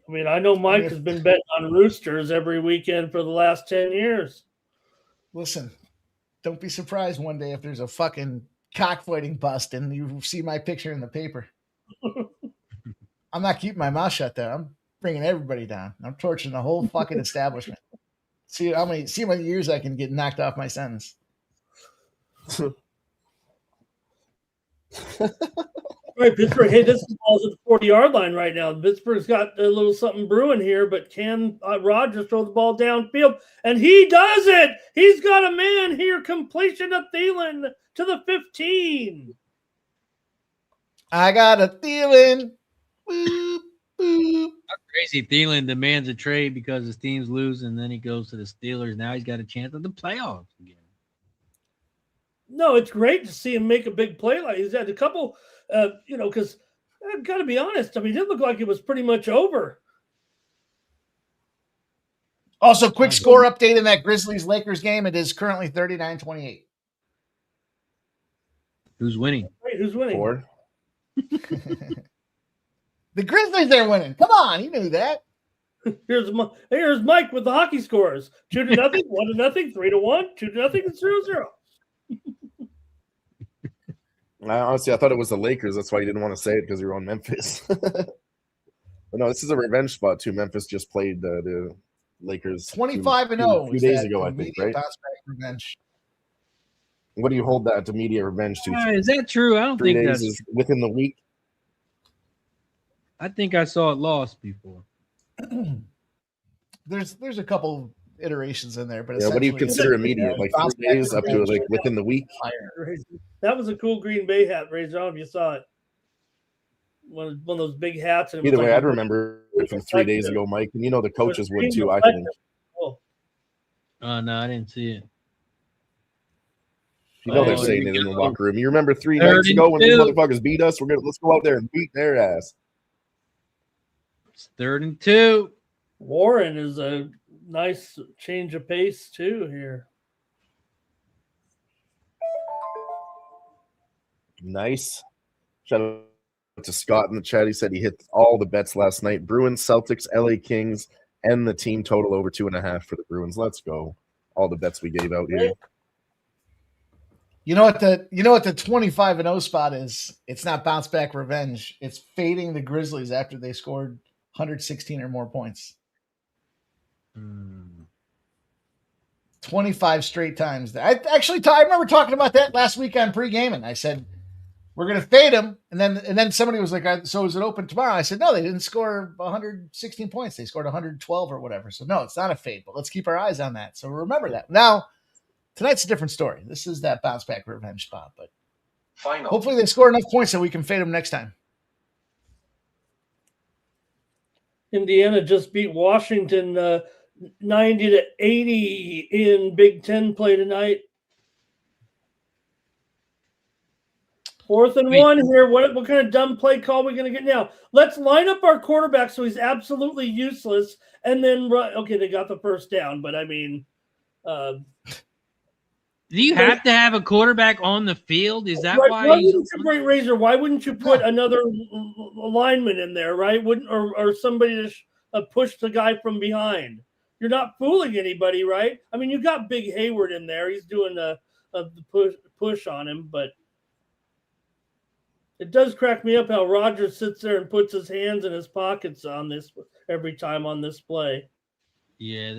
Speaker 4: I mean, I know Mike has been betting on roosters every weekend for the last 10 years.
Speaker 3: Listen, don't be surprised one day if there's a fucking cockfighting bust and you see my picture in the paper. I'm not keeping my mouth shut there. I'm bringing everybody down. I'm torching the whole fucking establishment. See how many years I can get knocked off my sentence.
Speaker 4: Right, Pittsburgh hit this ball's at the 40-yard line right now. Pittsburgh's got a little something brewing here, but can Rodgers throw the ball downfield? And he does it. He's got a man here. Completion of Thielen to the 15.
Speaker 3: I got a Thielen. Boop, boop.
Speaker 2: How crazy. Thielen demands a trade because his team's lose, and then he goes to the Steelers. Now he's got a chance at the playoffs again.
Speaker 4: No, it's great to see him make a big play. Like he's had a couple, because I've got to be honest. I mean, it looked like it was pretty much over.
Speaker 3: Also, quick score update in that Grizzlies-Lakers game. It is currently 39-28.
Speaker 2: Who's winning?
Speaker 4: Wait, who's winning?
Speaker 5: 4.
Speaker 3: The Grizzlies are winning. Come on, you knew that.
Speaker 4: Here's Mike with the hockey scores: 2-0, 1-0, 3-1, 2-0, and 0-0.
Speaker 5: Honestly, I thought it was the Lakers. That's why you didn't want to say it because you're on Memphis. But no, this is a revenge spot too. Memphis just played the Lakers
Speaker 3: 25-0
Speaker 5: a few days ago, I think, right?
Speaker 3: Revenge.
Speaker 5: What do you hold that immediate revenge to?
Speaker 2: Is that true? I don't
Speaker 5: 3
Speaker 2: think
Speaker 5: days
Speaker 2: that's
Speaker 5: is within the week.
Speaker 2: I think I saw it lost before.
Speaker 3: There's a couple iterations in there, but
Speaker 5: yeah, what do you consider immediate? Like 3 days up to like within the week?
Speaker 4: That was a cool Green Bay hat, Razor. I don't know if you saw it. One of those big hats. And
Speaker 5: Either way, I'd remember it from 3 days ago, Mike. And the coaches would too, I think.
Speaker 2: Oh, no, I didn't see it.
Speaker 5: They're saying it in the locker room. You remember 3 nights ago when these motherfuckers beat us? Let's go out there and beat their ass.
Speaker 2: It's 3rd and 2.
Speaker 4: Warren is a nice change of pace too here.
Speaker 5: Nice. Shout out to Scott in the chat. He said he hit all the bets last night. Bruins, Celtics, LA Kings, and the team total over 2.5 for the Bruins. Let's go. All the bets we gave out here.
Speaker 3: You know what the 25-0 spot is? It's not bounce back revenge. It's fading the Grizzlies after they scored 116 or more points. 25 straight times. I remember talking about that last week on Pregame, and I said we're going to fade them, and then somebody was like, "So is it open tomorrow?" I said, "No, they didn't score 116 points. They scored 112 or whatever. So no, it's not a fade, but let's keep our eyes on that. So remember that now." Tonight's a different story. This is that bounce back revenge spot, but hopefully they score enough points that we can fade them next time.
Speaker 4: Indiana just beat Washington 90-80 in Big Ten play tonight. 4th and 1 here. What kind of dumb play call are we going to get now? Let's line up our quarterback so he's absolutely useless, and then okay, they got the first down, but I mean.
Speaker 2: Do you have to have a quarterback on the field? Is that why?
Speaker 4: Razor, why wouldn't you put another lineman in there, right? Or somebody to push the guy from behind? You're not fooling anybody, right? I mean, you got Big Hayward in there. He's doing a push on him, but it does crack me up how Rodgers sits there and puts his hands in his pockets on this every time on this play.
Speaker 2: Yeah,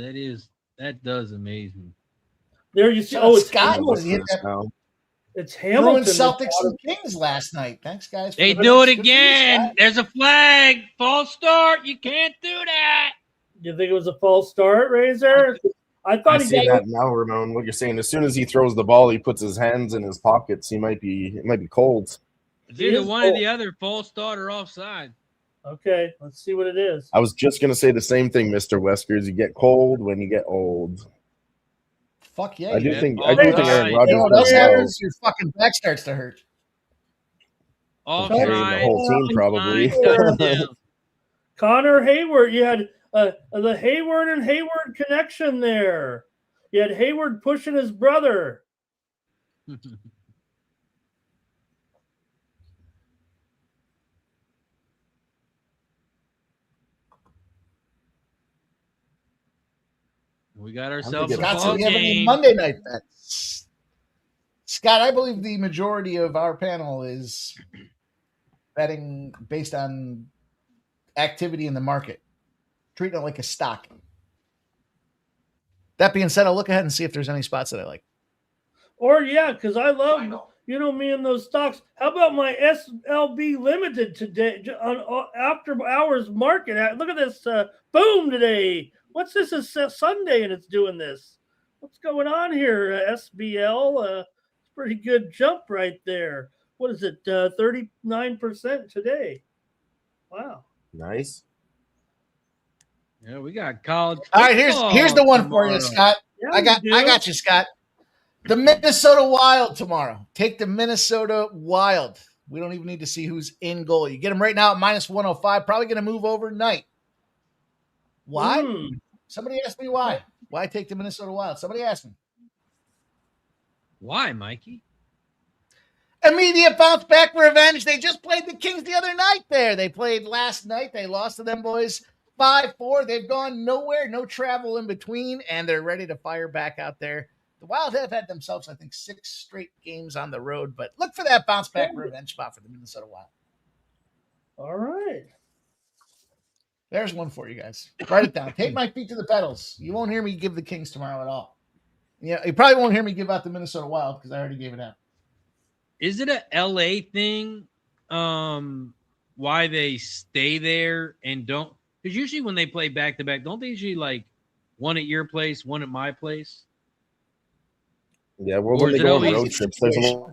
Speaker 2: that does amaze me.
Speaker 4: There you see. Oh, it's
Speaker 3: Scott.
Speaker 4: It's Hamilton.
Speaker 3: Celtics and Kings last night. Thanks, guys.
Speaker 2: They do it again. There's a flag. False start. You can't do that.
Speaker 4: You think it was a false start, Razor? I
Speaker 5: see that now, Ramon. What you're saying? As soon as he throws the ball, he puts his hands in his pockets. It might be cold.
Speaker 2: It's either one or the other. False start or offside.
Speaker 4: Okay, let's see what it is.
Speaker 5: I was just gonna say the same thing, Mr. Weskers. You get cold when you get old.
Speaker 3: Fuck yeah!
Speaker 5: I do think Aaron Rodgers.
Speaker 3: You know what else happens? Your fucking back starts to hurt.
Speaker 2: Offside.
Speaker 5: The whole team probably.
Speaker 4: Connor Hayward. You had the Hayward and Hayward connection there. You had Hayward pushing his brother.
Speaker 2: We got ourselves a
Speaker 3: Scott,
Speaker 2: ball
Speaker 3: do you have any Monday night bets? Scott, I believe the majority of our panel is betting based on activity in the market, treating it like a stock. That being said, I'll look ahead and see if there's any spots that I like.
Speaker 4: Or yeah, because I love me and those stocks. How about my SLB Limited today on after hours market? Look at this boom today. What's this? Is Sunday and it's doing this. What's going on here? SBL, pretty good jump right there. What is it? 39% today. Wow.
Speaker 5: Nice.
Speaker 2: Yeah, we got college.
Speaker 3: All right, here's the one for you, Scott.
Speaker 4: Yeah,
Speaker 3: I got you, Scott. The Minnesota Wild tomorrow. Take the Minnesota Wild. We don't even need to see who's in goal. You get them right now at minus 105. Probably going to move overnight. Why? Somebody asked me why. Why take the Minnesota Wild? Somebody asked me.
Speaker 2: Why, Mikey?
Speaker 3: Immediate bounce back revenge. They just played the Kings the other night there. They played last night. They lost to them boys 5-4. They've gone nowhere, no travel in between, and they're ready to fire back out there. The Wild have had themselves, I think, 6 straight games on the road, but look for that bounce back revenge spot for the Minnesota Wild.
Speaker 4: All right.
Speaker 3: There's one for you guys. Write it down. Take my feet to the pedals. You won't hear me give the Kings tomorrow at all. Yeah, you probably won't hear me give out the Minnesota Wild because I already gave it out.
Speaker 2: Is it a LA thing? Why they stay there and don't? Because usually when they play back to back, don't they usually like one at your place, one at my place?
Speaker 5: Yeah, well, when they go on road trips, there's a lot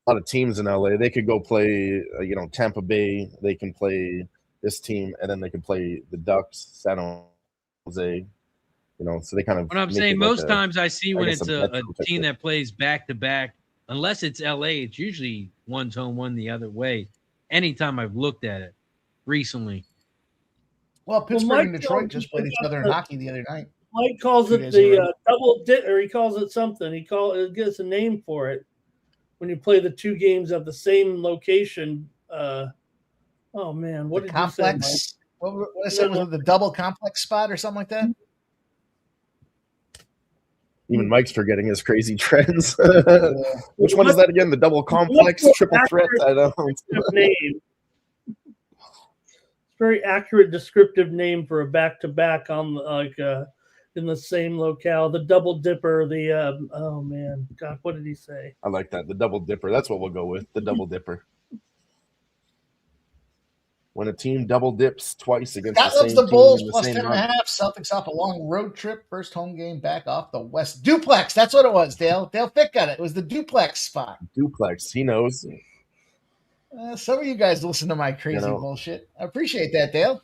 Speaker 5: of teams in LA. They could go play, Tampa Bay. They can play this team, and then they can play the Ducks, San Jose. So they kind of.
Speaker 2: What I'm saying, most times I see when it's a team that plays back to back, unless it's LA, it's usually one's home, one the other way. Anytime I've looked at it recently.
Speaker 3: Well, Pittsburgh and Detroit just played each other in hockey the other night.
Speaker 4: Mike calls it the double dip, or he calls it something. He gives a name for it when you play the 2 games at the same location. Oh man, what did
Speaker 3: complex?
Speaker 4: You say,
Speaker 3: Mike? What I said was it the double complex spot or something like that?
Speaker 5: Even Mike's forgetting his crazy trends. Which one is that again? The double complex, triple threat? I don't.
Speaker 4: Name. Very accurate descriptive name for a back-to-back on in the same locale. The double dipper. The oh man, God, what did he say?
Speaker 5: I like that. The double dipper. That's what we'll go with. The double dipper. When a team double dips twice against
Speaker 3: Scott
Speaker 5: the same
Speaker 3: loves the
Speaker 5: team
Speaker 3: Bulls
Speaker 5: in the
Speaker 3: plus
Speaker 5: same
Speaker 3: 10.5.
Speaker 5: month.
Speaker 3: Celtics off a long road trip. First home game back off the West. Duplex. That's what it was, Dale. Dale Fick got it. It was the duplex spot.
Speaker 5: Duplex. He knows.
Speaker 3: Some of you guys listen to my crazy bullshit. I appreciate that, Dale.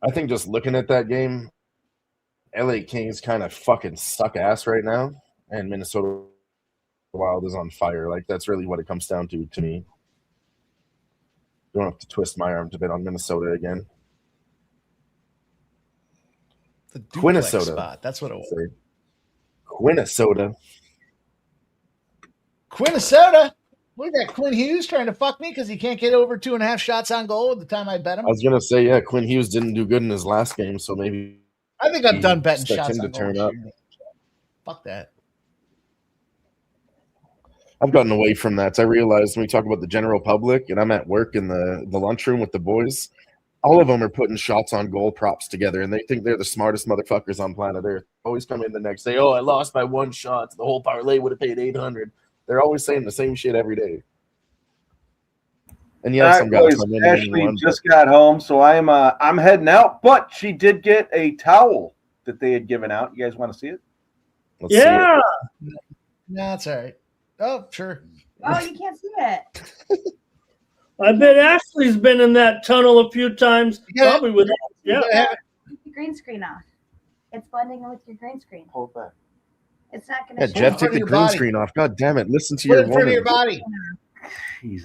Speaker 5: I think just looking at that game, LA Kings kind of fucking suck ass right now, and Minnesota Wild is on fire. Like, that's really what it comes down to me. You don't have to twist my arm to bet on Minnesota again.
Speaker 3: The duplex spot. That's what it was. Quinnesota. Look at that Quinn Hughes trying to fuck me because he can't get over 2.5 shots on goal at the time I bet him.
Speaker 5: I was gonna say, yeah, Quinn Hughes didn't do good in his last game, so maybe
Speaker 3: I think I'm done betting shots on
Speaker 5: turn
Speaker 3: goal.
Speaker 5: up.
Speaker 3: Fuck that.
Speaker 5: I've gotten away from that. I realized when we talk about the general public, and I'm at work in the lunchroom with the boys, all of them are putting shots on goal props together, and they think they're the smartest motherfuckers on planet Earth. Always come in the next day, oh, I lost by 1 shot. The whole parlay would have paid $800. They're always saying the same shit every day. And yeah, some guys come in.
Speaker 10: Ashley just got home, so I'm heading out. But she did get a towel that they had given out. You guys want to see it?
Speaker 5: Let's see it.
Speaker 3: No, that's all right. Oh, sure.
Speaker 12: Oh, you can't see it.
Speaker 4: I bet Ashley's been in that tunnel a few times. Probably with
Speaker 12: Keep the green screen off. It's blending in with your green screen.
Speaker 10: Hold back.
Speaker 12: It's not going
Speaker 5: Yeah,
Speaker 12: to
Speaker 5: Jeff, take the green screen off. God damn it. Listen to
Speaker 3: Put
Speaker 5: your
Speaker 3: it in front of
Speaker 5: woman.
Speaker 3: your body.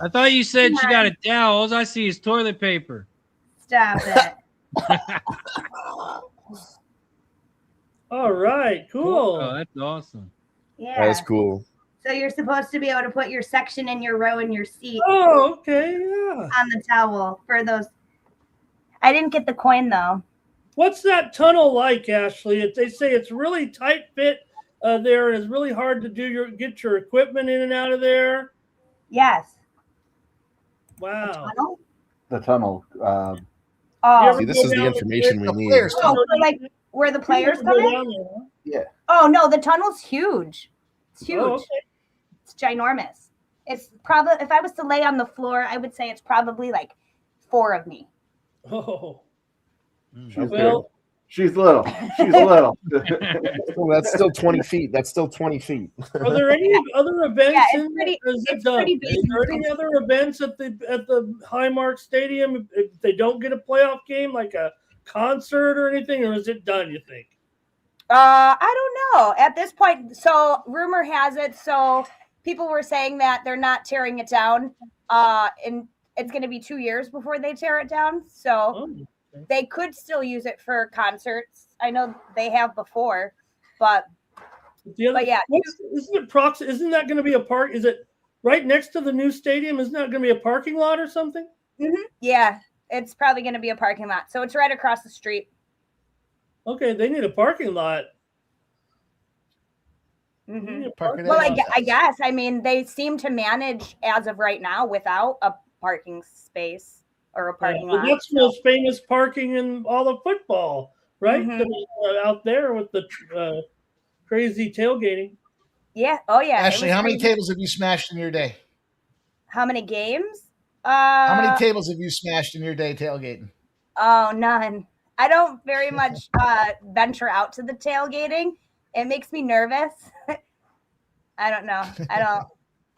Speaker 2: I thought you said she got a towel. All I see is toilet paper.
Speaker 12: Stop it.
Speaker 4: All right, cool.
Speaker 2: Oh, that's awesome.
Speaker 12: Yeah.
Speaker 5: That's cool.
Speaker 12: So you're supposed to be able to put your section in your row in your seat.
Speaker 4: Oh, okay, yeah.
Speaker 12: On the towel for those. I didn't get the coin though.
Speaker 4: What's that tunnel like, Ashley? They say it's really tight fit there, and it's really hard to get your equipment in and out of there.
Speaker 12: Yes.
Speaker 4: Wow.
Speaker 10: The tunnel.
Speaker 5: See, this is the information we need.
Speaker 12: Oh, so like where the players come in?
Speaker 10: Yeah.
Speaker 12: Oh no, the tunnel's huge. It's huge.
Speaker 4: Oh, okay.
Speaker 12: It's ginormous. It's probably, if I was to lay on the floor, I would say it's probably like 4 of me.
Speaker 4: Oh.
Speaker 5: Well,
Speaker 10: she's little. She's little.
Speaker 5: Well, that's still 20 feet. That's still 20 feet.
Speaker 4: Are there any other events?
Speaker 12: Yeah, it's pretty, it's pretty big.
Speaker 4: Is there any other events at the Highmark Stadium if they don't get a playoff game, like a concert or anything, or is it done, you think?
Speaker 12: I don't know at this point. So rumor has it. So people were saying that they're not tearing it down. And it's going to be 2 years before they tear it down. So they could still use it for concerts. I know they have before, but yeah.
Speaker 4: Isn't that going to be a park? Is it right next to the new stadium? Isn't that going to be a parking lot or something?
Speaker 12: Mm-hmm. Yeah, it's probably going to be a parking lot. So it's right across the street.
Speaker 4: Okay, they need a parking lot.
Speaker 12: Mm-hmm. Well, I guess. I mean, they seem to manage as of right now without a parking space or a parking lot.
Speaker 4: That's the most famous parking in all of football, right?
Speaker 12: Mm-hmm.
Speaker 4: Out there with the crazy tailgating.
Speaker 12: Yeah. Oh, yeah.
Speaker 3: Ashley, how many tables have you smashed in your day?
Speaker 12: How many games?
Speaker 3: How many tables have you smashed in your day tailgating?
Speaker 12: Oh, none. I don't very much venture out to the tailgating. It makes me nervous. I don't know.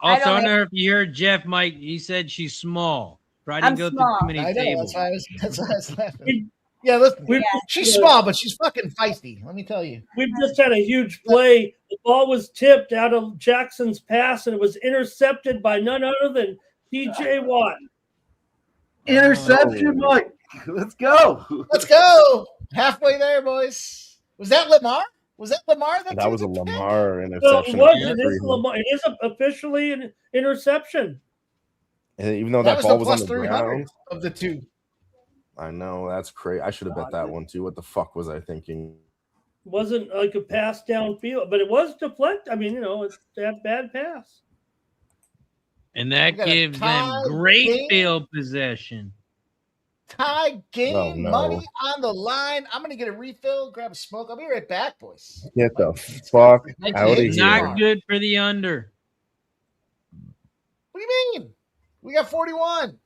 Speaker 2: Also, I don't know if you heard Jeff, Mike. He said she's small. Probably didn't go through too many tables.
Speaker 3: That's why I was laughing. Yeah, listen, she's small, but she's fucking feisty. Let me tell you.
Speaker 4: We've just had a huge play. The ball was tipped out of Jackson's pass, and it was intercepted by none other than T.J. Watt.
Speaker 10: Interception, Mike. Let's go.
Speaker 3: Let's go. Halfway there, boys. Was that Lamar? Was that Lamar?
Speaker 5: That was a Lamar
Speaker 4: No,
Speaker 5: interception.
Speaker 4: it is Lamar. It is officially an interception.
Speaker 5: And even though that ball was on the ground.
Speaker 3: Of the two.
Speaker 5: I know. That's crazy. I should have bet that one too. What the fuck was I thinking?
Speaker 4: Wasn't like a pass downfield, but it was deflect. I mean, it's that bad pass.
Speaker 2: And that gives them great field possession.
Speaker 3: Tie game,
Speaker 5: no.
Speaker 3: money on the line. I'm going to get a refill, grab a smoke. I'll be right back, boys.
Speaker 5: Get the fuck out of
Speaker 2: It's
Speaker 5: here.
Speaker 2: not good for the under.
Speaker 3: What do you mean? We got 41.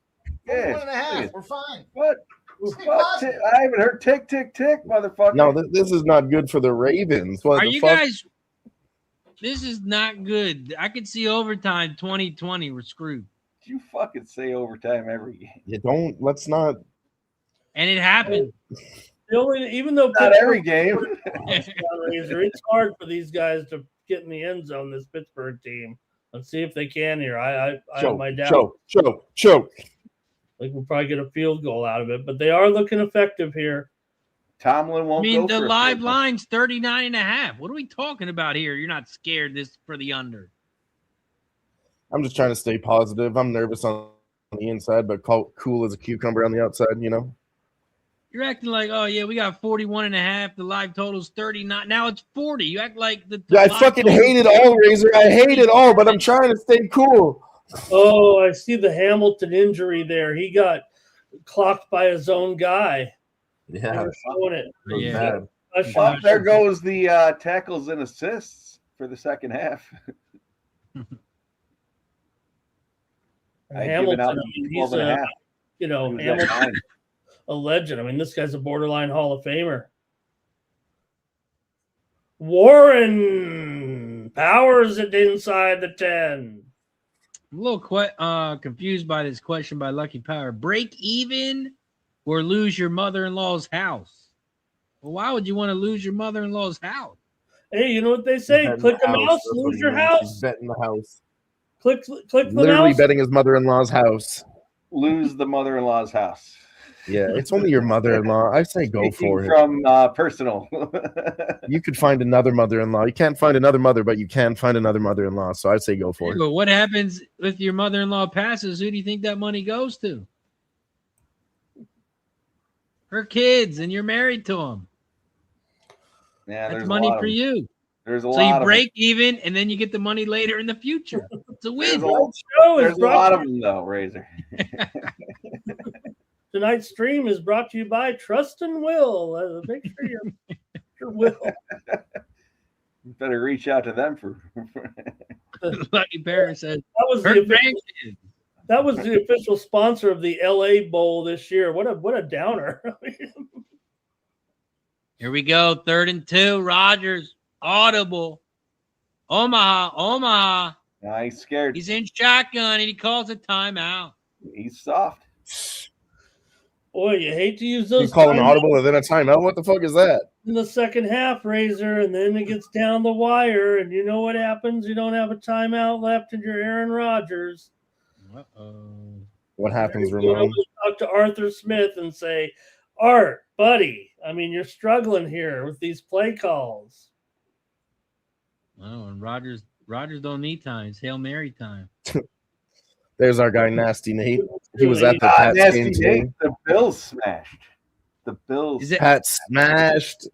Speaker 10: Yeah,
Speaker 3: 41 and a half. We're fine.
Speaker 10: What? I haven't heard tick, tick, tick, motherfucker.
Speaker 5: No, this is not good for the Ravens. What
Speaker 2: Are
Speaker 5: the
Speaker 2: you
Speaker 5: fuck?
Speaker 2: guys? This is not good. I could see overtime 2020. We're screwed.
Speaker 10: You fucking say overtime every game.
Speaker 5: You don't. Let's not.
Speaker 2: And it happened.
Speaker 4: Even though
Speaker 10: Not every game.
Speaker 4: It's hard for these guys to get in the end zone, this Pittsburgh team. Let's see if they can here. I have my doubts.
Speaker 5: Choke.
Speaker 4: Like we'll probably get a field goal out of it, but they are looking effective here.
Speaker 10: Tomlin won't go
Speaker 2: the
Speaker 10: for
Speaker 2: live line's 39.5. What are we talking about here? You're not scared this for the under.
Speaker 5: I'm just trying to stay positive. I'm nervous on the inside, but cool as a cucumber on the outside,
Speaker 2: You're acting like, oh, yeah, we got 41.5. The live total's 39. Now it's 40. You act like the
Speaker 5: I fucking hate it all, Razor. I hate it all, but I'm trying to stay cool.
Speaker 4: Oh, I see the Hamilton injury there. He got clocked by his own guy.
Speaker 5: Yeah.
Speaker 4: Showing it.
Speaker 2: Yeah.
Speaker 10: Well, there goes the tackles and assists for the second half.
Speaker 4: Hamilton, he's Hamilton, a legend. I mean, this guy's a borderline Hall of Famer. Warren powers it inside the 10.
Speaker 2: I'm a little confused by this question by Lucky Power. Break even or lose your mother-in-law's house? Well, why would you want to lose your mother-in-law's house?
Speaker 4: Hey, you know what they say? Click the mouse, lose your house.
Speaker 5: Betting the house.
Speaker 4: Click the
Speaker 5: Literally
Speaker 4: mouse.
Speaker 5: betting his mother-in-law's house.
Speaker 10: Lose the mother-in-law's house.
Speaker 5: Yeah, it's only your mother-in-law. I say go for it.
Speaker 10: From personal.
Speaker 5: You could find another mother-in-law. You can't find another mother, but you can find another mother-in-law. So I say go for it.
Speaker 2: But what happens if your mother-in-law passes? Who do you think that money goes to? Her kids, and you're married to them.
Speaker 10: Yeah,
Speaker 2: that's money for you.
Speaker 10: There's a
Speaker 2: lot. So you break even, and then you get the money later in the future. It's a win.
Speaker 10: There's a lot of them, though, Razor.
Speaker 4: Tonight's stream is brought to you by Trust and Will. Make sure your Will.
Speaker 10: You better reach out to them for.
Speaker 2: Lucky Bear says
Speaker 4: that was the official sponsor of the LA Bowl this year. What a downer.
Speaker 2: Here we go. 3rd and 2. Rodgers. Audible. Omaha.
Speaker 10: Nah, he's scared.
Speaker 2: He's in shotgun, and he calls a timeout.
Speaker 10: He's soft.
Speaker 4: Boy, you hate to use those.
Speaker 5: You call an audible and then a timeout? What the fuck is that?
Speaker 4: In the second half, Razor, and then it gets down the wire, and you know what happens? You don't have a timeout left, and you're Aaron Rodgers.
Speaker 5: What happens,
Speaker 4: You
Speaker 5: Ramon?
Speaker 4: talk to Arthur Smith and say, Art, buddy, I mean, you're struggling here with these play calls.
Speaker 2: Oh, and Rodgers don't need time. It's Hail Mary time.
Speaker 5: There's our guy, Nasty Nate. He was at the Pats game today.
Speaker 10: The Bills smashed. The Bills.
Speaker 5: Pats smashed.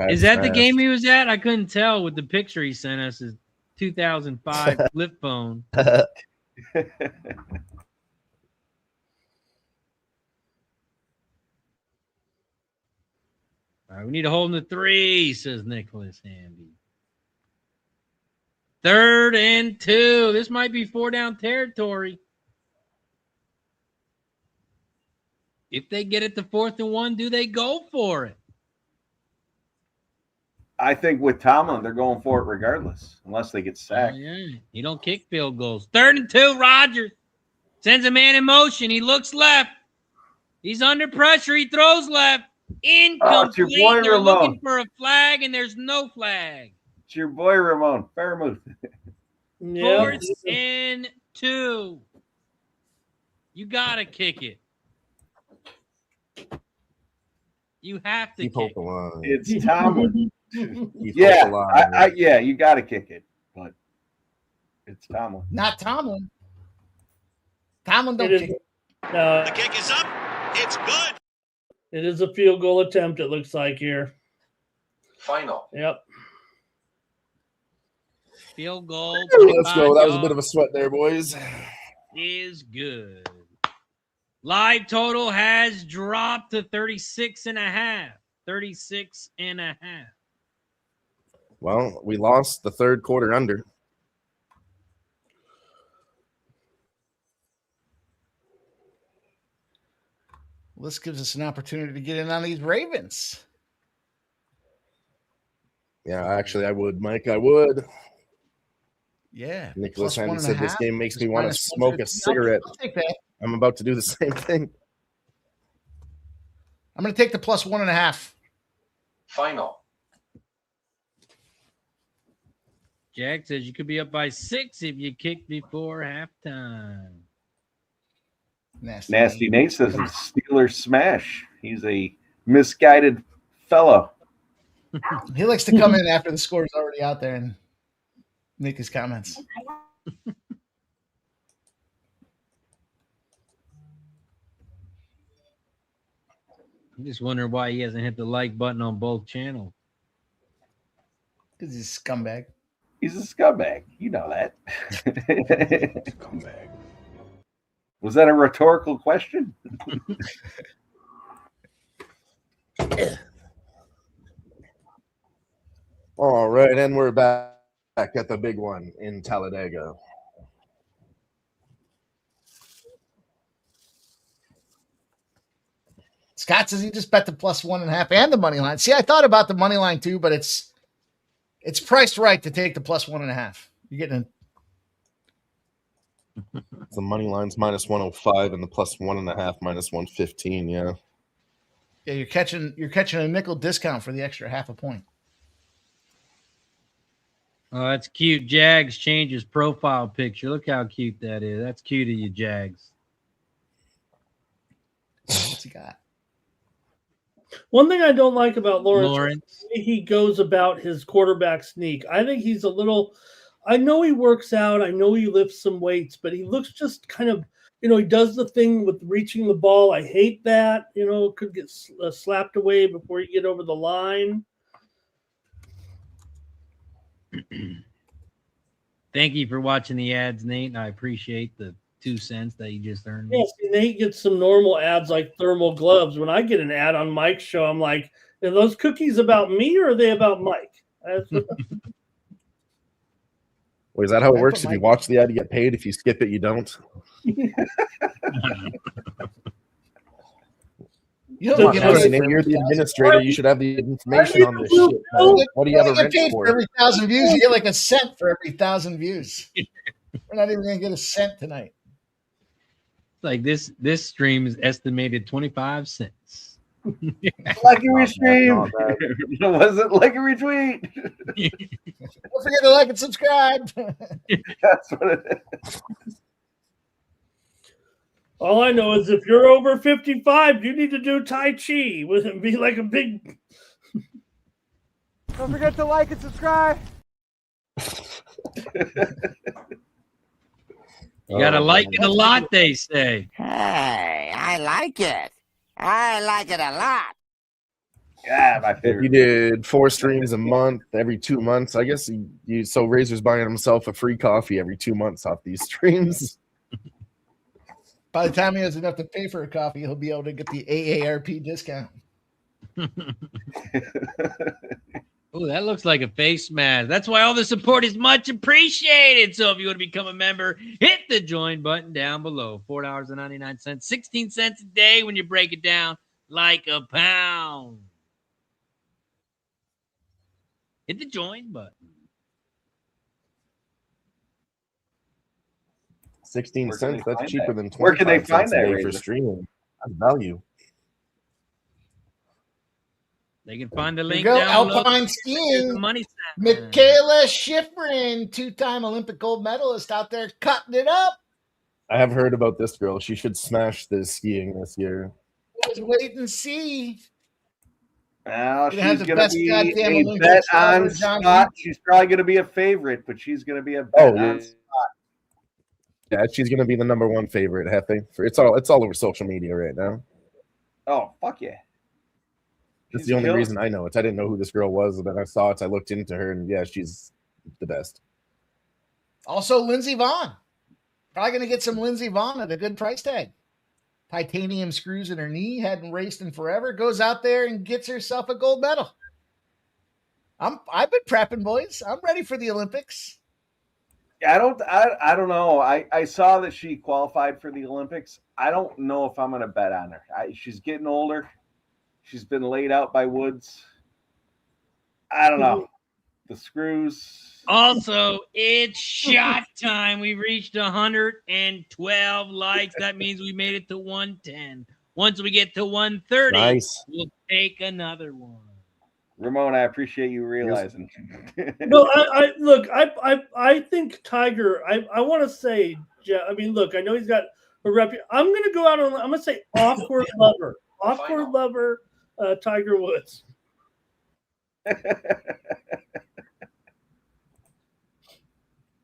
Speaker 2: Is that the game he was at? I couldn't tell with the picture he sent us. His 2005 flip phone. All right, we need to hold in the 3, says Nicholas Hamby. 3rd and 2. This might be 4-down territory. If they get it to 4th and 1, do they go for it?
Speaker 10: I think with Tomlin, they're going for it regardless, unless they get sacked.
Speaker 2: Yeah, he don't kick field goals. 3rd and 2. Rodgers sends a man in motion. He looks left. He's under pressure. He throws left. Incomplete. They're looking for a flag, and there's no flag.
Speaker 10: It's your boy Ramon. Fairmouth.
Speaker 2: 4th and 2. You gotta kick it. You have to kick it.
Speaker 10: It's Tomlin. Yeah, yeah, you got to kick it, but it's Tomlin.
Speaker 3: Not Tomlin. Tomlin don't kick it.
Speaker 11: The kick is up. It's good.
Speaker 4: It is a field goal attempt, it looks like here.
Speaker 8: Final.
Speaker 4: Yep.
Speaker 2: Field goal.
Speaker 5: Let's go. That was a bit of a sweat there, boys.
Speaker 2: Is good. Live total has dropped to 36.5. 36.5.
Speaker 5: Well, we lost the third quarter under.
Speaker 3: Well, this gives us an opportunity to get in on these Ravens.
Speaker 5: Yeah, actually, I would, Mike. I would.
Speaker 3: Yeah.
Speaker 5: Nicholas
Speaker 3: +1.5.
Speaker 5: Henry said this game makes me want to
Speaker 3: Minus
Speaker 5: smoke a
Speaker 3: 150.
Speaker 5: cigarette.
Speaker 3: I'll take that.
Speaker 5: I'm about to do the same thing.
Speaker 3: I'm going to take the +1.5.
Speaker 8: Final.
Speaker 2: Jack says you could be up by 6 if you kick before halftime.
Speaker 10: Nasty Nate says it's Steelers smash. He's a misguided fellow.
Speaker 3: He likes to come in after the score is already out there and make his comments.
Speaker 2: I'm just wondering why he hasn't hit the like button on both channels.
Speaker 3: Because he's a scumbag.
Speaker 10: He's a scumbag. You know that.
Speaker 5: Scumbag.
Speaker 10: Was that a rhetorical question?
Speaker 5: All right, and we're back at the big one in Talladega.
Speaker 3: Scott says he just bet the +1.5 and the money line. See, I thought about the money line too, but it's priced right to take the +1.5. You're getting
Speaker 5: The money line's -105 and the +1.5 -115. Yeah.
Speaker 3: Yeah, you're catching a nickel discount for the extra half a point.
Speaker 2: Oh, that's cute. Jags changed his profile picture. Look how cute that is. That's cute of you, Jags.
Speaker 3: What's he got?
Speaker 4: One thing I don't like about Lawrence,
Speaker 2: Lawrence.
Speaker 4: is the way he goes about his quarterback sneak. I think he's a little. I know he works out. I know he lifts some weights, but he looks just kind of. He does the thing with reaching the ball. I hate that. Could get slapped away before you get over the line.
Speaker 2: Thank you for watching the ads, Nate. And I appreciate the 2 cents that you just earned.
Speaker 4: Yes, Nate gets some normal ads like thermal gloves. When I get an ad on Mike's show, I'm like, are those cookies about me or are they about Mike?
Speaker 5: Wait, is that how it works? If you watch the ad, you get paid. If you skip it, you don't.
Speaker 3: You don't get paid
Speaker 5: Nate, you're the administrator. You should have the information on this shit. What do you have a wrench for?
Speaker 3: Every 1,000 views, you get like a cent for every 1,000 views. We're not even going to get a cent tonight.
Speaker 2: Like this stream is estimated 25 cents.
Speaker 10: Like a retweet. Was it like a retweet?
Speaker 3: Don't forget to like and subscribe.
Speaker 10: That's what it is.
Speaker 4: All I know is if you're over 55, you need to do Tai Chi with it. Be like a big.
Speaker 1: Don't forget to like and subscribe.
Speaker 2: You gotta like it a lot, they say.
Speaker 7: Hey, I like it. I like it a lot.
Speaker 10: Yeah, my
Speaker 5: If
Speaker 10: favorite.
Speaker 5: you did 4 streams a month, every 2 months, I guess so Razor's buying himself a free coffee every 2 months off these streams.
Speaker 3: By the time he has enough to pay for a coffee, he'll be able to get the AARP discount.
Speaker 2: Oh, that looks like a face mask. That's why all the support is much appreciated. So if you want to become a member, hit the join button down below. $4.99, 16 cents a day when you break it down like a pound. Hit the join button.
Speaker 5: 16
Speaker 10: Where can
Speaker 5: cents.
Speaker 10: they
Speaker 5: That's
Speaker 10: find
Speaker 5: cheaper
Speaker 10: that?
Speaker 5: than 25
Speaker 10: Where can they find
Speaker 5: cents a
Speaker 10: that,
Speaker 5: day for
Speaker 10: Razor?
Speaker 5: streaming. That's value.
Speaker 2: They can find the
Speaker 3: Here
Speaker 2: link
Speaker 3: you go,
Speaker 2: down below.
Speaker 3: Alpine
Speaker 2: Here's the
Speaker 3: skiing.
Speaker 2: money sign.
Speaker 3: Michaela Schifrin, 2-time Olympic gold medalist out there cutting it up.
Speaker 5: I have heard about this girl. She should smash the skiing this year.
Speaker 3: Let's wait and see.
Speaker 10: Well,
Speaker 3: Gonna have
Speaker 10: she's
Speaker 3: the
Speaker 10: going to
Speaker 3: best
Speaker 10: be
Speaker 3: goddamn
Speaker 10: a
Speaker 3: Olympic
Speaker 10: bet
Speaker 3: driver,
Speaker 10: on
Speaker 3: John
Speaker 10: spot.
Speaker 3: Reed.
Speaker 10: She's probably going to be a favorite, but she's going to be a bet
Speaker 5: Oh,
Speaker 10: on
Speaker 5: yeah.
Speaker 10: spot.
Speaker 5: Yeah, she's gonna be the #1 favorite, Hefe. It's all over social media right now.
Speaker 10: Oh, fuck yeah.
Speaker 5: That's the only reason I know it. I didn't know who this girl was, and then I saw it. I looked into her, and yeah, she's the best.
Speaker 3: Also, Lindsey Vonn. Probably going to get some Lindsey Vonn at a good price tag. Titanium screws in her knee, hadn't raced in forever, goes out there and gets herself a gold medal. I've been prepping, boys. I'm ready for the Olympics.
Speaker 10: I don't know. I saw that she qualified for the Olympics. I don't know if I'm going to bet on her. She's getting older. She's been laid out by Woods. I don't know. The screws.
Speaker 2: Also, it's shot time. We reached 112 likes. That means we made it to 110. Once we get to 130, we'll take another one.
Speaker 10: Ramon, I appreciate you realizing.
Speaker 4: No, I think Tiger. I want to say, I mean, look, I know he's got a rep. I'm going to go out on. I'm going to say awkward lover, Tiger Woods.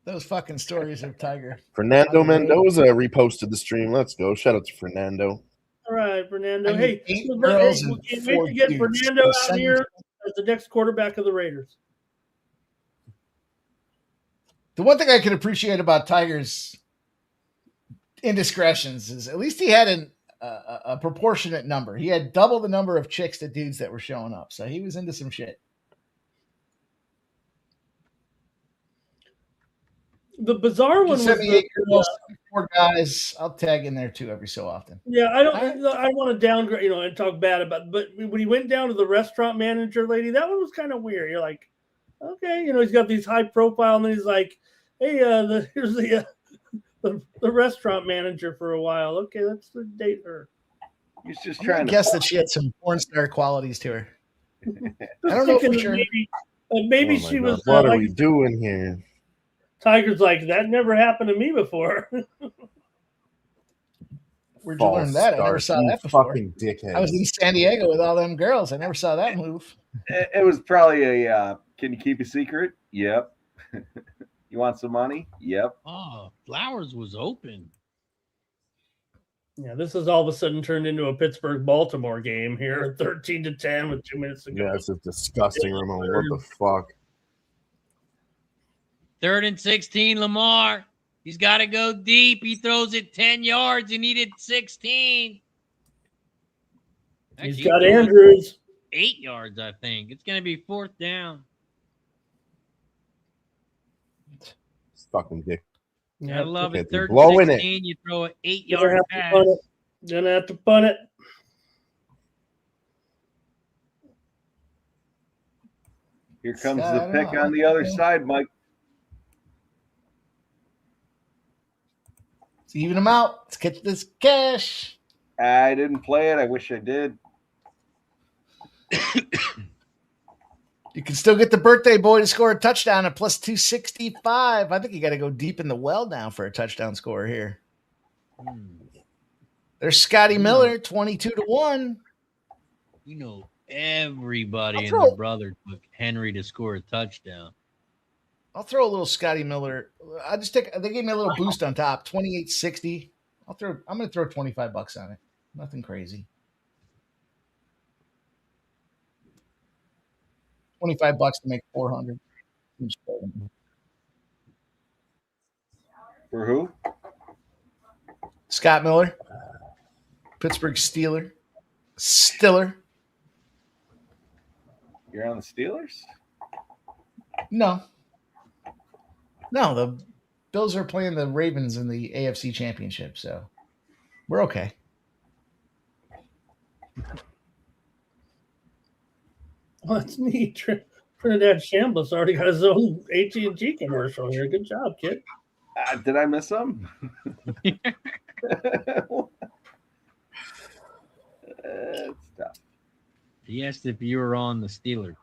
Speaker 3: Those fucking stories of Tiger.
Speaker 5: Fernando Mendoza reposted the stream. Let's go. Shout out to Fernando.
Speaker 4: All right, Fernando.
Speaker 3: I mean,
Speaker 4: Hey, we can't wait to get Fernando out here as the next quarterback of the Raiders.
Speaker 3: The one thing I can appreciate about Tiger's indiscretions is at least he had a proportionate number. He had double the number of chicks to dudes that were showing up. So he was into some shit.
Speaker 4: The bizarre one was
Speaker 3: 78 girls, 4 guys. I'll tag in there too every so often.
Speaker 4: Yeah, I don't want to downgrade, and talk bad about. But when he went down to the restaurant manager lady, that one was kind of weird. You're like, okay, he's got these high profile, and then he's like, hey, here's the restaurant manager for a while. Okay, let's date her.
Speaker 10: He's just trying to
Speaker 3: guess that she had some porn star qualities to her. I don't know for sure.
Speaker 4: Maybe she was.
Speaker 5: What are we doing here?
Speaker 4: Tiger's like, that never happened to me before.
Speaker 3: Where'd you learn that? I never saw that before.
Speaker 5: Fucking dickhead.
Speaker 3: I was in San Diego with all them girls. I never saw that move.
Speaker 10: It was probably a, can you keep a secret? Yep. You want some money? Yep.
Speaker 2: Oh, Flowers was open.
Speaker 4: Yeah, this has all of a sudden turned into a Pittsburgh-Baltimore game here, 13-10 with 2 minutes to go.
Speaker 5: Yeah, it's just disgusting, Ramon. What the fuck?
Speaker 2: 3rd and 16, Lamar. He's got to go deep. He throws it 10 yards. He needed 16.
Speaker 4: He's got Andrews.
Speaker 2: 8 yards, I think. It's going to be 4th down.
Speaker 5: It's fucking dick.
Speaker 2: Yeah, I love it. 3rd
Speaker 5: blowing
Speaker 2: and 16, you throw an 8-yard pass.
Speaker 4: Gonna have to punt it.
Speaker 10: Here comes the pick on the other side, Mike.
Speaker 3: Let's even them out. Let's catch this cash.
Speaker 10: I didn't play it. I wish I did.
Speaker 3: You can still get the birthday boy to score a touchdown at plus 265. I think you got to go deep in the well now for a touchdown score here. There's Scotty Miller, 22-1.
Speaker 2: Everybody and their brother took Henry to score a touchdown.
Speaker 3: I'll throw a little Scotty Miller. They gave me a little boost on top, 28.60. I'm going to throw $25 on it. Nothing crazy. $25 to make 400.
Speaker 10: For who?
Speaker 3: Scott Miller, Pittsburgh Steeler. Stiller.
Speaker 10: You're on the Steelers?
Speaker 3: No, the Bills are playing the Ravens in the AFC Championship, so we're okay.
Speaker 4: Well, that's neat. Trinidad Chambliss already got his own AT&T commercial here. Good job, kid.
Speaker 10: Did I miss some? It's tough.
Speaker 2: He asked if you were on the Steelers.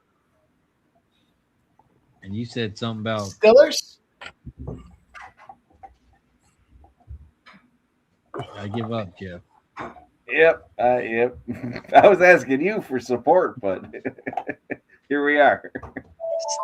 Speaker 2: And you said something about
Speaker 3: Steelers?
Speaker 2: I give up, Jeff.
Speaker 10: Yep. Yep. I was asking you for support, but here we are.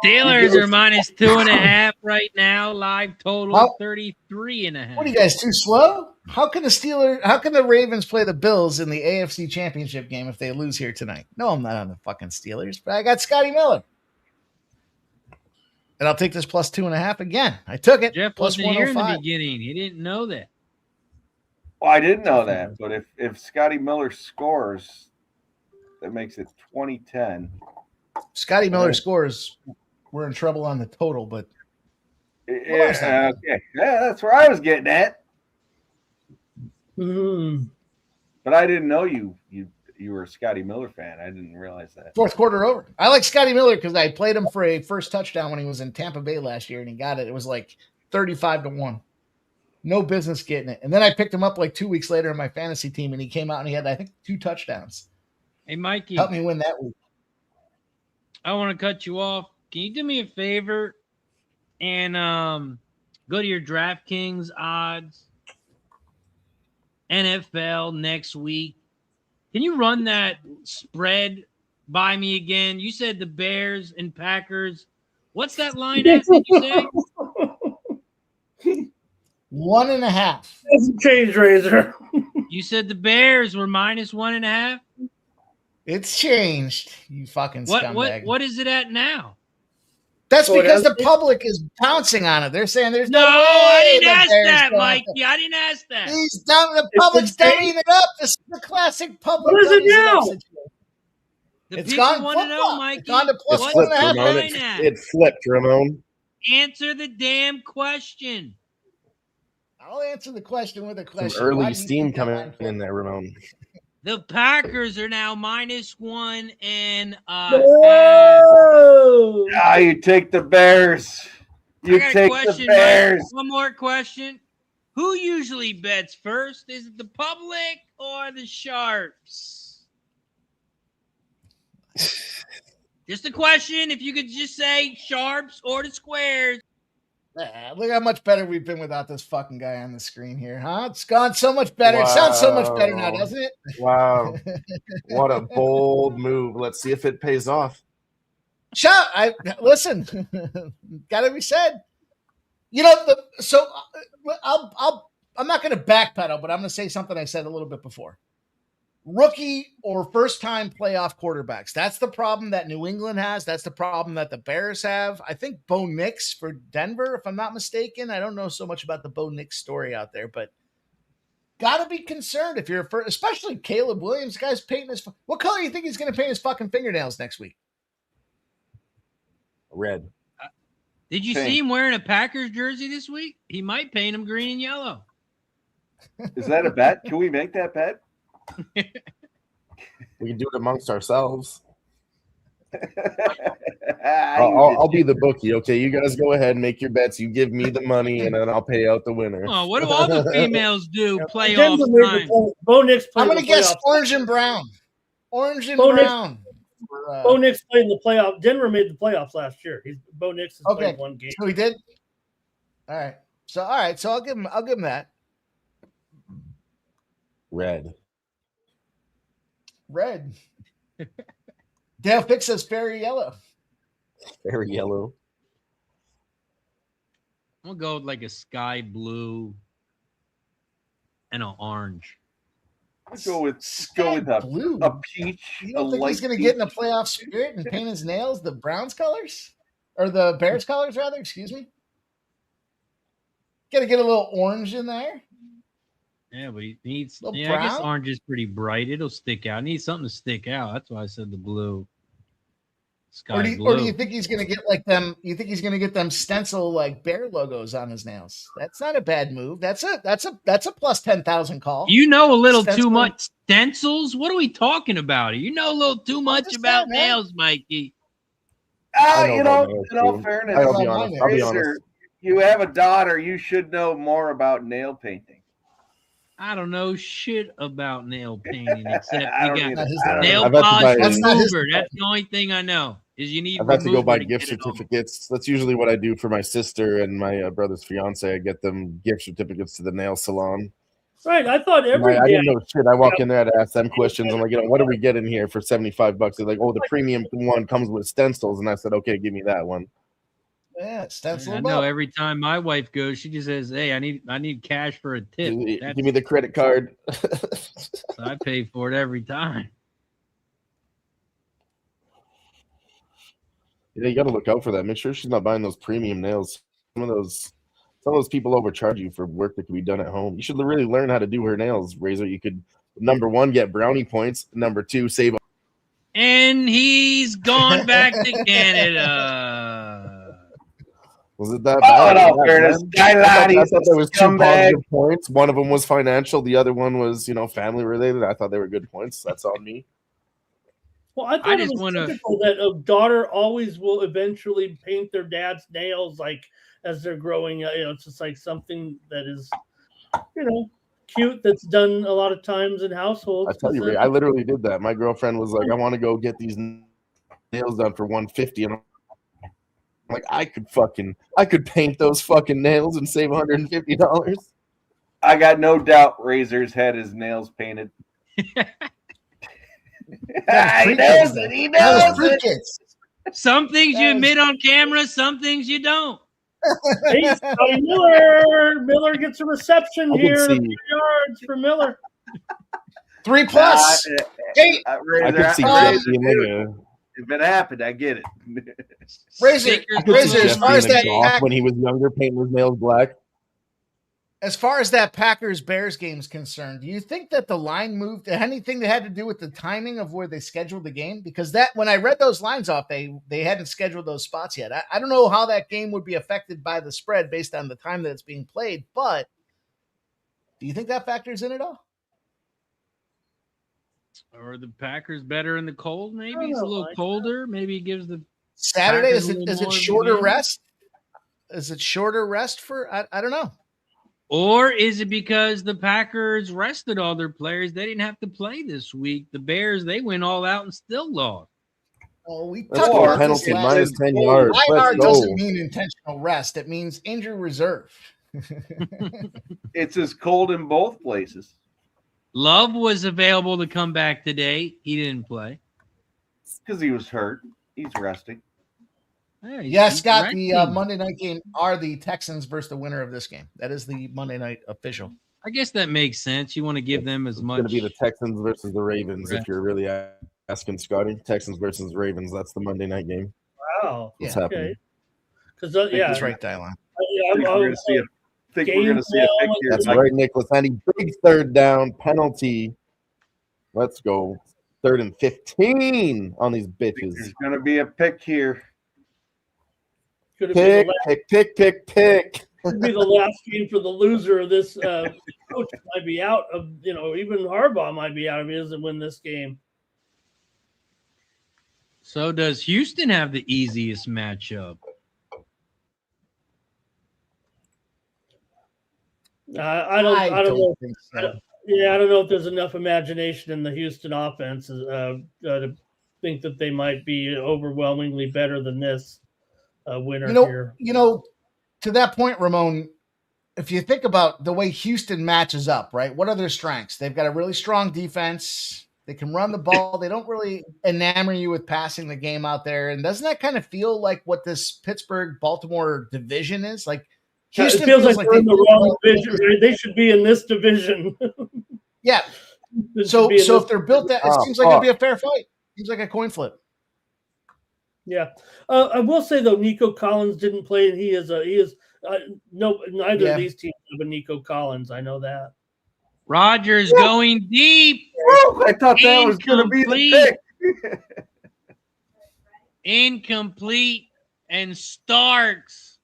Speaker 2: Steelers are minus 2.5 right now. Live total
Speaker 3: How-
Speaker 2: 33.5.
Speaker 3: What are you guys too slow? How can the Ravens play the Bills in the AFC Championship game if they lose here tonight? No, I'm not on the fucking Steelers, but I got Scotty Miller. And I'll take this plus 2.5 again. I took it.
Speaker 2: Jeff
Speaker 3: plus
Speaker 2: wasn't here in the
Speaker 3: 105.
Speaker 2: beginning. He didn't know that.
Speaker 10: Well, I didn't know that, but if Scotty Miller scores, that makes it 20-10.
Speaker 3: Scotty Miller scores. We're in trouble on the total, but
Speaker 10: Yeah, okay. Yeah, that's where I was getting at. But I didn't know you were a Scotty Miller fan. I didn't realize that.
Speaker 3: fourth quarter over. I like Scotty Miller because I played him for a first touchdown when he was in Tampa Bay last year, and he got it. It was like 35-1. No business getting it. And then I picked him up like 2 weeks later in my fantasy team, and he came out and he had, I think, 2 touchdowns.
Speaker 2: Hey, Mikey.
Speaker 3: Helped me win that week.
Speaker 2: I want to cut you off. Can you do me a favor and go to your DraftKings odds? NFL next week. Can you run that spread by me again? You said the Bears and Packers. What's that line at, did you say?
Speaker 3: 1.5.
Speaker 4: Doesn't change, Razor.
Speaker 2: You said the Bears were minus 1.5?
Speaker 3: It's changed, you fucking scumbag.
Speaker 2: What is it at now?
Speaker 3: That's because the public is pouncing on it. They're saying there's no way
Speaker 2: I didn't
Speaker 3: the
Speaker 2: ask
Speaker 3: Bears
Speaker 2: that,
Speaker 3: don't.
Speaker 2: Mikey. I didn't ask that.
Speaker 3: The public's dummying it up. This is the classic public.
Speaker 4: What is it now?
Speaker 2: The
Speaker 3: It's
Speaker 2: people
Speaker 3: gone
Speaker 2: want to know,
Speaker 3: flip-flop.
Speaker 2: Mikey.
Speaker 3: It's gone to plus
Speaker 2: what's
Speaker 3: 1.5.
Speaker 2: the
Speaker 5: Ramon.
Speaker 2: line at?
Speaker 5: It flipped, Ramon.
Speaker 2: Answer the damn question.
Speaker 3: I'll answer the question with a question.
Speaker 5: Some
Speaker 3: Why
Speaker 5: early
Speaker 3: do you
Speaker 5: steam
Speaker 3: think that
Speaker 5: coming
Speaker 3: line flipped?
Speaker 5: in there, Ramon.
Speaker 2: The Packers are now minus 1 and
Speaker 4: Oh!
Speaker 10: Ah, you take the Bears. You
Speaker 2: I got a
Speaker 10: take
Speaker 2: question,
Speaker 10: the Bears.
Speaker 2: Mike. One more question. Who usually bets first? Is it the public or the sharps? Just a question. If you could just say sharps or the squares.
Speaker 3: Look how much better we've been without this fucking guy on the screen here, huh? It's gone so much better. It sounds so much better now, doesn't it?
Speaker 5: Wow. What a bold move. Let's see if it pays off.
Speaker 3: Listen, gotta be said. I'm not going to backpedal, but I'm going to say something I said a little bit before. Rookie or first-time playoff quarterbacks. That's the problem that New England has. That's the problem that the Bears have. I think Bo Nix for Denver, if I'm not mistaken. I don't know so much about the Bo Nix story out there, but got to be concerned if you're especially Caleb Williams. The guy's painting his. What color do you think he's going to paint his fucking fingernails next week?
Speaker 5: Red.
Speaker 2: Did you see him wearing a Packers jersey this week? He might paint him green and yellow.
Speaker 10: Is that a bet? Can we make that bet?
Speaker 5: We can do it amongst ourselves.
Speaker 10: Ah,
Speaker 5: I'll be the bookie. Okay, you guys go ahead and make your bets. You give me the money, and then I'll pay out the winner.
Speaker 2: Oh, what do all the females do? Playoff time.
Speaker 4: Bo Nix
Speaker 3: I'm
Speaker 4: played
Speaker 3: going to guess orange and brown. Orange and brown.
Speaker 4: Bo Nix played in the playoff. Denver made the playoffs last year. Bo Nix has played one game.
Speaker 3: So he did. All right. So I'll give him that.
Speaker 5: Red.
Speaker 3: Dale Fix says fairy yellow.
Speaker 5: Very yellow.
Speaker 2: I'm gonna go with like a sky blue and an orange.
Speaker 10: Go with a peach.
Speaker 3: You don't think he's going to get in a playoff spirit and paint his nails the Browns colors? Or the Bears colors, rather? Excuse me. Got to get a little orange in there.
Speaker 2: Yeah, but he needs.
Speaker 3: Little
Speaker 2: Yeah, I guess
Speaker 3: brown?
Speaker 2: orange is pretty bright. It'll stick out. It needs something to stick out. That's why I said the blue. Sky
Speaker 3: Or
Speaker 2: blue.
Speaker 3: do you think he's going to get like them? You think he's going to get them stencil like bear logos on his nails? That's not a bad move. That's a plus 10,000 call.
Speaker 2: You know a little
Speaker 3: Stencil.
Speaker 2: too much stencils. What are we talking about? You know a little too much about nails, Mikey.
Speaker 10: In all fairness,
Speaker 5: I'll be honest.
Speaker 10: Razor, you have a daughter. You should know more about nail painting.
Speaker 2: I don't know shit about nail painting except
Speaker 10: I
Speaker 2: you
Speaker 10: don't
Speaker 2: got
Speaker 10: either.
Speaker 2: nail
Speaker 5: I've had to
Speaker 2: polish
Speaker 5: buy-
Speaker 2: remover. That's the only thing I know is you need.
Speaker 5: I've had to go buy
Speaker 2: remover
Speaker 5: gift
Speaker 2: get it on.
Speaker 5: certificates. That's usually what I do for my sister and my brother's fiance. I get them gift certificates to the nail salon.
Speaker 4: Right. I thought every
Speaker 5: I
Speaker 4: day.
Speaker 5: didn't know shit. I walk in there to ask them questions. I'm like, what are we getting here for $75? They're like, the premium one comes with stencils. And I said, okay, give me that one.
Speaker 3: Yeah, stencil.
Speaker 2: I know every time my wife goes, she just says, "Hey, I need cash for a tip."
Speaker 5: Give me the credit card.
Speaker 2: So I pay for it every time.
Speaker 5: Yeah, you got to look out for that. Make sure she's not buying those premium nails. Some of those people overcharge you for work that can be done at home. You should really learn how to do her nails, Razor. You could, number one, get brownie points. Number two, save.
Speaker 2: And he's gone back to Canada.
Speaker 5: Was it that bad?
Speaker 10: In all fairness,
Speaker 5: I thought there was two positive points. One of them was financial. The other one was, family related. I thought they were good points. That's on me.
Speaker 4: Well, I thought it was typical that a daughter always will eventually paint their dad's nails like as they're growing. It's just like something that is, cute. That's done a lot of times in households.
Speaker 5: I tell you, Ray, I literally did that. My girlfriend was like, "I want to go get these nails done for $150," and I'm like, I could paint those fucking nails and save $150.
Speaker 10: I got no doubt Razor's had his nails painted. He knows it. He knows it.
Speaker 2: Some things you admit on camera, some things you don't.
Speaker 4: Hey, Miller gets a reception here. 3 yards for Miller.
Speaker 3: 3+. Hey,
Speaker 10: Razor,
Speaker 5: I could see Jesse
Speaker 10: if it happened, I get it.
Speaker 3: Razor, as far as that
Speaker 5: when he was younger, painting his nails black.
Speaker 3: As far as that Packers-Bears game is concerned, do you think that the line moved anything that had to do with the timing of where they scheduled the game? Because that when I read those lines off, they hadn't scheduled those spots yet. I don't know how that game would be affected by the spread based on the time that it's being played, but do you think that factors in at all?
Speaker 2: Or the Packers better in the cold? Maybe it's a little colder. Maybe it gives the
Speaker 3: Saturday. Is it shorter rest? Is it shorter rest for? I don't know.
Speaker 2: Or is it because the Packers rested all their players? They didn't have to play this week. The Bears, they went all out and still lost.
Speaker 3: Oh, we talked about
Speaker 5: penalty
Speaker 3: minus
Speaker 5: 10 yards.
Speaker 3: IR doesn't mean intentional rest. It means injury reserve.
Speaker 10: It's as cold in both places.
Speaker 2: Love was available to come back today. He didn't play.
Speaker 10: Because he was hurt. He's resting.
Speaker 3: Yeah, Scott, the Monday night game are the Texans versus the winner of this game. That is the Monday night official.
Speaker 2: I guess that makes sense. You want to give them as much.
Speaker 5: It's going to be the Texans versus the Ravens, if you're really asking, Scotty. Texans versus Ravens. That's the Monday night game.
Speaker 4: Wow.
Speaker 5: What's happening?
Speaker 4: Because
Speaker 3: that's right, Dylan.
Speaker 10: I think we're going to see a pick here.
Speaker 5: That's right, Nicholas. Any big third down penalty. Let's go. 3rd and 15 on these bitches.
Speaker 10: There's going to be a pick here.
Speaker 5: Pick.
Speaker 4: Could be the last game for the loser of this. Coach might be out of, even Harbaugh might be out if he doesn't win this game.
Speaker 2: So does Houston have the easiest matchup?
Speaker 4: I don't know.
Speaker 3: Think so.
Speaker 4: I don't know if there's enough imagination in the Houston offense to think that they might be overwhelmingly better than this winner here.
Speaker 3: To that point, Ramon, if you think about the way Houston matches up, right? What are their strengths? They've got a really strong defense. They can run the ball. They don't really enamor you with passing the game out there. And doesn't that kind of feel like what this Pittsburgh-Baltimore division is? Like Houston
Speaker 4: it feels like they're in the wrong division. They should be in this division.
Speaker 3: Yeah. So if they're built that, it seems like it'd be a fair fight. Seems like a coin flip.
Speaker 4: Yeah, I will say though, Nico Collins didn't play, and neither of these teams have a Nico Collins. I know that.
Speaker 2: Rodgers going deep.
Speaker 10: I thought that was going to be the pick.
Speaker 2: Incomplete and Starks.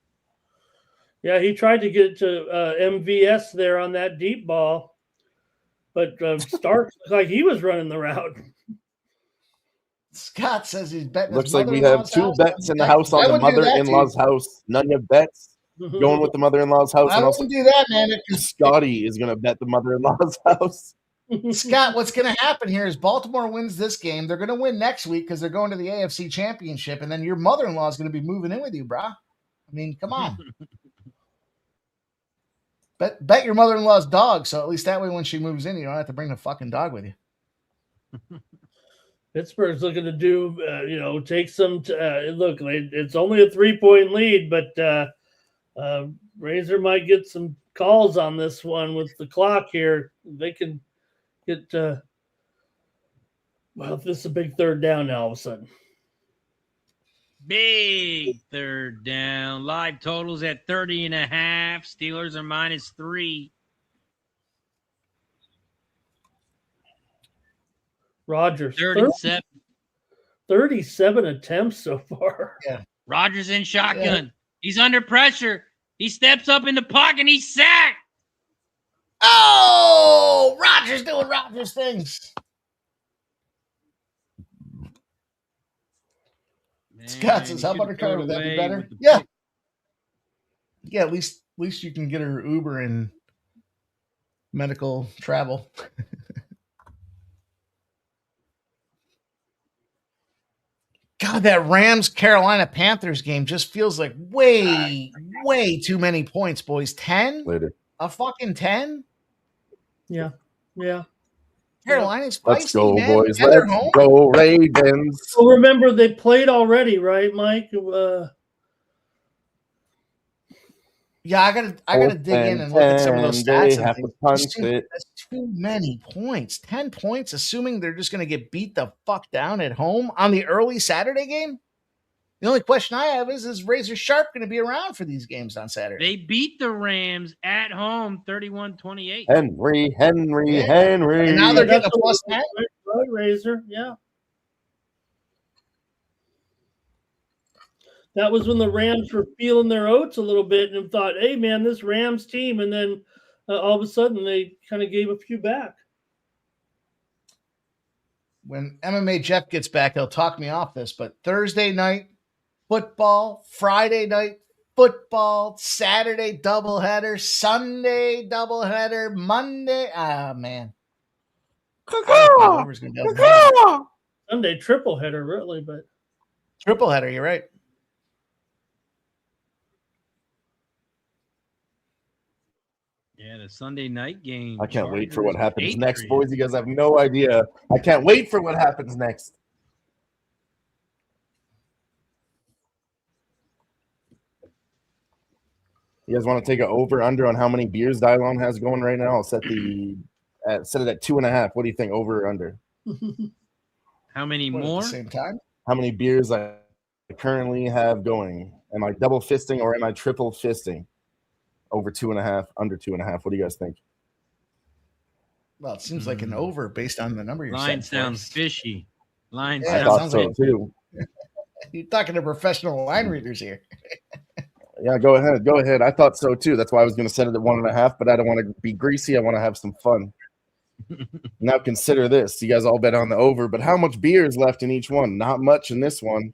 Speaker 4: Yeah, he tried to get to MVS there on that deep ball, but Starks looked like he was running the route.
Speaker 3: Scott says he's betting.
Speaker 5: Looks like we have 2 bets in the house on the mother-in-law's house. None of bets going with the mother-in-law's house.
Speaker 3: I wouldn't do that, man.
Speaker 5: Scotty is going to bet the mother-in-law's house.
Speaker 3: Scott, what's going to happen here is Baltimore wins this game. They're going to win next week because they're going to the AFC Championship, and then your mother-in-law is going to be moving in with you, bro. I mean, come on. Bet your mother-in-law's dog, so at least that way when she moves in, you don't have to bring the fucking dog with you.
Speaker 4: Pittsburgh's looking to do, take some. Look, it's only a 3-point lead, but Razor might get some calls on this one with the clock here. They can get. This is a big third down now. All of a sudden,
Speaker 2: big third down. Live totals at 30.5. Steelers are -3.
Speaker 4: Rodgers
Speaker 2: 37
Speaker 4: attempts so far.
Speaker 3: Yeah.
Speaker 2: Rodgers in shotgun. Yeah. He's under pressure. He steps up in the pocket and he's sacked.
Speaker 3: Oh, Rodgers doing Rodgers things. Scott says, "How about her car? Would that be better?" Yeah. Yeah, at least you can get her Uber and medical travel. God, that Rams-Carolina Panthers game just feels like way too many points, boys. 10?
Speaker 5: Later.
Speaker 3: A fucking 10?
Speaker 4: Yeah.
Speaker 3: Carolina's feisty,
Speaker 5: Let's go,
Speaker 3: man.
Speaker 5: boys. Let's go, Ravens.
Speaker 4: Well, remember, they played already, right, Mike?
Speaker 3: Yeah, I gotta dig in and look at some of those stats. That's too many points. 10 points, assuming they're just gonna get beat the fuck down at home on the early Saturday game. The only question I have is Razor Sharp gonna be around for these games on Saturday?
Speaker 2: They beat the Rams at home 31-28.
Speaker 5: Henry.
Speaker 3: And now they're getting a plus 10.
Speaker 4: Right, Razor, yeah. That was when the Rams were feeling their oats a little bit and thought, hey, man, this Rams team. And then all of a sudden they kind of gave a few back.
Speaker 3: When MMA Jeff gets back, he'll talk me off this, but Thursday night football, Friday night football, Saturday doubleheader, Sunday doubleheader, Monday. Ah, man.
Speaker 4: Sunday triple header, really, but
Speaker 3: triple header, you're right.
Speaker 2: Yeah, the Sunday night game.
Speaker 5: I can't wait for what happens next, boys. You guys have no idea. I can't wait for what happens next. You guys want to take an over/under on how many beers Dylon has going right now? I'll set it at 2.5. What do you think, over or under?
Speaker 2: How many more?
Speaker 3: At the same time?
Speaker 5: How many beers I currently have going? Am I double fisting or am I triple fisting? Over 2.5, under 2.5. What do you guys think?
Speaker 3: Well, it seems like an over based on the number you're
Speaker 2: Line
Speaker 3: setting.
Speaker 2: sounds fishy.
Speaker 3: I
Speaker 5: thought so too.
Speaker 3: You're talking to professional line readers here.
Speaker 5: Yeah, go ahead. I thought so too. That's why I was going to set it at 1.5, but I don't want to be greasy. I want to have some fun. Now consider this. You guys all bet on the over, but how much beer is left in each one? Not much in this one.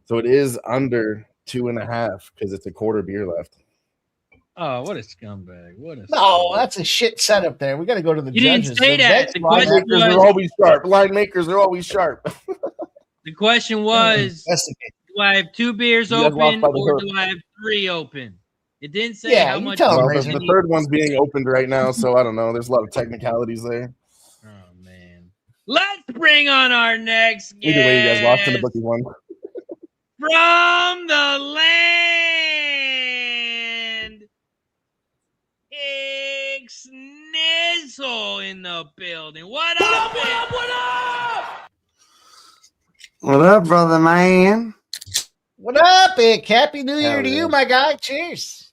Speaker 5: So it is under 2.5 because it's a quarter beer left.
Speaker 2: Oh, what a scumbag.
Speaker 3: No, that's a shit setup there. We got to go to the
Speaker 2: you
Speaker 3: judges.
Speaker 2: Didn't say that. The
Speaker 5: line makers are always sharp. Line makers are always sharp.
Speaker 2: The question was, do I have 2 beers open or do I have 3 open? It didn't say how much.
Speaker 5: The third one's being opened right now, so I don't know. There's a lot of technicalities there.
Speaker 2: Oh, man. Let's bring on our next guest.
Speaker 5: Either way, you guys lost in the bookie one.
Speaker 2: From the land, Snizzle in the building. What up?
Speaker 13: What up, brother man?
Speaker 3: What up, Ick? Happy New Year to you, my guy. Cheers.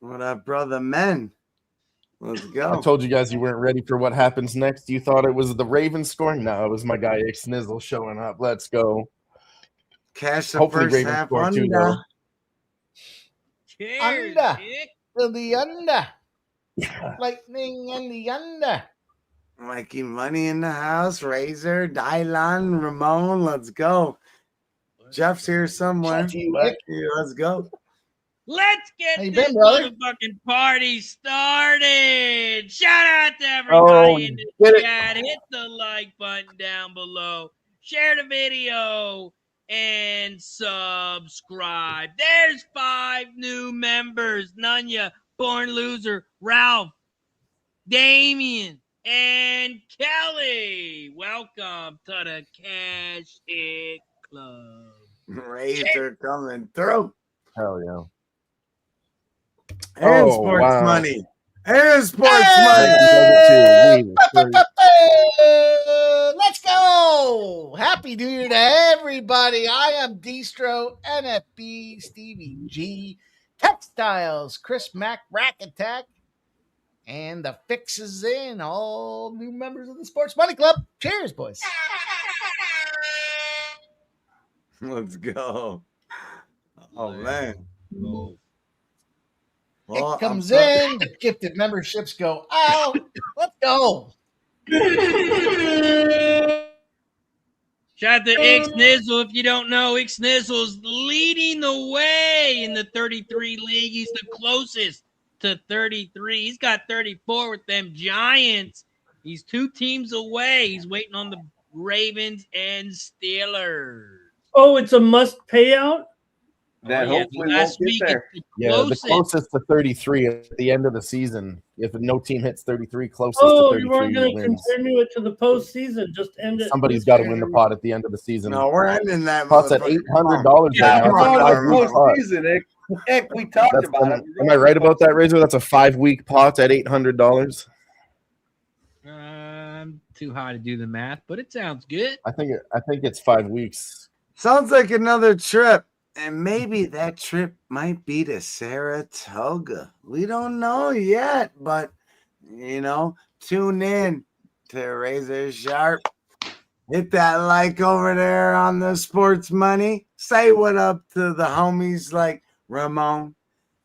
Speaker 13: What up, brother men? Let's go.
Speaker 5: I told you guys you weren't ready for what happens next. You thought it was the Ravens scoring? No, it was my guy Ick Snizzle showing up. Let's go.
Speaker 13: Cash the
Speaker 5: Hopefully
Speaker 13: first
Speaker 5: Ravens
Speaker 13: half
Speaker 5: score
Speaker 13: under.
Speaker 5: too, though.
Speaker 2: Cheers,
Speaker 3: Under.
Speaker 2: Dick.
Speaker 3: To the under. Lightning and the under.
Speaker 13: Mikey Money in the house. Razor, Dylon, Ramon. Let's go. Jeff's here somewhere. Let's go.
Speaker 2: Let's get
Speaker 3: How you
Speaker 2: this
Speaker 3: been, brother?
Speaker 2: motherfucking party started. Shout out to everybody in the chat. Hit the like button down below. Share the video and subscribe. There's 5 new members. Nunya, Born Loser, Ralph, Damien, and Kelly. Welcome to the Cash It Club.
Speaker 13: Razor coming through.
Speaker 5: Hell yeah.
Speaker 13: And sports money. And sports money.
Speaker 3: Let's go. Happy New Year to everybody. I am Distro, NFB, Stevie G, Textiles, Chris Mack, Rack Attack, and the Fix is in. All new members of the Sports Money Club. Cheers, boys.
Speaker 13: Let's go. Oh, man.
Speaker 2: Oh.
Speaker 3: It comes in. The gifted memberships go out. Let's go.
Speaker 2: Shout out to Ix Nizzle. If you don't know, Ix Nizzle's leading the way in the 33 league. He's the closest to 33. He's got 34 with them Giants. He's 2 teams away. He's waiting on the Ravens and Steelers.
Speaker 4: Oh, it's a must payout?
Speaker 10: That hopefully won't get there.
Speaker 5: The closest to 33 at the end of the season. If no team hits 33, closest to 33
Speaker 4: you weren't going to continue it to the postseason. Just end it.
Speaker 5: Somebody's got to win the pot at the end of the season.
Speaker 13: No, we're ending that.
Speaker 5: Pot's at $800.
Speaker 10: Yeah, postseason, Ick, we talked about it.
Speaker 5: Am I right about that, Razor? That's a 5-week pot at $800.
Speaker 2: I'm too high to do the math, but it sounds good.
Speaker 5: I think it's 5 weeks.
Speaker 13: Sounds like another trip. And maybe that trip might be to Saratoga. We don't know yet, but, tune in to Razor Sharp. Hit that like over there on the Sports Money. Say what up to the homies like Ramon.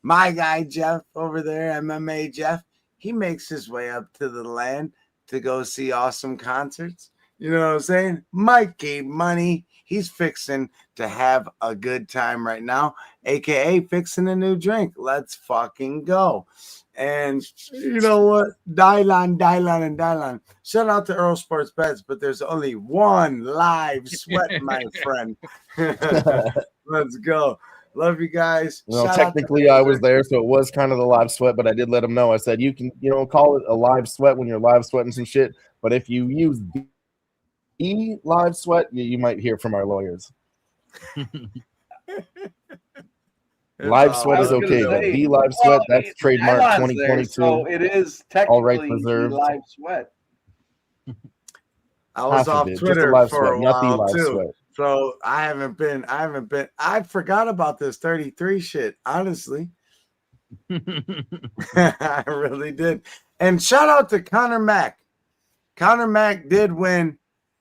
Speaker 13: My guy, Jeff, over there, MMA Jeff. He makes his way up to the land to go see awesome concerts. You know what I'm saying? Mikey Money. He's fixing to have a good time right now, a.k.a. fixing a new drink. Let's fucking go. And you know what? Dylan. Shout out to Earl Sports Bets, but there's only one live sweat, my friend. Let's go. Love you guys.
Speaker 5: Well, technically, I was there, so it was kind of the live sweat, but I did let him know. I said, you can, call it a live sweat when you're live sweating some shit, but if you use live sweat, you might hear from our lawyers. Live sweat is okay, but the live sweat, that's trademark 2022.
Speaker 10: So it is technically
Speaker 5: all right preserved.
Speaker 10: Live sweat.
Speaker 13: I was off Twitter for a while too. So I forgot about this 33 shit, honestly. I really did. And shout out to Connor Mack. Connor Mack did win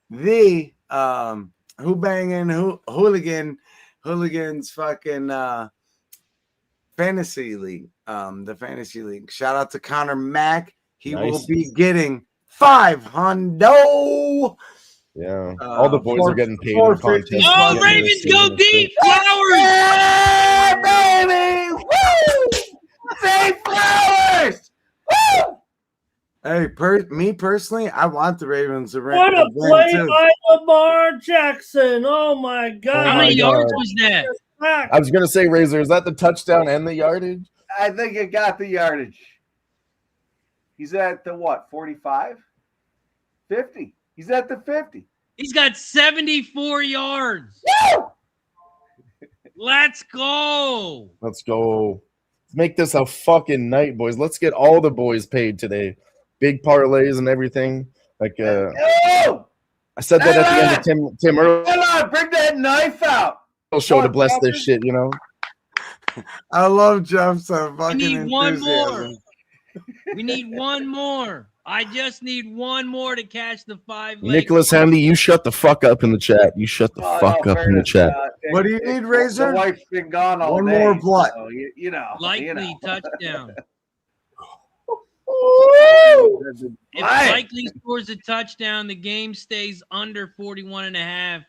Speaker 13: the hooligans fucking fantasy league, the fantasy league. Shout out to Connor Mack. He will be getting $500.
Speaker 5: Yeah, all the boys are getting paid in the contest.
Speaker 2: Oh, Ravens go deep! Flowers!
Speaker 13: Yeah, baby! Woo! Say Flowers! Woo! Hey, me personally, I want the Ravens to win.
Speaker 4: What a play by Lamar Jackson! Oh my God!
Speaker 2: How many yards was that?
Speaker 5: I was gonna say, Razor, is that the touchdown and the yardage?
Speaker 10: I think it got the yardage. He's at the what? 45? 50. He's at the 50.
Speaker 2: He's got 74 yards.
Speaker 10: Woo!
Speaker 2: Let's go.
Speaker 5: Let's go. Let's make this a fucking night, boys. Let's get all the boys paid today. Big parlays and everything. Like I said that at the end of Tim earlier.
Speaker 10: Come on, bring that knife out.
Speaker 5: Show to bless this shit,
Speaker 13: I love Jeff's fucking
Speaker 2: We need one more.
Speaker 13: enthusiasm.
Speaker 2: We need one more. I just need one more to catch the 5 leg.
Speaker 5: Nicholas Handy, you shut the fuck up in the chat. You shut the fuck up in the chat.
Speaker 13: What do you need, Razor?
Speaker 10: The wife's been gone all
Speaker 13: One
Speaker 10: day,
Speaker 13: more blunt.
Speaker 10: So,
Speaker 2: Likely touchdown.
Speaker 10: If
Speaker 2: If Likely scores a touchdown, the game stays under 41.5.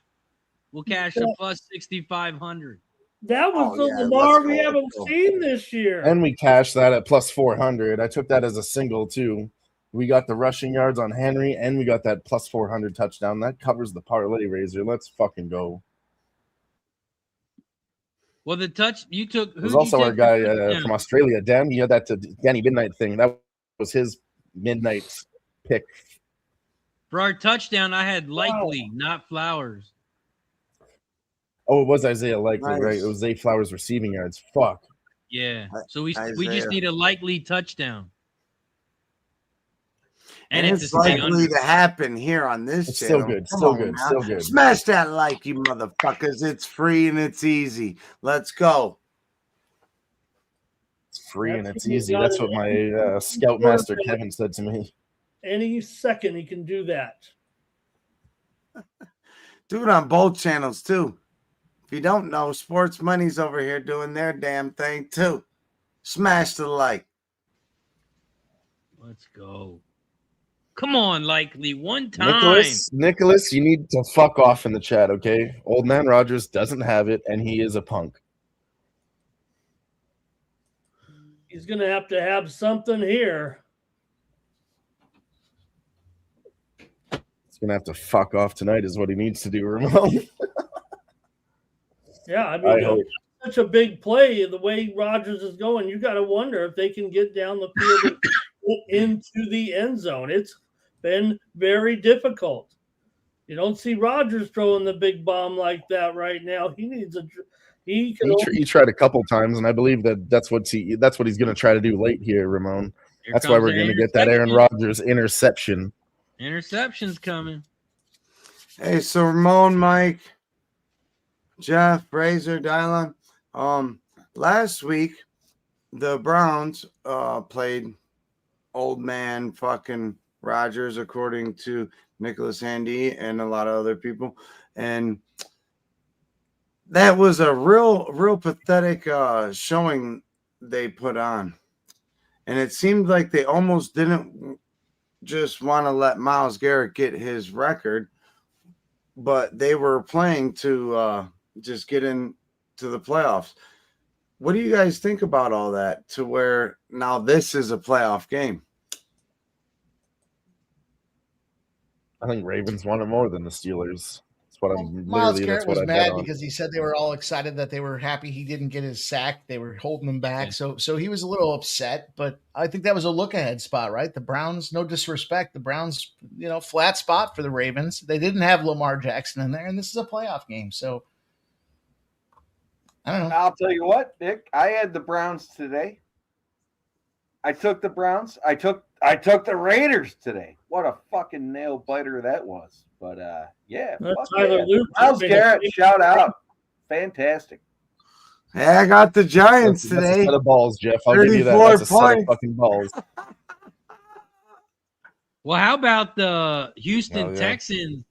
Speaker 2: We'll cash a plus 6,500.
Speaker 4: That was the Lamar we haven't seen this year.
Speaker 5: And we cashed that at plus 400. I took that as a single, too. We got the rushing yards on Henry, and we got that plus 400 touchdown. That covers the parlay, Razor. Let's fucking go.
Speaker 2: Well, the touch you took.
Speaker 5: It was also our guy from Australia, Dan. You had that Danny Midnight thing. That was his midnight pick.
Speaker 2: For our touchdown, I had Likely, not Flowers.
Speaker 5: Oh, it was Isaiah Likely,
Speaker 13: Nice.
Speaker 5: right? It was Zay Flowers receiving yards. Fuck.
Speaker 2: Yeah. So we just
Speaker 13: Isaiah.
Speaker 2: need a likely touchdown.
Speaker 13: And it's likely to happen here on this
Speaker 5: It's
Speaker 13: channel.
Speaker 5: still good.
Speaker 13: Come
Speaker 5: Still
Speaker 13: on
Speaker 5: good.
Speaker 13: now.
Speaker 5: Still good.
Speaker 13: Smash that like, you motherfuckers. It's free and it's easy. Let's go.
Speaker 5: It's free and it's easy. That's what my scoutmaster Kevin said to me.
Speaker 4: Any second he can do that.
Speaker 13: Do it on both channels too. If you don't know, Sports Money's over here doing their damn thing too. Smash the like.
Speaker 2: Let's go. Come on, Likely, one time.
Speaker 5: Nicholas, you need to fuck off in the chat, okay? Old man Rogers doesn't have it, and he is a punk.
Speaker 4: He's going to have something here.
Speaker 5: He's going to have to fuck off tonight is what he needs to do, Ramon.
Speaker 4: Yeah, I mean, such a big play, the way Rodgers is going, you got to wonder if they can get down the field into the end zone. It's been very difficult. You don't see Rodgers throwing the big bomb like that right now. He needs he
Speaker 5: tried a couple times, and I believe that's what he's going to try to do late here, Ramon. That's why we're going to get that Aaron Rodgers interception.
Speaker 2: Interception's coming.
Speaker 13: Hey, so Ramon, Mike, Jeff, Razor, Dylan. Last week the Browns played old man fucking Rodgers, according to Nicholas Handy and a lot of other people, and that was a real pathetic showing they put on, and it seemed like they almost didn't just want to let Myles Garrett get his record, but they were playing to just get into the playoffs. What do you guys think about all that, to where now this is a playoff game?
Speaker 5: I think Ravens wanted more than the Steelers. That's what
Speaker 3: Myles Garrett was mad because he said they were all excited that they were happy he didn't get his sack. They were holding him back. So he was a little upset, but I think that was a look ahead spot, right? The Browns, no disrespect, the Browns, flat spot for the Ravens. They didn't have Lamar Jackson in there, and this is a playoff game. So I don't know.
Speaker 10: I'll tell you what, Nick, I had the Browns today. I took the Browns. I took the Raiders today. What a fucking nail biter that was. But yeah, Myles Garrett, shout out, fantastic.
Speaker 13: Hey, I got the Giants
Speaker 5: today.
Speaker 13: That's
Speaker 5: a set of balls, Jeff. I'll give you that. That's a set of fucking balls.
Speaker 2: Well, how about the Houston Texans?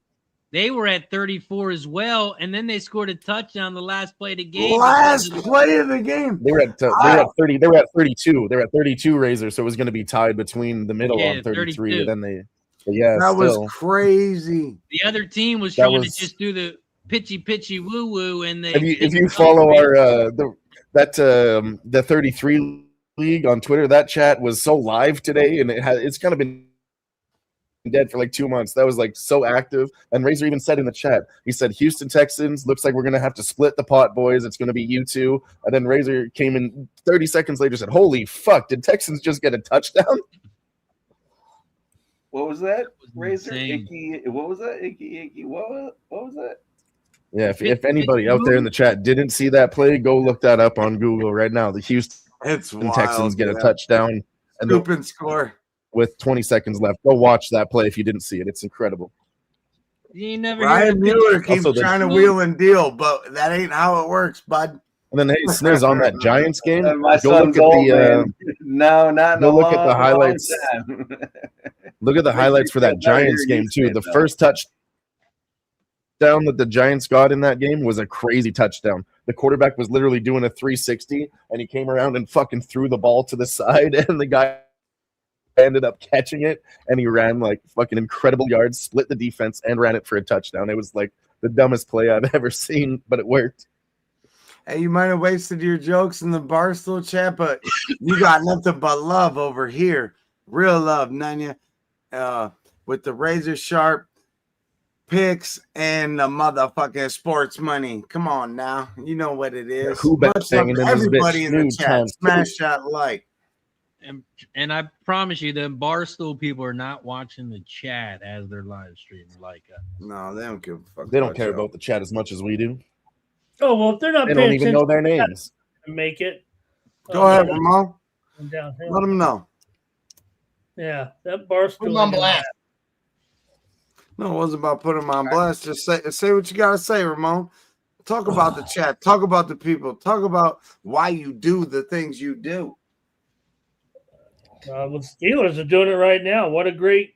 Speaker 2: They were at 34 as well, and then they scored a touchdown the last play of the game.
Speaker 13: Last play of the game.
Speaker 5: They were at 30. They were at 32. They were at 32 Razor, so it was going to be tied between the middle on 33. And then that
Speaker 13: was crazy.
Speaker 2: The other team was trying to just do the pitchy woo woo, and they.
Speaker 5: If you follow our the 33 league on Twitter, that chat was so live today, and it's kind of been dead for like 2 months. That was like so active. And Razor even said in the chat, he said, Houston Texans, looks like we're gonna have to split the pot, boys. It's gonna be you two. And then Razor came in 30 seconds later, said, holy fuck, did Texans just get a touchdown?
Speaker 10: What was that, Razor? What was that? Icky. What was that?
Speaker 5: Yeah, if anybody out there in the chat didn't see that play, go look that up on Google right now. The Houston Texans get a touchdown
Speaker 13: and score
Speaker 5: with 20 seconds left. Go watch that play if you didn't see it. It's incredible.
Speaker 2: You never
Speaker 13: Ryan Mueller keeps trying to wheel and deal, but that ain't how it works, bud.
Speaker 5: And then, hey, Sniz, on that Giants game, go
Speaker 10: look at the
Speaker 5: highlights. Look at the highlights for that Giants game, too. The first touchdown that the Giants got in that game was a crazy touchdown. The quarterback was literally doing a 360, and he came around and fucking threw the ball to the side, and the guy ended up catching it, and he ran like fucking incredible yards, split the defense, and ran it for a touchdown. It was like the dumbest play I've ever seen, but it worked.
Speaker 13: Hey, you might have wasted your jokes in the Barstool chat, but you got nothing but love over here. Real love, Nanya. With the razor sharp picks and the motherfucking sports money. Come on now. You know what it is.
Speaker 5: Who back
Speaker 13: Much love
Speaker 5: banging
Speaker 13: to
Speaker 5: in this
Speaker 13: everybody
Speaker 5: bitch?
Speaker 13: in the
Speaker 5: Nude
Speaker 13: chat.
Speaker 5: times
Speaker 13: Smash that like.
Speaker 2: And I promise you, the Barstool people are not watching the chat as they're live streaming like us.
Speaker 13: No, they don't give a fuck.
Speaker 5: They don't care about the chat as much as we do.
Speaker 4: Oh, well, if they're not
Speaker 5: They
Speaker 4: paying
Speaker 5: don't even know their names.
Speaker 4: make it.
Speaker 13: Go ahead, Ramon.
Speaker 4: Downhill.
Speaker 13: Let them know.
Speaker 4: Yeah, that Barstool.
Speaker 3: Put 'em on blast.
Speaker 13: No, it wasn't about putting them on blast. Just say what you got to say, Ramon. Talk about the chat. Talk about the people. Talk about why you do the things you do.
Speaker 4: Well, Steelers are doing it right now. What a great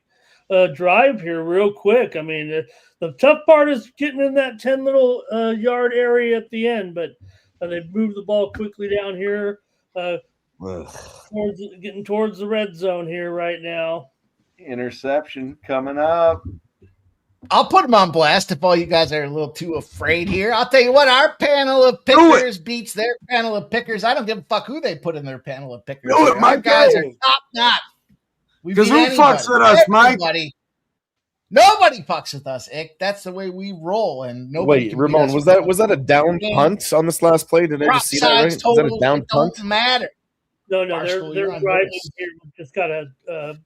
Speaker 4: drive here, real quick. I mean, the tough part is getting in that 10 little yard area at the end, but they've moved the ball quickly down here, getting towards the red zone here right now.
Speaker 10: Interception coming up.
Speaker 3: I'll put them on blast if all you guys are a little too afraid here. I'll tell you what, our panel of pickers beats their panel of pickers. I don't give a fuck who they put in their panel of pickers.
Speaker 13: Do it,
Speaker 3: Our guys are top notch.
Speaker 13: Because who fucks with us, Mike?
Speaker 3: Nobody fucks with us, Ick. That's the way we roll. And nobody.
Speaker 5: Wait, Ramon, was that a down punt on this last play? Did I just see that right? Was that a down punt?
Speaker 3: Don't matter.
Speaker 4: No, they're driving here. Just gotta.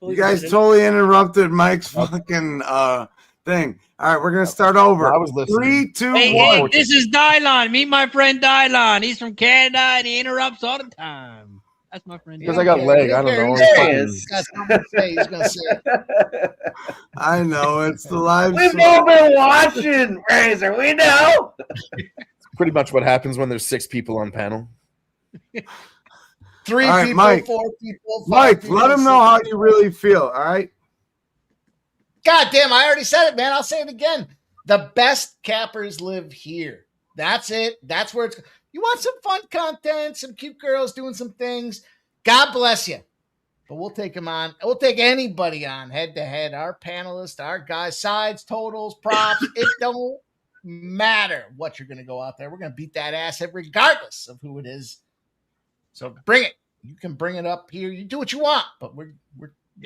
Speaker 13: You guys totally interrupted Mike's fucking thing. All right, we're gonna start over.
Speaker 5: I was listening.
Speaker 13: 3, 2, 1.
Speaker 2: Hey, this is Dylon. Meet my friend Dylon. He's from Canada and he interrupts all the time. That's my friend.
Speaker 5: Because I got leg. I don't know.
Speaker 3: He's gonna say it.
Speaker 13: I know it's the live.
Speaker 10: We've all been watching, Razor. We know.
Speaker 5: Pretty much what happens when there's 6 people on panel.
Speaker 3: 3
Speaker 13: right,
Speaker 3: people,
Speaker 13: Mike.
Speaker 3: 4 people, 5
Speaker 13: Mike,
Speaker 3: people,
Speaker 13: let them
Speaker 3: 6
Speaker 13: know how
Speaker 3: people.
Speaker 13: you really feel. All right.
Speaker 3: God damn, I already said it, man. I'll say it again. The best cappers live here. That's it. That's where it's. You want some fun content, some cute girls doing some things. God bless you. But we'll take them on. We'll take anybody on head to head. Our panelists, our guys, sides, totals, props. It don't matter what you're going to go out there. We're going to beat that ass regardless of who it is. So bring it. You can bring it up here. You do what you want, but we're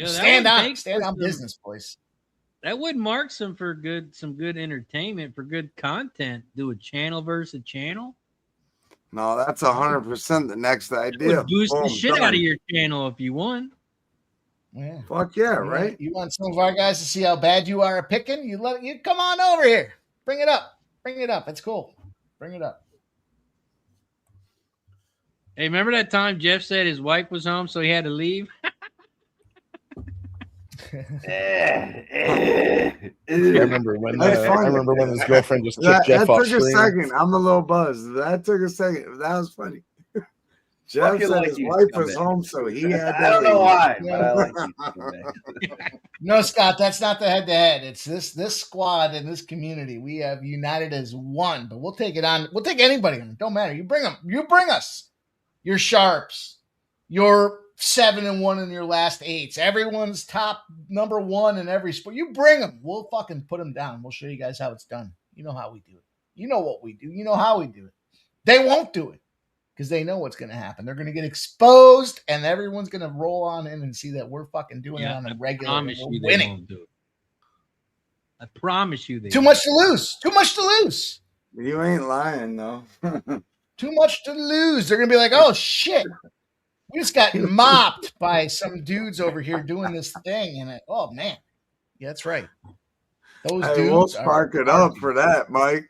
Speaker 3: stand on business, boys.
Speaker 2: That would mark some good entertainment for good content. Do a channel versus channel.
Speaker 13: No, that's 100% the next idea.
Speaker 2: Would boost the shit out of your channel if you won.
Speaker 3: Yeah.
Speaker 13: Fuck yeah, right?
Speaker 3: You want some of our guys to see how bad you are at picking? You come on over here. Bring it up. Bring it up. It's cool. Bring it up.
Speaker 2: Hey, remember that time Jeff said his wife was home, so he had to leave?
Speaker 5: I remember when his girlfriend just kicked Jeff off screen.
Speaker 13: That took a second. I'm a little buzzed. That took a second. That was funny. Jeff said his wife was home, so he had to
Speaker 10: I don't know why,
Speaker 3: Yeah.
Speaker 10: but I like you.
Speaker 3: No, Scott, that's not the head-to-head. It's this squad and this community. We have united as one, but we'll take it on. We'll take anybody on. It don't matter. You bring them. You bring us. Your sharps. Your 7-1 in your last 8s. Everyone's top number 1 in every sport. You bring them. We'll fucking put them down. We'll show you guys how it's done. You know how we do it. You know what we do. You know how we do it. They won't do it because they know what's going to happen. They're going to get exposed, and everyone's going to roll on in and see that we're fucking doing it on a regular.
Speaker 2: I promise you
Speaker 3: winning.
Speaker 2: they won't do it. I promise you they
Speaker 3: Too much to lose. Too much to lose.
Speaker 13: You ain't lying, though.
Speaker 3: Too much to lose. They're going to be like, oh, shit. We just got mopped by some dudes over here doing this thing. And oh, man. Yeah, that's right. Those dudes.
Speaker 13: We'll spark it up for that, Mike.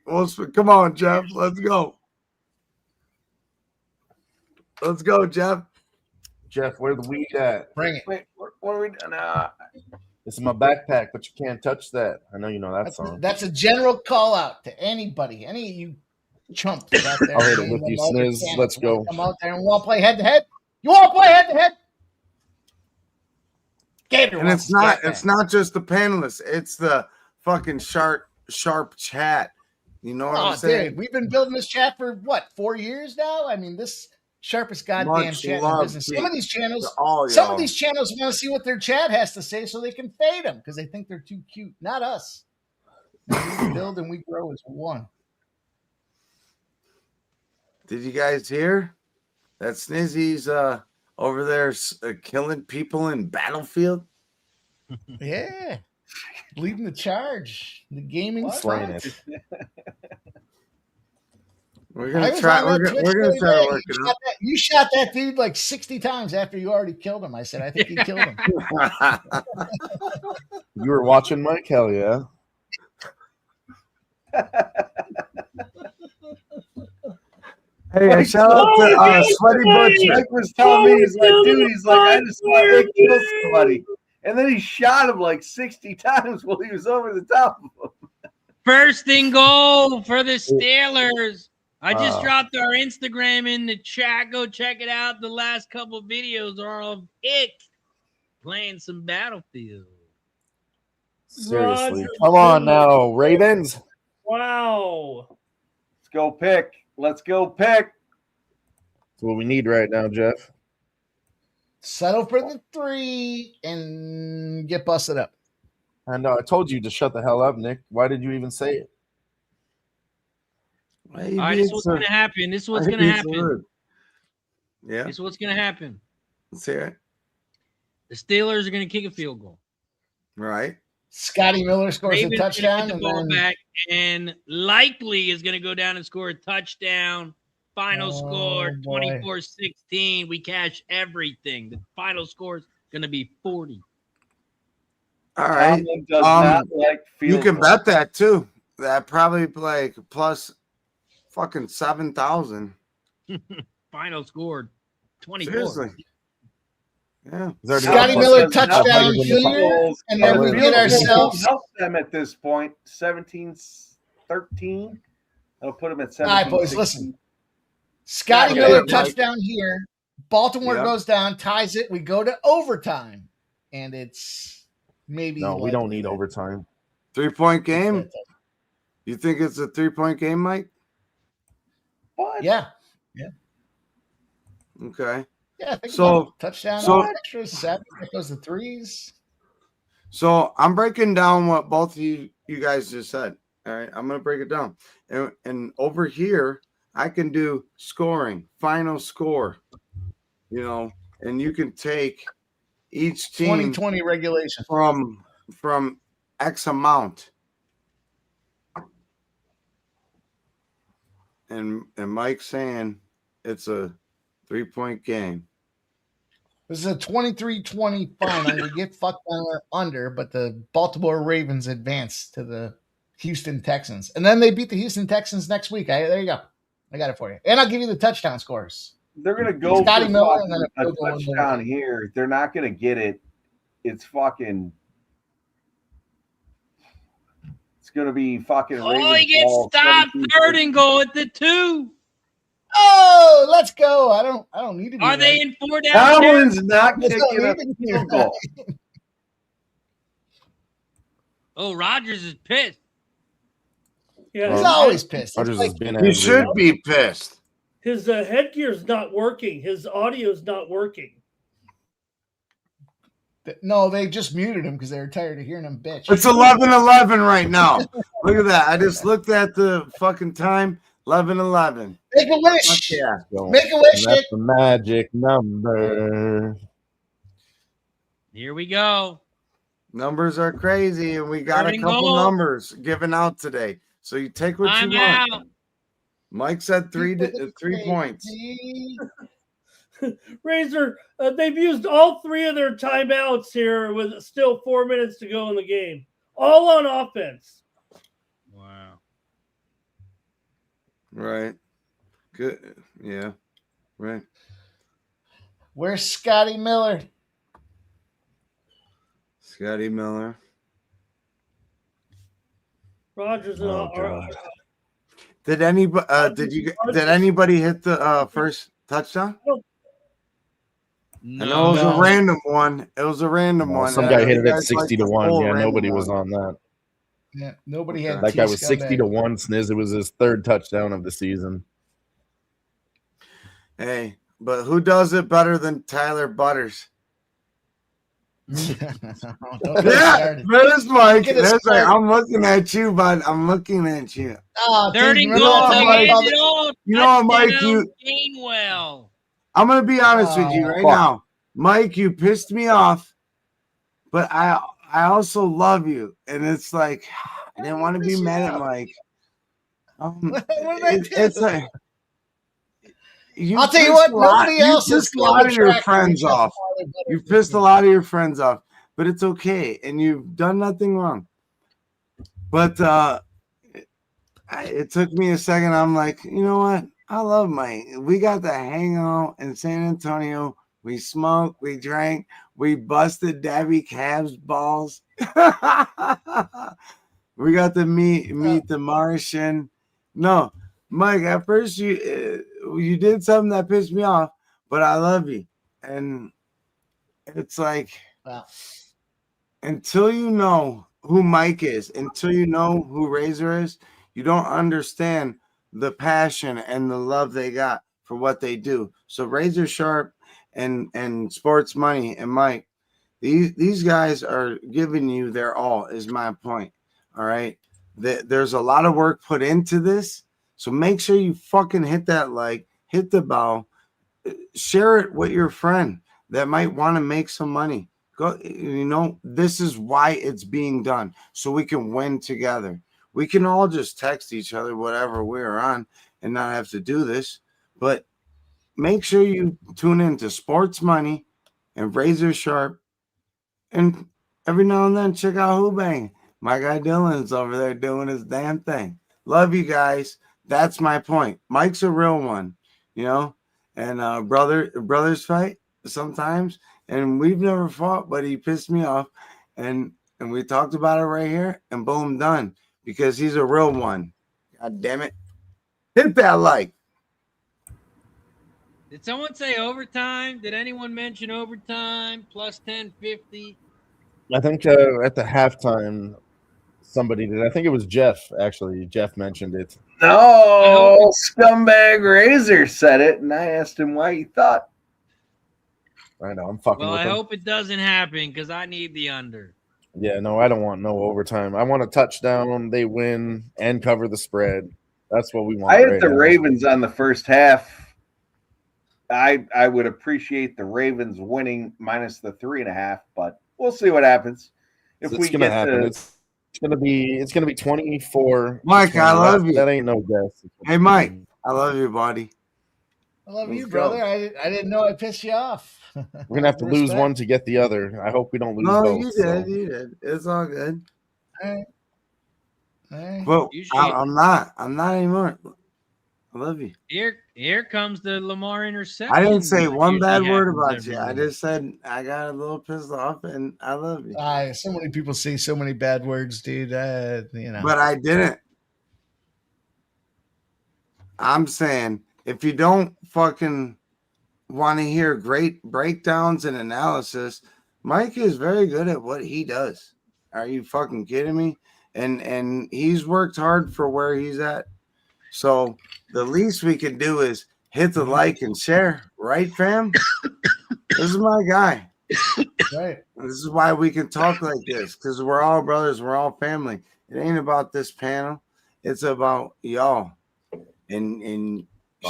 Speaker 13: Come on, Jeff. Let's go. Let's go, Jeff.
Speaker 5: Jeff, where the weed at?
Speaker 3: Bring it.
Speaker 10: Wait, what are we doing?
Speaker 5: It's in my backpack, but you can't touch that. I know you know that song.
Speaker 3: That's a general call out to anybody. Any of you chumps out there.
Speaker 5: I'll hit it with you, Sniz. Let's go.
Speaker 3: Come out there and we'll play head to head. You want to play head to head?
Speaker 13: And it's not just the panelists. It's the fucking sharp chat. You know what I'm saying?
Speaker 3: Dude, we've been building this chat for what, 4 years now? I mean, this sharpest goddamn chat in the business. Some of these channels want to see what their chat has to say so they can fade them because they think they're too cute. Not us. We build and we grow as one.
Speaker 13: Did you guys hear that Snizzy's over there killing people in Battlefield?
Speaker 3: Yeah. leading the charge. The gaming
Speaker 5: Slaying
Speaker 3: front.
Speaker 5: it.
Speaker 13: We're gonna try. We're gonna try to work it out.
Speaker 3: You shot that dude like 60 times after you already killed him. I said, I think you killed him.
Speaker 5: You were watching Mike? Hell yeah.
Speaker 13: Hey, shout out to Sweaty Butcher.
Speaker 10: Mike was telling me, he's like, I just saw Nick kill somebody. And then he shot him like 60 times while he was over the top of him.
Speaker 2: First and goal for the Steelers. I just dropped our Instagram in the chat. Go check it out. The last couple videos are of it playing some Battlefield.
Speaker 5: Seriously. Come on now, Ravens.
Speaker 4: Wow.
Speaker 10: Let's go pick. Let's go pick.
Speaker 5: That's what we need right now, Jeff.
Speaker 3: Settle for the 3 and get busted up.
Speaker 5: I know. I told you to shut the hell up, Nick. Why did you even say it?
Speaker 2: All right, this is what's going to happen. This is what's going to happen.
Speaker 13: Yeah.
Speaker 2: This is what's going to happen.
Speaker 13: Let's hear it.
Speaker 2: The Steelers are going to kick a field goal.
Speaker 13: Right.
Speaker 3: Scotty Miller scores
Speaker 2: Ravens
Speaker 3: a touchdown.
Speaker 2: Get the ball back and likely is going to go down and score a touchdown. Final score 24-16. We cash everything. The final score is going to be 40.
Speaker 13: All right. You can bet that too. That probably like plus fucking 7,000.
Speaker 2: Final score 24.
Speaker 13: Seriously. Yeah.
Speaker 3: Scotty Miller touchdown junior, and then we get ourselves.
Speaker 10: Help them at this point. 17-13. That'll put them at 17.
Speaker 3: All right, boys, listen. Scotty Miller touchdown here. Baltimore goes down, ties it. We go to overtime, and it's maybe.
Speaker 5: No, we don't need overtime.
Speaker 13: 3-point game. You think it's a 3-point game, Mike?
Speaker 10: What?
Speaker 3: Yeah.
Speaker 13: Okay.
Speaker 3: Yeah.
Speaker 13: So
Speaker 3: touchdown, extra 7. That goes to 3s.
Speaker 13: So I'm breaking down what both of you guys just said. All right, I'm gonna break it down, and over here I can do scoring, final score. You know, and you can take each team
Speaker 3: 2020 regulation
Speaker 13: from X amount. And Mike's saying it's a 3-point game.
Speaker 3: This is a 23-20 final. We get fucked under, but the Baltimore Ravens advance to the Houston Texans. And then they beat the Houston Texans next week. There you go. I got it for you. And I'll give you the touchdown scores.
Speaker 10: They're going to go
Speaker 3: Scotty
Speaker 10: for
Speaker 3: Miller and then
Speaker 10: a touchdown here. They're not going to get it. It's fucking... It's going to be fucking...
Speaker 2: Oh, he gets stopped. 3rd and goal at the 2.
Speaker 3: Oh, let's go. I don't need to be.
Speaker 2: Are they in 4 down?
Speaker 10: Tomlin's not kicking a field goal.
Speaker 2: Oh, Rodgers is pissed.
Speaker 4: Yeah,
Speaker 3: he's always pissed.
Speaker 13: He should be pissed.
Speaker 4: His headgear's not working. His audio's not working.
Speaker 3: No, they just muted him because they were tired of hearing him bitch.
Speaker 13: It's 11:11 right now. Look at that. I just looked at the fucking time. 11:11.
Speaker 3: Make a wish.
Speaker 13: Yeah.
Speaker 3: Make a wish.
Speaker 5: That's the magic number.
Speaker 2: Here we go.
Speaker 13: Numbers are crazy, and we got a couple numbers given out today. So you take what you want.
Speaker 2: Out.
Speaker 13: Mike said 3 points.
Speaker 4: Razor, they've used all 3 of their timeouts here with still 4 minutes to go in the game. All on offense.
Speaker 2: Wow.
Speaker 13: Right. Good. Yeah. Right.
Speaker 3: Where's Scotty Miller?
Speaker 13: Scotty Miller.
Speaker 4: Rodgers.
Speaker 13: Did anybody hit the first touchdown?
Speaker 2: No.
Speaker 13: I know it was a random one. It was a random one.
Speaker 5: Some guy hit it at 60-1. Yeah, nobody was on that.
Speaker 3: Yeah, nobody had
Speaker 5: that guy was 60-1. Sniz. It was his 3rd touchdown of the season.
Speaker 13: Hey, but who does it better than Tyler Butters?
Speaker 3: Yeah,
Speaker 13: that is Mike. That's like, I'm looking at you, bud. I'm looking at you.
Speaker 3: Oh,
Speaker 2: 30 goals.
Speaker 13: You know what, Mike?
Speaker 2: Gainwell.
Speaker 13: I'm gonna be honest with you right now, Mike. You pissed me off, but I I also love you. And it's like, I didn't want to be mad at Mike.
Speaker 3: What did I do?
Speaker 13: It's like,
Speaker 3: I'll tell you what, nobody else
Speaker 13: you
Speaker 3: has
Speaker 13: pissed a lot of your friends
Speaker 3: just
Speaker 13: off. You pissed a lot of your friends off, but it's okay. And you've done nothing wrong. But it took me a second. I'm like, you know what? I love Mike. We got to hang out in San Antonio. We smoked, we drank, we busted Debbie Cab's balls. We got to meet the Martian. No, Mike, at first you did something that pissed me off, but I love you. And it's like, until you know who Mike is, until you know who Razor is, you don't understand the passion and the love they got for what they do. So Razor Sharp and Sports Money and Mike, these guys are giving you their all, is my point. All right. There's a lot of work put into this. So make sure you fucking hit that like, hit the bell, share it with your friend that might want to make some money. Go, this is why it's being done. So we can win together. We can all just text each other, whatever we're on, and not have to do this. But make sure you tune into Sports Money and Razor Sharp. And every now and then, check out Who Bang. My guy Dylan's over there doing his damn thing. Love you guys. That's my point. Mike's a real one, and brothers fight sometimes. And we've never fought, but he pissed me off. And we talked about it right here, and boom, done. Because he's a real one. God damn it. Hit that like.
Speaker 2: Did someone say overtime? Did anyone mention overtime? Plus 1050?
Speaker 5: I think at the halftime, somebody did. I think it was Jeff, actually. Jeff mentioned it.
Speaker 10: No, scumbag Razor said it, and I asked him why he thought.
Speaker 5: I know, I'm fucking
Speaker 2: Well,
Speaker 5: with
Speaker 2: I
Speaker 5: him.
Speaker 2: hope it doesn't happen because I need the under.
Speaker 5: Yeah, no, I don't want no overtime. I want a touchdown, they win, and cover the spread. That's what we want.
Speaker 10: I had the Ravens on the first half. I would appreciate the Ravens winning minus the 3.5, but we'll see what happens. If
Speaker 5: it's gonna happen. It's gonna be 24.
Speaker 13: Mike, I love you.
Speaker 5: That ain't no guess.
Speaker 13: Hey, Mike, I love you, buddy.
Speaker 3: I love you, brother. I didn't know I pissed you off.
Speaker 5: We're gonna have to lose one to get the other. I hope we don't lose both.
Speaker 13: You did. It's all good.
Speaker 3: All right.
Speaker 13: Well, I'm not anymore. I love you.
Speaker 2: Here comes the Lamar interception.
Speaker 13: I didn't say one bad word about you. I just said I got a little pissed off, and I love you.
Speaker 3: So many people say so many bad words, dude.
Speaker 13: But I didn't. I'm saying if you don't fucking want to hear great breakdowns and analysis, Mike is very good at what he does. Are you fucking kidding me? And he's worked hard for where he's at. So the least we can do is hit the like and share, right, fam? This is my guy.
Speaker 3: Right.
Speaker 13: This is why we can talk like this, because we're all brothers, we're all family. It ain't about this panel. It's about y'all and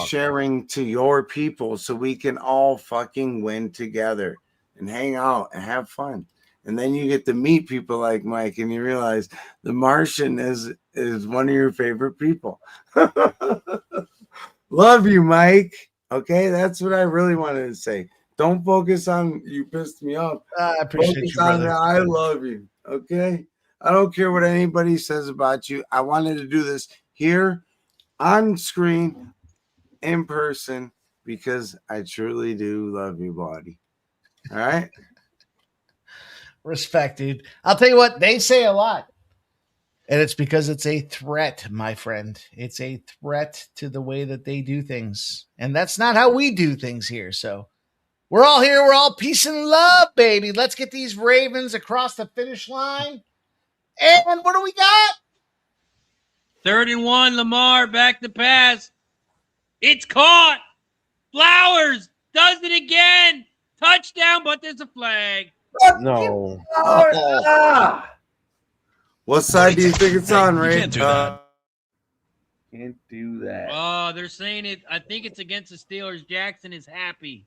Speaker 13: sharing to your people so we can all fucking win together and hang out and have fun. And then you get to meet people like Mike, and you realize the Martian is one of your favorite people. Love you, Mike. Okay, that's what I really wanted to say. Don't focus on you pissed me off.
Speaker 3: I appreciate
Speaker 13: focus
Speaker 3: you,
Speaker 13: on
Speaker 3: brother.
Speaker 13: I love you. Okay, I don't care what anybody says about you. I wanted to do this here on screen, in person, because I truly do love you, buddy. All right.
Speaker 3: Respect, dude. I'll tell you what, they say a lot. And it's because it's a threat, my friend. It's a threat to the way that they do things. And that's not how we do things here. So we're all here. We're all peace and love, baby. Let's get these Ravens across the finish line. And what do we got?
Speaker 2: 3rd and 1, Lamar back to pass. It's caught. Flowers does it again. Touchdown, but there's a flag.
Speaker 5: No.
Speaker 13: What side do you think it's on, Ray?
Speaker 10: Can't do that. Can't do that.
Speaker 2: Oh, they're saying it. I think it's against the Steelers. Jackson is happy.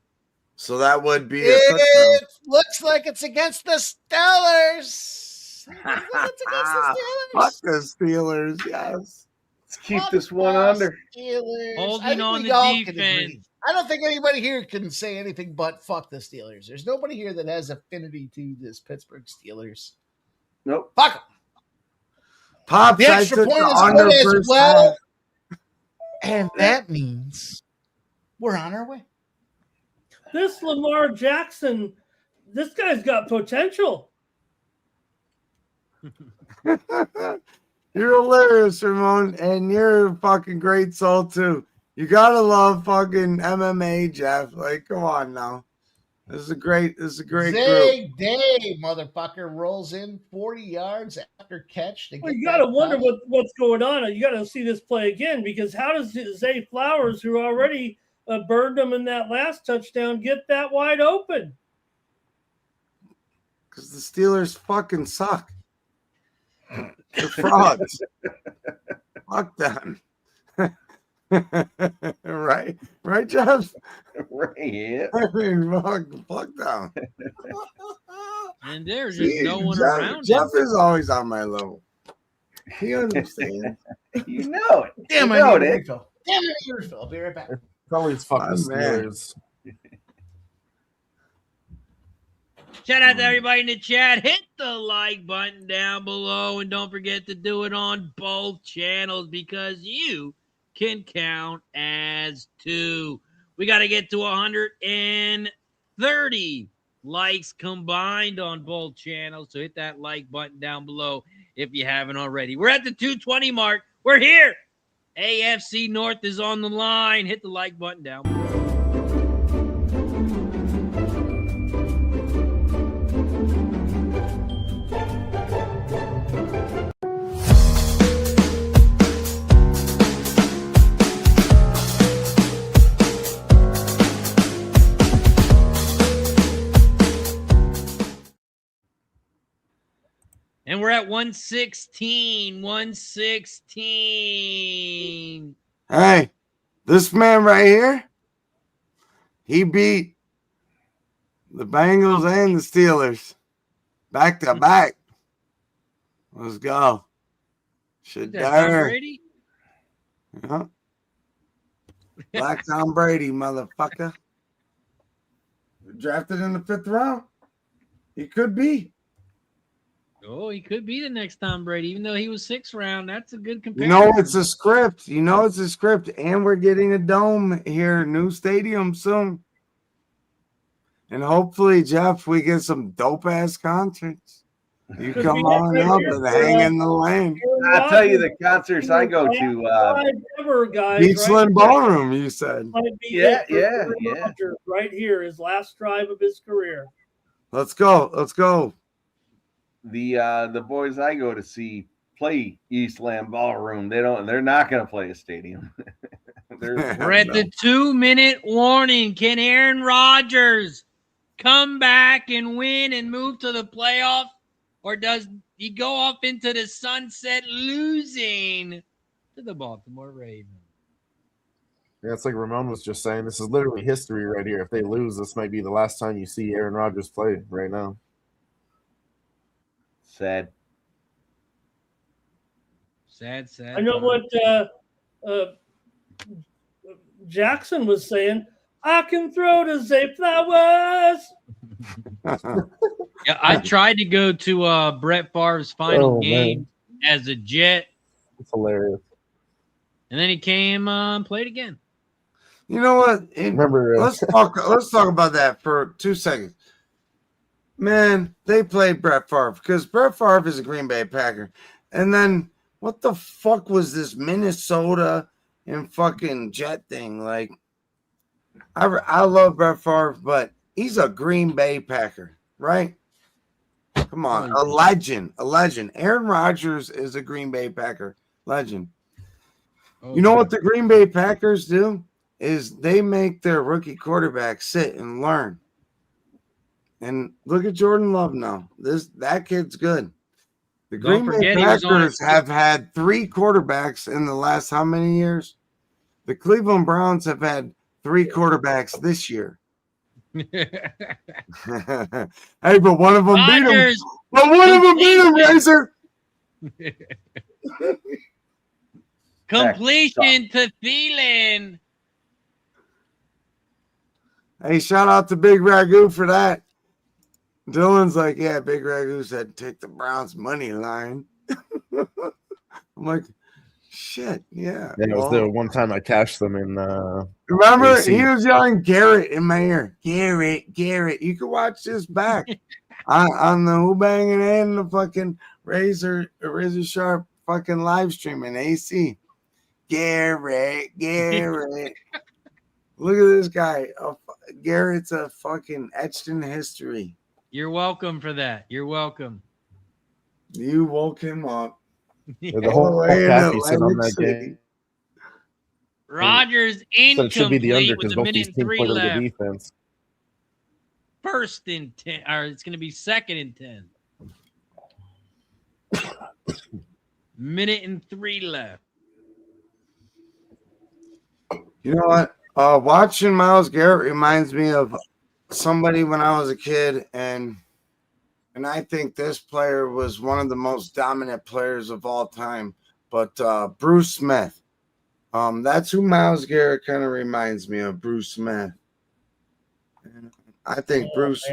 Speaker 13: So that would be
Speaker 3: it looks like it's against the Steelers. Steelers. It's against the Steelers.
Speaker 13: Fuck the Steelers, yes.
Speaker 10: Let's keep this one under.
Speaker 3: Steelers.
Speaker 2: Holding on the
Speaker 3: all can
Speaker 2: defense.
Speaker 3: agree. I don't think anybody here can say anything but fuck the Steelers. There's nobody here that has affinity to this Pittsburgh Steelers.
Speaker 10: Nope.
Speaker 3: Fuck 'em.
Speaker 13: Pops,
Speaker 3: The
Speaker 13: I
Speaker 3: extra
Speaker 13: took
Speaker 3: point
Speaker 13: the
Speaker 3: is
Speaker 13: under
Speaker 3: good as
Speaker 13: first
Speaker 3: well.
Speaker 13: half.
Speaker 3: And that means we're on our way.
Speaker 4: This Lamar Jackson, this guy's got potential.
Speaker 13: You're hilarious, Ramon, and you're a fucking great soul too. You gotta love fucking MMA, Jeff. Like, come on now. This is a great group.
Speaker 3: Zig Day, motherfucker, rolls in 40 yards after catch.
Speaker 4: Well, you got to wonder what's going on. You got to see this play again, because how does Zay Flowers, who already burned him in that last touchdown, get that wide open?
Speaker 13: Because the Steelers fucking suck. They're frauds. Fuck them. right, Jeff?
Speaker 10: Right. Yeah.
Speaker 13: I mean, fuck them.
Speaker 2: And there's just no one
Speaker 13: Jeff,
Speaker 2: around.
Speaker 13: Jeff is always on my level. He understands.
Speaker 10: You know it.
Speaker 3: Damn,
Speaker 10: you
Speaker 3: I
Speaker 10: know
Speaker 3: need a
Speaker 10: it.
Speaker 3: refill. Damn, I need a refill. I'll be right back.
Speaker 5: It's always fuck the Steelers.
Speaker 2: Shout out to everybody in the chat. Hit the like button down below, and don't forget to do it on both channels, because you can count as two. We got to get to 130 likes combined on both channels, so hit that like button down below if you haven't already. We're at the 220 mark. We're here. AFC North is on the line. Hit the like button down below. And we're at 116. 116.
Speaker 13: Hey, this man right here, he beat the Bengals and the Steelers back to back. Let's go. Should dare.
Speaker 2: Brady?
Speaker 13: Yeah. Black Tom Brady, motherfucker. Drafted in the 5th round. He could be.
Speaker 2: Oh, he could be the next Tom Brady, even though he was 6th round. That's a good
Speaker 13: You
Speaker 2: comparison.
Speaker 13: know it's a script. And we're getting a dome here, new stadium soon. And hopefully, Jeff, we get some dope-ass concerts. You come on up and hang in the lane.
Speaker 10: I'll tell you the concerts I go to.
Speaker 13: Beachland Ballroom, you said.
Speaker 10: Yeah.
Speaker 4: Rodgers right here, his last drive of his career.
Speaker 13: Let's go.
Speaker 10: The boys I go to see play Eastland Ballroom. They're not going to play a stadium.
Speaker 2: We're at the 2-minute warning. Can Aaron Rodgers come back and win and move to the playoff, or does he go off into the sunset losing to the Baltimore Ravens?
Speaker 5: Yeah, it's like Ramon was just saying. This is literally history right here. If they lose, this might be the last time you see Aaron Rodgers play right now.
Speaker 10: Sad.
Speaker 4: I know what Jackson was saying. I can throw to Zay Flowers.
Speaker 2: Yeah, I tried to go to Brett Favre's final game as a Jet.
Speaker 5: It's hilarious.
Speaker 2: And then he came and played again.
Speaker 13: You know what?
Speaker 5: Remember,
Speaker 13: let's talk about that for 2 seconds. Man, they played Brett Favre because Brett Favre is a Green Bay Packer. And then what the fuck was this Minnesota and fucking Jet thing? Like, I love Brett Favre, but he's a Green Bay Packer, right? Come on, a legend. Aaron Rodgers is a Green Bay Packer, legend. You know what the Green Bay Packers do is they make their rookie quarterback sit and learn. And look at Jordan Love now. That kid's good. The Green Bay Packers have had 3 quarterbacks in the last how many years? The Cleveland Browns have had 3 quarterbacks this year. Hey, but one of them beat him.
Speaker 2: Rodgers,
Speaker 13: But one of them beat him, Razor.
Speaker 2: completion to Thielen.
Speaker 13: Hey, shout out to Big Ragu for that. Dylan's like, yeah, Big Ragu said take the Browns money line. I'm like, shit, yeah.
Speaker 5: Yeah, it was the one time I cashed them in.
Speaker 13: Remember,
Speaker 5: AC.
Speaker 13: he was yelling Garrett in my ear. Garrett. You can watch this back on the Who Banging and the fucking Razor Sharp fucking live stream in AC. Garrett. Look at this guy. Oh, Garrett's a fucking etched in history.
Speaker 2: You're welcome for that. You're welcome.
Speaker 13: You woke him up.
Speaker 5: The whole cafe sitting on that
Speaker 13: City.
Speaker 5: game.
Speaker 2: Rodgers
Speaker 5: So it should be the
Speaker 2: incomplete
Speaker 5: under
Speaker 2: with
Speaker 5: because
Speaker 2: a
Speaker 5: both
Speaker 2: minute
Speaker 5: these
Speaker 2: and
Speaker 5: teams
Speaker 2: 3
Speaker 5: play really
Speaker 2: left.
Speaker 5: good defense.
Speaker 2: First and 10, or it's going to be second and 10. Minute and 3 left.
Speaker 13: You know what? Watching Myles Garrett reminds me of somebody when I was a kid, and I think this player was one of the most dominant players of all time. But Bruce Smith, that's who Myles Garrett kind of reminds me of. Bruce Smith. And I think Bruce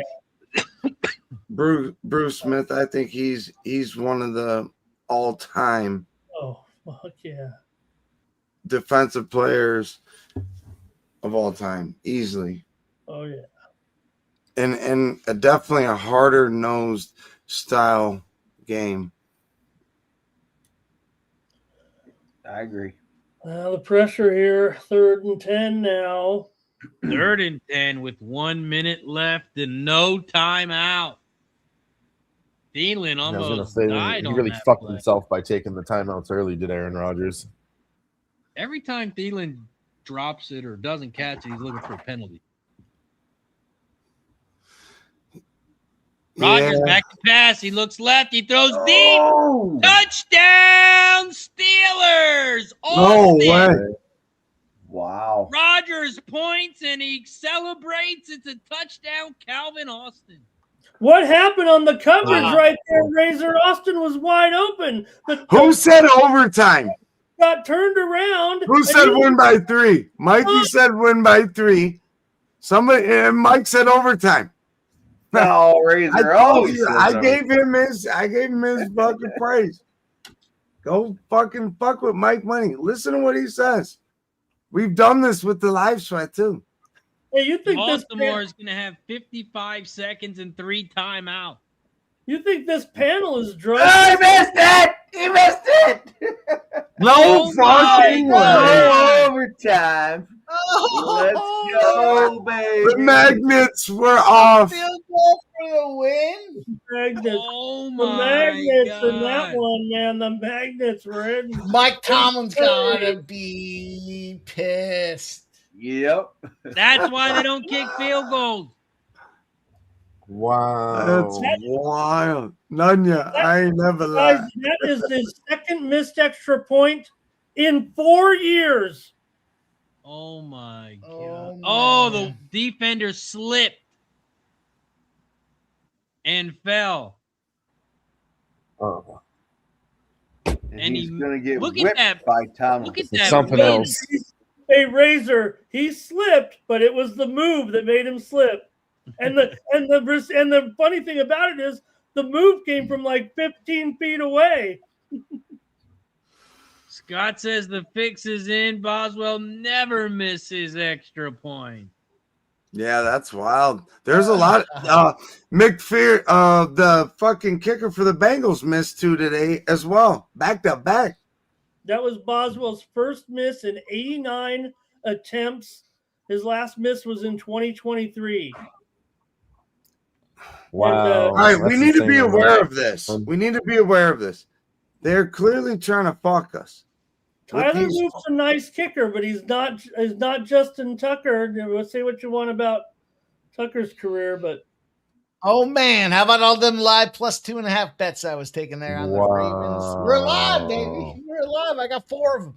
Speaker 13: Smith. I think he's one of the all-time
Speaker 4: Oh, fuck yeah.
Speaker 13: defensive players of all time, easily.
Speaker 4: Oh, yeah.
Speaker 13: And definitely a harder nosed style game.
Speaker 10: I agree.
Speaker 4: The pressure here, 3rd and 10 now.
Speaker 2: 3rd and 10 with 1 minute left and no timeout. Thielen
Speaker 5: I was going to
Speaker 2: almost
Speaker 5: say,
Speaker 2: died
Speaker 5: he
Speaker 2: on
Speaker 5: really
Speaker 2: that
Speaker 5: fucked
Speaker 2: play.
Speaker 5: himself by taking the timeouts early, did Aaron Rodgers.
Speaker 2: Every time Thielen drops it or doesn't catch it, he's looking for a penalty. Rodgers back to pass. He looks left. He throws deep. Touchdown, Steelers.
Speaker 13: No way.
Speaker 10: Wow.
Speaker 2: Rodgers points and he celebrates. It's a touchdown, Calvin Austin.
Speaker 4: What happened on the coverage right there, Razor? Austin was wide open.
Speaker 13: Who said overtime?
Speaker 4: Got turned around.
Speaker 13: Who said win by 3? Mikey said win by 3. Somebody and Mike said overtime.
Speaker 10: No, Razor.
Speaker 13: I gave him his fucking praise. Go fucking fuck with Mike Money. Listen to what he says. We've done this with the live sweat too.
Speaker 4: Hey, you think
Speaker 2: Baltimore is going to have 55 seconds and 3 timeouts?
Speaker 4: You think this panel is drunk?
Speaker 10: Oh, he missed it! He missed it!
Speaker 13: No fucking way.
Speaker 10: No overtime. Let's go, baby.
Speaker 13: The magnets were off.
Speaker 3: Field goal for the win.
Speaker 4: Magnets.
Speaker 2: Oh,
Speaker 4: The
Speaker 2: my
Speaker 4: magnets
Speaker 2: God.
Speaker 4: in that one, man. The magnets were in.
Speaker 3: Mike Tomlin's gotta be pissed.
Speaker 10: Yep.
Speaker 2: That's why they don't kick field goals.
Speaker 5: Wow.
Speaker 13: That's wild. Nunya, I ain't never
Speaker 4: Guys,
Speaker 13: lied.
Speaker 4: that is his second missed extra point in 4 years.
Speaker 2: Oh, my God.
Speaker 3: Oh,
Speaker 2: Oh, the
Speaker 3: man.
Speaker 2: defender slipped and fell.
Speaker 5: Oh.
Speaker 2: And
Speaker 10: he's
Speaker 2: he-
Speaker 10: going to get
Speaker 2: look at
Speaker 10: whipped
Speaker 2: that-
Speaker 10: by Tomlin.
Speaker 2: Look at
Speaker 5: It's
Speaker 2: that.
Speaker 5: something
Speaker 2: win.
Speaker 5: else.
Speaker 4: Hey, Razor, he slipped, but it was the move that made him slip. And the funny thing about it is the move came from like 15 feet away.
Speaker 2: Scott says the fix is in. Boswell never misses extra point.
Speaker 13: Yeah, that's wild. There's a lot. McPherson, the fucking kicker for the Bengals, missed 2 today as well. Back to back.
Speaker 4: That was Boswell's first miss in 89 attempts. His last miss was in 2023.
Speaker 5: Wow.
Speaker 13: All right, we
Speaker 5: That's
Speaker 13: need to be
Speaker 5: insane.
Speaker 13: aware of this. We need to be aware of this. They're clearly trying to fuck us. With
Speaker 4: Tyler
Speaker 13: these-
Speaker 4: Luke's a nice kicker, but he's not Justin Tucker. We'll say what you want about Tucker's career, but
Speaker 3: Oh man, how about all them live plus 2.5 bets I was taking there on the
Speaker 5: Wow.
Speaker 3: Ravens? We're alive, baby. We're alive. I got 4 of them.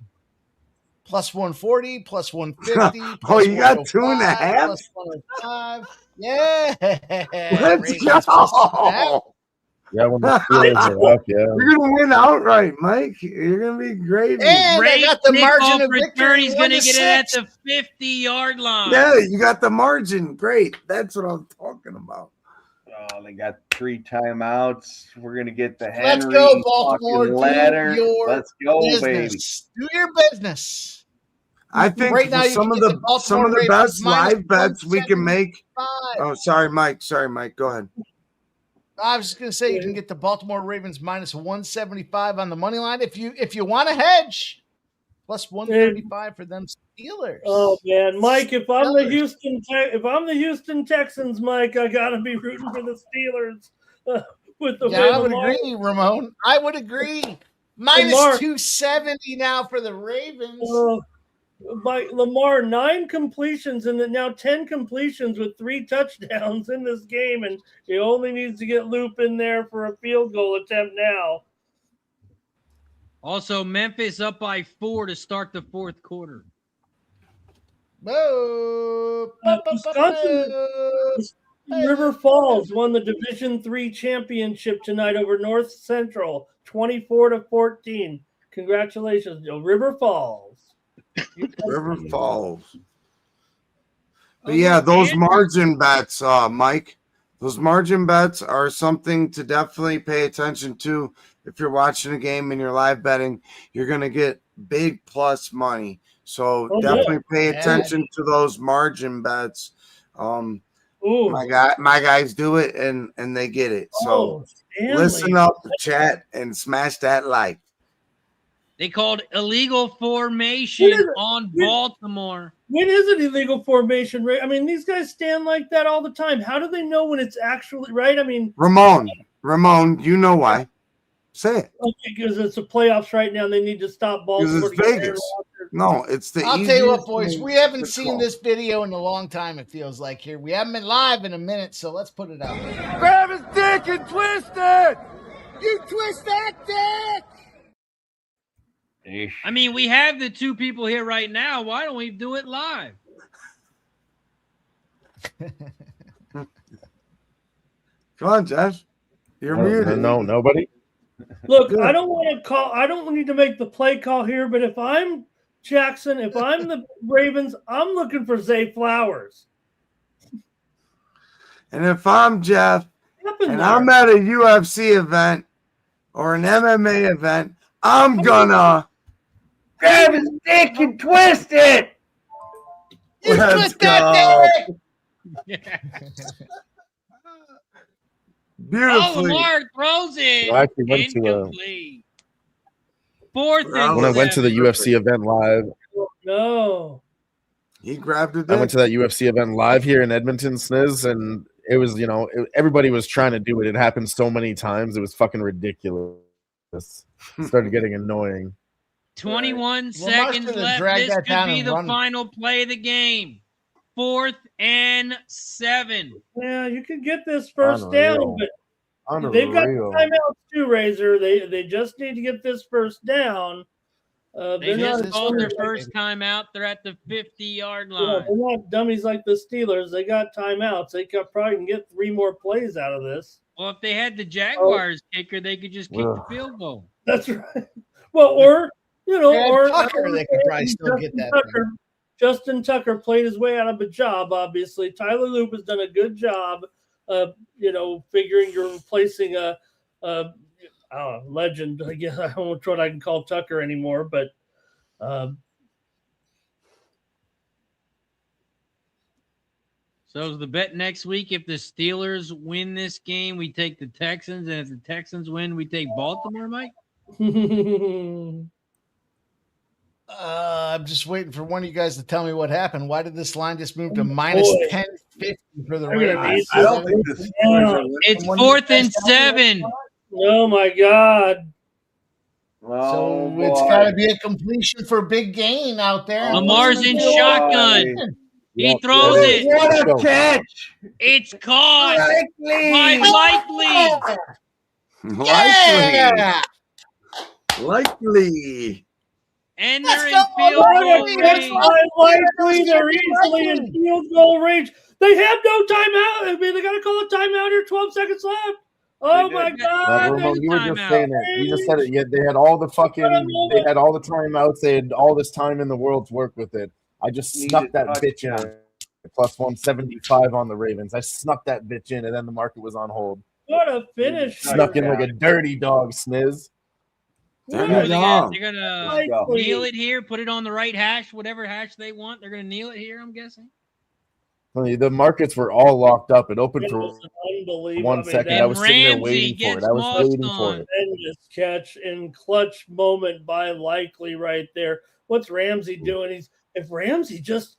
Speaker 3: plus 140, plus 150.
Speaker 13: Oh,
Speaker 3: plus
Speaker 13: you got 2.5?
Speaker 3: Plus 105. Yeah.
Speaker 13: Let's
Speaker 3: Ravens plus 2.5.
Speaker 13: go.
Speaker 5: Yeah, when the Steelers are up, yeah.
Speaker 13: You're gonna win outright, Mike. You're gonna be gravy.
Speaker 3: And
Speaker 2: Great
Speaker 3: I got the margin
Speaker 2: kickoff
Speaker 3: of
Speaker 2: return.
Speaker 3: victory.
Speaker 2: He's going to get it at
Speaker 3: 1-6.
Speaker 2: the 50-yard line.
Speaker 13: Yeah, you got the margin. Great. That's what I'm talking about.
Speaker 10: Oh, they got 3 timeouts. We're gonna get the Henry
Speaker 3: Let's go, Baltimore.
Speaker 10: fucking ladder.
Speaker 3: Do your
Speaker 10: Let's go, baby.
Speaker 3: business. Do your business.
Speaker 13: I think
Speaker 3: Right now, you
Speaker 13: some
Speaker 3: can
Speaker 13: of
Speaker 3: get
Speaker 13: the
Speaker 3: the Baltimore
Speaker 13: best
Speaker 3: Ravens minus
Speaker 13: live bets we can make.
Speaker 3: 175.
Speaker 13: Oh, sorry, Mike. Sorry, Mike. Go ahead.
Speaker 3: I was just gonna say you can get the Baltimore Ravens minus 175 on the money line if you want to hedge. Plus 135 for them Steelers.
Speaker 4: Oh man, Mike, if I'm the Houston Texans, Mike, I gotta be rooting for the Steelers. With the
Speaker 3: I would agree, Ramon. I would agree. Minus 270 now for the Ravens.
Speaker 4: By Lamar, 9 completions and now 10 completions with 3 touchdowns in this game, and he only needs to get Loop in there for a field goal attempt now.
Speaker 2: Also, Memphis up by 4 to start the fourth quarter.
Speaker 4: Wisconsin, River Falls won the Division III championship tonight over North Central, 24-14. Congratulations, River Falls.
Speaker 13: River Falls. But yeah, those margin bets, Mike, those margin bets are something to definitely pay attention to. If you're watching a game and you're live betting, you're going to get big plus money. So definitely pay attention to those margin bets. My guys do it and they get it. So listen up, chat, and smash that like.
Speaker 2: They called illegal formation on Baltimore.
Speaker 4: When is it illegal formation? I mean, these guys stand like that all the time. How do they know when it's actually right? I mean,
Speaker 13: Ramon, you know why? Say it.
Speaker 4: Okay, because it's the playoffs right now, and they need to stop Baltimore.
Speaker 13: Because it's Vegas. No, it's the.
Speaker 3: I'll tell you what, boys. We haven't seen this video in a long time. It feels like here. We haven't been live in a minute, so let's put it out there.
Speaker 1: Grab his dick and twist it. You twist that dick.
Speaker 2: I mean, we have the 2 people here right now. Why don't we do it live?
Speaker 13: Come on, Josh. You're muted.
Speaker 5: No, nobody.
Speaker 4: Look, I don't want to call. I don't need to make the play call here. But if I'm Jackson, if I'm the Ravens, I'm looking for Zay Flowers.
Speaker 13: And if I'm Jeff, and I'm at a UFC event or an MMA event, I'm gonna
Speaker 10: grab his dick and twist it.
Speaker 3: You twist that dick.
Speaker 13: Beautifully.
Speaker 2: Oh, Lamar throws it.
Speaker 5: I actually went
Speaker 2: incomplete. Fourth and
Speaker 5: when I went to the UFC event live.
Speaker 4: No.
Speaker 13: He grabbed it.
Speaker 5: I went to that UFC event live here in Edmonton, Sniz, and it was, everybody was trying to do it. It happened so many times. It was fucking ridiculous. It started getting annoying.
Speaker 2: 21 seconds left. This could be the final play of the game. 4th and 7.
Speaker 4: Yeah, you could get this first down, but they've got timeouts too, Razor. They just need to get this first down.
Speaker 2: They just called their first timeout. They're at the 50-yard line.
Speaker 4: Yeah, they're not dummies like the Steelers. They got timeouts. They probably can get 3 more plays out of this.
Speaker 2: Well, if they had the Jaguars kicker, they could just kick the field goal.
Speaker 4: That's right. Well, or
Speaker 3: Tucker, they could probably still get that.
Speaker 4: Justin Tucker played his way out of a job, obviously. Tyler Loop has done a good job of, figuring you're replacing a legend. I guess I don't know what I can call Tucker anymore, but
Speaker 2: so is the bet next week, if the Steelers win this game, we take the Texans, and if the Texans win, we take Baltimore, Mike?
Speaker 3: I'm just waiting for one of you guys to tell me what happened. Why did this line just move to minus 1050 for the Ravens?
Speaker 10: I don't think the Steelers are
Speaker 2: It's 4th and 7.
Speaker 4: Oh my God.
Speaker 3: So it's got to be a completion for big gain out there.
Speaker 2: Lamar's in shotgun. He throws it.
Speaker 10: What a catch.
Speaker 2: It's caught by Likely.
Speaker 3: Yeah.
Speaker 13: Likely.
Speaker 2: And
Speaker 3: Let's
Speaker 2: they're in
Speaker 3: go.
Speaker 2: field goal range.
Speaker 4: Likely they're easily in field goal range. They have no timeout. I mean, they got to call a timeout here. 12 seconds left. Oh my God!
Speaker 5: Ramon, you were just saying it. You just said it. Yeah, they had all the timeouts. They had all this time in the world to work with it. I just snuck that bitch in at plus 175 on the Ravens. I snuck that bitch in, and then the market was on hold.
Speaker 4: What a finish!
Speaker 5: Snuck in like a dirty dog, Sniz.
Speaker 2: They're gonna kneel it here, put it on the right hash, whatever hash they want. They're gonna kneel it here, I'm guessing.
Speaker 5: The markets were all locked up. It opened for 1 second. I was sitting there waiting for it. I was waiting for it.
Speaker 4: Tremendous catch and clutch moment by Likely right there. What's Ramsey doing? If Ramsey just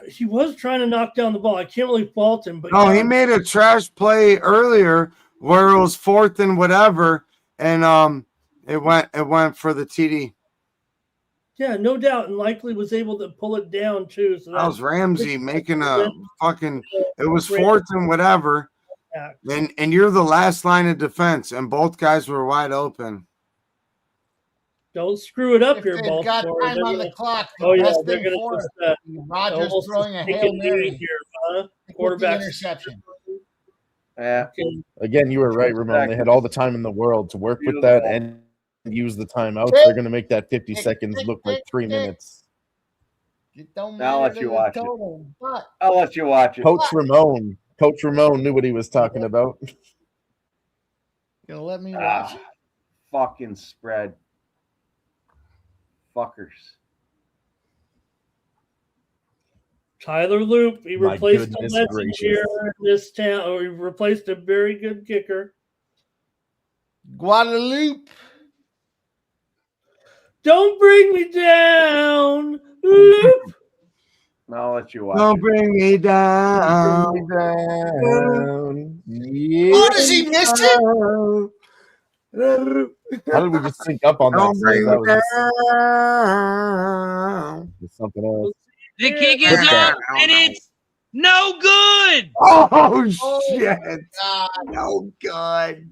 Speaker 4: he was trying to knock down the ball. I can't really fault him, but
Speaker 13: he made a trash play earlier where it was 4th and whatever, and it went for the TD.
Speaker 4: Yeah, no doubt, and Likely was able to pull it down too. So
Speaker 13: that was Ramsey making a fucking. It was 4th and whatever, and you're the last line of defense, and both guys were wide open.
Speaker 4: Don't screw it up here,
Speaker 3: Baltimore. Got time on the clock.
Speaker 4: Oh yeah, they're going to
Speaker 3: Rodgers throwing a Hail Mary
Speaker 4: here, huh?
Speaker 3: Quarterback interception.
Speaker 10: Yeah.
Speaker 5: Again, you were right, Ramon. They had all the time in the world to work with that and use the timeouts. They're going to make that 50 seconds look like 3 minutes.
Speaker 10: I'll let you watch it. I'll let you watch it.
Speaker 5: Coach Ramon knew what he was talking about.
Speaker 3: Gonna let me watch it?
Speaker 10: Fucking spread. Fuckers.
Speaker 4: Tyler Loop, he replaced a legend here in this town, or he replaced a very good kicker.
Speaker 3: Guadalupe.
Speaker 4: Don't bring me down, Loop.
Speaker 10: I'll let you watch.
Speaker 13: Don't bring me down.
Speaker 3: Yeah. Oh, does he miss it?
Speaker 5: How did we just sync up on that? That
Speaker 13: Something
Speaker 5: else.
Speaker 2: The kick is up, and it's no good.
Speaker 13: Oh shit! No good.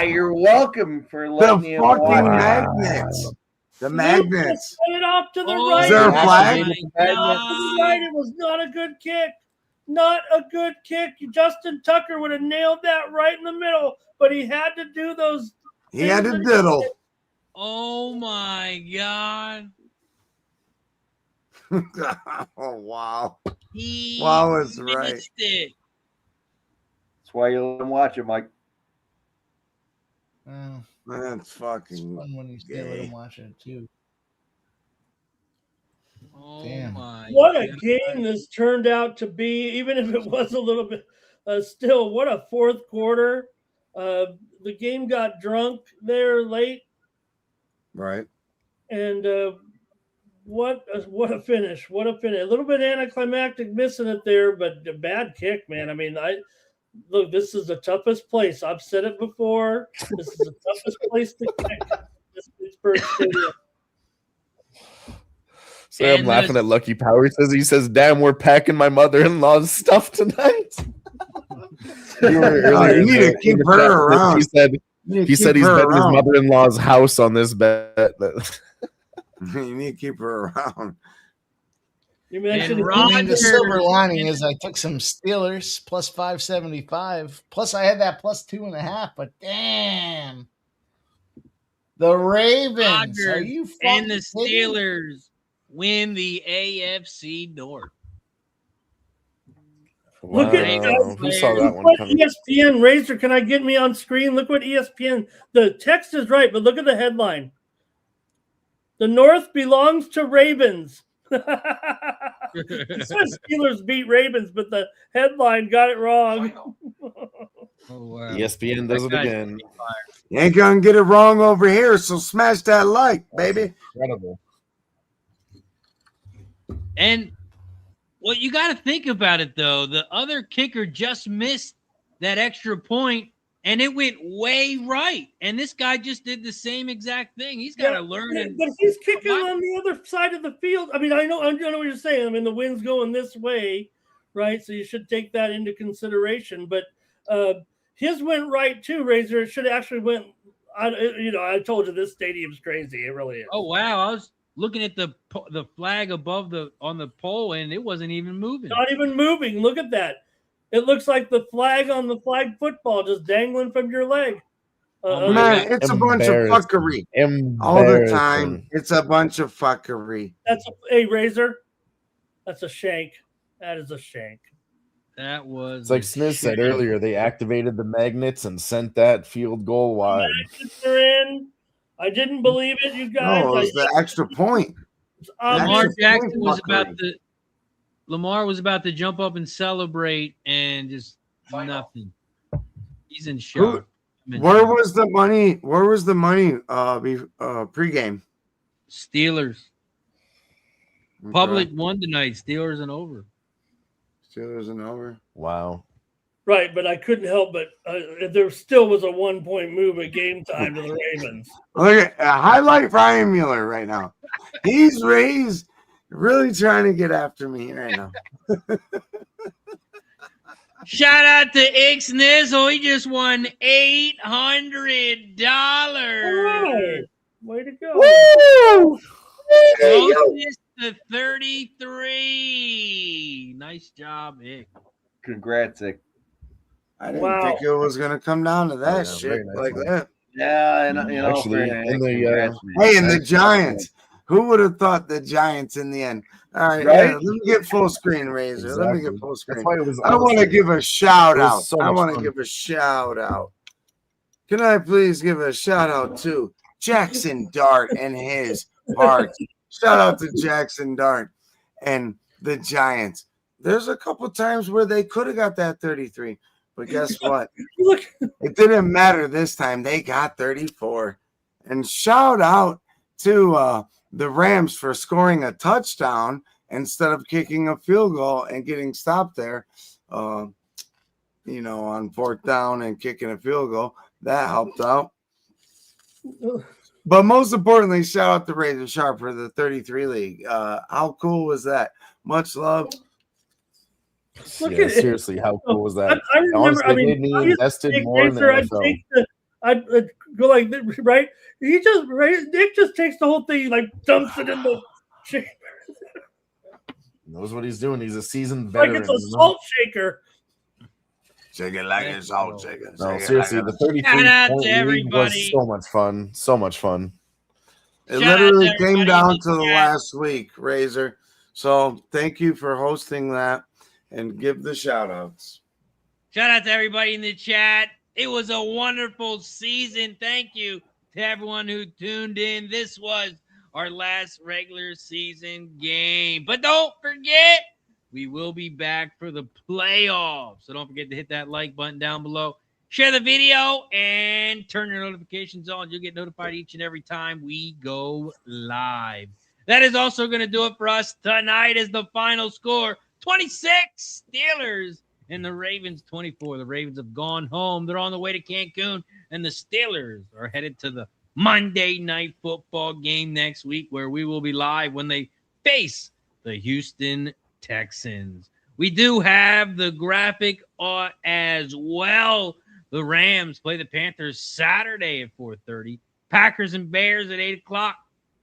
Speaker 10: You're welcome for letting me watch
Speaker 13: fucking magnets. The magnets.
Speaker 4: It off to the right.
Speaker 13: Is there a flag?
Speaker 4: Right. It was not a good kick. Not a good kick. Justin Tucker would have nailed that right in the middle, but he had to do those.
Speaker 13: He had to diddle.
Speaker 2: Oh my God.
Speaker 13: Oh wow.
Speaker 2: Wow
Speaker 13: is right.
Speaker 2: It.
Speaker 10: That's why you let him watch it, Mike.
Speaker 13: That's fucking
Speaker 3: fun when you stay let him watch it too.
Speaker 2: Oh
Speaker 3: damn.
Speaker 4: What a game this turned out to be, even if it was a little bit still, what a fourth quarter. The game got drunk there late.
Speaker 13: Right.
Speaker 4: And what a finish. What a finish. A little bit anticlimactic missing it there, but a bad kick, man. I mean, look, this is the toughest place. I've said it before. This is the toughest place to kick. This Pittsburgh Stadium.
Speaker 5: So I'm laughing at Lucky Power. He says, "Damn, we're packing my mother-in-law's stuff tonight."
Speaker 13: You need to keep her around.
Speaker 5: He said he's betting his mother-in-law's house on this bet.
Speaker 13: You need to keep her around.
Speaker 4: You mentioned
Speaker 3: the silver lining is I took some Steelers plus 575. Plus I had that plus 2.5. But damn, the Ravens are you
Speaker 2: and the Steelers win the AFC North.
Speaker 5: Wow.
Speaker 4: Look at
Speaker 5: who saw that one coming?
Speaker 4: ESPN Razor. Can I get me on screen? Look what ESPN. The text is right, but look at the headline. The North belongs to Ravens. It says Steelers beat Ravens, but the headline got it wrong.
Speaker 2: Oh, wow.
Speaker 5: ESPN does it again.
Speaker 13: You ain't gonna get it wrong over here, so smash that like, baby.
Speaker 5: Incredible.
Speaker 2: And well, you got to think about it, though. The other kicker just missed that extra point, and it went way right. And this guy just did the same exact thing. He's got to learn.
Speaker 4: But he's kicking on the other side of the field. I mean, I know what you're saying. I mean, the wind's going this way, right? So you should take that into consideration. But his went right, too, Razor. It should have actually went I told you this stadium's crazy. It really is.
Speaker 2: Oh wow! I was looking at the flag above on the pole, and it wasn't even moving.
Speaker 4: Not even moving. Look at that. It looks like the flag on the flag football just dangling from your leg.
Speaker 13: Man, it's a bunch of fuckery all the time. It's a bunch of fuckery.
Speaker 4: That's a Razor. That's a shank. That is a shank.
Speaker 2: That was.
Speaker 5: It's like Sniz said earlier. They activated the magnets and sent that field goal wide.
Speaker 4: Magnets are in. I didn't believe it, you guys.
Speaker 13: No, it was the extra point.
Speaker 2: Lamar Jackson was Lamar was about to jump up and celebrate, and just nothing. He's in shock.
Speaker 13: Where was the money? Where was the money? Pregame.
Speaker 2: Steelers.
Speaker 13: Okay.
Speaker 2: Public won tonight. Steelers and over.
Speaker 13: Steelers and over.
Speaker 5: Wow.
Speaker 4: Right, but I couldn't help but there still was a 1-point move at game time to the Ravens.
Speaker 13: Look at highlight Ryan Mueller right now. He's really trying to get after me right now.
Speaker 2: Shout out to Ix Nizzle. He just won $800.
Speaker 4: Right. Way to go.
Speaker 13: Woo!
Speaker 2: Closest to 33. Nice job, Ix.
Speaker 10: Congrats, Ix.
Speaker 13: I didn't think it was going to come down to that shit like that.
Speaker 10: Yeah, and
Speaker 5: Actually,
Speaker 13: the Giants. Who would have thought the Giants in the end? All right,
Speaker 10: Right?
Speaker 13: yeah, let me get full screen, Razor. Let me get full screen.
Speaker 5: why it was
Speaker 13: I want to
Speaker 5: awesome.
Speaker 13: give a shout out.
Speaker 5: so
Speaker 13: I
Speaker 5: much
Speaker 13: want to
Speaker 5: fun.
Speaker 13: give a shout out. Can I please give a shout out to Jackson Dart and his part? Shout out to Jackson Dart and the Giants. There's a couple times where they could have got that 33, but guess what? It didn't matter this time. They got 34. And shout out to the Rams for scoring a touchdown instead of kicking a field goal and getting stopped there, on 4th down and kicking a field goal. That helped out. But most importantly, shout out to Razor Sharp for the 33 league. How cool was that? Much love.
Speaker 5: Seriously, how cool was that?
Speaker 4: I remember.
Speaker 5: Honestly, made me invested more in the NFL.
Speaker 4: I'd go like, right? Nick just takes the whole thing, like dumps it in the shaker.
Speaker 5: Knows what he's doing. He's a seasoned
Speaker 4: Like
Speaker 5: veteran.
Speaker 4: it's a salt shaker.
Speaker 13: Shake it like it's salt shaker.
Speaker 5: No, seriously, the 33-point league was so much fun. So much fun.
Speaker 13: It literally came down to the last week, Razor. So thank you for hosting that and give the shout outs.
Speaker 2: Shout out to everybody in the chat. It was a wonderful season. Thank you to everyone who tuned in. This was our last regular season game. But don't forget, we will be back for the playoffs. So don't forget to hit that like button down below. Share the video and turn your notifications on. You'll get notified each and every time we go live. That is also going to do it for us tonight as the final score. 26 Steelers and the Ravens 24. The Ravens have gone home. They're on the way to Cancun, and the Steelers are headed to the Monday Night Football game next week, where we will be live when they face the Houston Texans. We do have the graphic as well. The Rams play the Panthers Saturday at 4:30. Packers and Bears at 8 o'clock.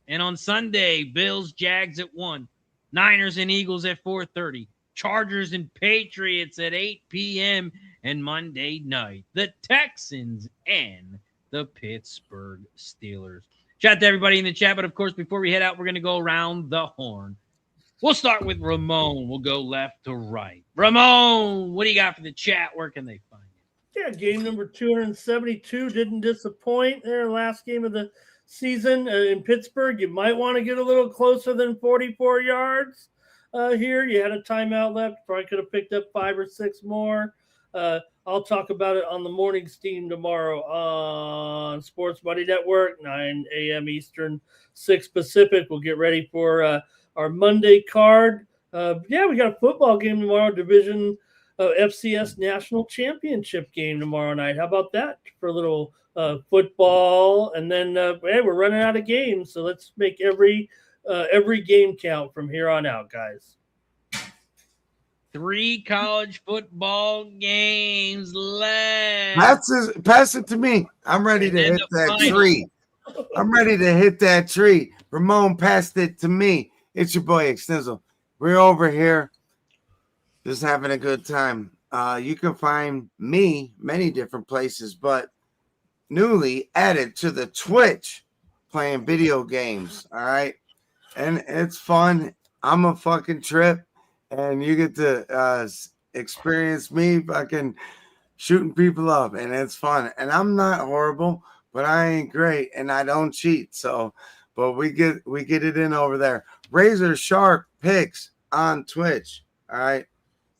Speaker 2: And on Sunday, Bills, Jags at 1. Niners and Eagles at 4:30. Chargers and Patriots at 8 p.m. And Monday night, the Texans and the Pittsburgh Steelers. Shout out to everybody in the chat. But, of course, before we head out, we're going to go around the horn. We'll start with Ramon. We'll go left to right. Ramon, what do you got for the chat? Where can they find you?
Speaker 4: Yeah, game number 272 didn't disappoint there. Last game of the season in Pittsburgh. You might want to get a little closer than 44 yards here. You had a timeout left. Probably could have picked up 5 or 6 more. I'll talk about it on the morning steam tomorrow on Sports Buddy Network, 9 a.m. Eastern, 6 Pacific. We'll get ready for our Monday card. We got a football game tomorrow, Division FCS National Championship game tomorrow night. How about that for a little football? And then, we're running out of games, so let's make every game count from here on out, guys.
Speaker 2: 3 college football games left.
Speaker 13: Pass it to me. I'm ready to hit that tree. I'm ready to hit that tree. Ramon passed it to me. It's your boy Extensive. We're over here just having a good time. You can find me many different places, but newly added to the Twitch playing video games. All right. And it's fun. I'm a fucking trip. And you get to experience me fucking shooting people up. And it's fun. And I'm not horrible, but I ain't great. And I don't cheat. So, but we get it in over there. Razor Sharp Picks on Twitch. All right.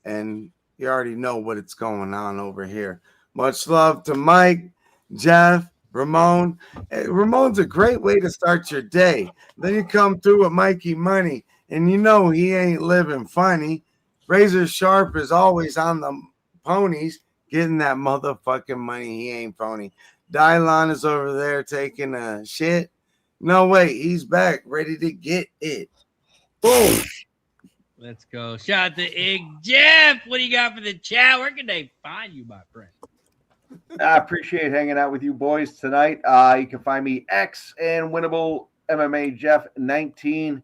Speaker 13: And you already know what it's going on over here. Much love to Mike, Jeff, Ramon. Ramon's a great way to start your day. Then you come through with Mikey Money, and you know he ain't living funny. Razor Sharp is always on the ponies, getting that motherfucking money. He ain't phony. Dylon is over there taking a shit. No, wait, he's back, ready to get it. Boom.
Speaker 2: Let's go. Shout out to Ig Jeff. What do you got for the chat? Where can they find you, my friend?
Speaker 10: I appreciate hanging out with you boys tonight. You can find me X and Winnable MMA Jeff 19.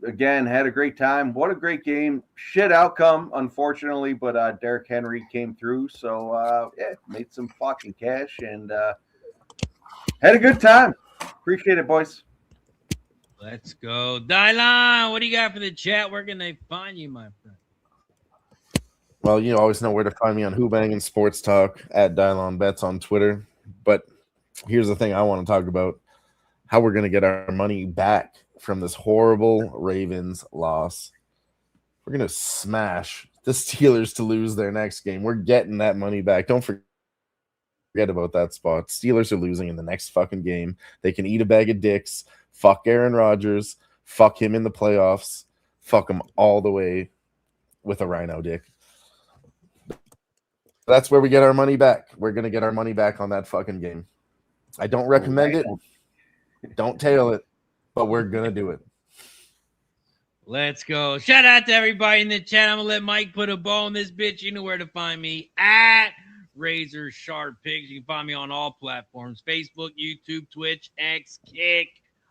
Speaker 10: Again, had a great time. What a great game. Shit outcome, unfortunately, but Derrick Henry came through. So, yeah, made some fucking cash and had a good time. Appreciate it, boys.
Speaker 2: Let's go. Dylon, what do you got for the chat? Where can they find you, my friend?
Speaker 5: Well, you always know where to find me on Who Bangin' Sports Talk at Dylon Bets on Twitter. But here's the thing I want to talk about: how we're going to get our money back from this horrible Ravens loss. We're going to smash the Steelers to lose their next game. We're getting that money back. Don't forget about that spot. Steelers are losing in the next fucking game. They can eat a bag of dicks. Fuck Aaron Rodgers. Fuck him in the playoffs. Fuck him all the way with a rhino dick. That's where we get our money back. We're going to get our money back on that fucking game. I don't recommend it. Don't tail it, but we're going to do it.
Speaker 2: Let's go. Shout out to everybody in the chat. I'm going to let Mike put a bow on this bitch. You know where to find me at Razor Sharp Pigs. You can find me on all platforms: Facebook, YouTube, Twitch, X, Kick.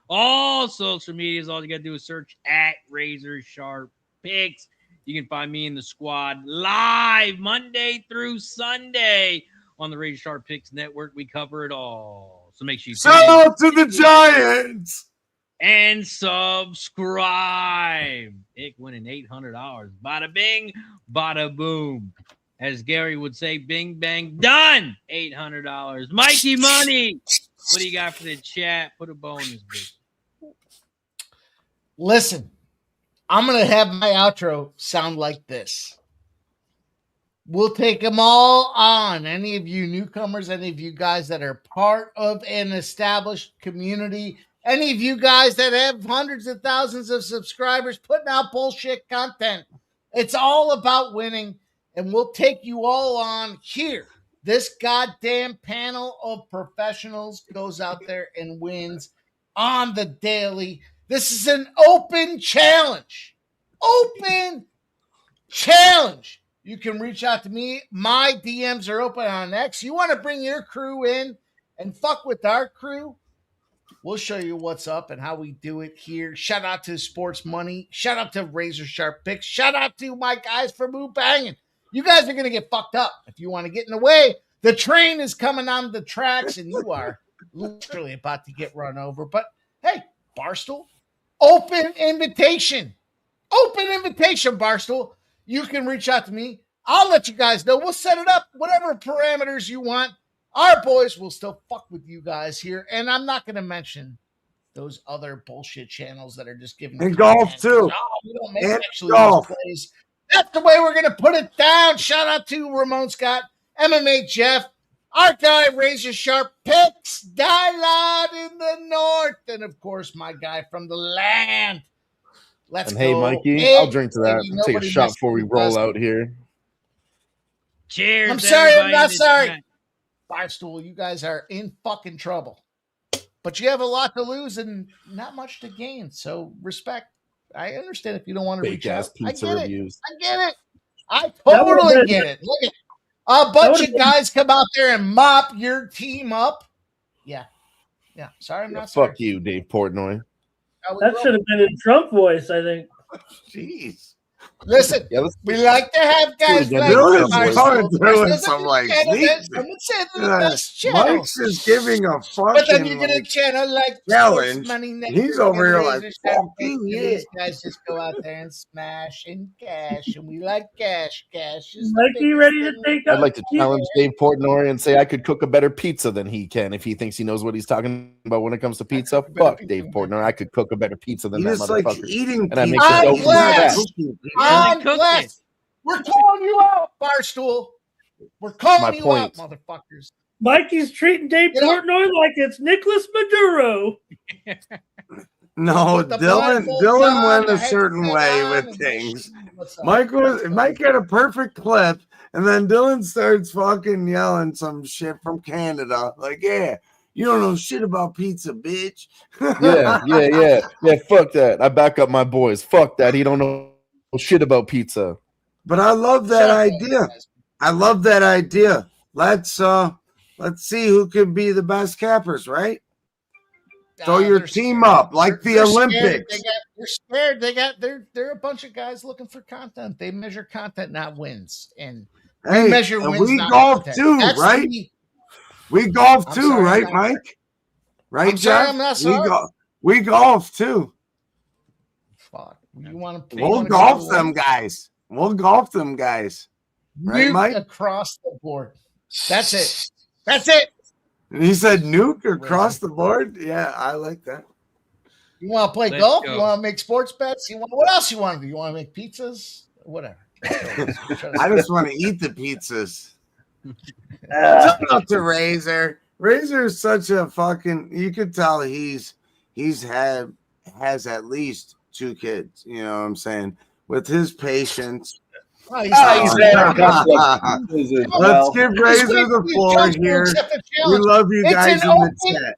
Speaker 2: All social medias. All you got to do is search at Razor Sharp Pigs. You can find me in the squad live Monday through Sunday on the Razor Sharp Picks Network. We cover it all. So make sure you
Speaker 13: shout out to the Giants
Speaker 2: and subscribe. Pick winning $800. Bada bing, bada boom. As Gary would say, bing, bang, done. $800. Mikey Money. What do you got for the chat? Put a bow in this bitch.
Speaker 3: Listen, I'm going to have my outro sound like this. We'll take them all on. Any of you newcomers, any of you guys that are part of an established community, any of you guys that have hundreds of thousands of subscribers putting out bullshit content. It's all about winning, and we'll take you all on here. This goddamn panel of professionals goes out there and wins on the daily. This is an open challenge. Open challenge. You can reach out to me. My DMs are open on X. You want to bring your crew in and fuck with our crew? We'll show you what's up and how we do it here. Shout out to Sports Money. Shout out to Razor Sharp Picks. Shout out to my guys from Who Bangin'. You guys are going to get fucked up if you want to get in the way. The train is coming on the tracks, and you are literally about to get run over. But, hey, Barstool, open invitation. Open invitation, Barstool. You can reach out to me. I'll let you guys know. We'll set it up, whatever parameters you want. Our boys will still fuck with you guys here. And I'm not going to mention those other bullshit channels that are just giving
Speaker 13: and golf too.
Speaker 3: We don't make golf plays. That's the way we're going to put it down. Shout out to Ramon Scott, MMA Jeff, our guy Razor Sharp Picks, Dylon in the north, and of course my guy from the land. Let's
Speaker 5: and
Speaker 3: go.
Speaker 5: Hey, Mikey,
Speaker 3: hey,
Speaker 5: I'll drink to that. I'll take a shot before we roll out here.
Speaker 2: Cheers.
Speaker 3: I'm sorry, I'm not sorry. Barstool, you guys are in fucking trouble. But you have a lot to lose and not much to gain. So respect. I understand if you don't want to
Speaker 5: Fake
Speaker 3: reach
Speaker 5: ass
Speaker 3: out. I
Speaker 5: pizza
Speaker 3: get
Speaker 5: reviews.
Speaker 3: it. I get it. I
Speaker 4: That would've
Speaker 3: totally
Speaker 4: been-
Speaker 3: get it. Look at a bunch
Speaker 4: would've
Speaker 3: of guys come out there and mop your team up. Yeah. Yeah. Sorry, I'm not sorry.
Speaker 5: Fuck you, Dave Portnoy.
Speaker 4: That should have been in Trump voice, I think.
Speaker 13: Jeez.
Speaker 3: Listen,
Speaker 5: Yeah,
Speaker 3: we like to have guys like
Speaker 13: Dylan's
Speaker 3: Barstool.
Speaker 13: going through
Speaker 3: There's
Speaker 13: some
Speaker 3: a
Speaker 13: like
Speaker 3: channel
Speaker 13: sneak.
Speaker 3: that someone said they're the best channel.
Speaker 13: Mike's just giving a
Speaker 3: But then you
Speaker 13: fucking
Speaker 3: get a
Speaker 13: like,
Speaker 3: channel like
Speaker 13: challenge.
Speaker 3: Sports Money Network.
Speaker 13: He's over
Speaker 3: and
Speaker 13: here like,
Speaker 3: Razor
Speaker 13: fuck
Speaker 3: Sharp
Speaker 13: you,
Speaker 3: Picks, and
Speaker 13: yeah.
Speaker 3: These guys just go out there and smash and cash, and we like cash. Cash is
Speaker 4: Mikey ready to take
Speaker 5: I'd like to challenge Dave Portnoy and say I could cook a better pizza than he can if he thinks he knows what he's talking about when it comes to pizza. Fuck Dave Portnoy. I could cook a better pizza than
Speaker 13: he
Speaker 5: that
Speaker 13: just likes
Speaker 5: motherfucker.
Speaker 13: eating
Speaker 5: And I make
Speaker 13: pizza.
Speaker 5: the dough
Speaker 13: He's
Speaker 5: from
Speaker 13: not
Speaker 5: scratch.
Speaker 13: cooking pizza.
Speaker 3: I'm
Speaker 2: cooked
Speaker 3: blessed. We're calling you out, Barstool. We're calling
Speaker 5: My
Speaker 3: you
Speaker 5: point.
Speaker 3: out, motherfuckers.
Speaker 4: Mikey's treating Dave Portnoy like it's Nicholas Maduro.
Speaker 13: No,
Speaker 3: With the
Speaker 13: Dylan
Speaker 3: blindfold
Speaker 13: Dylan
Speaker 3: on,
Speaker 13: went
Speaker 3: the
Speaker 13: a certain
Speaker 3: headset
Speaker 13: way
Speaker 3: on,
Speaker 13: with
Speaker 3: and
Speaker 13: things.
Speaker 3: what's up?
Speaker 13: Mike had a perfect clip, and then Dylan starts fucking yelling some shit from Canada. Like, yeah, you don't know shit about pizza, bitch.
Speaker 5: Yeah. Fuck that. I back up my boys. Fuck that. He don't know shit about pizza.
Speaker 13: But I love that idea. I love that idea. Let's see who could be the best cappers, right? Throw your
Speaker 3: they're
Speaker 13: team
Speaker 3: scared.
Speaker 13: up like the
Speaker 3: They're scared.
Speaker 13: Olympics.
Speaker 3: They're scared. They're a bunch of guys looking for content. They measure content, not wins. And
Speaker 13: Hey,
Speaker 3: we measure
Speaker 13: and
Speaker 3: wins.
Speaker 13: we
Speaker 3: not
Speaker 13: golf
Speaker 3: content.
Speaker 13: too,
Speaker 3: That's
Speaker 13: right?
Speaker 3: the-
Speaker 13: We golf
Speaker 3: I'm
Speaker 13: too,
Speaker 3: sorry,
Speaker 13: right,
Speaker 3: I'm not-
Speaker 13: Mike? Right,
Speaker 3: I'm sorry,
Speaker 13: Jeff?
Speaker 3: I'm not sorry.
Speaker 13: We golf too.
Speaker 3: Fuck. You want to?
Speaker 13: We'll golf them guys. We'll golf them guys. Right,
Speaker 3: Nuke
Speaker 13: Mike?
Speaker 3: across the board. That's it. That's it.
Speaker 13: And he said nuke across the board. Yeah, I like that.
Speaker 3: You want to play
Speaker 2: Let's
Speaker 3: golf?
Speaker 2: go.
Speaker 3: You want to make sports bets? What else you want to do? You want to make pizzas? Whatever.
Speaker 13: I just want to eat the pizzas. Shout out to Razor. Razor is such a fucking. You could tell has at least 2 kids. You know what I'm saying? With his patience.
Speaker 3: Oh, he's
Speaker 13: Let's
Speaker 10: Well,
Speaker 13: give Razor the floor here. We love you guys
Speaker 3: It's
Speaker 13: in
Speaker 3: an
Speaker 13: the
Speaker 3: open
Speaker 13: chat.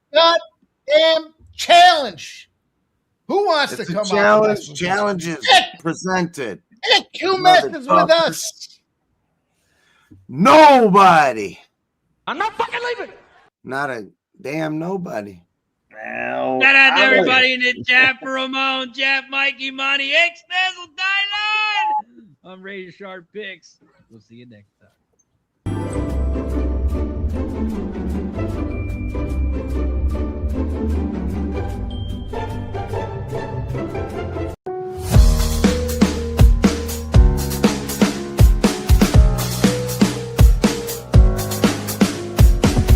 Speaker 3: goddamn challenge. Who wants
Speaker 13: It's
Speaker 3: to
Speaker 13: a
Speaker 3: come
Speaker 13: challenge.
Speaker 3: out?
Speaker 13: Challenges presented.
Speaker 3: Who messes with us?
Speaker 13: Nobody.
Speaker 1: I'm not fucking leaving.
Speaker 13: Not a damn nobody.
Speaker 4: Now,
Speaker 2: Shout out to everybody in the chat for Ramon, Jeff, Mikey, Monty, X, Nestle, Dylan. I'm Razor Sharp Picks. We'll see you next time.